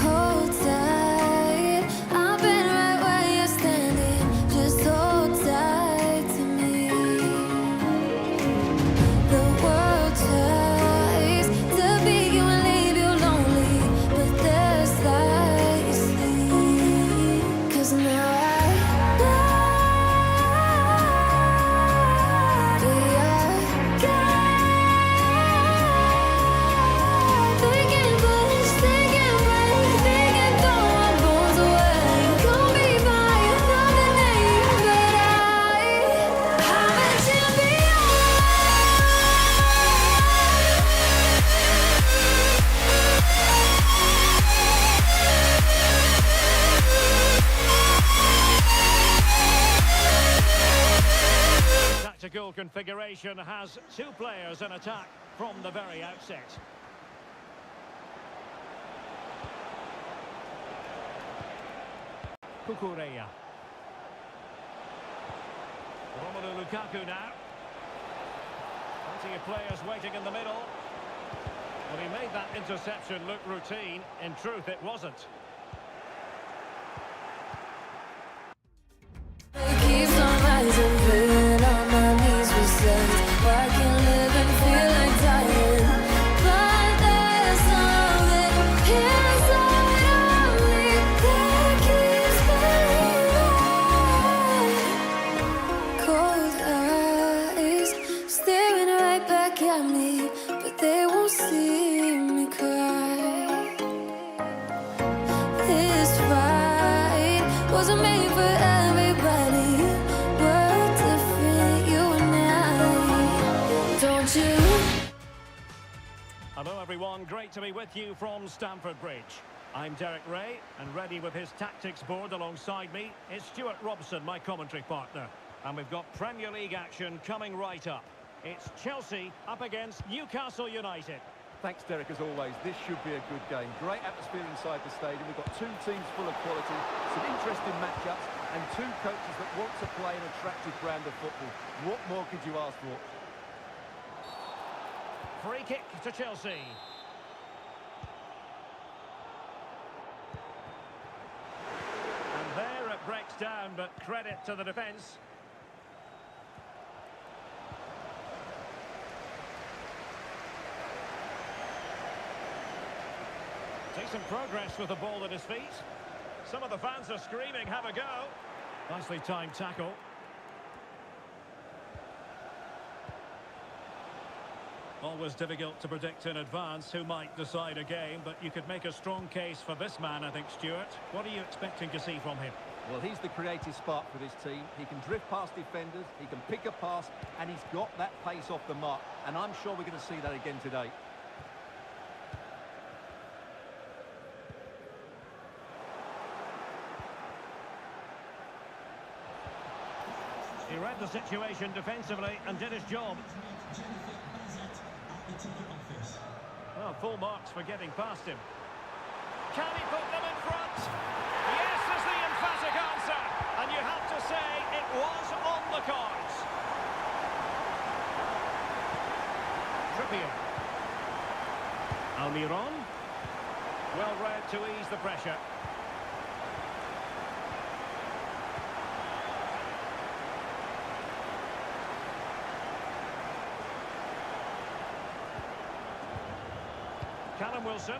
hold tight. I've been right where you're standing. Just hold tight to me. The world tries to beat you and leave you lonely, but there's light you see. 'Cause now I know we are thinking push, thinking break, thinking throw our bones away. Gon' be fine, nothing ain't but I'm a champion. Tactical configuration has two players in attack from the very outset. Kukureya. Romelu Lukaku now. Plenty of players waiting in the middle. Well, he made that interception look routine. In truth, it wasn't. It keeps on rising, feeling on my knees with sense. I can live and feel like dying, but there's something inside of me that keeps me alive. Cold eyes staring right back at me, but they won't see me cry. This fight wasn't made for everybody. We're different, you and I. Don't you? Hello everyone, great to be with you from Stamford Bridge. I'm Derek Ray, and ready with his tactics board alongside me is Stuart Robson, my commentary partner. And we've got Premier League action coming right up. It's Chelsea up against Newcastle United. Thanks, Derek, as always. This should be a good game. Great atmosphere inside the stadium. We've got two teams full of quality, some interesting matchups, and two coaches that want to play an attractive brand of football. What more could you ask for? Free kick to Chelsea. And there it breaks down, but credit to the defence. Decent progress with the ball at his feet. Some of the fans are screaming, have a go. Nicely timed tackle. Always difficult to predict in advance who might decide a game, but you could make a strong case for this man, I think, Stuart. What are you expecting to see from him? Well, he's the creative spark for this team. He can drift past defenders, he can pick a pass, and he's got that pace off the mark. And I'm sure we're going to see that again today. He read the situation defensively and did his job. Well, full marks for getting past him. Can he put them in front? Yes is the emphatic answer. And you have to say it was on the cards. Trippier. Almiron. Well read to ease the pressure. Callum Wilson.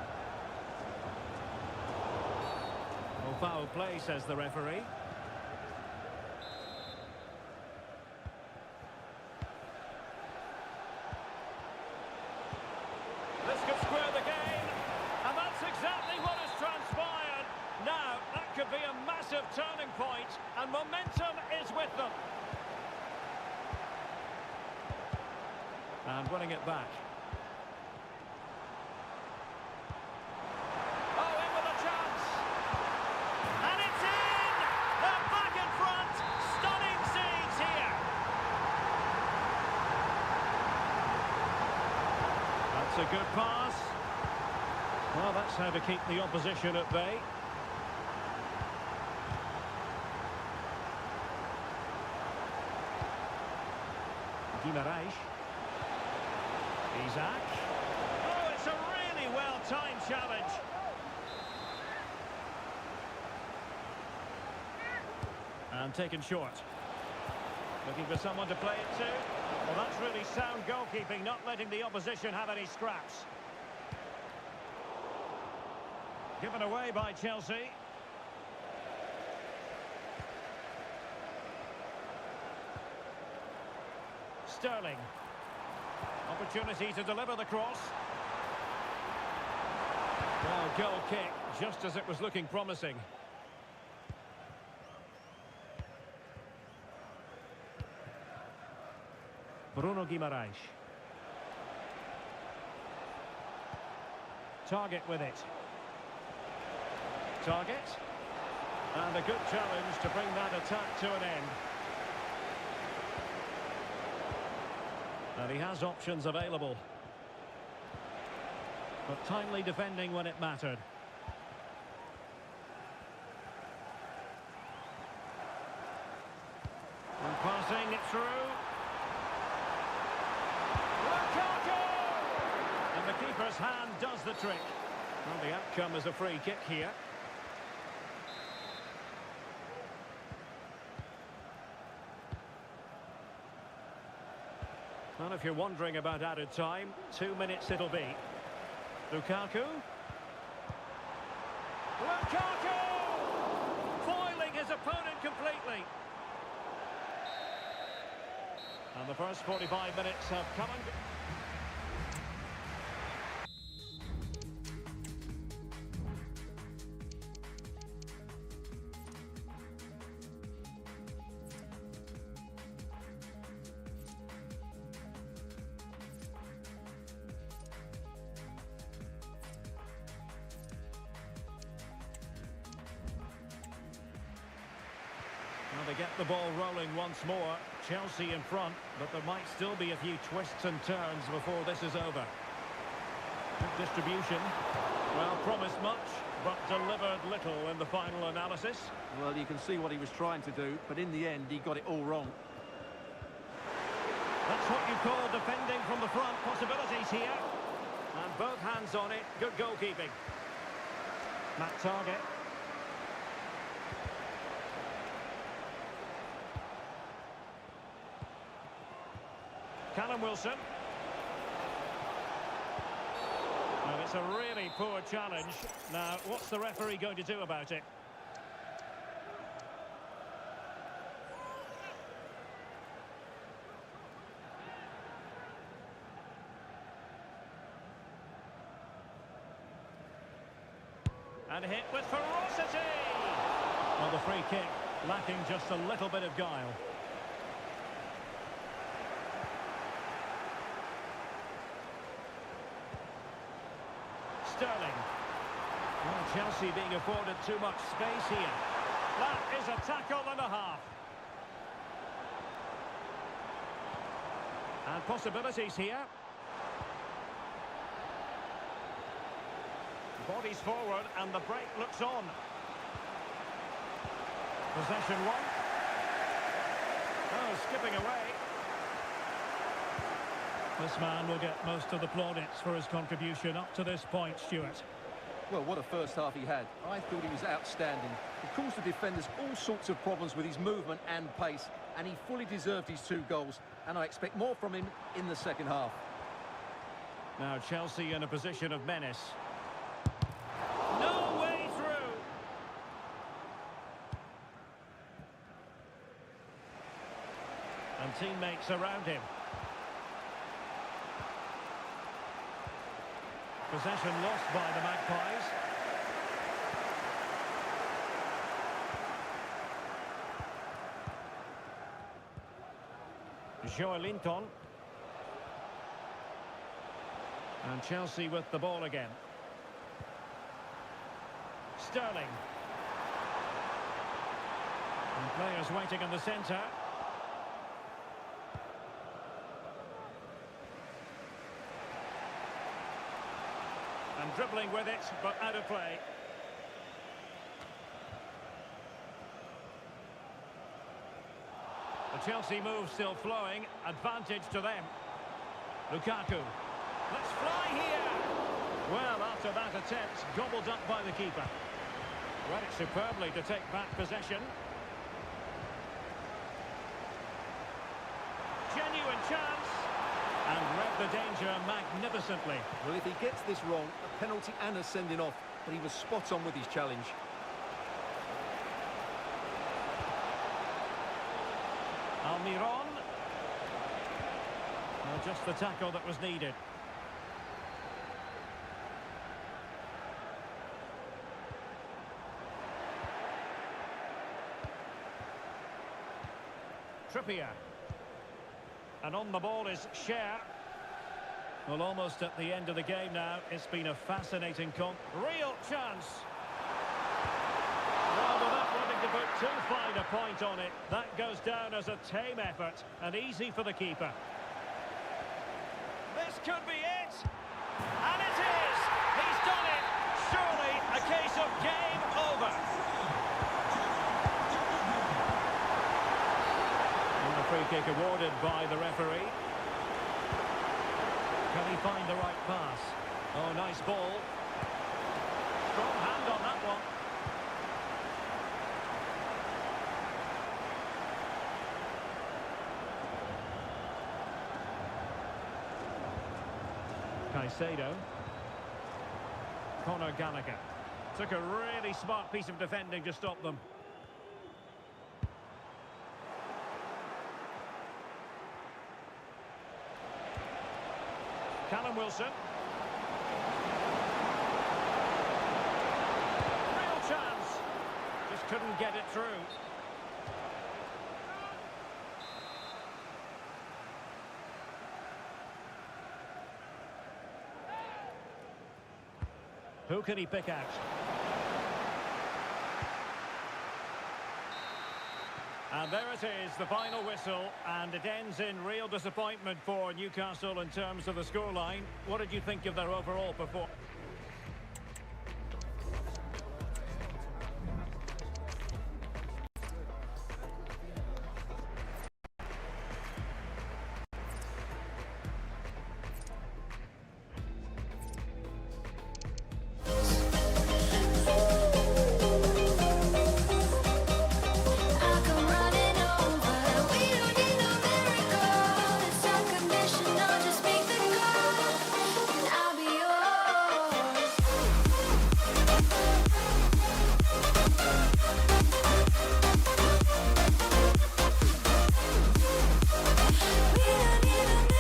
Well, foul play, says the referee. This could square the game, and that's exactly what has transpired. Now, that could be a massive turning point, and momentum is with them. And winning it back. It's a good pass. Well, that's how to keep the opposition at bay. Guimaraes. Isaac. Oh, it's a really well-timed challenge. And taken short. Looking for someone to play it to. Well, that's really sound goalkeeping, not letting the opposition have any scraps. Given away by Chelsea. Sterling. Opportunity to deliver the cross. Well, goal kick, just as it was looking promising. Bruno Guimaraes. Target with it. Target. And a good challenge to bring that attack to an end. And he has options available. But timely defending when it mattered. And passing it through. And the keeper's hand does the trick. Well, the outcome is a free kick here. Well, if you're wondering about added time, 2 minutes it'll be. Lukaku. Lukaku! Foiling his opponent completely. And the first 45 minutes have come and... Well, the get the ball rolling once more. Chelsea in front, but there might still be a few twists and turns before this is over. Good distribution. Well, promised much, but delivered little in the final analysis. Well, you can see what he was trying to do, but in the end, he got it all wrong. That's what you call defending from the front. Possibilities here. And both hands on it. Good goalkeeping. Matt Target. Callum Wilson. Well, it's a really poor challenge. Now, what's the referee going to do about it? And hit with ferocity! Well, the free kick lacking just a little bit of guile. Sterling. Well, Chelsea being afforded too much space here. That is a tackle and a half. And possibilities here. Bodies forward and the break looks on. Possession one. Oh, skipping away. This man will get most of the plaudits for his contribution up to this point, Stuart. Well, what a first half he had. I thought he was outstanding. He caused the defenders all sorts of problems with his movement and pace, and he fully deserved his 2 goals, and I expect more from him in the second half. Now Chelsea in a position of menace. No way through! And teammates around him. Possession lost by the Magpies. Joelinton. And Chelsea with the ball again. Sterling. And players waiting in the centre. And dribbling with it, but out of play. The Chelsea move still flowing. Advantage to them. Lukaku. Let's fly here. Well, after that attempt, gobbled up by the keeper. Read it superbly to take back possession. Genuine chance. And read the danger magnificently. Well, if he gets this wrong, a penalty and a sending off, but he was spot on with his challenge. Almiron. Well, just the tackle that was needed. Trippier. And on the ball is Cher. Well, almost at the end of the game now. It's been a fascinating real chance. Well, without wanting to put too fine a point on it, that goes down as a tame effort and easy for the keeper. This could be it. And it is. He's done it. Surely a case of game over. Free kick awarded by the referee. Can he find the right pass? Oh, nice ball. Strong hand on that one. Caicedo. Conor Gallagher. Took a really smart piece of defending to stop them. Callum Wilson. Real chance. Just couldn't get it through. Who can he pick out? And there it is, the final whistle, and it ends in real disappointment for Newcastle in terms of the scoreline. What did you think of their overall performance? I come running over. We don't need no miracle. It's unconditional. Just make the call, and I'll be yours. We don't need a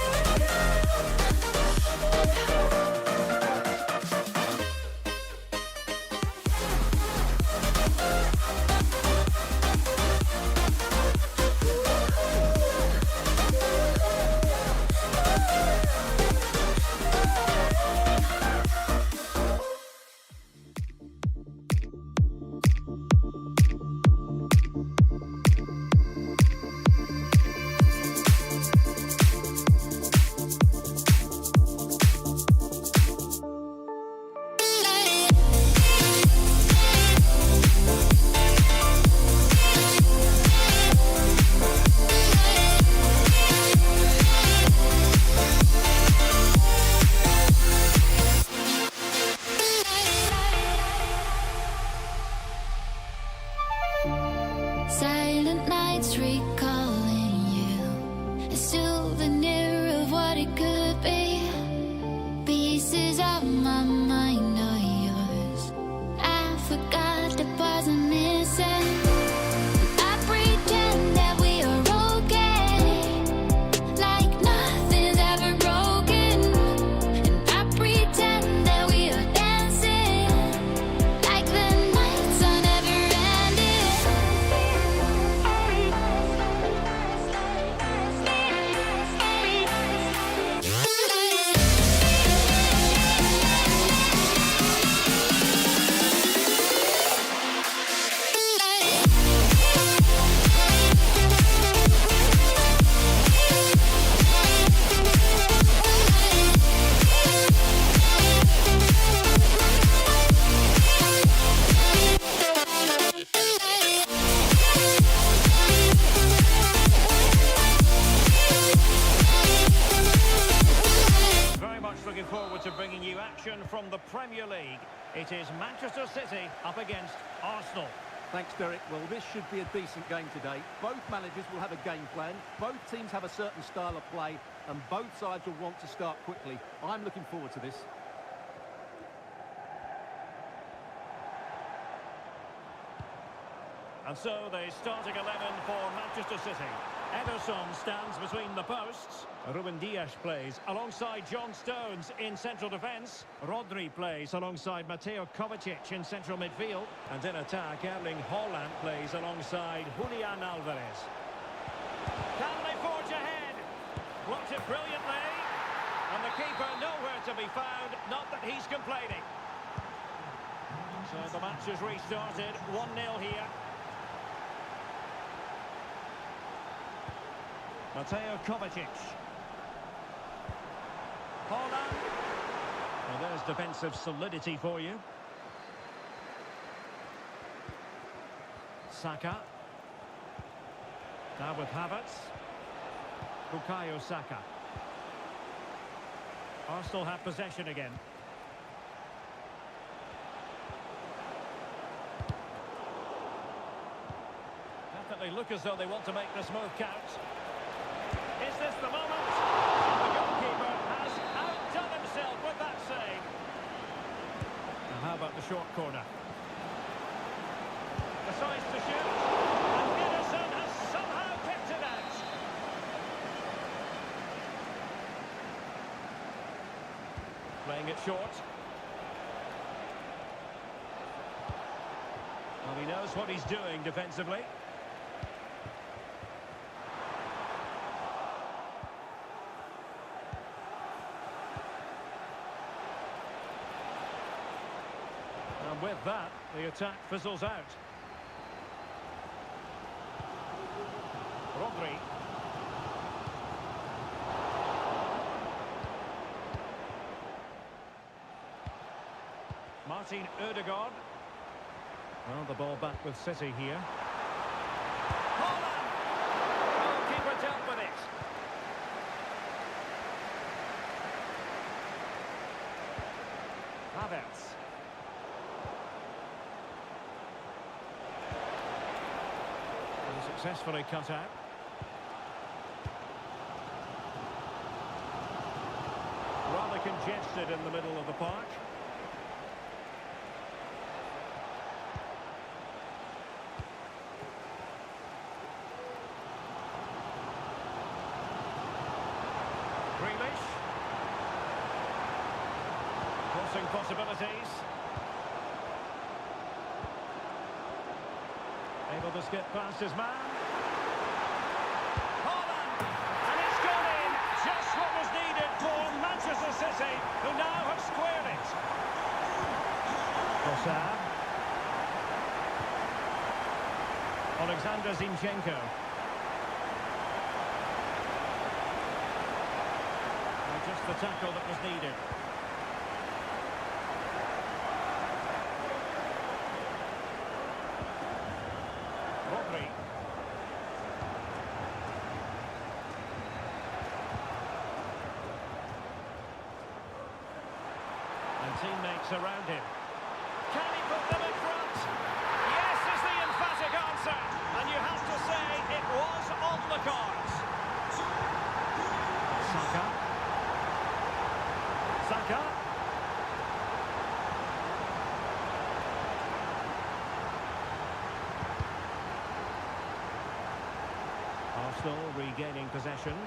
silent nights recalling you, a souvenir of what it could be. Pieces of my mind are yours. I forgot the parts I'm missing. I pretend that we are okay, like nothing's ever broken. And I pretend that we are dancing, like the nights are never Very much looking forward to bringing you action from the Premier League. It is Manchester City up against Arsenal. Thanks, Derek. Well, this should be a decent game today. Both managers will have a game plan. Both teams have a certain style of play, and both sides will want to start quickly. I'm looking forward to this. And so the starting 11 for Manchester City. Ederson stands between the posts. Ruben Dias plays alongside John Stones in central defence. Rodri plays alongside Mateo Kovacic in central midfield. And in attack, Erling Haaland plays alongside Julian Alvarez. Can they forge ahead? Blocked it brilliantly. And the keeper nowhere to be found. Not that he's complaining. So the match has restarted. 1-0 here. Mateo Kovacic. Haaland. Well, there's defensive solidity for you. Saka. Now with Havertz. Bukayo Saka. Arsenal have possession again. Definitely look as though they want to make this move count. Is this the moment? The goalkeeper has outdone himself with that save. And how about the short corner? Decides to shoot. And Ederson has somehow kept it out. Playing it short. Well, he knows what he's doing defensively. And with that, the attack fizzles out. Rodri. Martin Ødegaard. Well, the ball back with City here. Holland! Goalkeeper dealt with it. Havertz. And successfully cut out. Rather congested in the middle of the park. Grealish. Crossing possibilities. Able to skip past his man. Holland! And it's gone in! Just what was needed for Manchester City, who now have squared it. Trossard. Alexander Zinchenko. And just the tackle that was needed. Rodri. And teammates around him. Can he put them in front? Yes is the emphatic answer. And you have to say it was on the cards. Saka. Saka. Arsenal regaining possession.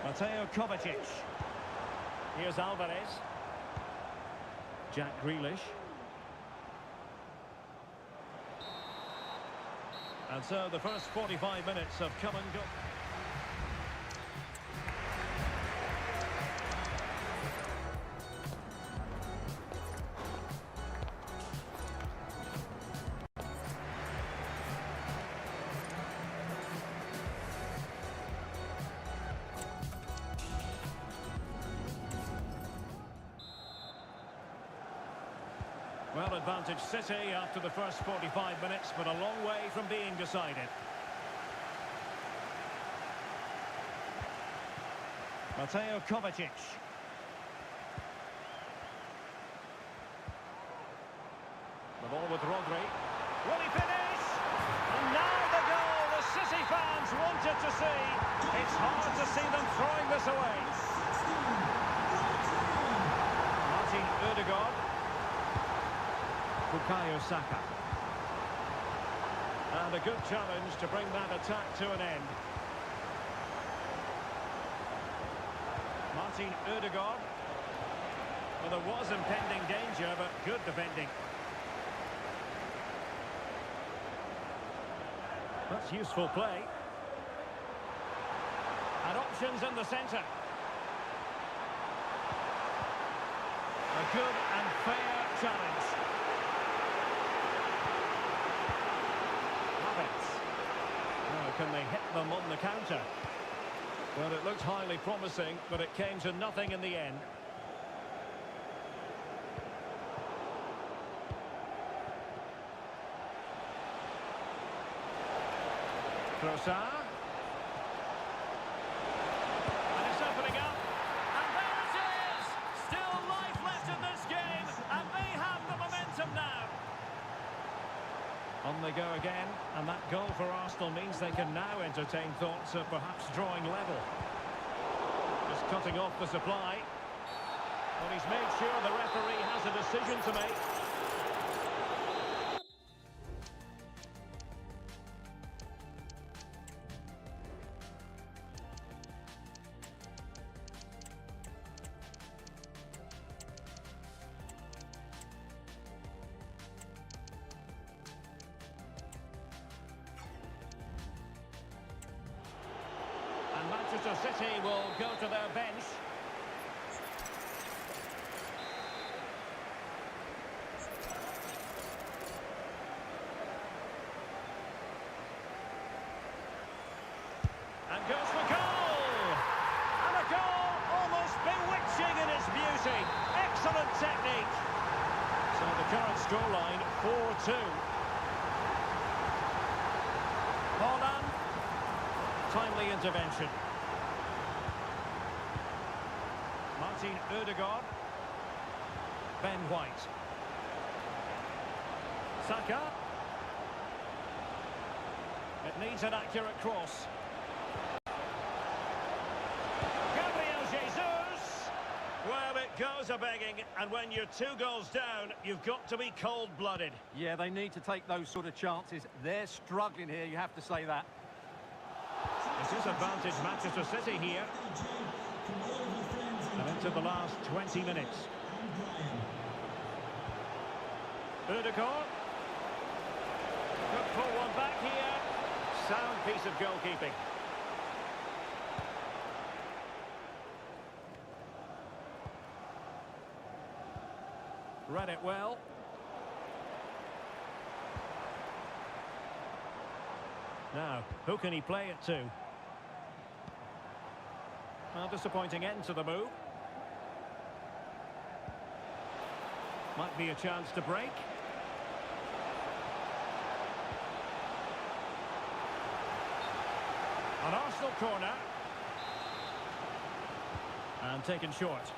Mateo Kovacic. Here's Alvarez. Jack Grealish. And so the first 45 minutes have come and gone. Well, advantage City after the first 45 minutes, but a long way from being decided. Mateo Kovacic. The ball with Rodri. Will he finish? And now the goal the City fans wanted to see. It's hard to see them throwing this away. Martin Ødegaard. Bukayo Saka. And a good challenge to bring that attack to an end. Martin Ødegaard. Well, there was impending danger, but good defending. That's useful play. And options in the centre. A good and fair challenge. Can they hit them on the counter? Well, it looked highly promising, but it came to nothing in the end. Trossard. And it's opening up. And there it is! Still life left in this game, and they have the momentum now. On they go again, and that goal for Arsenal means they can now entertain thoughts of perhaps drawing level. Just cutting off the supply. Well, he's made sure the referee has a decision to make. And Manchester City will go to their bench. And goes for goal! And a goal almost bewitching in its beauty. Excellent technique. So the current scoreline, 4-2. Holland. Timely intervention. Martin Ødegaard. Ben White. Saka. It needs an accurate cross. Gabriel Jesus. Well, it goes a-begging, and when you're 2 goals down, you've got to be cold-blooded. Yeah, they need to take those sort of chances. They're struggling here, you have to say that. It is advantage Manchester City here. And into the last 20 minutes. Ødegaard. Could pull one back here. Sound piece of goalkeeping. Read it well. Now, who can he play it to? Well, disappointing end to the move. Might be a chance to break. An Arsenal corner. And taken short.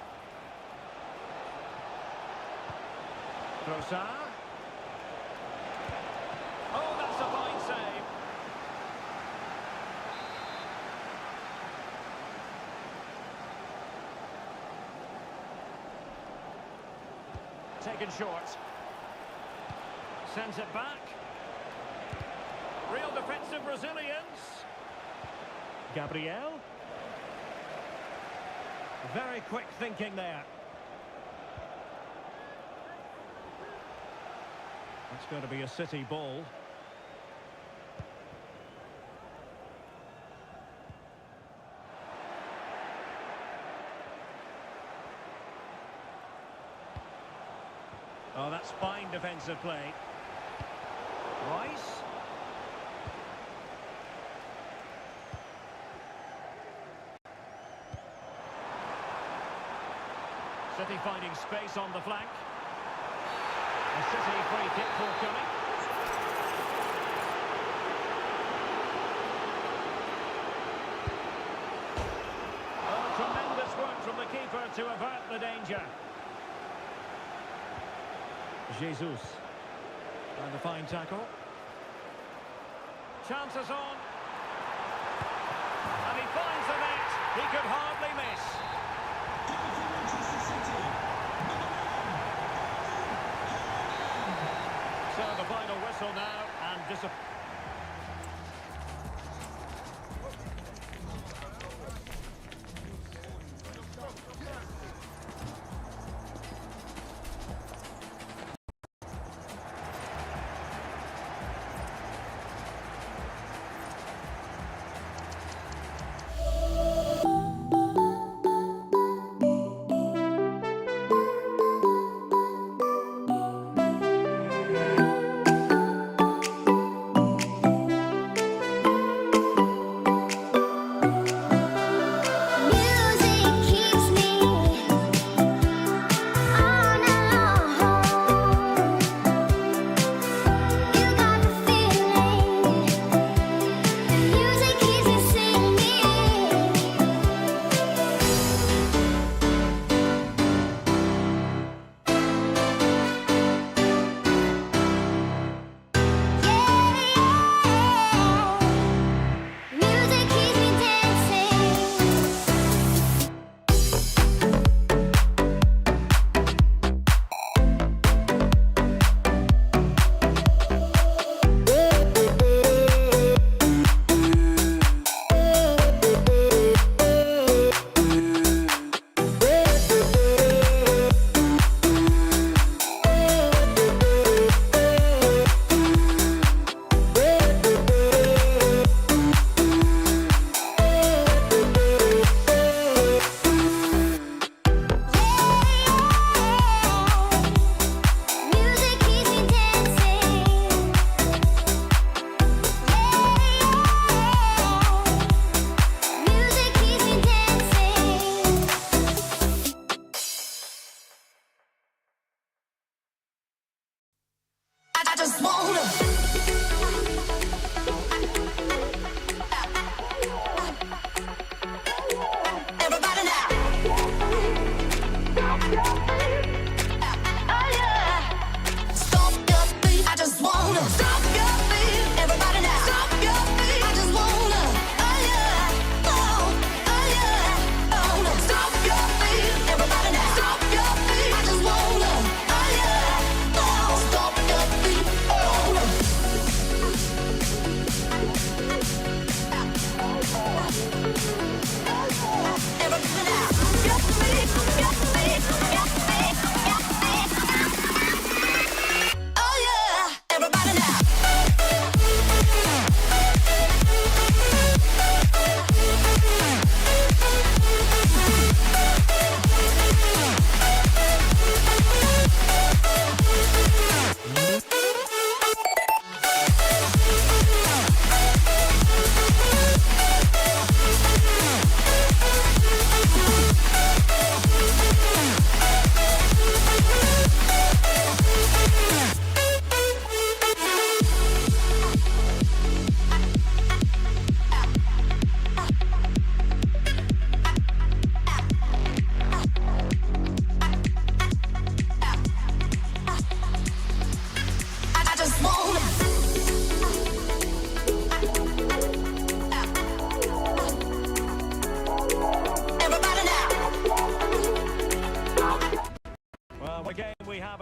Trossard. Oh, that's a fine save. Taken short. Sends it back. Real defensive Brazilians. Gabriel. Very quick thinking there. It's going to be a City ball. Oh, that's fine defensive play. Rice. City finding space on the flank. A City free kick forthcoming. Oh, tremendous work from the keeper to avert the danger. Jesus. And a fine tackle. Chances on. And he finds the net. He could hardly miss. So the final whistle now, and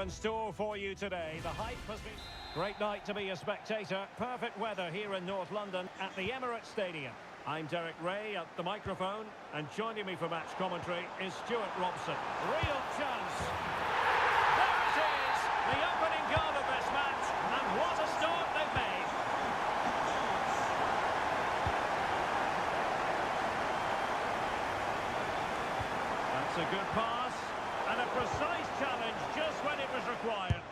in store for you today. The hype has been... Great night to be a spectator. Perfect weather here in North London at the Emirates Stadium. I'm Derek Ray at the microphone, and joining me for match commentary is Stuart Robson. Real chance. There it is, the opening goal of this match, and what a start they've made. That's a good pass, and a precise challenge just when it was required.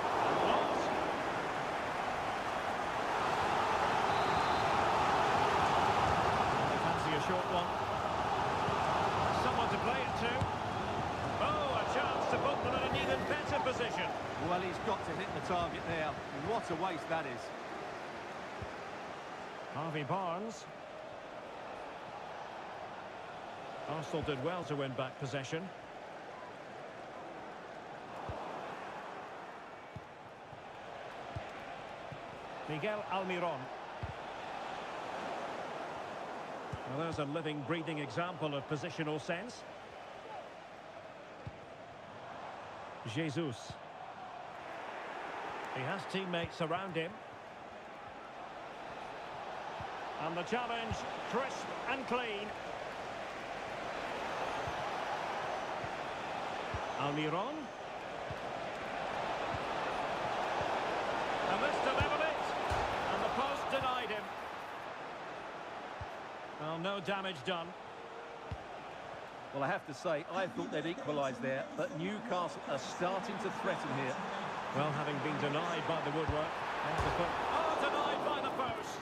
And lost. A short one. Someone to play it to. Oh, a chance to put them in an even better position. Well, he's got to hit the target there. What a waste that is. Harvey Barnes. Arsenal did well to win back possession. Miguel Almiron. Well, there's a living, breathing example of positional sense. Jesus. He has teammates around him. And the challenge, crisp and clean. Almiron. And this to level it. And the post denied him. Well, no damage done. Well, I have to say, I thought they'd equalise there, but Newcastle are starting to threaten here. Well, having been denied by the woodwork. Oh, denied by the post.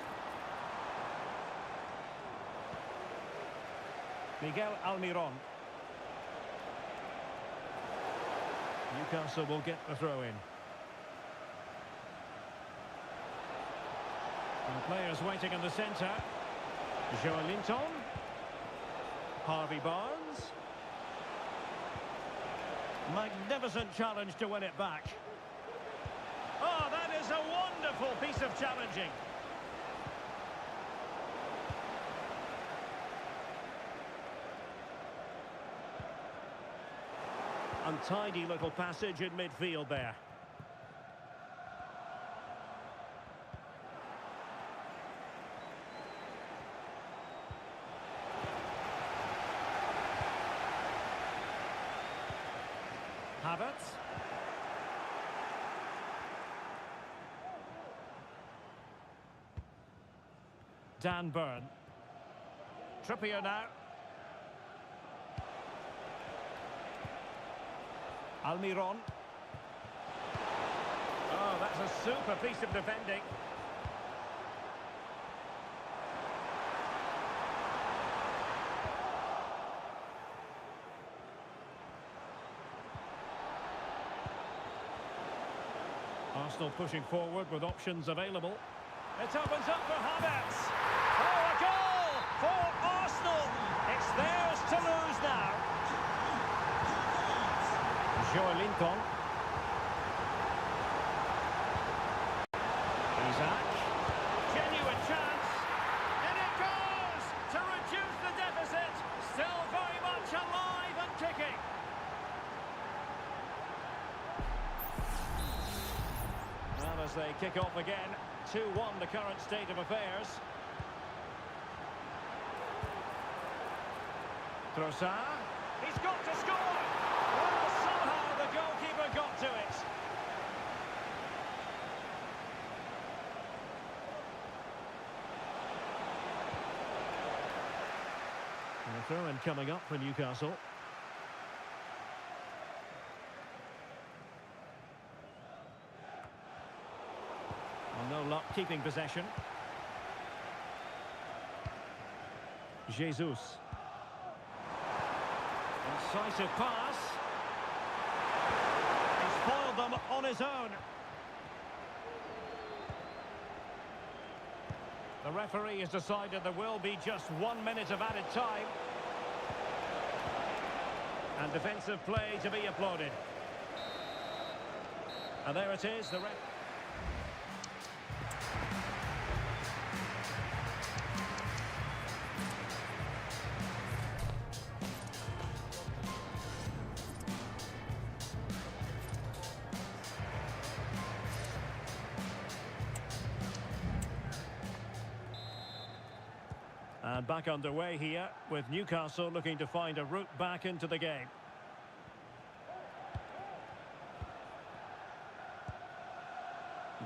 Miguel Almiron. Newcastle will get the throw in. And players waiting in the centre. Joelinton. Harvey Barnes. Magnificent challenge to win it back. Oh, that is a wonderful piece of challenging. Untidy little passage in midfield there. Havertz. Dan Burn. Trippier now. Almiron. Oh, that's a super piece of defending. Arsenal pushing forward with options available. It opens up for Havertz. Oh, a goal for Arsenal. It's theirs to lose now. Joelinton. Isaac. Genuine chance. And it goes to reduce the deficit. Still very much alive and kicking. Well, as they kick off again, 2-1 the current state of affairs. Trossard, he's got to score! Well, somehow the goalkeeper got to it. And a throw-in coming up for Newcastle. No luck keeping possession. Jesus. Incisive pass. He's foiled them on his own. The referee has decided there will be just 1 minute of added time. And defensive play to be applauded. And there it is, the ref. And back underway here with Newcastle looking to find a route back into the game.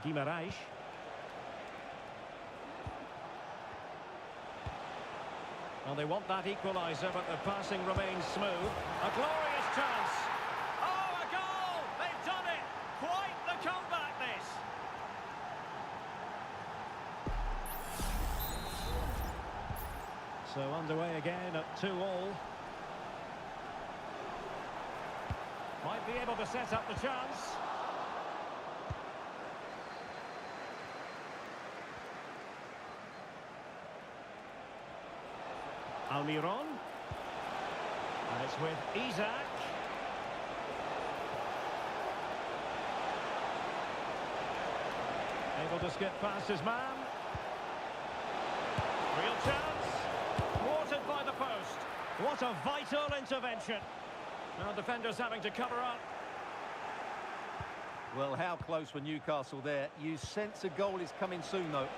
Guimarães. Well, they want that equaliser, but the passing remains smooth. A glorious chance. Oh, a goal! They've done it! Quite the comeback, this! So underway again at 2-2. Might be able to set up the chance. Almiron. And it's with Isaac. Able to skip past his man. Real chance. Thwarted by the post. What a vital intervention. Now defenders having to cover up. Well, how close for Newcastle there. You sense a goal is coming soon, though.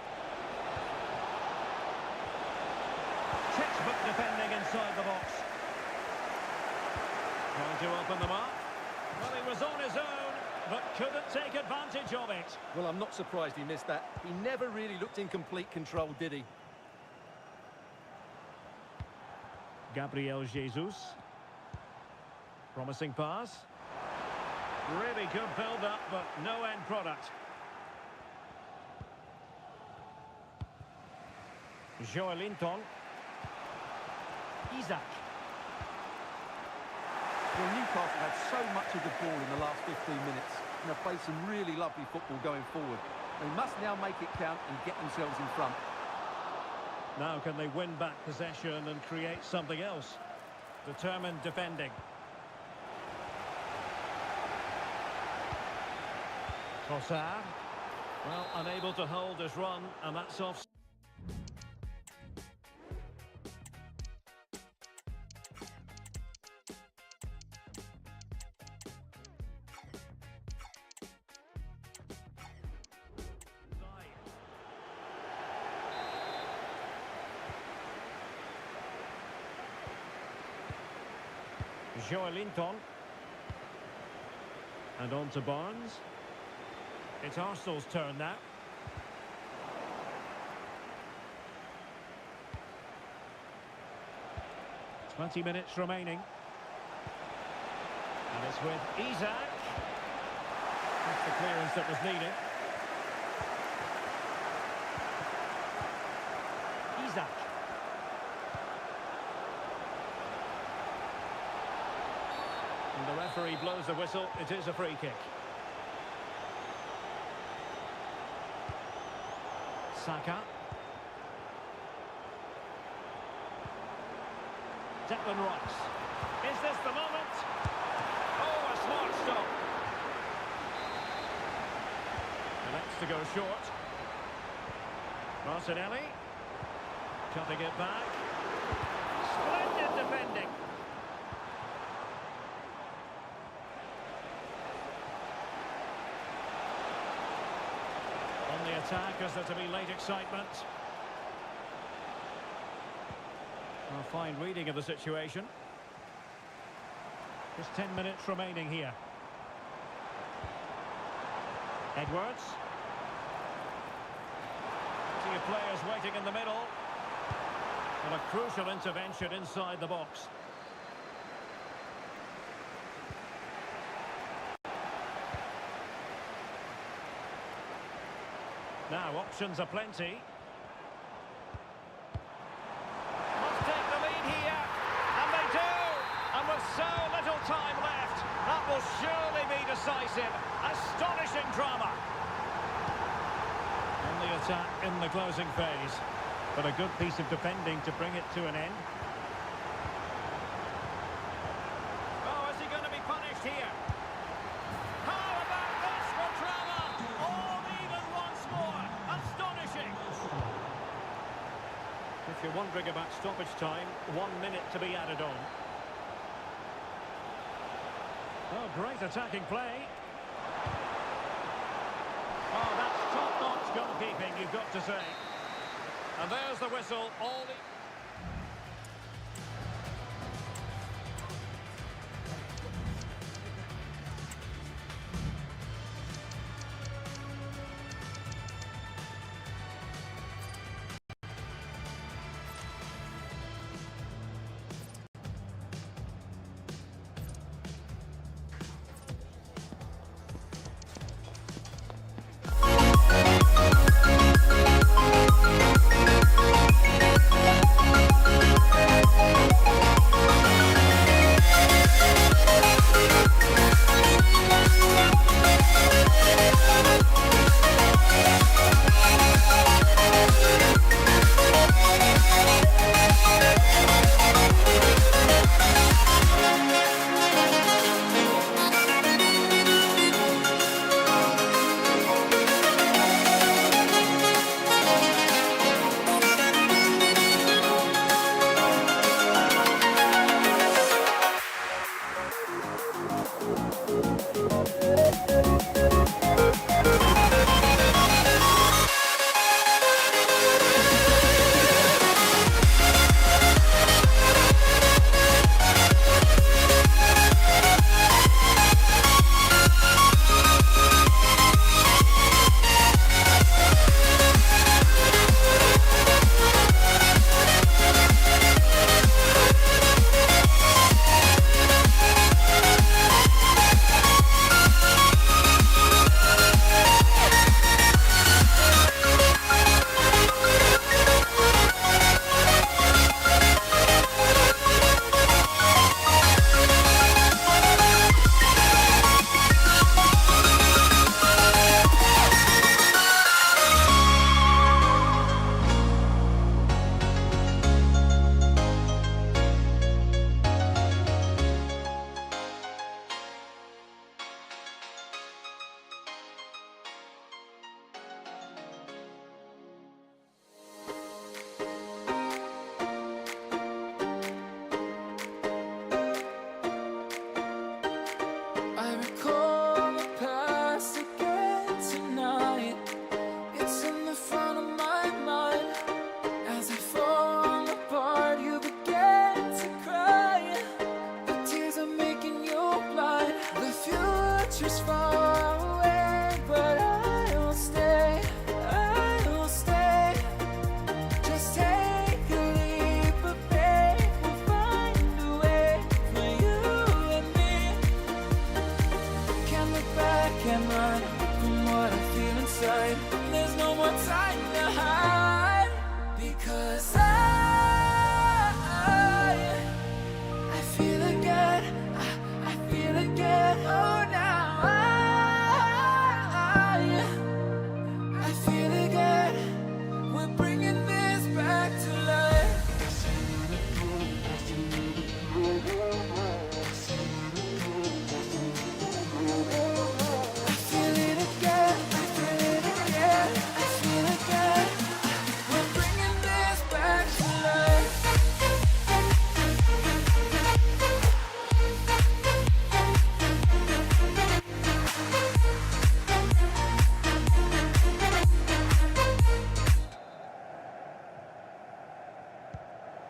Textbook defending inside the box. Trying to open them up. Well, he was on his own, but couldn't take advantage of it. Well, I'm not surprised he missed that. He never really looked in complete control, did he? Gabriel Jesus. Promising pass. Really good build-up, but no end product. Joelinton. Isaac. Well, Newcastle had so much of the ball in the last 15 minutes and have played some really lovely football going forward. They must now make it count and get themselves in front. Now can they win back possession and create something else? Determined defending. Trossard. Well, unable to hold his run, and that's off. Joelinton. And on to Barnes. It's Arsenal's turn now. "20 minutes remaining. And it's with Isaac. That's the clearance that was needed. Isaac. And the referee blows the whistle. It is a free kick. Saka. Declan Rice. Is this the moment? Oh, a smart stop. Elects to go short. Martinelli. Cutting it back. Splendid defending. On the attack, as there to be late excitement. A fine reading of the situation. Just 10 minutes remaining here. Edwards. Plenty of players waiting in the middle. And a crucial intervention inside the box. Now, options are plenty. Must take the lead here. And they do! And with so little time left, that will surely be decisive. Astonishing drama. On the attack in the closing phase. But a good piece of defending to bring it to an end. Oh, is he going to be punished here? How about this for drama? All even once more. Astonishing. If you're wondering about stoppage time, 1 minute to be added on. Oh, great attacking play. Oh, that's top-notch goalkeeping, you've got to say. And there's the whistle. All the...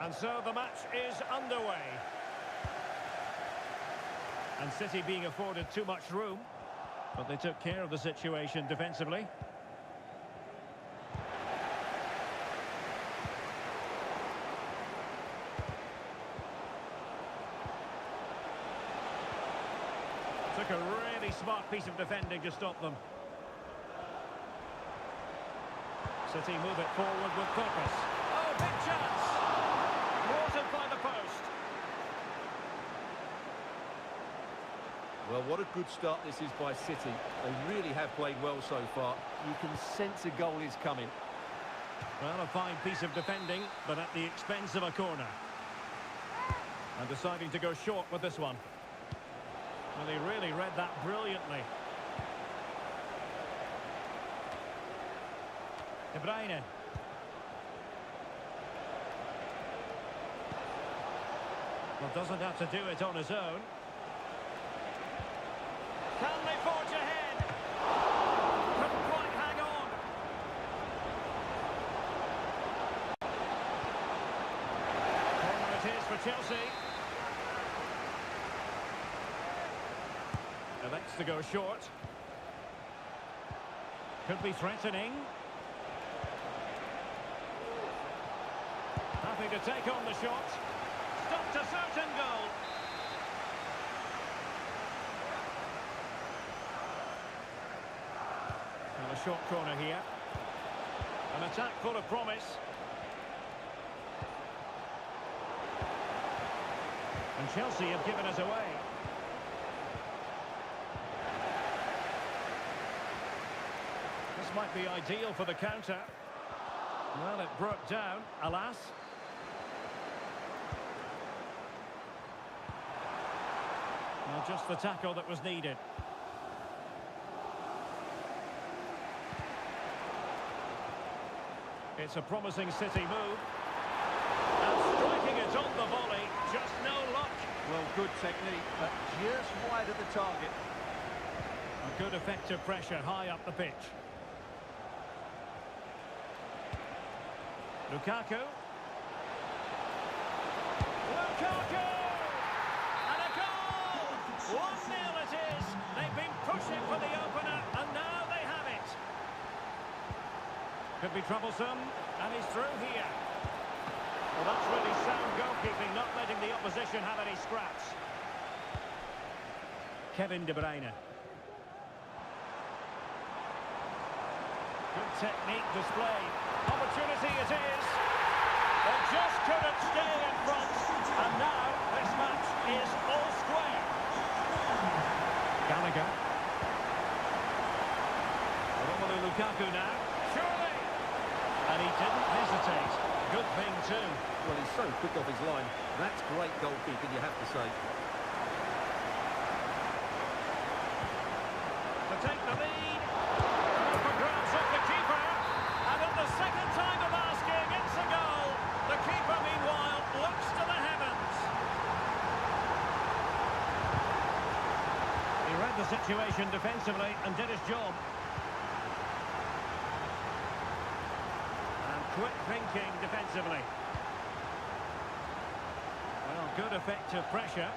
And so the match is underway. And City being afforded too much room, but they took care of the situation defensively. Took a really smart piece of defending to stop them. City move it forward with purpose. Oh, big chance! Thwarted by the post. Well, what a good start this is by City. They really have played well so far. You can sense a goal is coming. Well, a fine piece of defending, but at the expense of a corner. And deciding to go short with this one. Well, he really read that brilliantly. De Bruyne. Well, doesn't have to do it on his own. Can they forge ahead? Couldn't quite hang on. Corner it is for Chelsea. Elects to go short. Could be threatening. Happy to take on the shot. Stopped a certain goal. And a short corner here. An attack full of promise. And Chelsea have given us away. This might be ideal for the counter. Well, it broke down, alas. Well, just the tackle that was needed. It's a promising City move. And striking it on the volley, just no luck. Well, good technique, but just wide of the target. A good effective pressure high up the pitch. Lukaku. Lukaku! And a goal! 1-0 it is. They've been pushing for the opener, and now they have it. Could be troublesome, and he's through here. Well, that's really sound goalkeeping, not letting the opposition have any scraps. Kevin De Bruyne. Good technique displayed. Opportunity it is. They just couldn't stay in front. And now this match is all square. Gallagher. Romelu Lukaku now. Surely. And he didn't hesitate. Good thing too. Well, he's so quick off his line. That's great goalkeeping, you have to say. To take the lead. Up for grabs off the keeper. And at the second time of asking, it's a goal. The keeper, meanwhile, looks to the heavens. He read the situation defensively and did his job. And quick thinking defensively. Well, good effective pressure.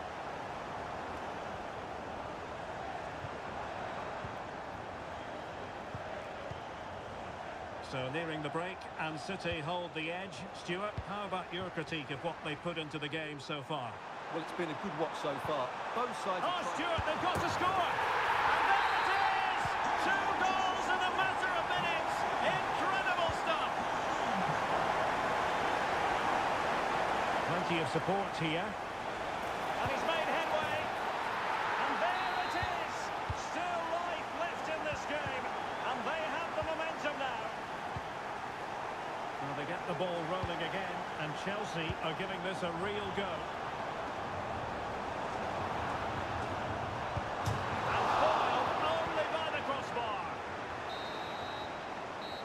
So nearing the break, and City hold the edge. Stuart, how about your critique of what they put into the game so far? Well, it's been a good watch so far. Both sides... Oh, Stuart, they've got to score! And there it is! 2 goals in a matter of minutes! Incredible stuff! Plenty of support here. And he's made headway. And there it is! Still life left in this game. And they have the momentum now. Well, they get the ball rolling again, and Chelsea are giving this a real go. And foiled only by the crossbar.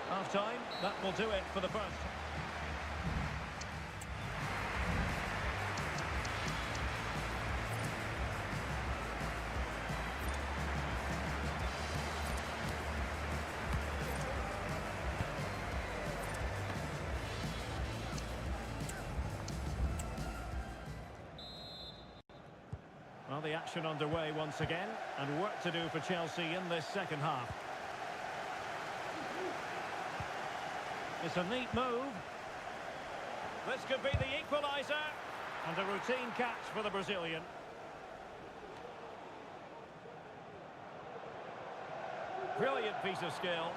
Half-time, that will do it for the first. the action underway once again, and work to do for Chelsea in this second half. It's a neat move. This could be the equaliser, and a routine catch for the Brazilian. Brilliant piece of skill.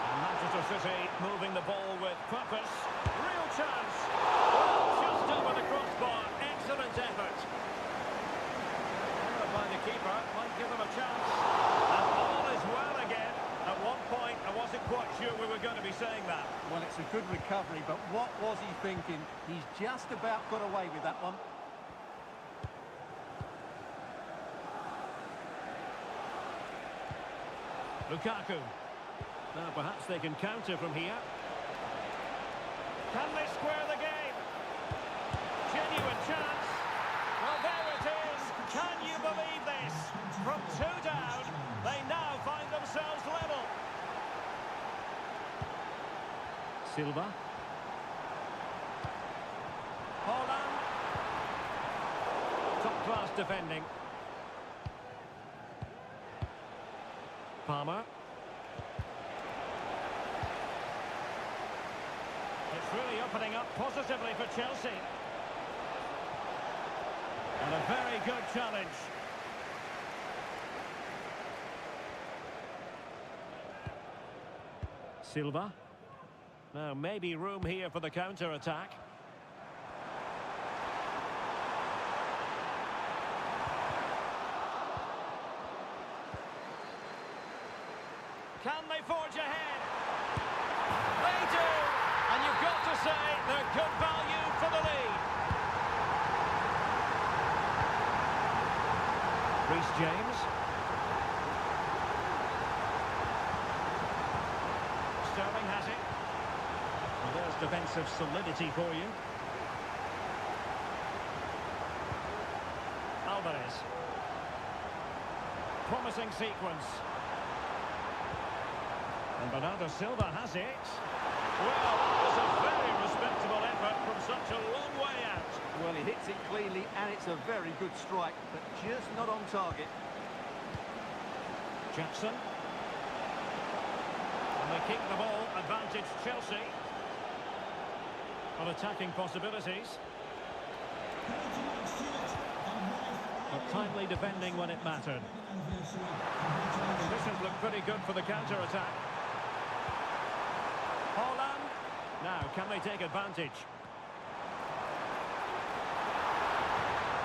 And Manchester City moving the ball with purpose. Real chance. Oh, just over the crossbar. Excellent effort. By the keeper, might give them a chance. And all is well again. At one point, I wasn't quite sure we were going to be saying that. Well, it's a good recovery, but what was he thinking? He's just about got away with that one. Lukaku. Now perhaps they can counter from here. Can they square the game? Genuine chance. Well, there it is. Can you believe this? From 2 down, they now find themselves level. Silva. Holland. Top-class defending. Palmer. It's really opening up positively for Chelsea. And a very good challenge. Silva. Now maybe room here for the counter-attack. Can they forge ahead? They do! And you've got to say they're good value for the lead. Reece James. Sterling has it. Well, there's defensive solidity for you. Alvarez. Promising sequence. And Bernardo Silva has it. Well, it's a very respectable effort from such a long way out. Well, he hits it cleanly, and it's a very good strike, but just not on target. Jackson. And they keep the ball, advantage Chelsea. On attacking possibilities. But timely defending when it mattered. Conditions look pretty good for the counter-attack. Holland. Now, can they take advantage?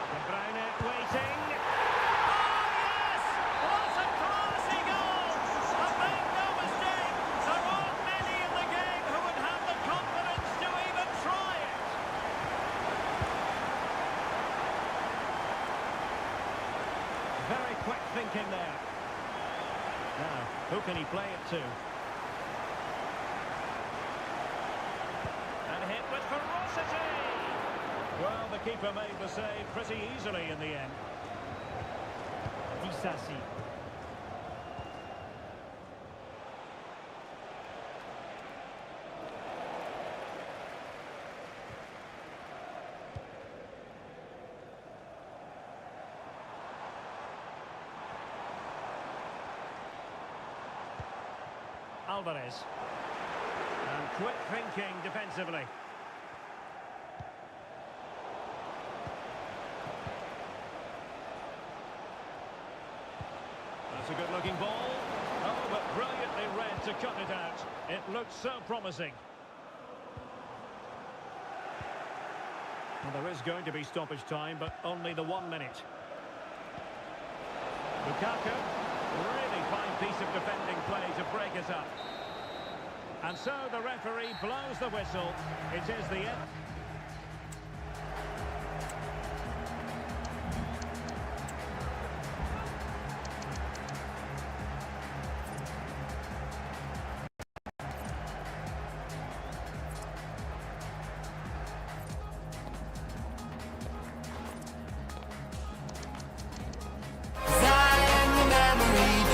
De Bruyne waiting. Oh, yes! What a classy goal! And make no mistake, there aren't many in the game who would have the confidence to even try it. Very quick thinking there. Now, who can he play it to? With ferocity! Well, the keeper made the save pretty easily in the end. Disasi. Alvarez. And quick thinking defensively. That's a good-looking ball. Oh, but brilliantly read to cut it out. It looked so promising. Well, there is going to be stoppage time, but only the 1 minute. Lukaku. Really fine piece of defending play to break it up. And so the referee blows the whistle. It is the end.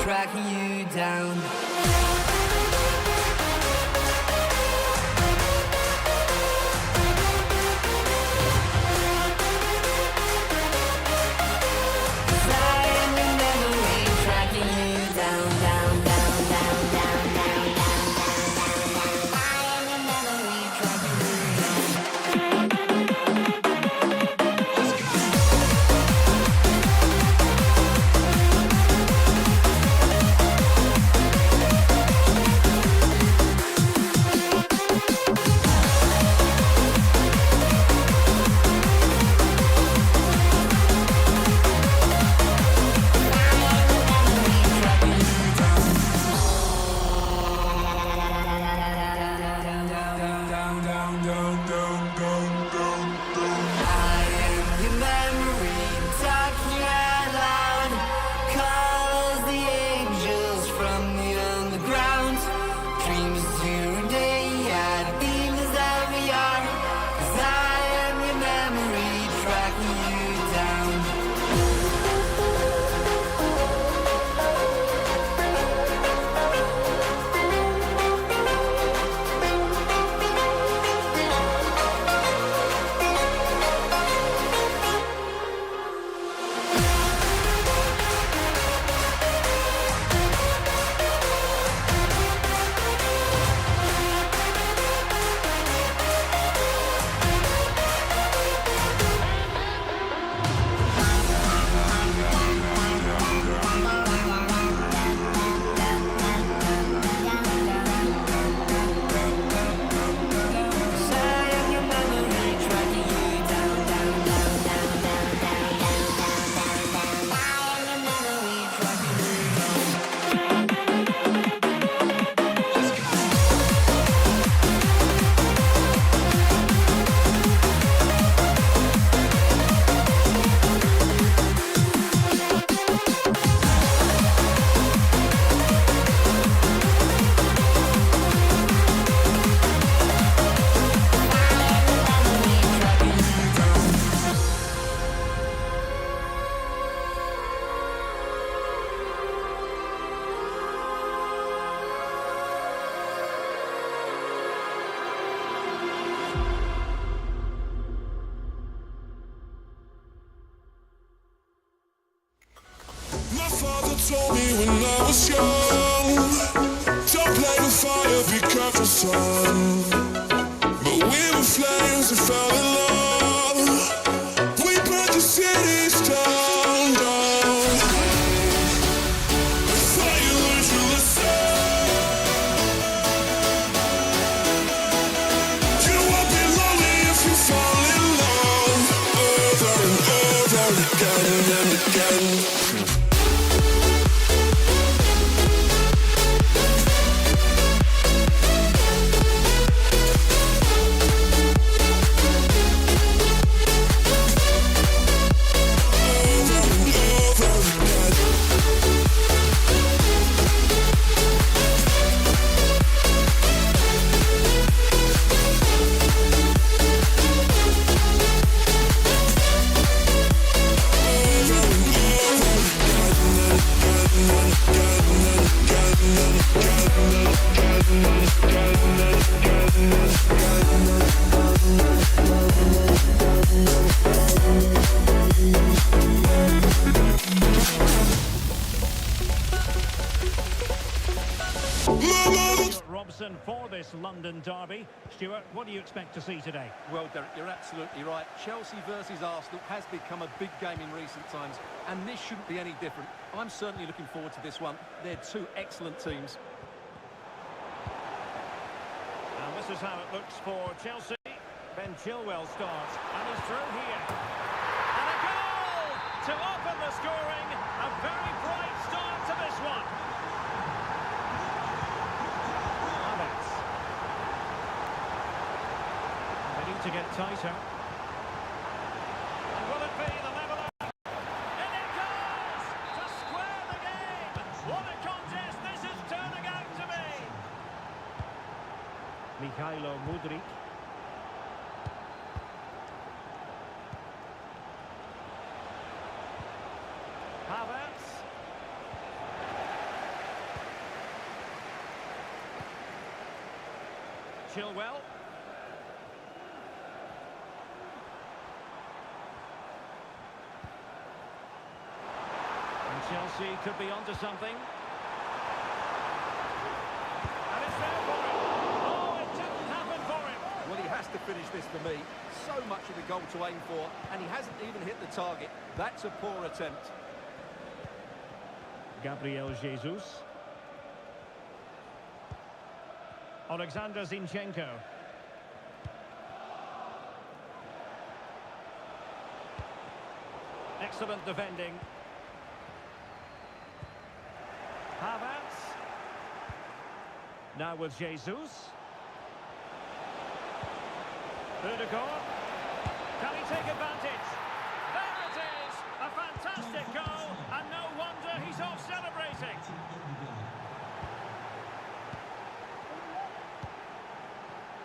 Tracking you down. fell in love. We burned the cities down, down. Before you learned your lesson, you won't be lonely if you fall in love over and over again and again. Robson for this London derby. Stuart, what do you expect to see today? Well, Derek, you're absolutely right. Chelsea versus Arsenal has become a big game in recent times, and this shouldn't be any different. I'm certainly looking forward to this one. They're two excellent teams. And this is how it looks for Chelsea. Ben Chilwell starts, and he's through here. And a goal to open the scoring. A very bright start to this one. Havertz. They need to get tighter. And will it be the leveller? And it goes to square the game. What a contest this is turning out to be. Mikhailo Mudryk. Havertz. Chilwell. And Chelsea could be onto something. And it's there for him. Oh, it didn't happen for him. Well, he has to finish this for me. So much of the goal to aim for, and he hasn't even hit the target. That's a poor attempt. Gabriel Jesus. Alexander Zinchenko. Excellent defending. Havertz. Now with Jesus. Ødegaard. Can he take advantage? There it is! A fantastic goal, and no wonder he's off celebrating.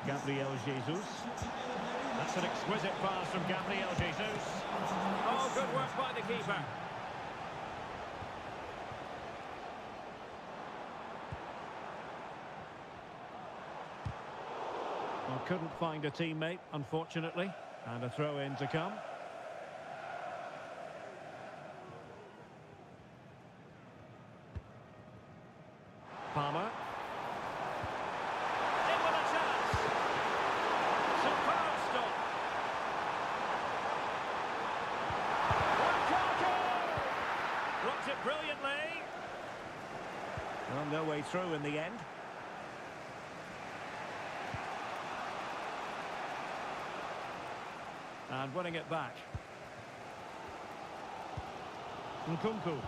Gabriel Jesus. That's an exquisite pass from Gabriel Jesus. Oh, good work by the keeper. Well, couldn't find a teammate, unfortunately. And a throw-in to come. Palmer. In with a chance. Superb stop. Lukaku! Blocked it brilliantly. Well, no way through in the end. And winning it back. Nkunku.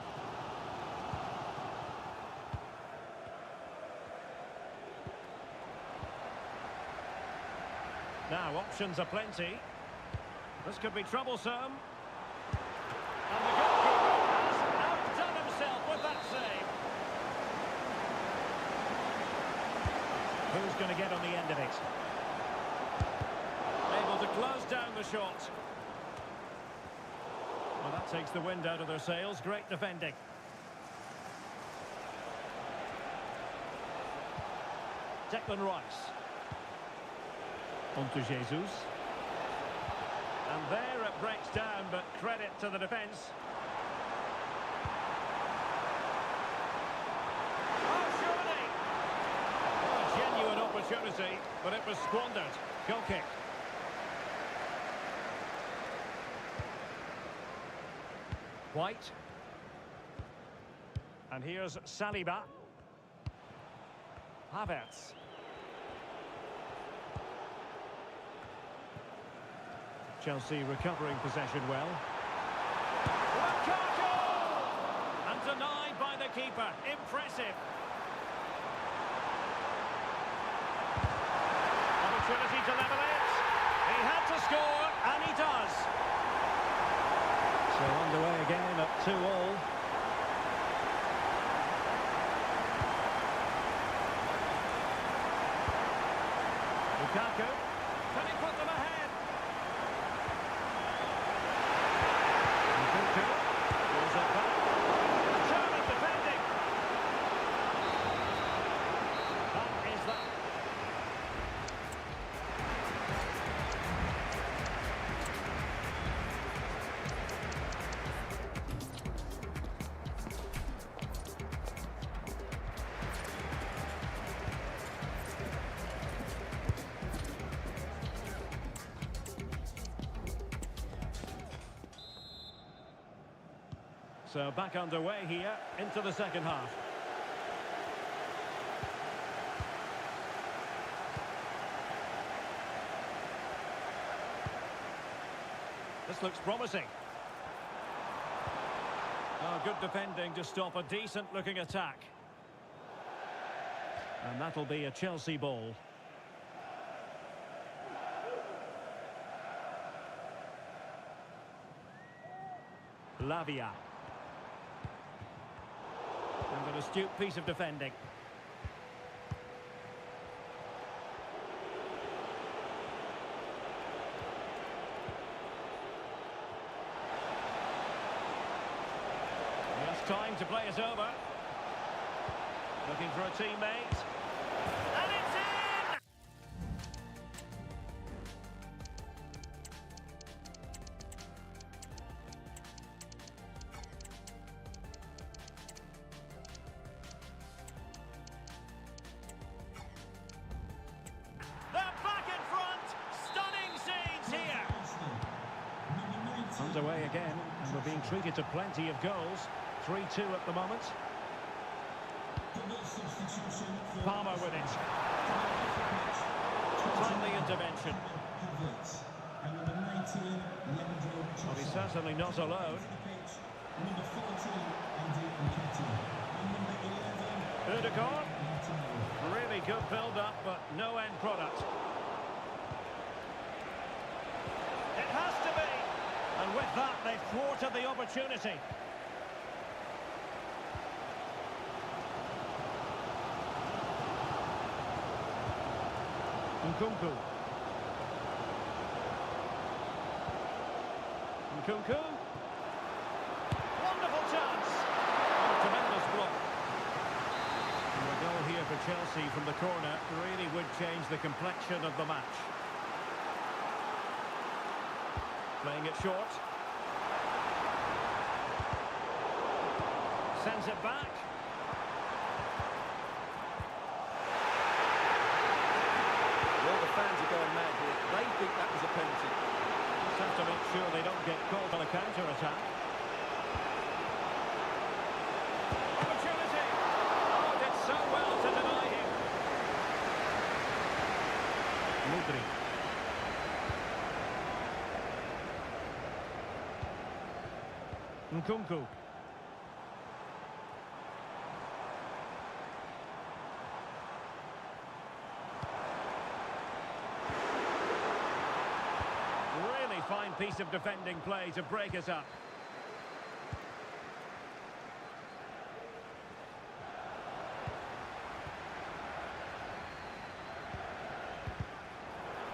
Now, options are plenty. This could be troublesome. And the goalkeeper has outdone himself with that save. Who's going to get on the end of it? Able to close down the shot. Well, that takes the wind out of their sails. Great defending. Declan Rice. On to Jesus. And there it breaks down, but credit to the defence. Oh, surely! Well, a genuine opportunity, but it was squandered. Goal kick. White. And here's Saliba. Havertz. Chelsea recovering possession well. Lukaku! And denied by the keeper. Impressive. Opportunity to level it. He had to score, and he does. So underway again at 2-2. Lukaku. Can he put them ahead? Lukaku. Pulls it back. Determined defending. That is that. So back underway here into the second half. This looks promising. Oh, good defending to stop a decent-looking attack. And that'll be a Chelsea ball. Lavia. And an astute piece of defending. He has time to play it over. Looking for a teammate. And it's in! They're back in front. Stunning scenes here. Underway again, and we're being treated to plenty of goals. 3-2 at the moment. Palmer with it. Timely intervention. Well, he's certainly not alone. Ødegaard. Really good build-up, but no end product. It has to be. And with that, they've thwarted the opportunity. Nkunku. Nkunku. Wonderful chance. Oh, tremendous block. And a goal here for Chelsea from the corner really would change the complexion of the match. Playing it short. Sends it back. Well, the fans are going mad here. They think that was a penalty. Just have to make sure they don't get caught on a counter-attack. Opportunity! Oh, did so well to deny him. Mudri. Nkunku. Really fine piece of defending play to break us up.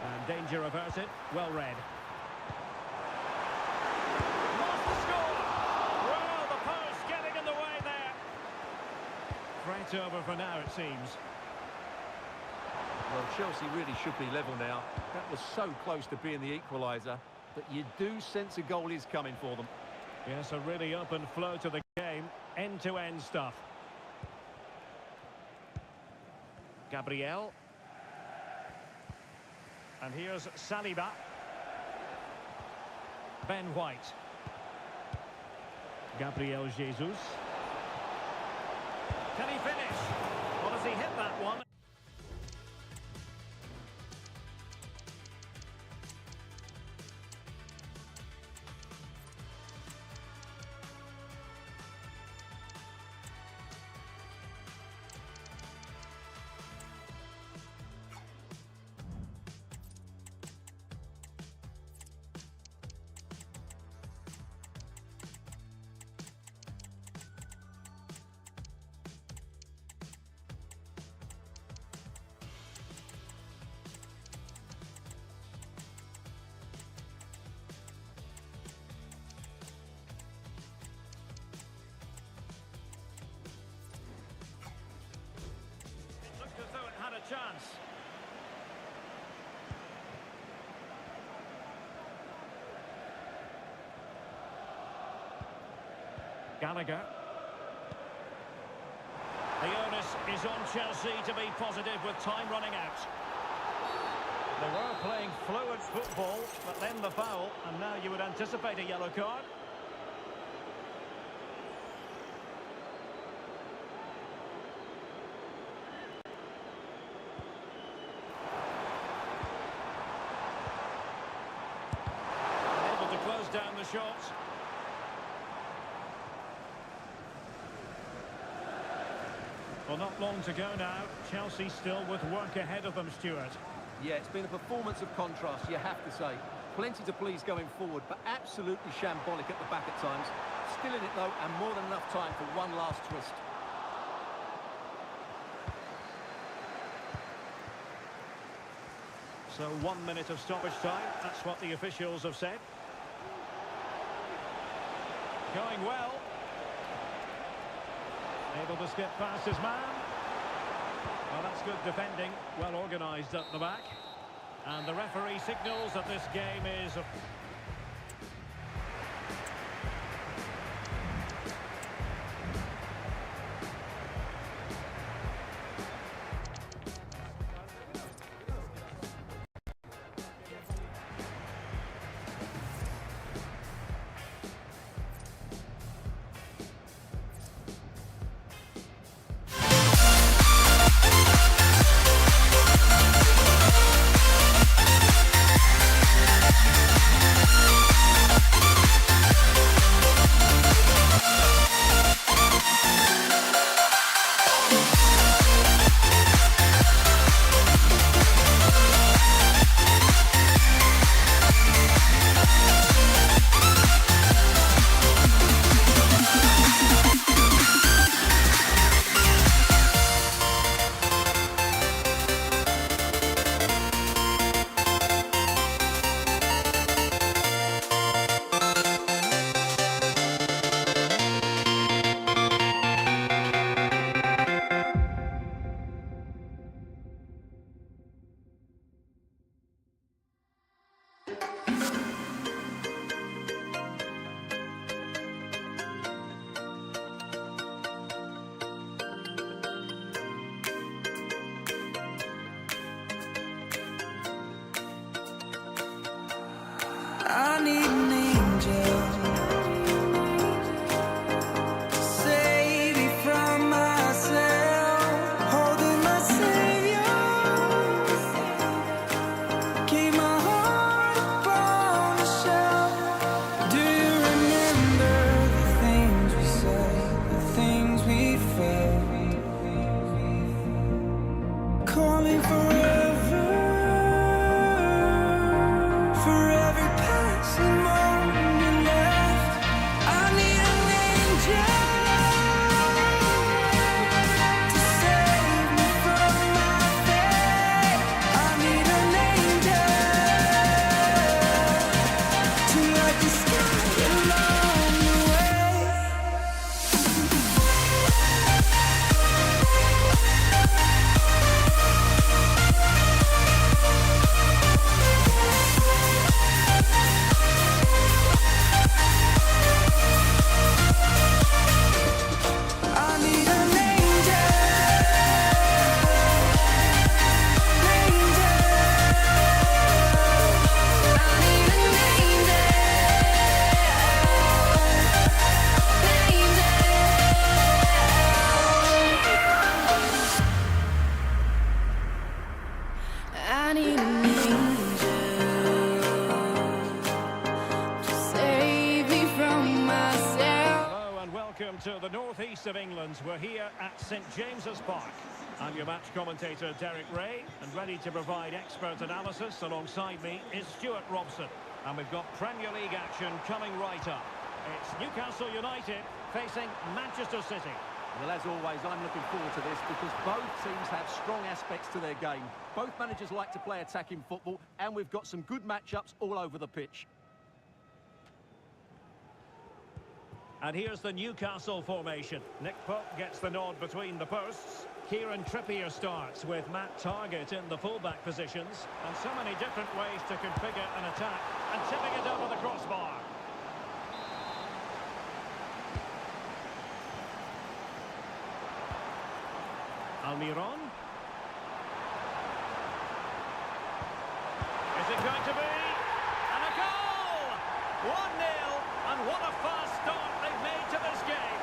And danger averted. Well read. Lost the score! Well, the post getting in the way there. Threat over for now, it seems. Well, Chelsea really should be level now. That was so close to being the equaliser, but you do sense a goal is coming for them. Yes, a really open flow to the game. End-to-end stuff. Gabriel. And here's Saliba. Ben White. Gabriel Jesus. Can he finish? Well, has he hit that one? Looked as though it had a chance. Gallagher. The onus is on Chelsea to be positive with time running out. They were playing fluid football, but then the foul, and now you would anticipate a yellow card. Able to close down the shot. Well, not long to go now. Chelsea still with work ahead of them, Stuart. Yeah, it's been a performance of contrast, you have to say. Plenty to please going forward, but absolutely shambolic at the back at times. Still in it, though, and more than enough time for one last twist. So 1 minute of stoppage time, that's what the officials have said. Going well. Able to skip past his man. Well, that's good defending, well organised at the back. And the referee signals that this game is... I need an angel to save me from myself, holding my savior, keep my heart upon the shelf. Do you remember the things we said, the things we felt, calling forever, for every passing moment left? I need an angel to save me from my fate. I need an angel. to the northeast of England. We're here at St James's Park. I'm your match commentator, Derek Ray, and ready to provide expert analysis alongside me is Stuart Robson. And we've got Premier League action coming right up. It's Newcastle United facing Manchester City. Well, as always, I'm looking forward to this because both teams have strong aspects to their game. Both managers like to play attacking football, and we've got some good matchups all over the pitch. And here's the Newcastle formation. Nick Pope gets the nod between the posts. Kieran Trippier starts with Matt Targett in the fullback positions. And so many different ways to configure an attack. And tipping it over the crossbar. Almiron. Is it going to be? And a goal! 1-0. And what a fast start they've made to this game.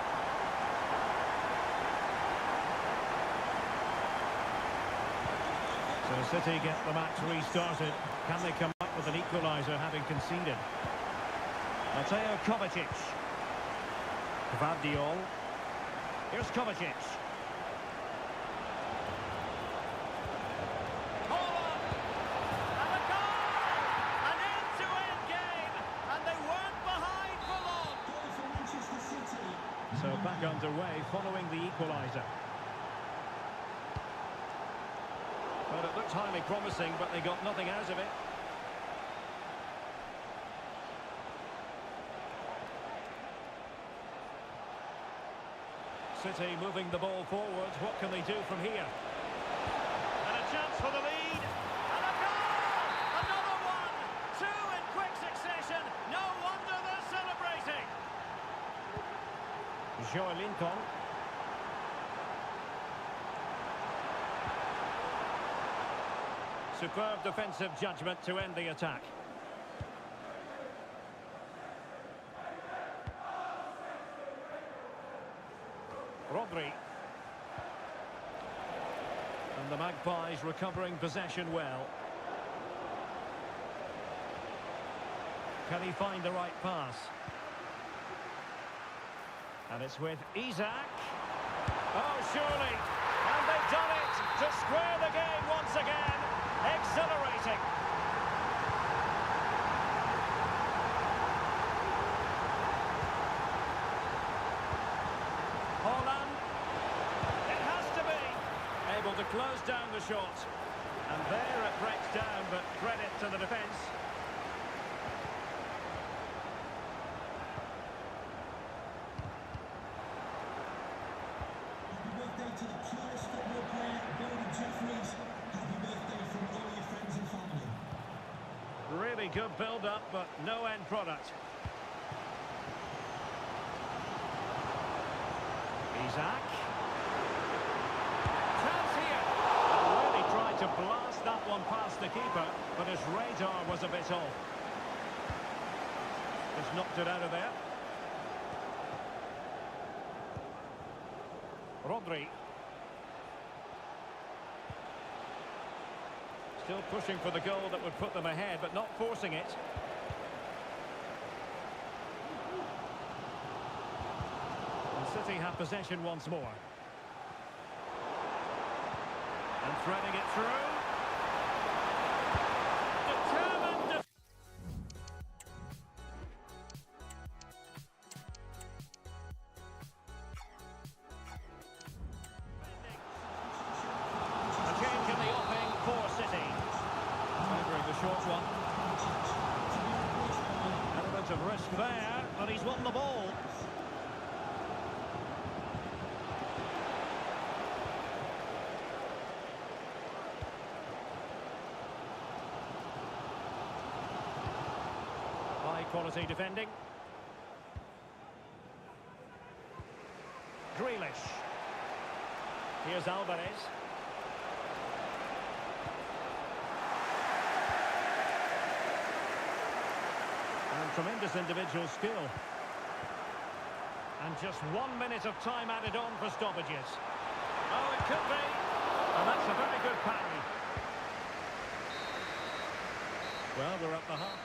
So City get the match restarted. Can they come up with an equaliser having conceded? Mateo Kovacic. Gvardiol. Here's Kovacic. So back underway following the equaliser. Well, it looked highly promising, but they got nothing out of it. City moving the ball forward. What can they do from here? And a chance for the lead. And a goal! Another one! Two in quick succession. No wonder they're celebrating. Joe Lincoln. Superb defensive judgment to end the attack. Rodri. And the Magpies recovering possession well. Can he find the right pass? And it's with Isaac. Oh, surely. And they've done it to square the game once again. Exhilarating. Holland. It has to be. Able to close down the shot. And there it breaks down, but credit to the defence. To the purest football player, Gordon Jeffries. Happy birthday from all your friends and family. Really good build-up, but no end product. Isaac. Chance here. Really tried to blast that one past the keeper, but his radar was a bit off. Just knocked it out of there. Rodri. Still pushing for the goal that would put them ahead, but not forcing it. And City have possession once more. And threading it through. Determined. A change in the offing for City. Favouring the short one. Element of risk there, but he's won the ball. High quality defending. Grealish. Here's Alvarez. And tremendous individual skill. And just 1 minute of time added on for stoppages. Oh, it could be. And that's a very good parry. Well, we're at the half.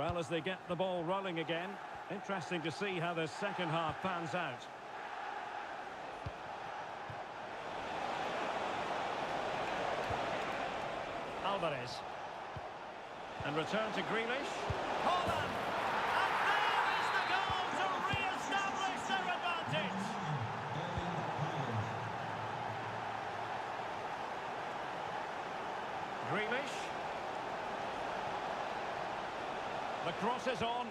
Well, as they get the ball rolling again, interesting to see how the second half pans out. Alvarez. And return to Grealish. Holland! And there is the goal to re-establish their advantage! Grealish. The cross is on.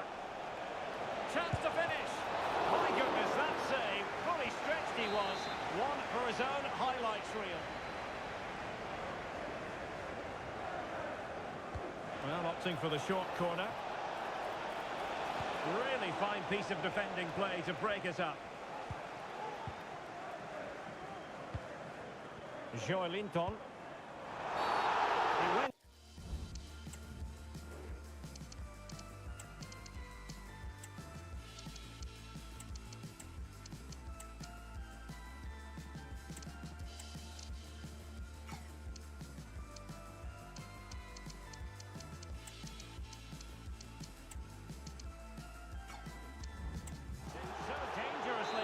Chance to finish. My goodness, that save. Fully stretched he was. One for his own highlights reel. Well, opting for the short corner. Really fine piece of defending play to break it up. Joelinton. He went.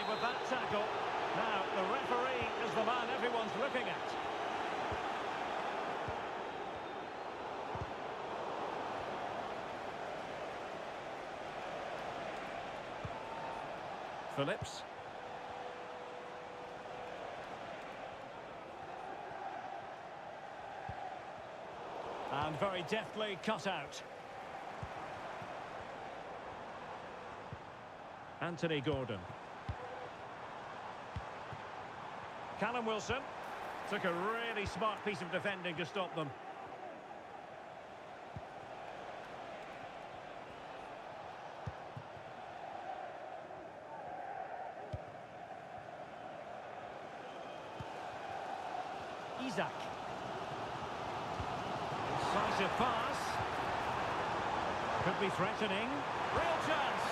With that tackle. Now, the referee is the man everyone's looking at. Phillips. And very deftly cut out. Anthony Gordon. Callum Wilson took a really smart piece of defending to stop them. Isaac. Incisive pass. Could be threatening. Real chance.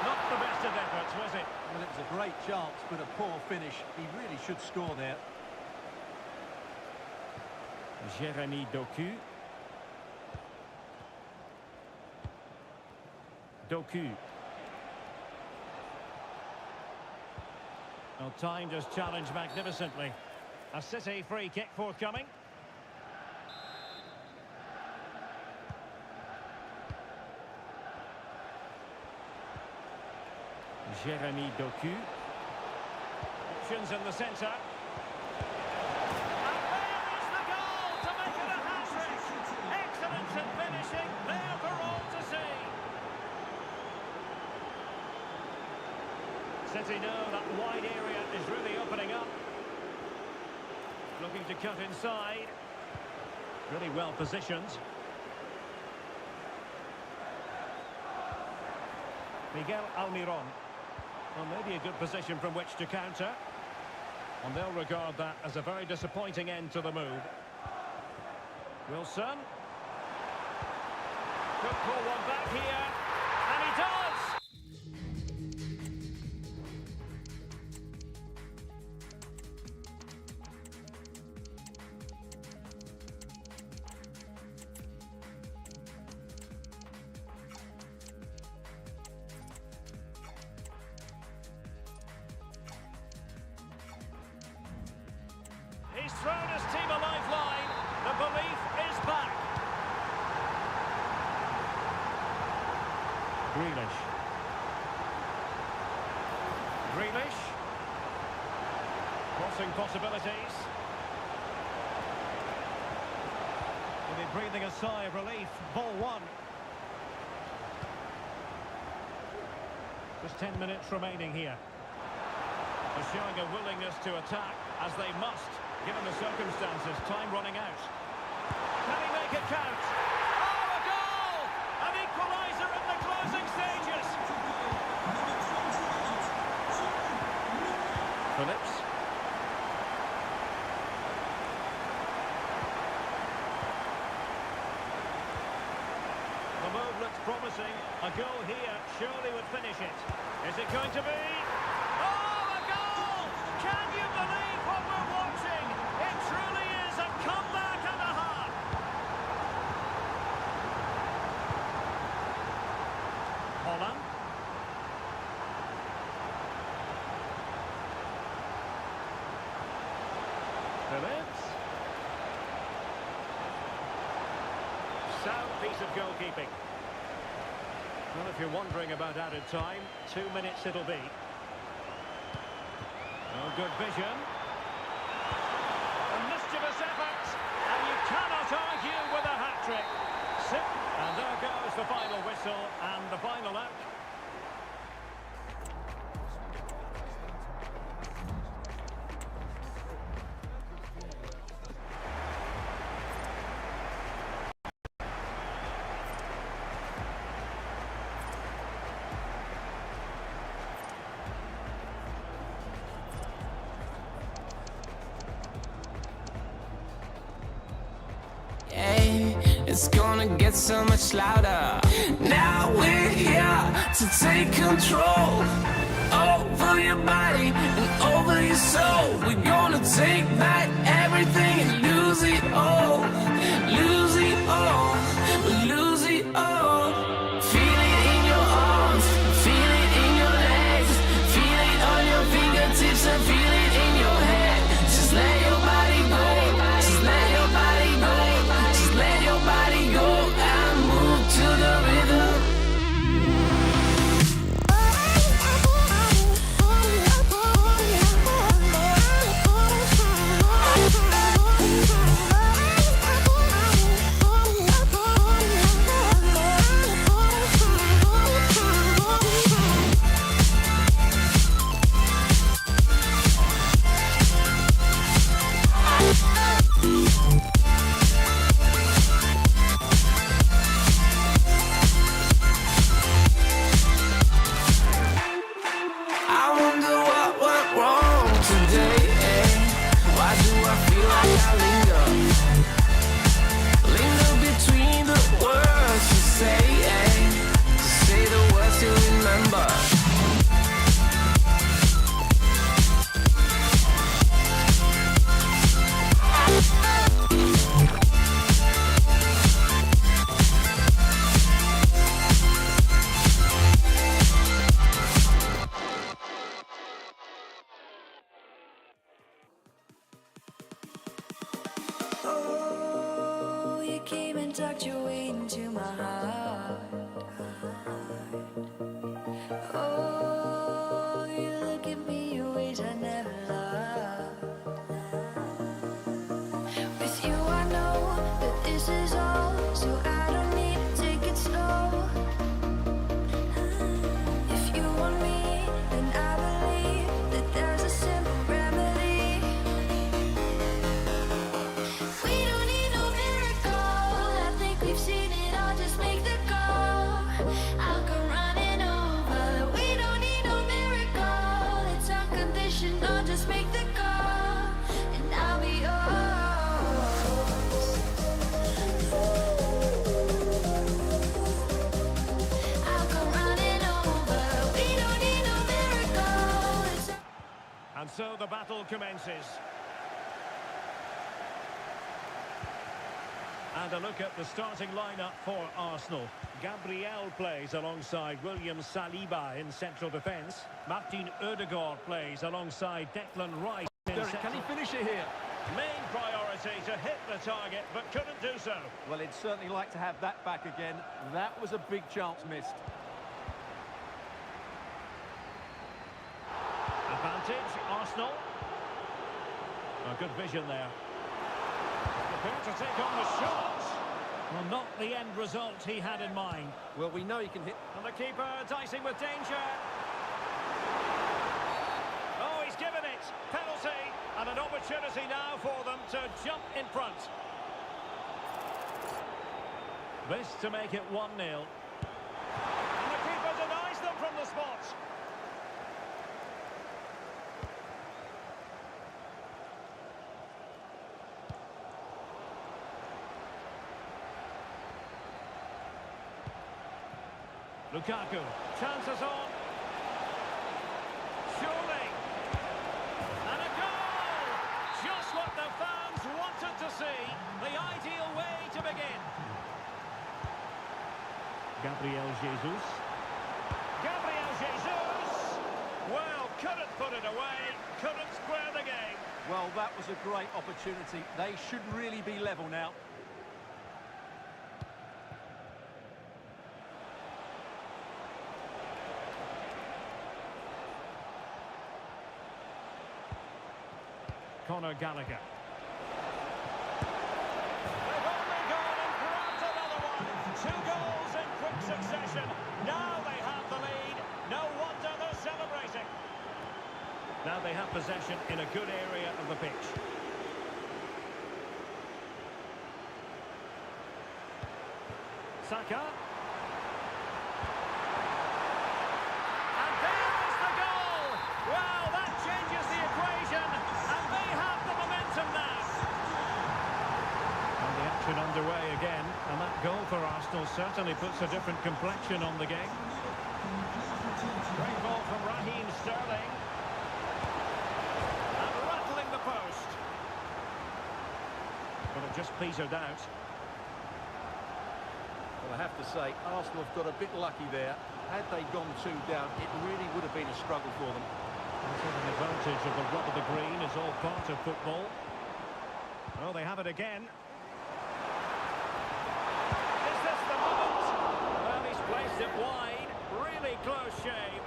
Not the best of efforts, was it? Well, it was a great chance, but a poor finish. He really should score there. Jérémy Doku. Doku. Well, timed his challenge magnificently. A City free kick forthcoming. Jérémy Doku. Options in the centre. And there is the goal to make it a hat-trick. Excellence in finishing, there for all to see. City know that wide area is really opening up. Looking to cut inside. Really well positioned. Miguel Almiron. Well, maybe a good position from which to counter. And they'll regard that as a very disappointing end to the move. Wilson. Could pull one back here. And he does! He's thrown his team a lifeline. The belief is back. Grealish. Grealish. Crossing possibilities. Will be breathing a sigh of relief. Ball one. Just 10 minutes remaining here. They're showing a willingness to attack, as they must. Given the circumstances, time running out. Can he make it count? Oh, a goal! An equaliser in the closing stages. Phillips. The move looks promising. A goal here surely would finish it. Is it going to be? Oh, a goal! Can you believe what we're watching? It truly is a comeback and a half. Sound piece of goalkeeping. Well, if you're wondering about added time, 2 minutes it'll be. Oh, good vision. A mischievous effort, and you cannot argue with a hat-trick. And there goes the final whistle and the final out. It's gonna get so much louder. Now we're here to take control over your body and over your soul. We're gonna take back everything and lose it all. Lose it all. Lose it all. Feel it in your arms, feel it in your legs, feel it on your fingertips and feel it in your head. Just let your body go. Just let your body go. Just let your body go and move to the rhythm. I wonder what went wrong today, eh? Why do I feel like I linger? Linger between the words to say, eh? To say the words to remember. Oh, you came and tucked your way into my heart. Oh, you look at me in ways I never loved. With you I know that this is all, so I don't need to take it slow. If you want me, then I believe that there's a simple remedy. We don't need no miracle. I think we've seen it all. Just make the call. I'll come running over. We don't need no miracle. It's unconditional. Just make the call, and I'll be yours. I'll come running over. We don't need no miracle. It's And so the battle commences. And a look at the starting lineup for Arsenal. Gabriel plays alongside William Saliba in central defence. Martin Odegaard plays alongside Declan Rice in Derek, can he central. finish it here? Main priority to hit the target, but couldn't do so. Well, he'd certainly like to have that back again. That was a big chance missed. Advantage, Arsenal. A good vision there. Prepared to take on the shot. Well, not the end result he had in mind. Well, we know he can hit. And the keeper dicing with danger. Oh, he's given it. Penalty. And an opportunity now for them to jump in front. This to make it 1-0. And the keeper denies them from the spot. Lukaku, chances on. Surely. And a goal! Just what the fans wanted to see. The ideal way to begin. Gabriel Jesus. Gabriel Jesus! Well, couldn't put it away. Couldn't square the game. Well, that was a great opportunity. They should really be level now. Conor Gallagher. They've only gone and grabbed another one. 2 goals in quick succession. Now they have the lead. No wonder they're celebrating. Now they have possession in a good area of the pitch. Saka. And there is the goal! Wow, that changes the equation, and they have the momentum now. And the action underway again, and that goal for Arsenal certainly puts a different complexion on the game. Great ball from Raheem Sterling. And rattling the post. But it just petered out. Well, I have to say, Arsenal have got a bit lucky there. Had they gone 2 down, it really would have been a struggle for them. The advantage of the rub of the green is all part of football. Oh, they have it again. Is this the moment? Well, he's placed it wide. Really close shave.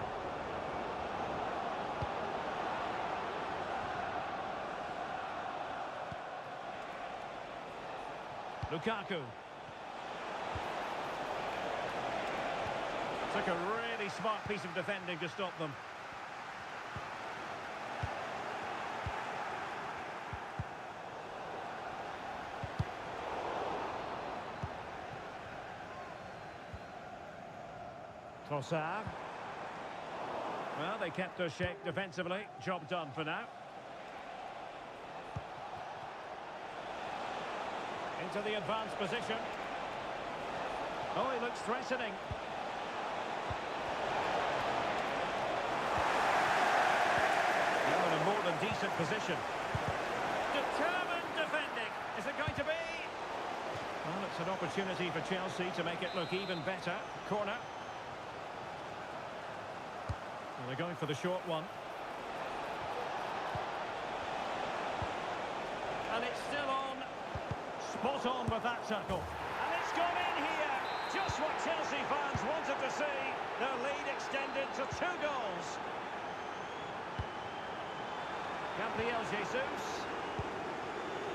Lukaku. Took a really smart piece of defending to stop them. Trossard. Well, they kept their shape defensively. Job done for now. Into the advanced position. Oh, he looks threatening. Now in a more than decent position. Determined defending. Is it going to be? Well, it's an opportunity for Chelsea to make it look even better. Corner. Well, they're going for the short one. And it's still on. Spot on with that tackle. And it's gone in here. Just what Chelsea fans wanted to see. Their lead extended to 2 goals. Gabriel Jesus.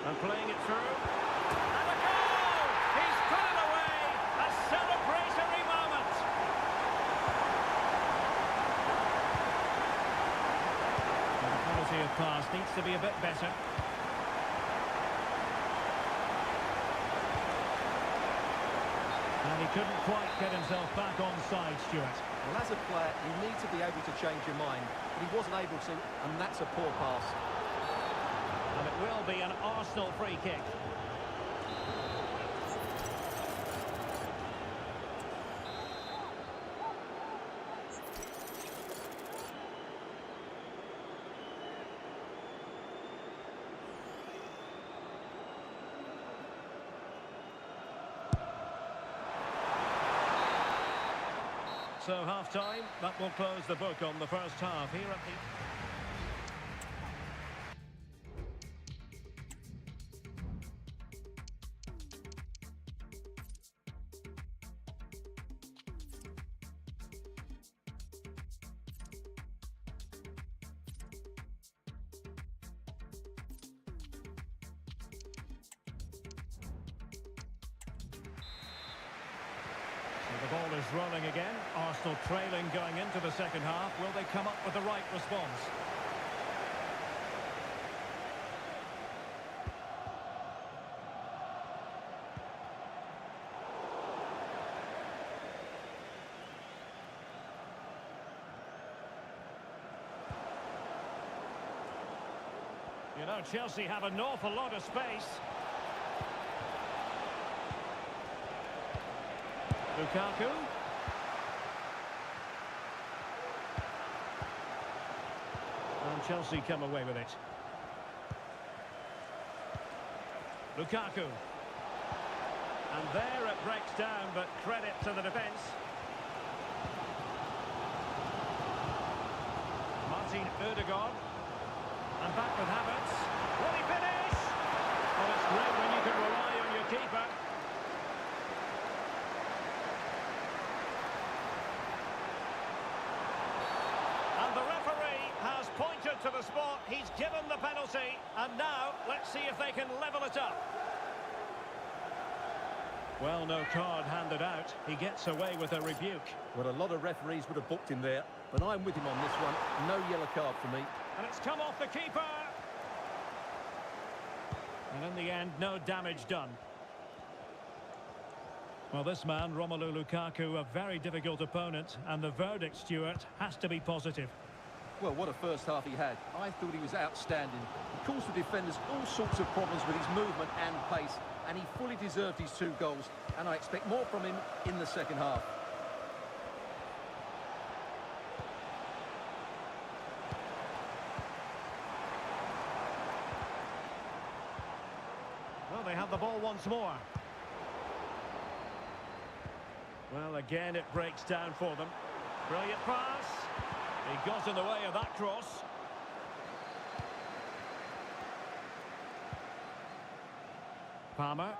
And playing it through. And a goal! He's put it away. A celebratory moment. And the quality of pass needs to be a bit better. And he couldn't quite get himself back on side, Stuart. Well, as a player, you need to be able to change your mind. But he wasn't able to, and that's a poor pass. And it will be an Arsenal free kick. So half-time, that will close the book on the first half here at the... The ball is rolling again. Arsenal trailing going into the second half. Will they come up with the right response? You know, Chelsea have an awful lot of space. Lukaku. And Chelsea come away with it. Lukaku. And there it breaks down, but credit to the defence. Martin Ødegaard. And back with Havertz. Will he finish? Well, it's great when you can rely on your keeper. The referee has pointed to the spot, he's given the penalty, and now let's see if they can level it up. Well, no card handed out. He gets away with a rebuke. Well, a lot of referees would have booked him there, but I'm with him on this one. No yellow card for me. And it's come off the keeper. And in the end, no damage done. Well, this man, Romelu Lukaku, a very difficult opponent, and the verdict, Stuart, has to be positive. Well, what a first half he had. I thought he was outstanding. He caused the defenders all sorts of problems with his movement and pace, and he fully deserved his 2 goals, and I expect more from him in the second half. Well, they have the ball once more. Well, again, it breaks down for them. Brilliant pass. He got in the way of that cross. Palmer.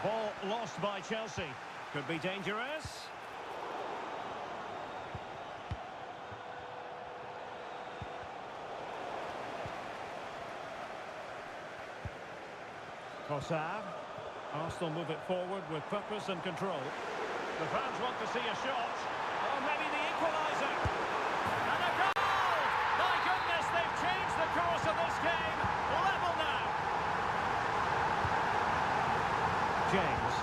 Ball lost by Chelsea. Could be dangerous. Trossard. Arsenal move it forward with purpose and control. The fans want to see a shot. Or maybe the equaliser. And a goal! My goodness, they've changed the course of this game. Level now. James.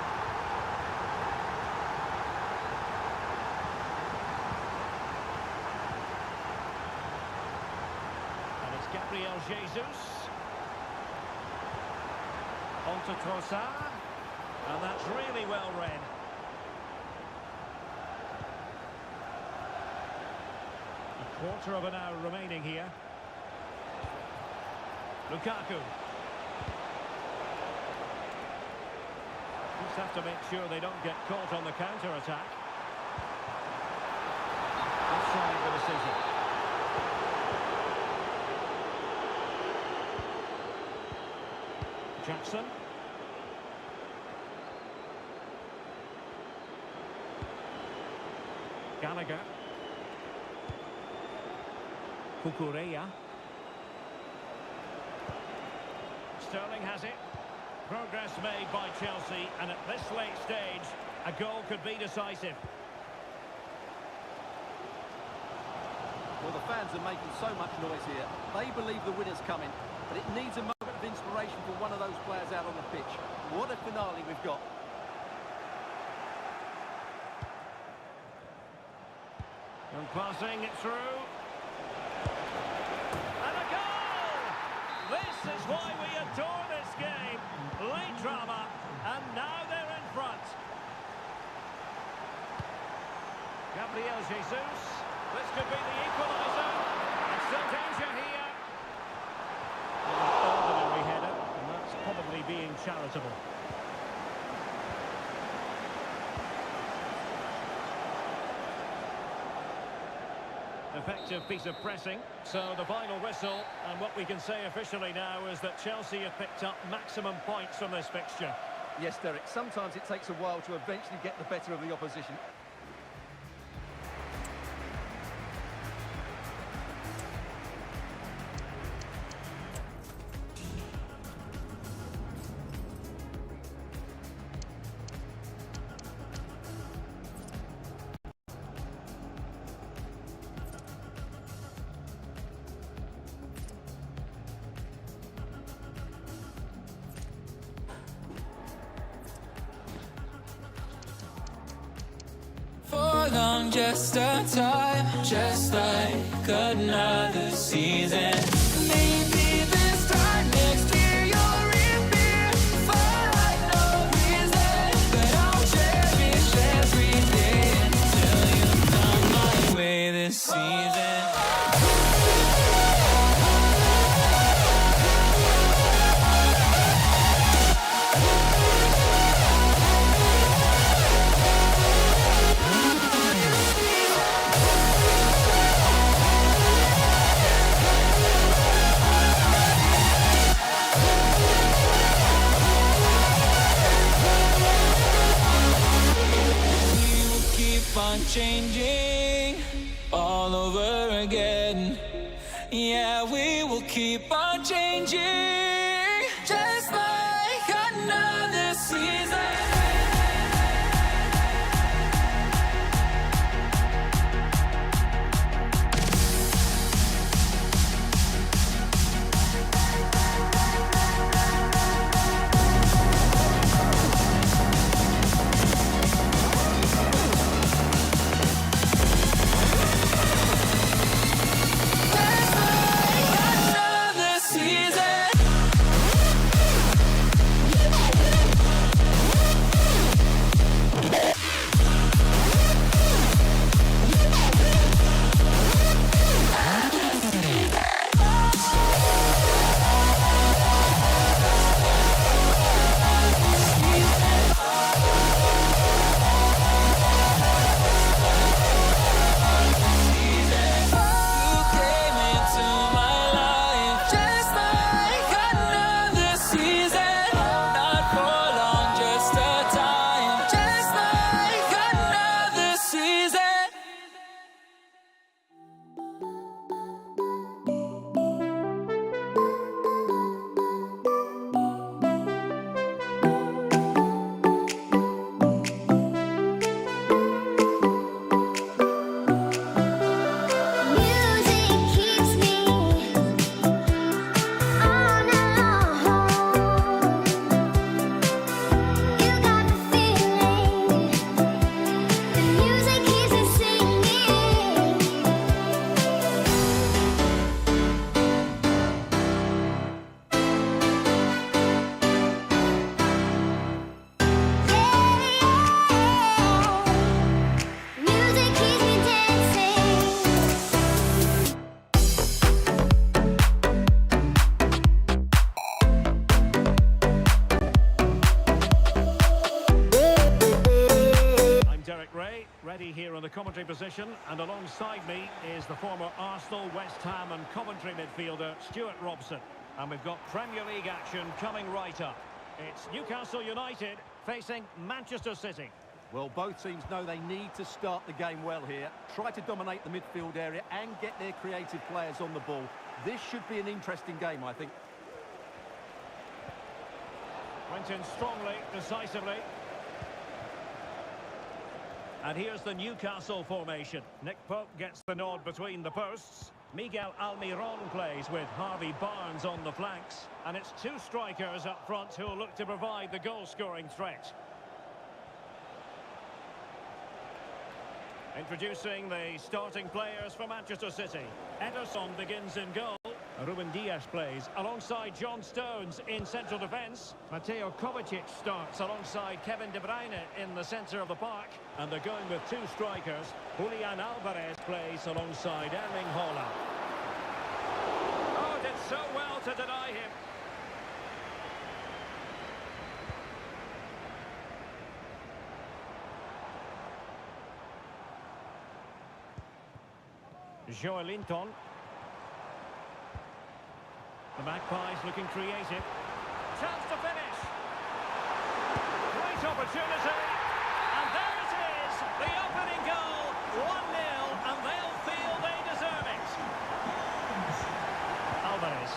And it's Gabriel Jesus. On to Trossard, and that's really well read. A quarter of an hour remaining here. Lukaku. Just have to make sure they don't get caught on the counter-attack. Offside the decision. Jackson. Gallagher. Cucurella. Sterling has it. Progress made by Chelsea, and at this late stage, a goal could be decisive. Well, the fans are making so much noise here. They believe the winner's coming, but it needs a moment of inspiration for one of those players out on the pitch. What a finale we've got. And passing it through. And a goal! This is why we adore this game. Late drama, and now they're in front. Gabriel Jesus. This could be the equaliser. There's still danger here. An ordinary header, and that's probably being charitable. Effective piece of pressing. So the final whistle, and what we can say officially now is that Chelsea have picked up maximum points from this fixture. Yes, Derek, sometimes it takes a while to eventually get the better of the opposition. For long, just a time, just like another season. Maybe this time next year you'll reappear for no reason, but I'll cherish every day until you come my way this season. over again. Yeah, we will keep on changing, just like another season. Ready here on the commentary position, and alongside me is the former Arsenal, West Ham and Coventry midfielder Stuart Robson. And we've got Premier League action coming right up. It's Newcastle United facing Manchester City. Well, both teams know they need to start the game well here. Try to dominate the midfield area and get their creative players on the ball. This should be an interesting game, I think. Went in strongly, decisively. And here's the Newcastle formation. Nick Pope gets the nod between the posts. Miguel Almiron plays with Harvey Barnes on the flanks. And it's two strikers up front who will look to provide the goal-scoring threat. Introducing the starting players for Manchester City. Ederson begins in goal. Ruben Dias plays alongside John Stones in central defence. Mateo Kovacic starts alongside Kevin De Bruyne in the centre of the park. And they're going with two strikers. Julian Alvarez plays alongside Erling Haaland. Oh, did so well to deny him. Joelinton. The Magpies looking creative. Chance to finish. Great opportunity. And there it is. The opening goal. 1-0. And they'll feel they deserve it. Alvarez.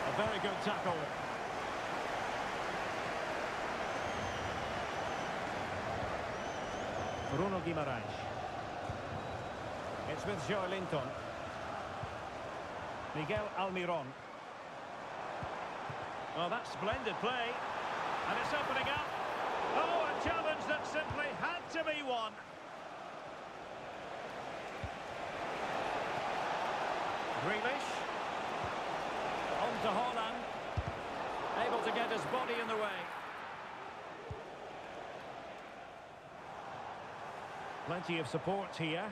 A very good tackle. Bruno Guimaraes. It's with Joelinton. Miguel Almiron. Oh, that's splendid play. And it's opening up. Oh, a challenge that simply had to be won. Grealish. On to Haaland. Able to get his body in the way. Plenty of support here.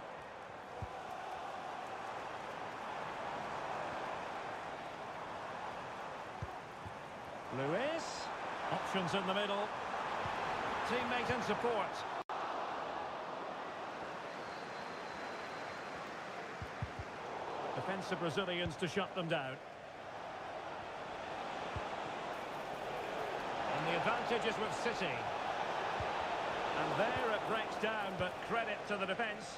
Lewis. Options in the middle. Teammate and support. Defensive Brazilians to shut them down. advantage is with City. And there it breaks down, but credit to the defence.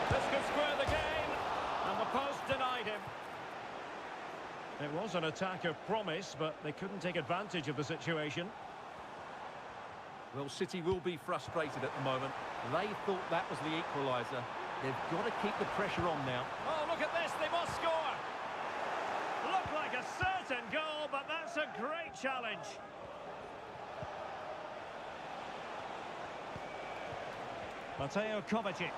This could square the game, and the post denied him. It was an attack of promise, but they couldn't take advantage of the situation. Well, City will be frustrated at the moment. They thought that was the equaliser. They've got to keep the pressure on now. Oh, look at this, they must score! Looked like a certain goal, but that's a great challenge. Mateo Kovacic.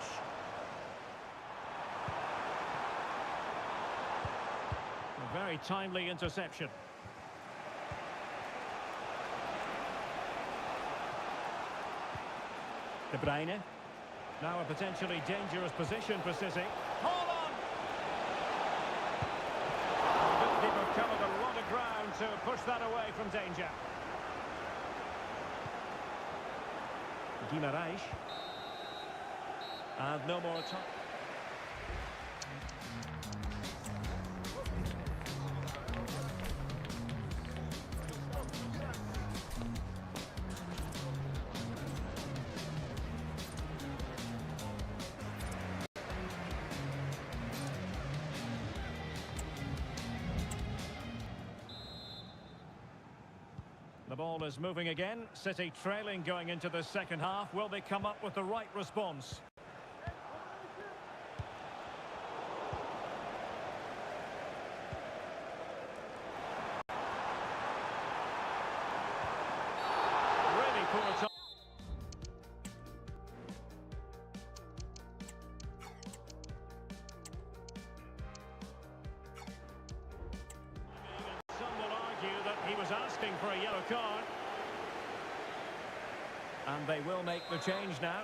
A very timely interception. De Bruyne. Now a potentially dangerous position for City. Hold on! The goalkeeper covered a lot of ground to push that away from danger. Guimaraes. And no more time. The ball is moving again. City trailing going into the second half. Will they come up with the right response? Really poor time. That he was asking for a yellow card. And they will make the change now.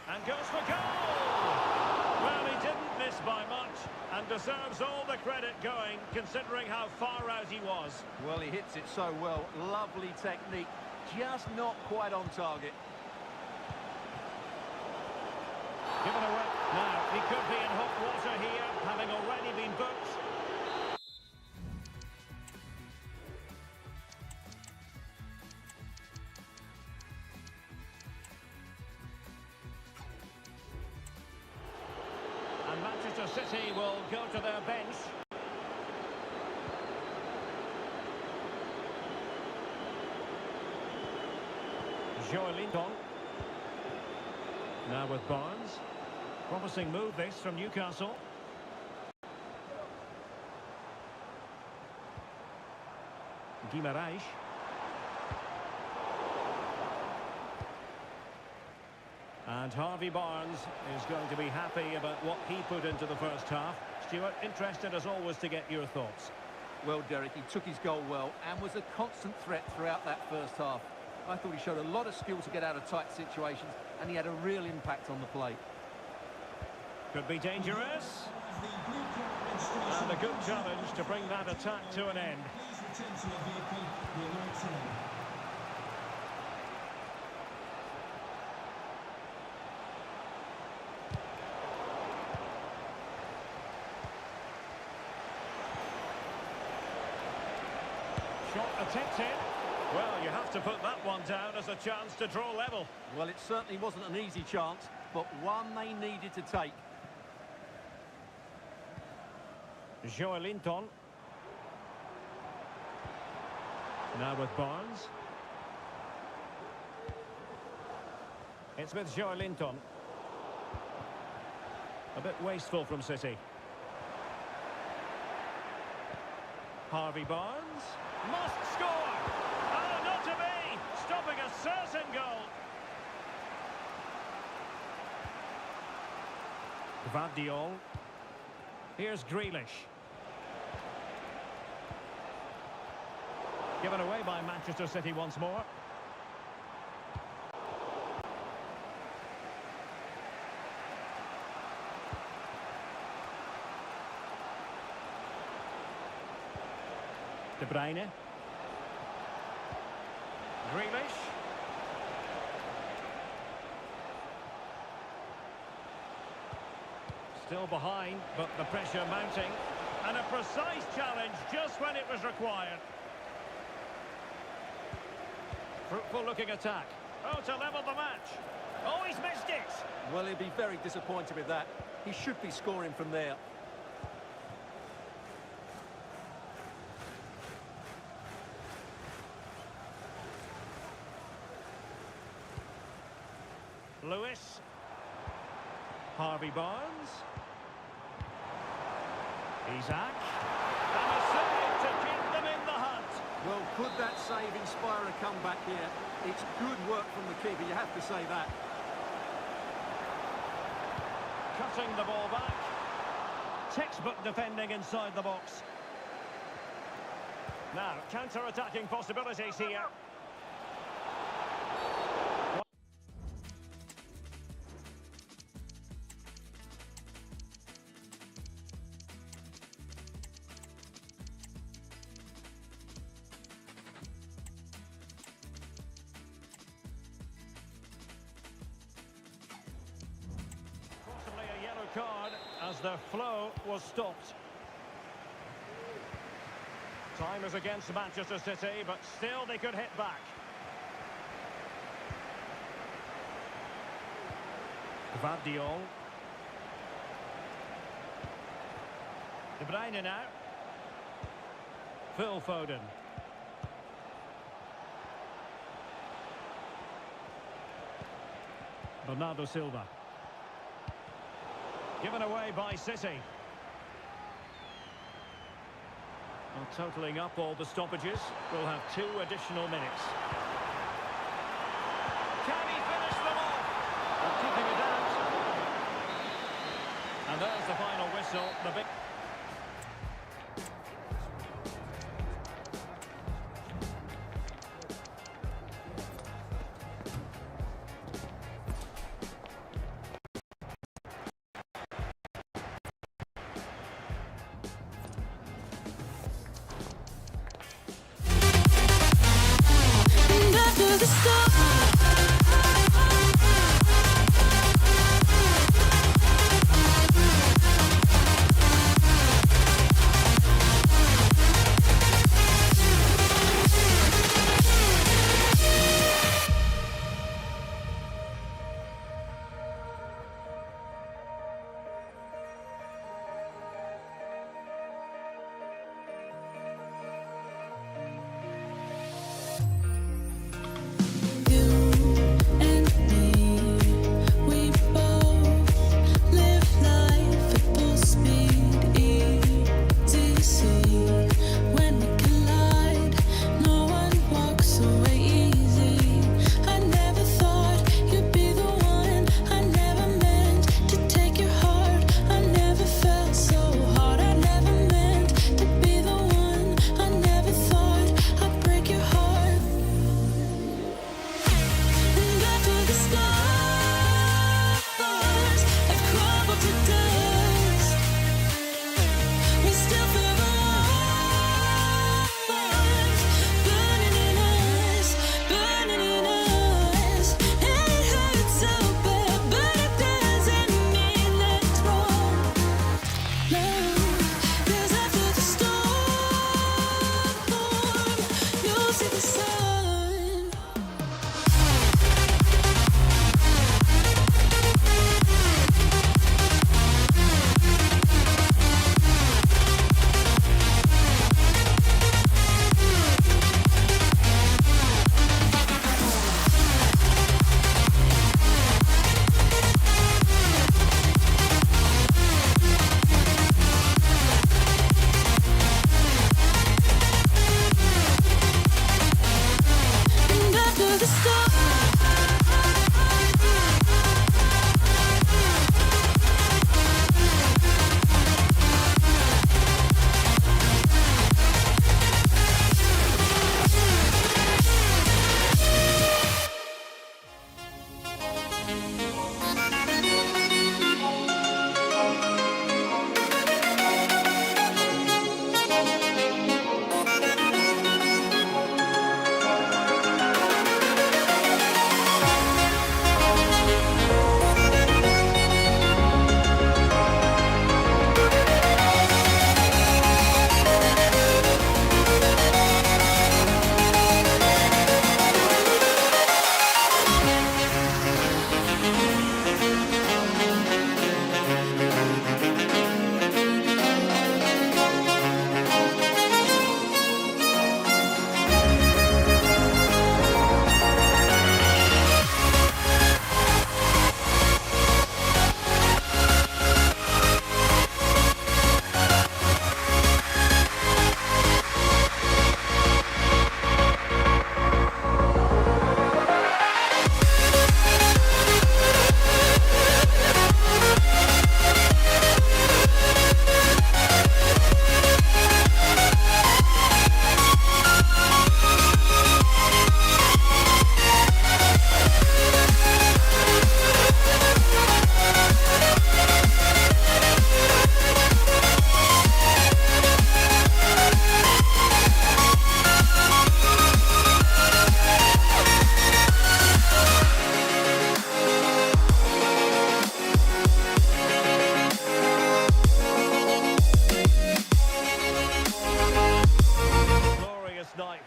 And goes for goal! Well, he didn't miss by much and deserves all the credit going, considering how far out he was. Well, he hits it so well. Lovely technique. Just not quite on target. Given away. Now, he could be in hot water here, having already been booked. And Manchester City will go to their bench. Joelinton. Now with Barnes. Promising move this from Newcastle. Guimaraes. And Harvey Barnes is going to be happy about what he put into the first half. Stuart, interested as always to get your thoughts. Well, Derek, he took his goal well and was a constant threat throughout that first half. I thought he showed a lot of skill to get out of tight situations, and he had a real impact on the play. Could be dangerous. And a good challenge to bring that attack to an end. Shot attempted. Well, you have to put that one down as a chance to draw level. Well, it certainly wasn't an easy chance, but one they needed to take. Joelinton. Now with Barnes. It's with Joelinton. A bit wasteful from City. Harvey Barnes. Must score! Oh, not to be! Stopping a certain goal. Gvardiol. Here's Grealish. Given away by Manchester City once more. De Bruyne. Grealish. Still behind, but the pressure mounting. And a precise challenge just when it was required. Fruitful looking attack. Oh, to level the match. Oh, he's missed it. Well, he'll be very disappointed with that. He should be scoring from there. Lewis. Harvey Barnes. Isaac. And a save to keep them in the hunt. Well, could that save inspire a comeback here? It's good work from the keeper, you have to say that. Cutting the ball back. Textbook defending inside the box. Now, counter-attacking possibilities here. Possibly a yellow card as the flow was stopped. Time is against Manchester City, but still they could hit back. Gvardiol. De Bruyne now. Phil Foden. Bernardo Silva. Given away by City. Well, totalling up all the stoppages, we'll have 2 additional minutes. Can he finish them off? Well, keeping it out. And there's the final whistle. The big... And after the storm,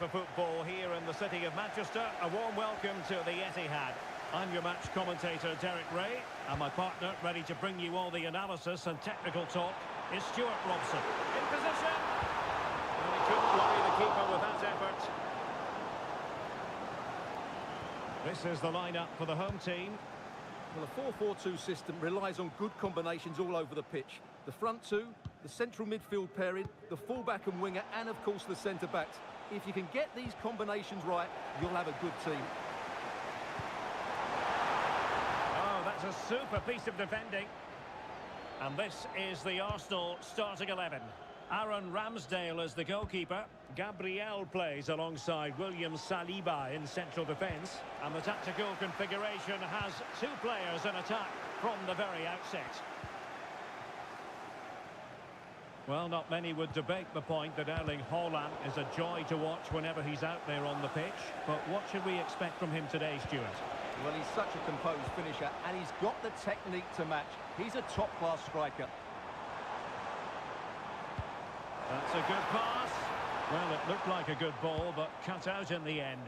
for football here in the city of Manchester. A warm welcome to the Etihad. I'm your match commentator, Derek Ray, and my partner, ready to bring you all the analysis and technical talk, is Stuart Robson. In position! And he couldn't worry the keeper with that effort. This is the lineup for the home team. Well, a 4-4-2 system relies on good combinations all over the pitch. The front two, the central midfield pairing, the fullback and winger, and of course the centre-backs. If you can get these combinations right, you'll have a good team. Oh, that's a super piece of defending. And this is the Arsenal starting 11. Aaron Ramsdale is the goalkeeper. Gabriel plays alongside William Saliba in central defence. And the tactical configuration has two players in attack from the very outset. Well, not many would debate the point that Erling Haaland is a joy to watch whenever he's out there on the pitch. But what should we expect from him today, Stuart? Well, he's such a composed finisher, and he's got the technique to match. He's a top-class striker. That's a good pass. Well, it looked like a good ball, but cut out in the end.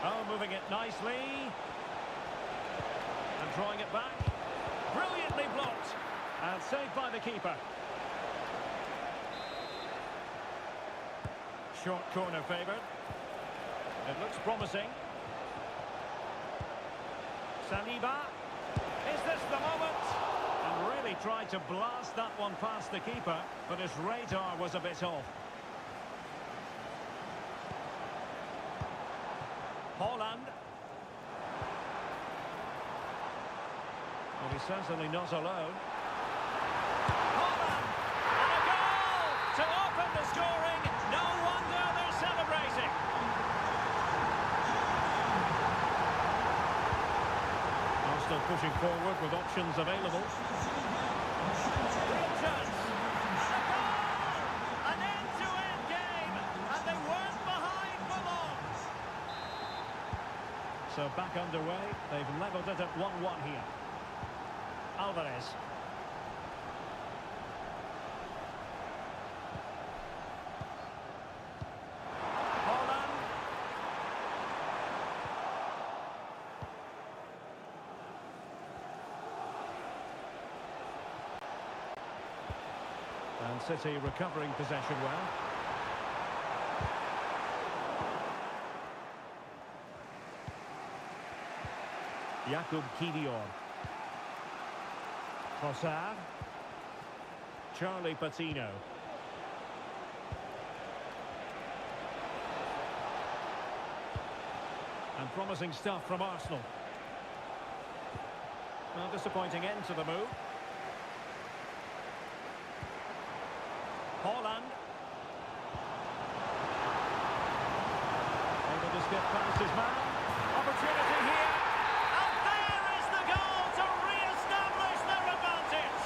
Oh, moving it nicely. And drawing it back. Brilliantly blocked. And saved by the keeper. Short corner favoured. It looks promising. Saliba. Is this the moment? And really tried to blast that one past the keeper, but his radar was a bit off. Haaland. Well, he's certainly not alone. Haaland! And a goal to open the scoring. No wonder they're celebrating. Still pushing forward with options available. Real chance. And a goal! An end-to-end game. And they weren't behind for long. So back underway. They've levelled it at 1-1 here. Alvarez. And City recovering possession well. Jakub Kiwior. Trossard. Charlie Patino. And promising stuff from Arsenal. Well, disappointing end to the move. Haaland. Able to skip past his man. Opportunity here. And there is the goal to re-establish their advantage.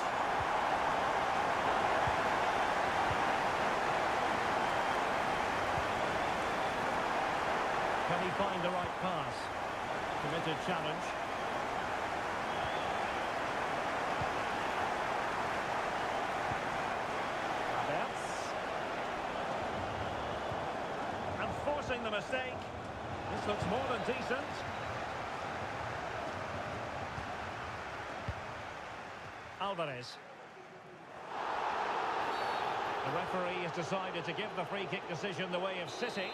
Can he find the right pass? Committed challenge. Forcing the mistake. This looks more than decent. Alvarez. The referee has decided to give the free kick decision the way of City.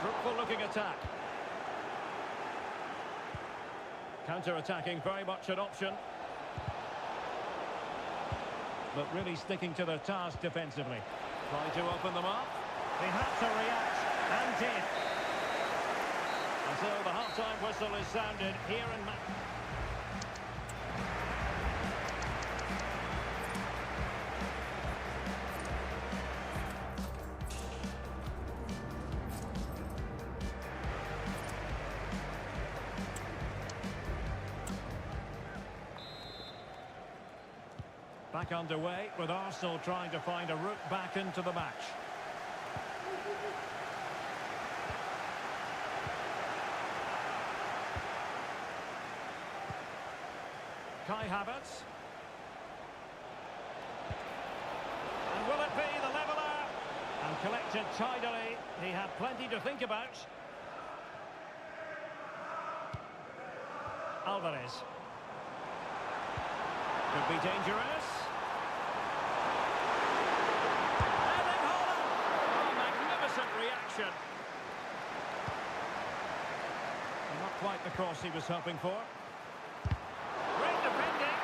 Fruitful looking attack. Counter-attacking, very much an option. But really sticking to the task defensively. Trying to open them up. They had to react, and did. Until the half-time whistle is sounded here in Back underway with Arsenal trying to find a route back into the match. Kai Havertz. And will it be the leveller? And collected tidily. He had plenty to think about. Alvarez. Could be dangerous. Erling Haaland. Oh, magnificent reaction. Not quite the cross he was hoping for. Great defending.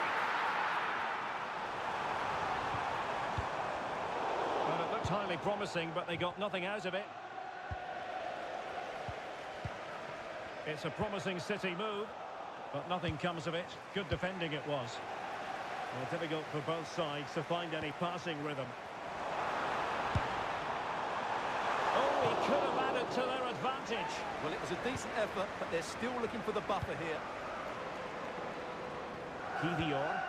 Well, it looked highly promising, but they got nothing out of it. It's a promising City move, but nothing comes of it. Good defending it was. Well, difficult for both sides to find any passing rhythm. Oh, he could have added to their advantage. Well, it was a decent effort, but they're still looking for the buffer here. Kivior.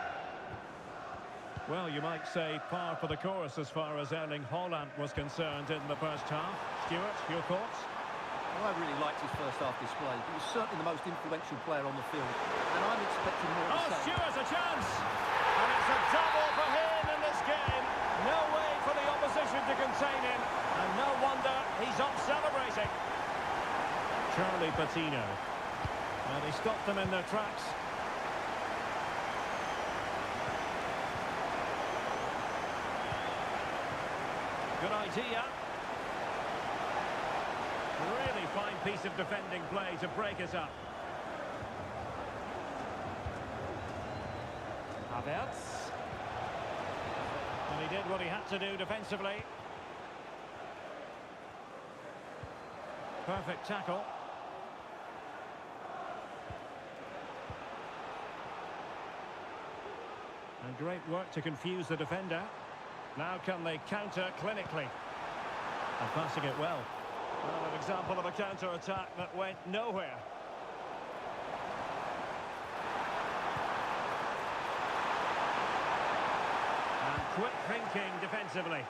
Well, you might say par for the course as far as Erling Haaland was concerned in the first half. Stuart, your thoughts? Well, I really liked his first half display. He was certainly the most influential player on the field, and I'm expecting more of Oh, the same. Stuart's a chance! And it's a double for him in this game. No way for the opposition to contain him, and no wonder he's up celebrating. Charlie Patino. Well, he stopped them in their tracks. Good idea. Really fine piece of defending play to break us up. Havertz. And he did what he had to do defensively. Perfect tackle. And great work to confuse the defender. Now can they counter clinically? And passing it well. Well, an example of a counter-attack that went nowhere. And quick thinking defensively.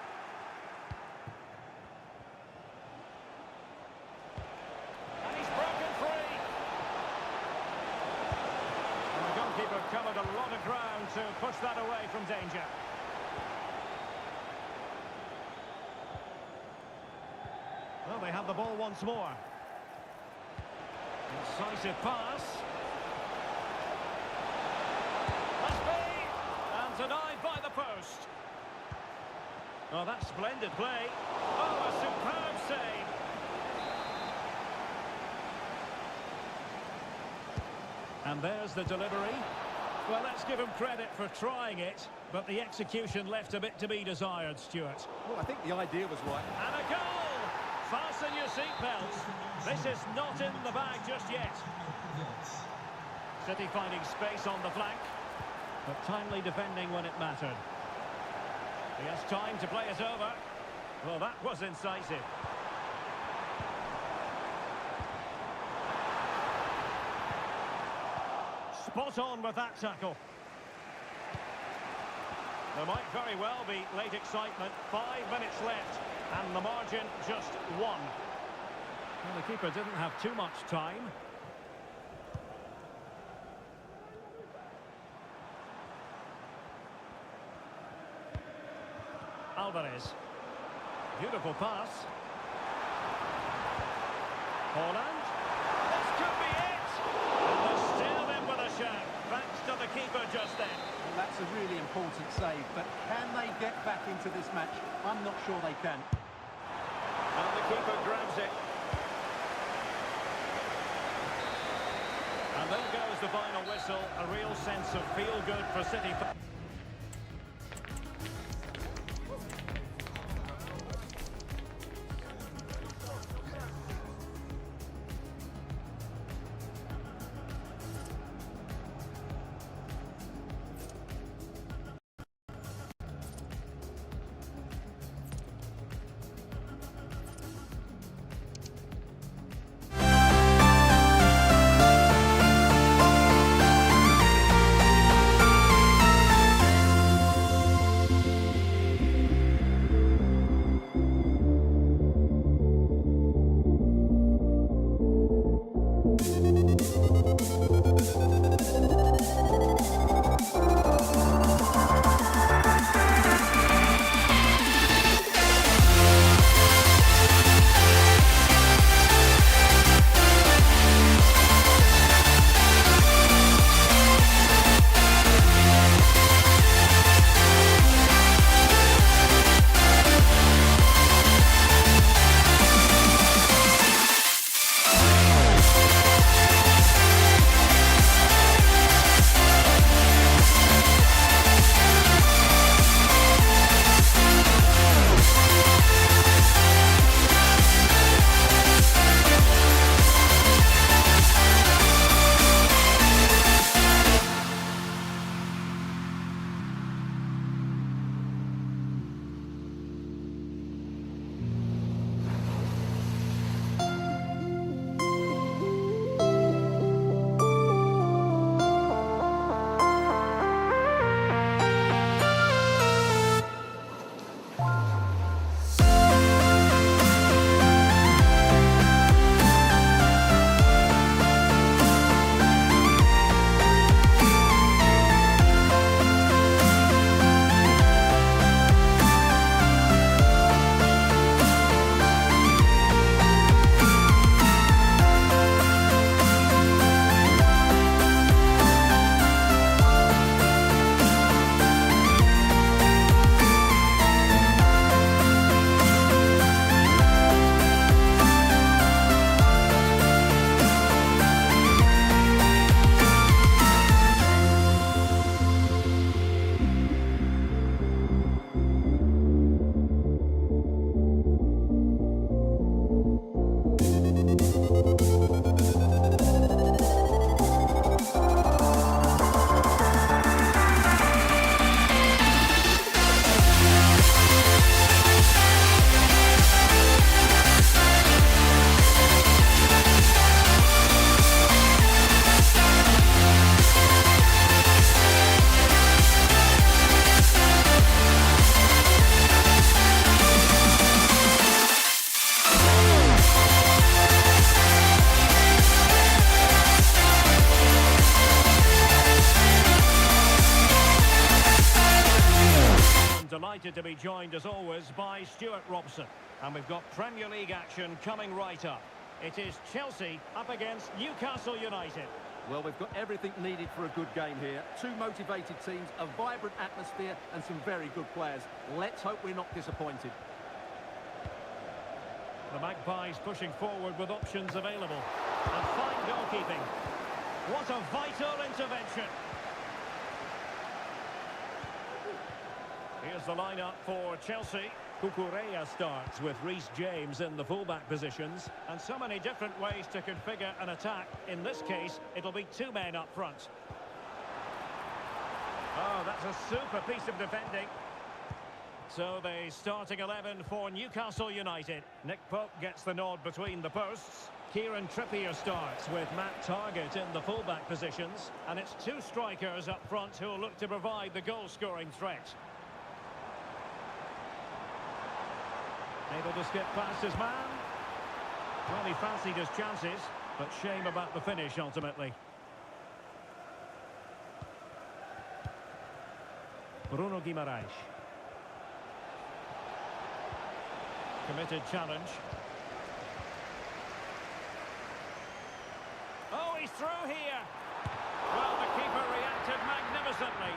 And he's broken free. And the goalkeeper covered a lot of ground to push that away from danger. Well, they have the ball once more. Incisive pass. Must be! And denied by the post. Oh, that's splendid play. Oh, a superb save. And there's the delivery. Well, let's give him credit for trying it, but the execution left a bit to be desired, Stuart. Well, I think the idea was right. And a goal! Fasten your seatbelts. This is not in the bag just yet. City finding space on the flank, but timely defending when it mattered. He has time to play it over. Well, that was incisive. Spot on with that tackle. There might very well be late excitement. 5 minutes left, and the margin just 1. Well, the keeper didn't have too much time. Alvarez. Beautiful pass. Haaland. This could be it! And they're still in with a shout, thanks to the keeper just then. Well, that's a really important save, but can they get back into this match? I'm not sure they can. And the keeper grabs it. And there goes the final whistle. A real sense of feel-good for City. delighted to be joined, as always, by Stuart Robson. And we've got Premier League action coming right up. It is Chelsea up against Newcastle United. Well, we've got everything needed for a good game here. Two motivated teams, a vibrant atmosphere and some very good players. Let's hope we're not disappointed. The Magpies pushing forward with options available. And fine goalkeeping. What a vital intervention. Here's the lineup for Chelsea. Cucurella starts with Reece James in the fullback positions. And so many different ways to configure an attack. In this case, it'll be two men up front. Oh, that's a super piece of defending. So the starting 11 for Newcastle United. Nick Pope gets the nod between the posts. Kieran Trippier starts with Matt Targett in the fullback positions. And it's two strikers up front who will look to provide the goal-scoring threat. Able to skip past his man. Well, he fancied his chances, but shame about the finish ultimately. Bruno Guimaraes. Committed challenge. Oh, he's through here. Well, the keeper reacted magnificently.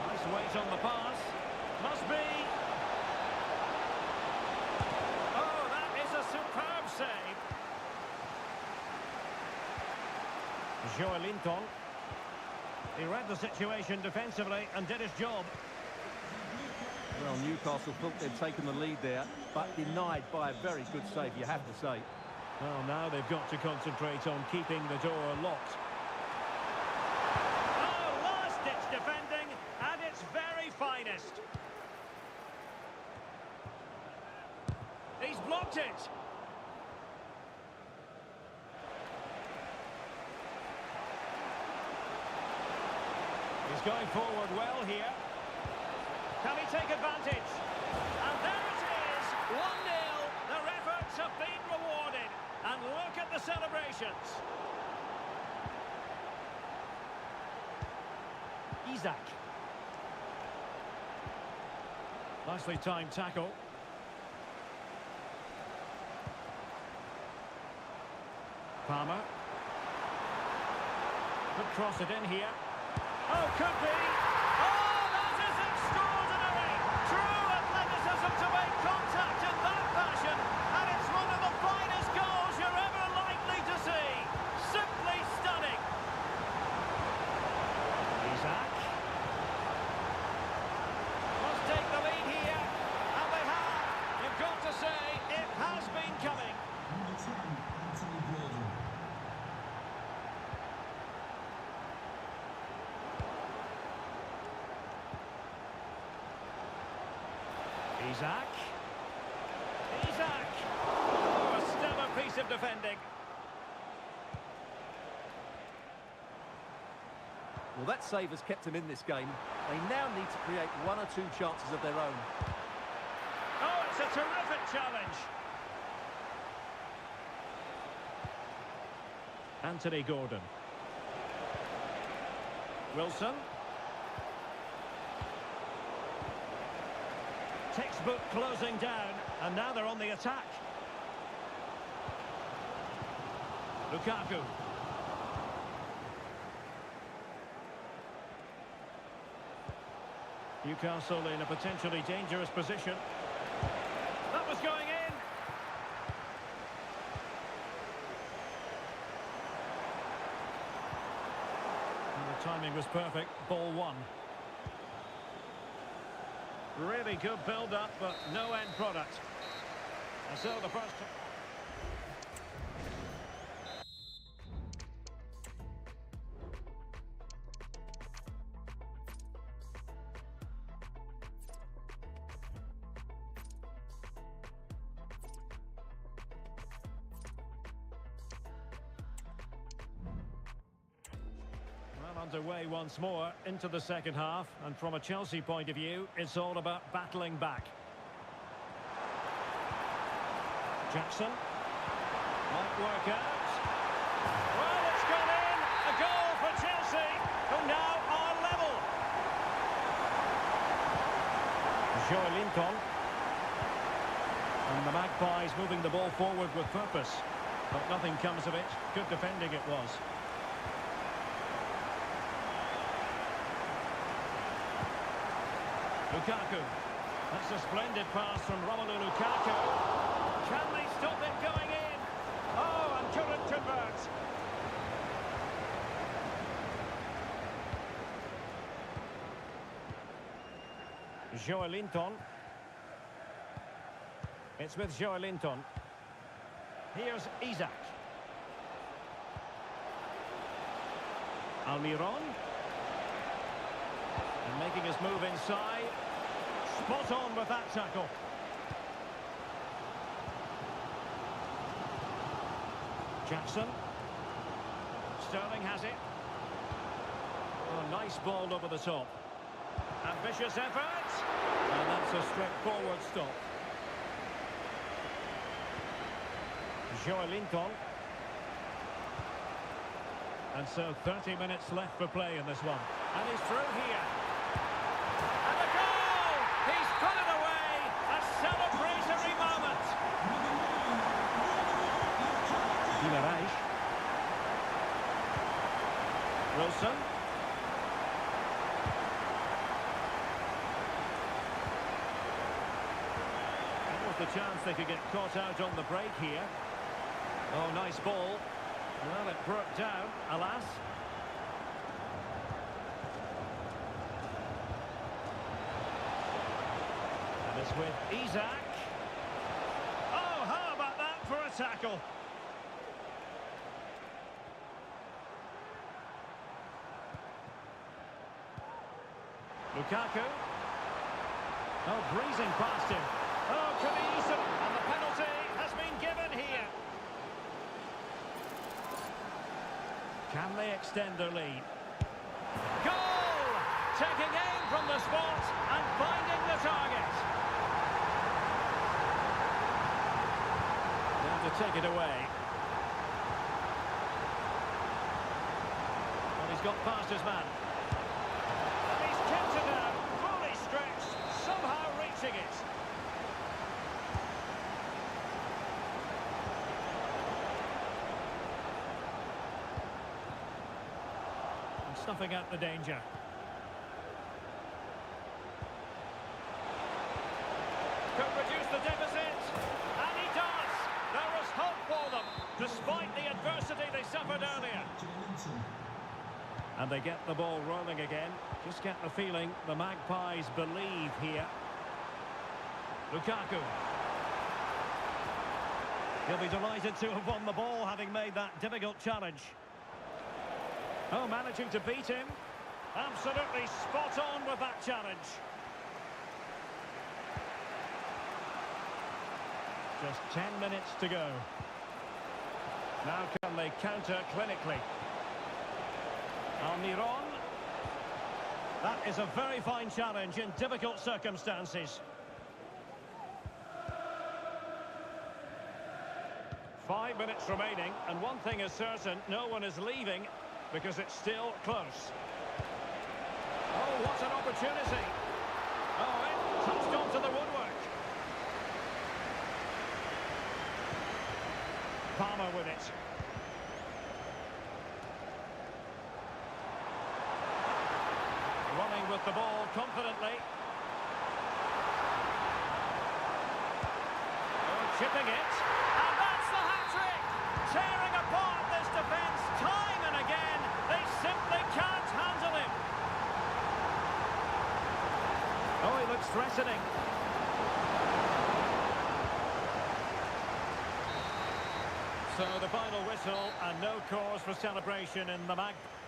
Nice weight on the pass. Must be. Oh, that is a superb save. Joelinton. He read the situation defensively and did his job. Well, Newcastle thought they'd taken the lead there, but denied by a very good save, you have to say. Well, now they've got to concentrate on keeping the door locked. Oh, last-ditch defending at its very finest. He's blocked it. He's going forward well here. Can he take advantage? And there it is, 1-0. Their efforts have been rewarded. And look at the celebrations. Isak. Nicely timed tackle. Palmer. Could cross it in here. Oh, could be. Oh, that is extraordinary. True athleticism to make contact in that fashion. And it's one of the finest goals you're ever likely to see. Simply stunning. Isak. Must take the lead here. And they have. You've got to say, it has been coming. Number 10, Anthony Gordon. Isak. Isak! Oh, a stellar piece of defending. Well, that save has kept them in this game. They now need to create one or two chances of their own. Oh, it's a terrific challenge. Anthony Gordon. Wilson. Textbook closing down, and now they're on the attack. Lukaku. Newcastle in a potentially dangerous position. That was going in. And the timing was perfect. Ball one. Really good build-up, but no end product. And so the first... Well, underway once more into the second half, and from a Chelsea point of view, it's all about battling back. Jackson might work out. Well, it's gone in. A goal for Chelsea, who now are level. Linton. And the Magpies moving the ball forward with purpose. But nothing comes of it. Good defending it was. Lukaku. That's a splendid pass from Romelu Lukaku. Can they stop it going in? Oh, and couldn't convert. Linton. It's with Linton. Here's Isaac. Almiron. And making his move inside. Spot on with that tackle. Jackson. Sterling has it. Oh, nice ball over the top. Ambitious effort. And that's a straightforward stop. Linton. And so 30 minutes left for play in this one. And he's through here. And the goal! He's put it away! A celebratory moment! Guimaraes. Wilson. That was the chance they could get caught out on the break here. Oh, nice ball. Well, it broke down, alas. And it's with Isaac. Oh, how about that for a tackle? Lukaku. Oh, breezing past him. Oh, could he ease him? And the penalty has been given here. Can they extend their lead? Goal! Taking aim from the spot and finding the target. Now to take it away. Well, he's got past his man. And he's kept it out, fully stretched, somehow reaching it. Snuffing out the danger. Could reduce the deficit, and he does. There was hope for them, despite the adversity they suffered earlier. And they get the ball rolling again. Just get the feeling the Magpies believe here. Lukaku. He'll be delighted to have won the ball, having made that difficult challenge. Oh, managing to beat him. Absolutely spot on with that challenge. Just 10 minutes to go. Now can they counter clinically? Almiron. That is a very fine challenge in difficult circumstances. 5 minutes remaining, and one thing is certain, no one is leaving. Because it's still close. Oh, what an opportunity. Oh, it touched onto the woodwork. Palmer with it. Running with the ball confidently. Oh, chipping it. And that's the hat-trick. Tearing apart this defence time and again. They simply can't handle him. Oh, he looks threatening. So the final whistle and no cause for celebration in the Magpies.